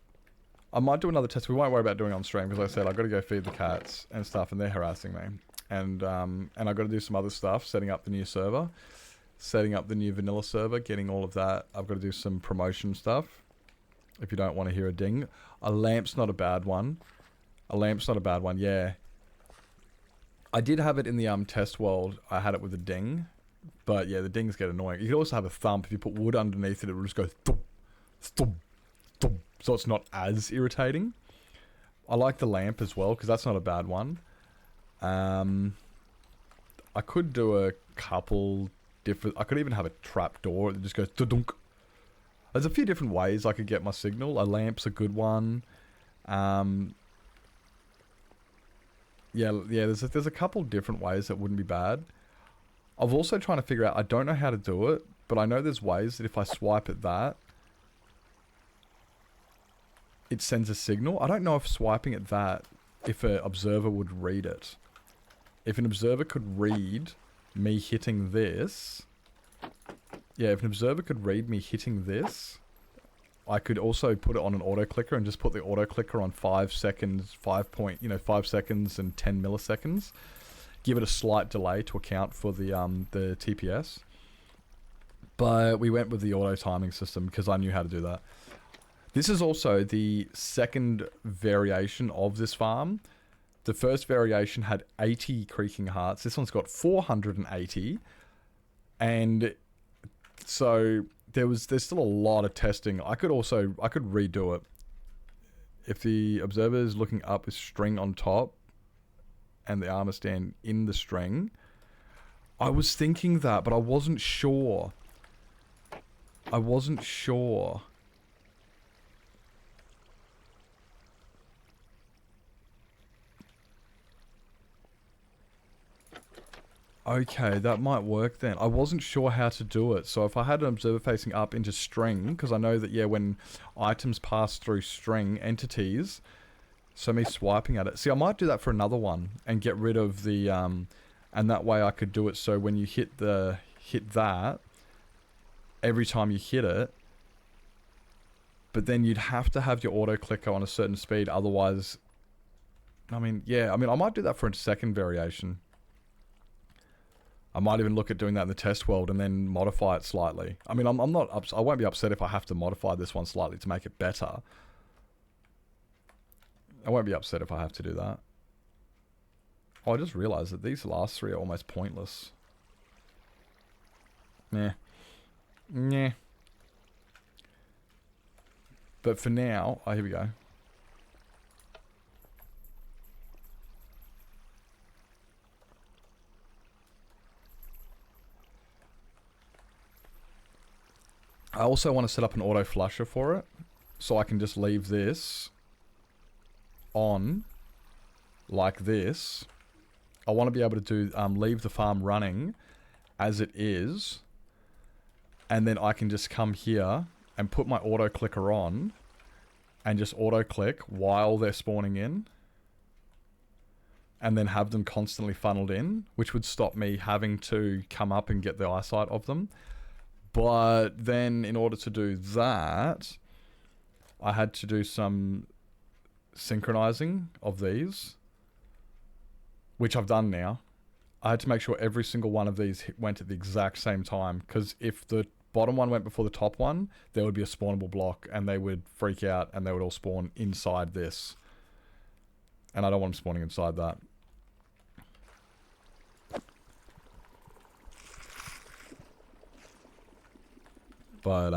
I might do another test. We won't worry about doing it on stream because like I said, I've got to go feed the cats and stuff and they're harassing me. And I've got to do some other stuff, setting up the new server, setting up the new vanilla server, getting all of that. I've got to do some promotion stuff. If you don't want to hear a ding. A lamp's not a bad one. Yeah. I did have it in the test world. I had it with a ding. But yeah, the dings get annoying. You could also have a thump. If you put wood underneath it, it will just go thump, thump, thump. So it's not as irritating. I like the lamp as well, because that's not a bad one. I could do a couple different... I could even have a trap door that just goes dunk. There's a few different ways I could get my signal. A lamp's a good one. Yeah, there's a couple different ways that wouldn't be bad. I've also trying to figure out, I don't know how to do it, but I know there's ways that if I swipe at that, it sends a signal. I don't know if swiping at that, if an observer would read it. If an observer could read me hitting this, yeah, if an observer could read me hitting this, I could also put it on an auto clicker and just put the auto clicker on 5 seconds, 5 seconds and 10 milliseconds. Give it a slight delay to account for the TPS. But we went with the auto timing system because I knew how to do that. This is also the second variation of this farm. The first variation had 80 creaking hearts. This one's got 480. And so there's still a lot of testing. I could redo it. If the observer is looking up with string on top and the armor stand in the string, I was thinking that, but I wasn't sure. Okay, that might work then. I wasn't sure how to do it. So if I had an observer facing up into string, because I know that, yeah, when items pass through string entities, so me swiping at it. See, I might do that for another one and get rid of the, and that way I could do it so when you hit that, every time you hit it, but then you'd have to have your auto clicker on a certain speed, otherwise, I mean, I might do that for a second variation. I might even look at doing that in the test world and then modify it slightly. I mean, I won't be upset if I have to modify this one slightly to make it better. I won't be upset if I have to do that. Oh, I just realized that these last three are almost pointless. Nah. But for now, here we go. I also want to set up an auto flusher for it, so I can just leave this on like this. I want to be able to do leave the farm running as it is, and then I can just come here and put my auto clicker on and just auto click while they're spawning in, and then have them constantly funneled in, which would stop me having to come up and get the eyesight of them. But then in order to do that, I had to do some synchronizing of these, which I've done now. I had to make sure every single one of these went at the exact same time, because if the bottom one went before the top one, there would be a spawnable block and they would freak out and they would all spawn inside this. And I don't want them spawning inside that. But,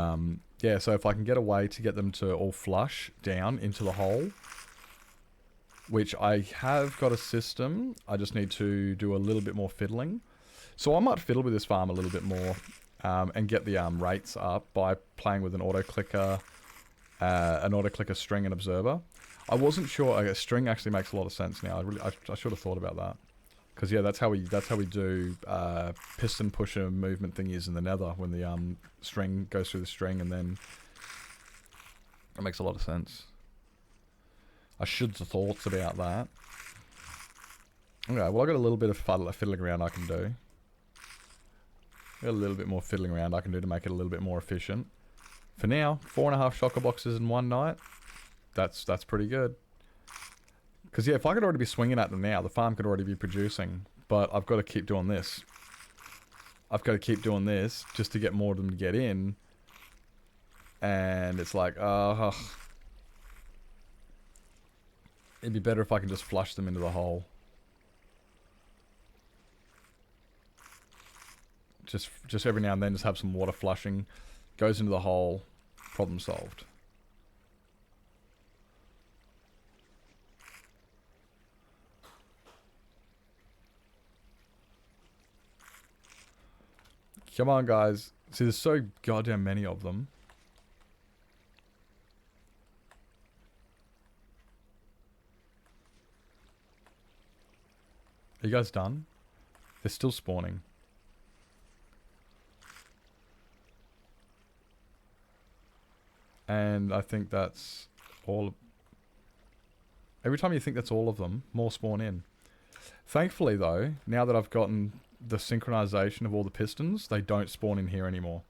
yeah, so if I can get a way to get them to all flush down into the hole, which I have got a system, I just need to do a little bit more fiddling. So I might fiddle with this farm a little bit more, and get the rates up by playing with an auto clicker string and observer. I wasn't sure, a string actually makes a lot of sense now. I should have thought about that. Because yeah, that's how we do piston pusher movement thingies in the nether, when the string goes through the string, and then that makes a lot of sense. I should have thought about that. Okay, well I got a little bit of fiddling around I can do. Got a little bit more fiddling around I can do to make it a little bit more efficient. For now, 4.5 shotgun boxes in one night. That's pretty good. Because, yeah, if I could already be swinging at them now, the farm could already be producing. But I've got to keep doing this. I've got to keep doing this just to get more of them to get in. And it's like, it'd be better if I could just flush them into the hole. Just every now and then, just have some water flushing. Goes into the hole. Problem solved. Come on, guys. See, there's so goddamn many of them. Are you guys done? They're still spawning. And I think that's all. Every time you think that's all of them, more spawn in. Thankfully though, now that I've gotten the synchronization of all the pistons, they don't spawn in here anymore.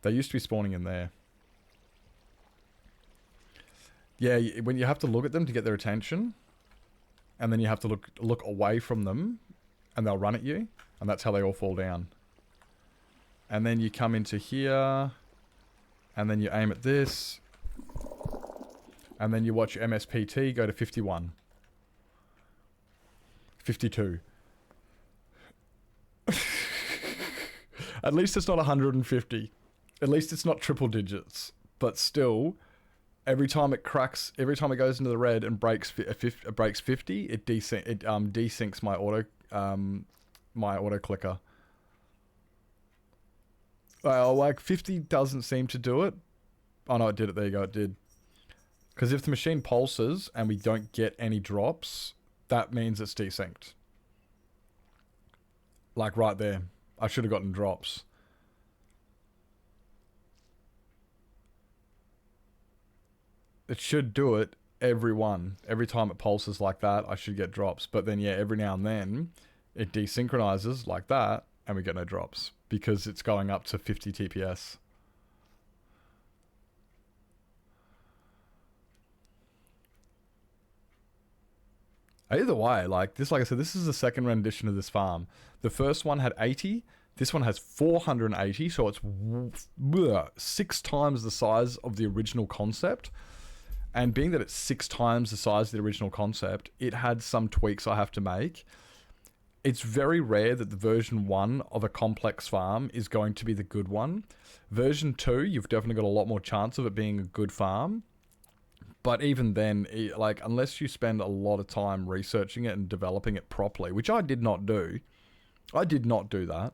They used to be spawning in there. Yeah, when you have to look at them to get their attention, and then you have to look away from them, and they'll run at you, and that's how they all fall down. And then you come into here, and then you aim at this, and then you watch your MSPT go to 51. 52. At least it's not 150. At least it's not triple digits. But still, every time it cracks, every time it goes into the red and breaks 50, it desyncs my auto clicker. Well, like 50 doesn't seem to do it. Oh no, it did it. There you go. It did. Because if the machine pulses and we don't get any drops, that means it's desynced. Like right there. I should have gotten drops. It should do it every time it pulses like that, I should get drops. But then yeah, every now and then it desynchronizes like that and we get no drops because it's going up to 50 TPS. Either way, like I said, this is the second rendition of this farm. The first one had 80. This one has 480, so it's 6 times the size of the original concept. And being that it's 6 times the size of the original concept, it had some tweaks I have to make. It's very rare that the version 1 of a complex farm is going to be the good one. Version 2, you've definitely got a lot more chance of it being a good farm. But even then, like, unless you spend a lot of time researching it and developing it properly, which I did not do. I did not do that.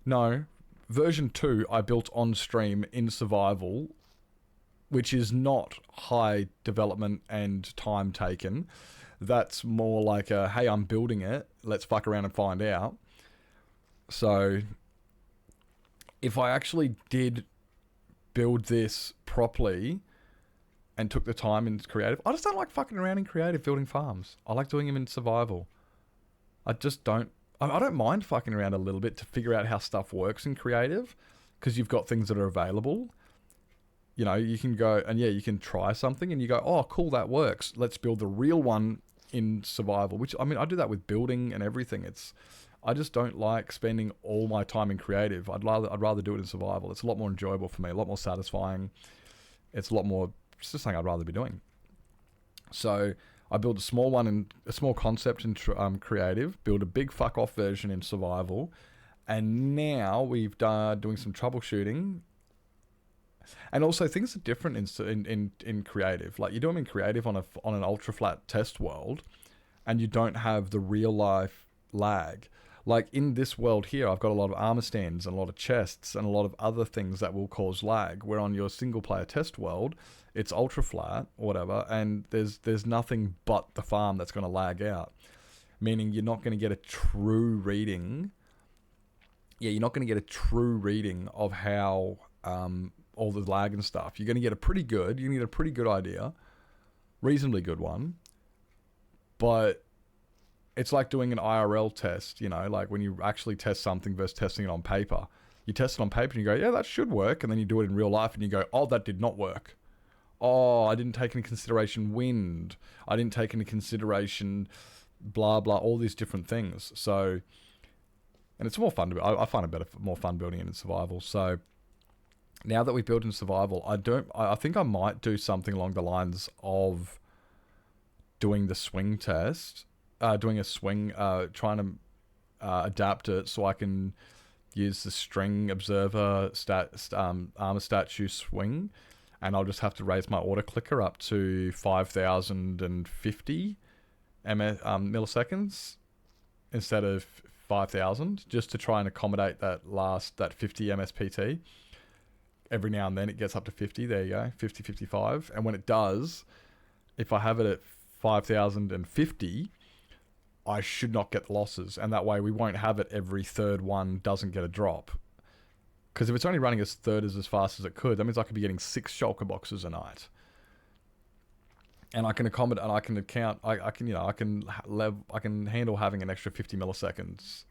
No, version 2 I built on stream in survival, which is not high development and time taken. That's more like a, hey, I'm building it, let's fuck around and find out. So, if I actually did build this properly and took the time in creative, I just don't like fucking around in creative building farms. I like doing them in survival. I just don't. I don't mind fucking around a little bit to figure out how stuff works in creative, because you've got things that are available. You know, you can go and yeah, you can try something and you go, oh, cool, that works. Let's build the real one in survival. Which, I mean, I do that with building and everything. I just don't like spending all my time in creative. I'd rather do it in survival. It's a lot more enjoyable for me, a lot more satisfying. It's a lot more. It's just something I'd rather be doing. So I built a small one and a small concept in creative, build a big fuck off version in survival, and now we've doing some troubleshooting. And also things are different in creative. Like you do them in creative on an ultra flat test world, and you don't have the real life lag. Like in this world here, I've got a lot of armor stands and a lot of chests and a lot of other things that will cause lag. Where on your single player test world, it's ultra flat or whatever, and there's nothing but the farm that's going to lag out. Meaning you're not going to get a true reading. Yeah, you're not going to get a true reading of how all the lag and stuff. You're going to get a pretty good idea, reasonably good one, but it's like doing an IRL test, you know, like when you actually test something versus testing it on paper. You test it on paper and you go, yeah, that should work. And then you do it in real life and you go, oh, that did not work. Oh, I didn't take into consideration wind. I didn't take into consideration blah, blah, all these different things. So, and it's more fun I find it more fun building it in survival. So now that we build in survival, I think I might do something along the lines of doing the swing test. Doing a swing, trying to adapt it so I can use the string observer armor statue swing, and I'll just have to raise my auto clicker up to 5,050 milliseconds instead of 5,000, just to try and accommodate that 50 MSPT. Every now and then it gets up to 50. There you go, 50, 55, and when it does, if I have it at 5,050. I should not get the losses, and that way we won't have it every third one doesn't get a drop. Because if it's only running as third as fast as it could, that means I could be getting 6 shulker boxes a night. And I can accommodate, and I can account, I can handle having an extra 50 milliseconds.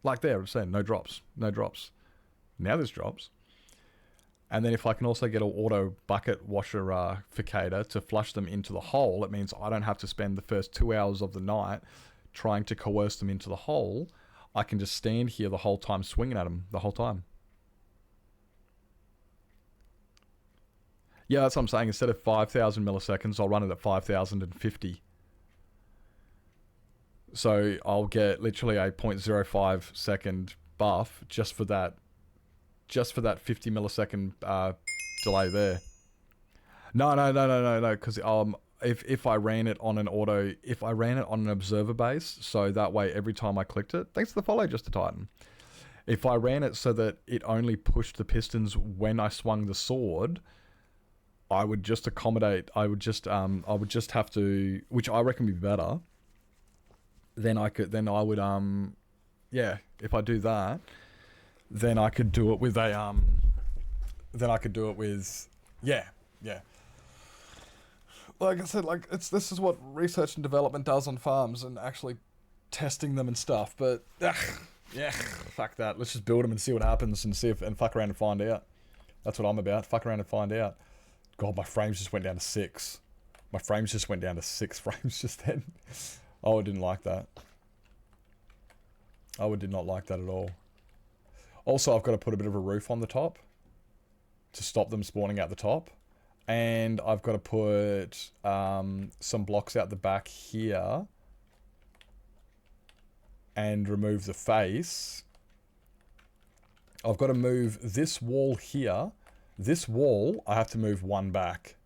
Like there, I'm saying, no drops. Now there's drops. And then if I can also get an auto bucket washerificator to flush them into the hole, it means I don't have to spend the first 2 hours of the night trying to coerce them into the hole. I can just stand here the whole time swinging at them the whole time. Yeah, that's what I'm saying. Instead of 5,000 milliseconds, I'll run it at 5,050. So I'll get literally a 0.05 second buff just for that 50 millisecond delay there. No, because if I ran it on an observer base, so that way every time I clicked it, thanks to the follow, Just a Titan. If I ran it so that it only pushed the pistons when I swung the sword, I would just accommodate. I would just have to, which I reckon would be better. Then I would if I do that, then I could do it with yeah. Like I said, like this is what research and development does on farms and actually testing them and stuff. But fuck that. Let's just build them and see what happens and fuck around and find out. That's what I'm about. Fuck around and find out. God, my frames just went down to 6. My frames just went down to 6 frames just then. Oh, I didn't like that. I did not like that at all. Also, I've got to put a bit of a roof on the top to stop them spawning out the top. And I've got to put some blocks out the back here and remove the face. I've got to move this wall here. This wall, I have to move one back.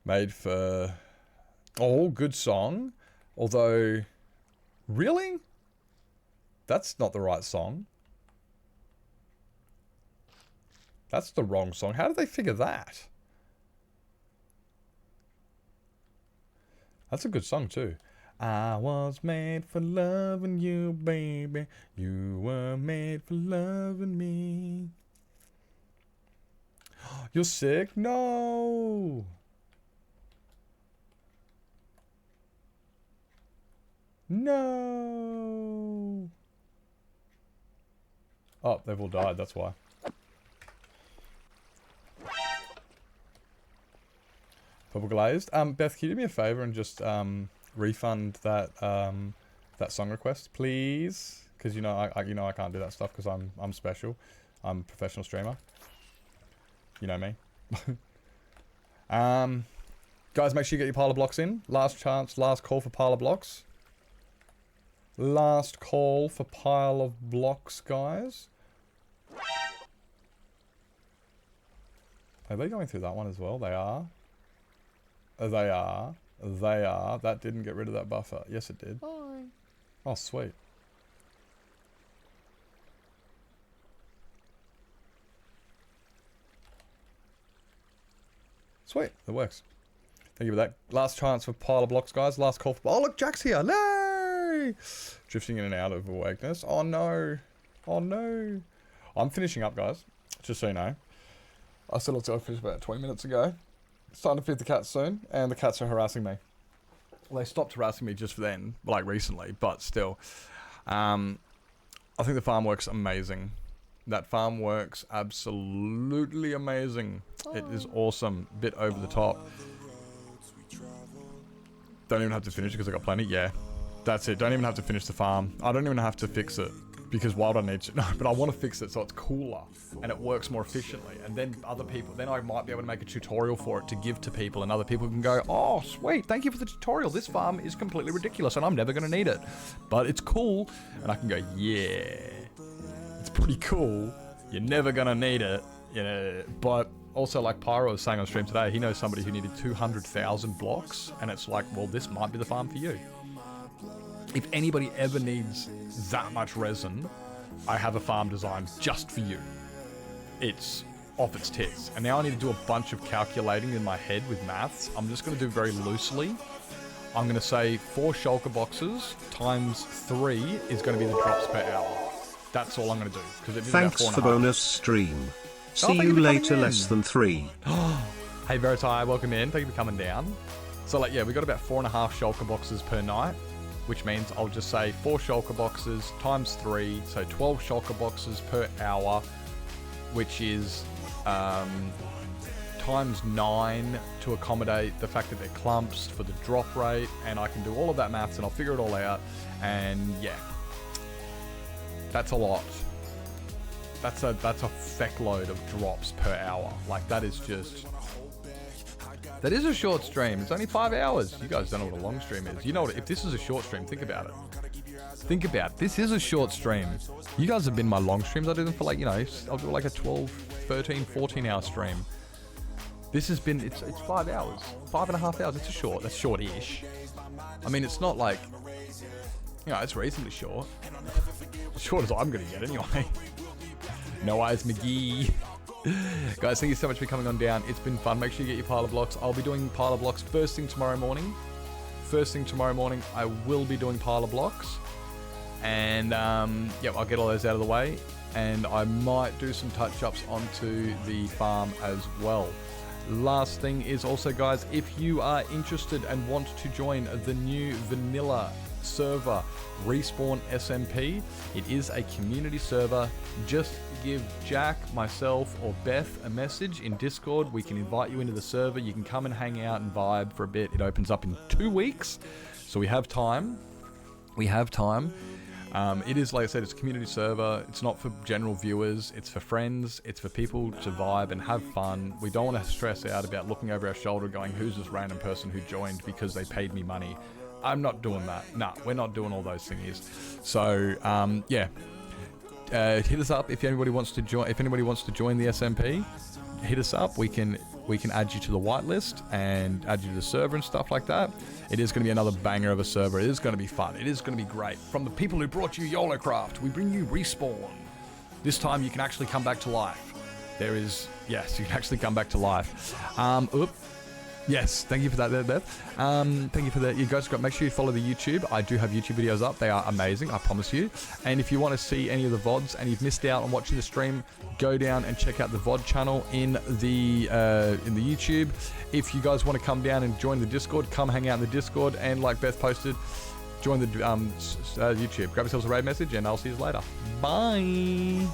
Made for... Oh, good song. Although... Really? That's not the right song. That's the wrong song. How did they figure that? That's a good song too. I was made for loving you, baby. You were made for loving me. You're sick? No. No. Oh, they've all died, that's why. Purple glazed. Beth, can you do me a favor and just refund that that song request, please? Because I can't do that stuff because I'm special. I'm a professional streamer. You know me. Guys, make sure you get your pile of blocks in. Last chance, last call for pile of blocks. Last call for pile of blocks, guys. Are they going through that one as well? They are. They are. They are. That didn't get rid of that buffer. Yes, it did. Bye. Oh, sweet. Sweet. It works. Thank you for that. Last chance for pile of blocks, guys. Last call for... Oh, look, Jack's here. No! Drifting in and out of awakeness. Oh, no. Oh, no. I'm finishing up, guys. Just so you know. I said let's go finish about 20 minutes ago. Starting to feed the cats soon, and the cats are harassing me. Well, they stopped harassing me just then, like recently, but still. I think the farm works amazing. That farm works absolutely amazing. It is awesome. Bit over the top. Don't even have to finish it because I got plenty. Yeah, that's it. Don't even have to finish the farm. I don't even have to fix it. Because why would I need to? No, but I want to fix it so it's cooler and it works more efficiently. And then other people, then I might be able to make a tutorial for it to give to people, and other people can go, oh, sweet, thank you for the tutorial. This farm is completely ridiculous and I'm never going to need it. But it's cool. And I can go, yeah, it's pretty cool. You're never going to need it. Yeah. But also, like Pyro was saying on stream today, he knows somebody who needed 200,000 blocks. And it's like, well, this might be the farm for you. If anybody ever needs that much resin, I have a farm designed just for you. It's off its tits. And now I need to do a bunch of calculating in my head with maths. I'm just going to do very loosely. I'm going to say 4 shulker boxes times 3 is going to be the drops per hour. That's all I'm going to do. Because it is Thanks about 4.5. for bonus stream. See thank you you for coming later in. less than 3. Hey Veritai, welcome in. Thank you for coming down. So like, yeah, we got about 4.5 shulker boxes per night, which means I'll just say 4 shulker boxes times 3, so 12 shulker boxes per hour, which is times 9 to accommodate the fact that they're clumps for the drop rate, and I can do all of that maths and I'll figure it all out, and yeah, that's a lot. That's a feck load of drops per hour. Like that is a short stream. It's only 5 hours. You guys don't know what a long stream is. You know what? If this is a short stream, think about it. Think about it. This is a short stream. You guys have been my long streams. I do them for like, you know, I'll do like a 12, 13, 14 hour stream. This has been, it's 5 hours. 5.5 hours. It's a short. That's short-ish. I mean, it's not like, you know, it's reasonably short. As short as I'm going to get anyway. No Eyes McGee. Guys, thank you so much for coming on down. It's been fun. Make sure you get your pile of blocks. I'll be doing pile of blocks first thing tomorrow morning. First thing tomorrow morning, I will be doing pile of blocks. And, yeah, I'll get all those out of the way. And I might do some touch-ups onto the farm as well. Last thing is also, guys, if you are interested and want to join the new vanilla server, Respawn SMP, it is a community server. Just give Jack, myself, or Beth a message in Discord. We can invite you into the server. You can come and hang out and vibe for a bit. It opens up in 2 weeks, so we have time. We have time. It is, like I said, it's a community server. It's not for general viewers. It's for friends. It's for people to vibe and have fun. We don't want to stress out about looking over our shoulder going, who's this random person who joined because they paid me money? I'm not doing that. Nah, we're not doing all those thingies. So, yeah. Hit us up if anybody wants to join. If anybody wants to join the SMP, hit us up. We can add you to the whitelist and add you to the server and stuff like that. It is going to be another banger of a server. It is going to be fun. It is going to be great. From the people who brought you YOLOcraft, we bring you Respawn. This time you can actually come back to life. Yes, you can actually come back to life. Yes, thank you for that there, Beth. Thank you for that. You guys make sure you follow the YouTube. I do have YouTube videos up. They are amazing, I promise you. And if you want to see any of the VODs and you've missed out on watching the stream, go down and check out the VOD channel in the YouTube. If you guys want to come down and join the Discord, come hang out in the Discord. And like Beth posted, join the YouTube. Grab yourselves a raid message and I'll see you later. Bye.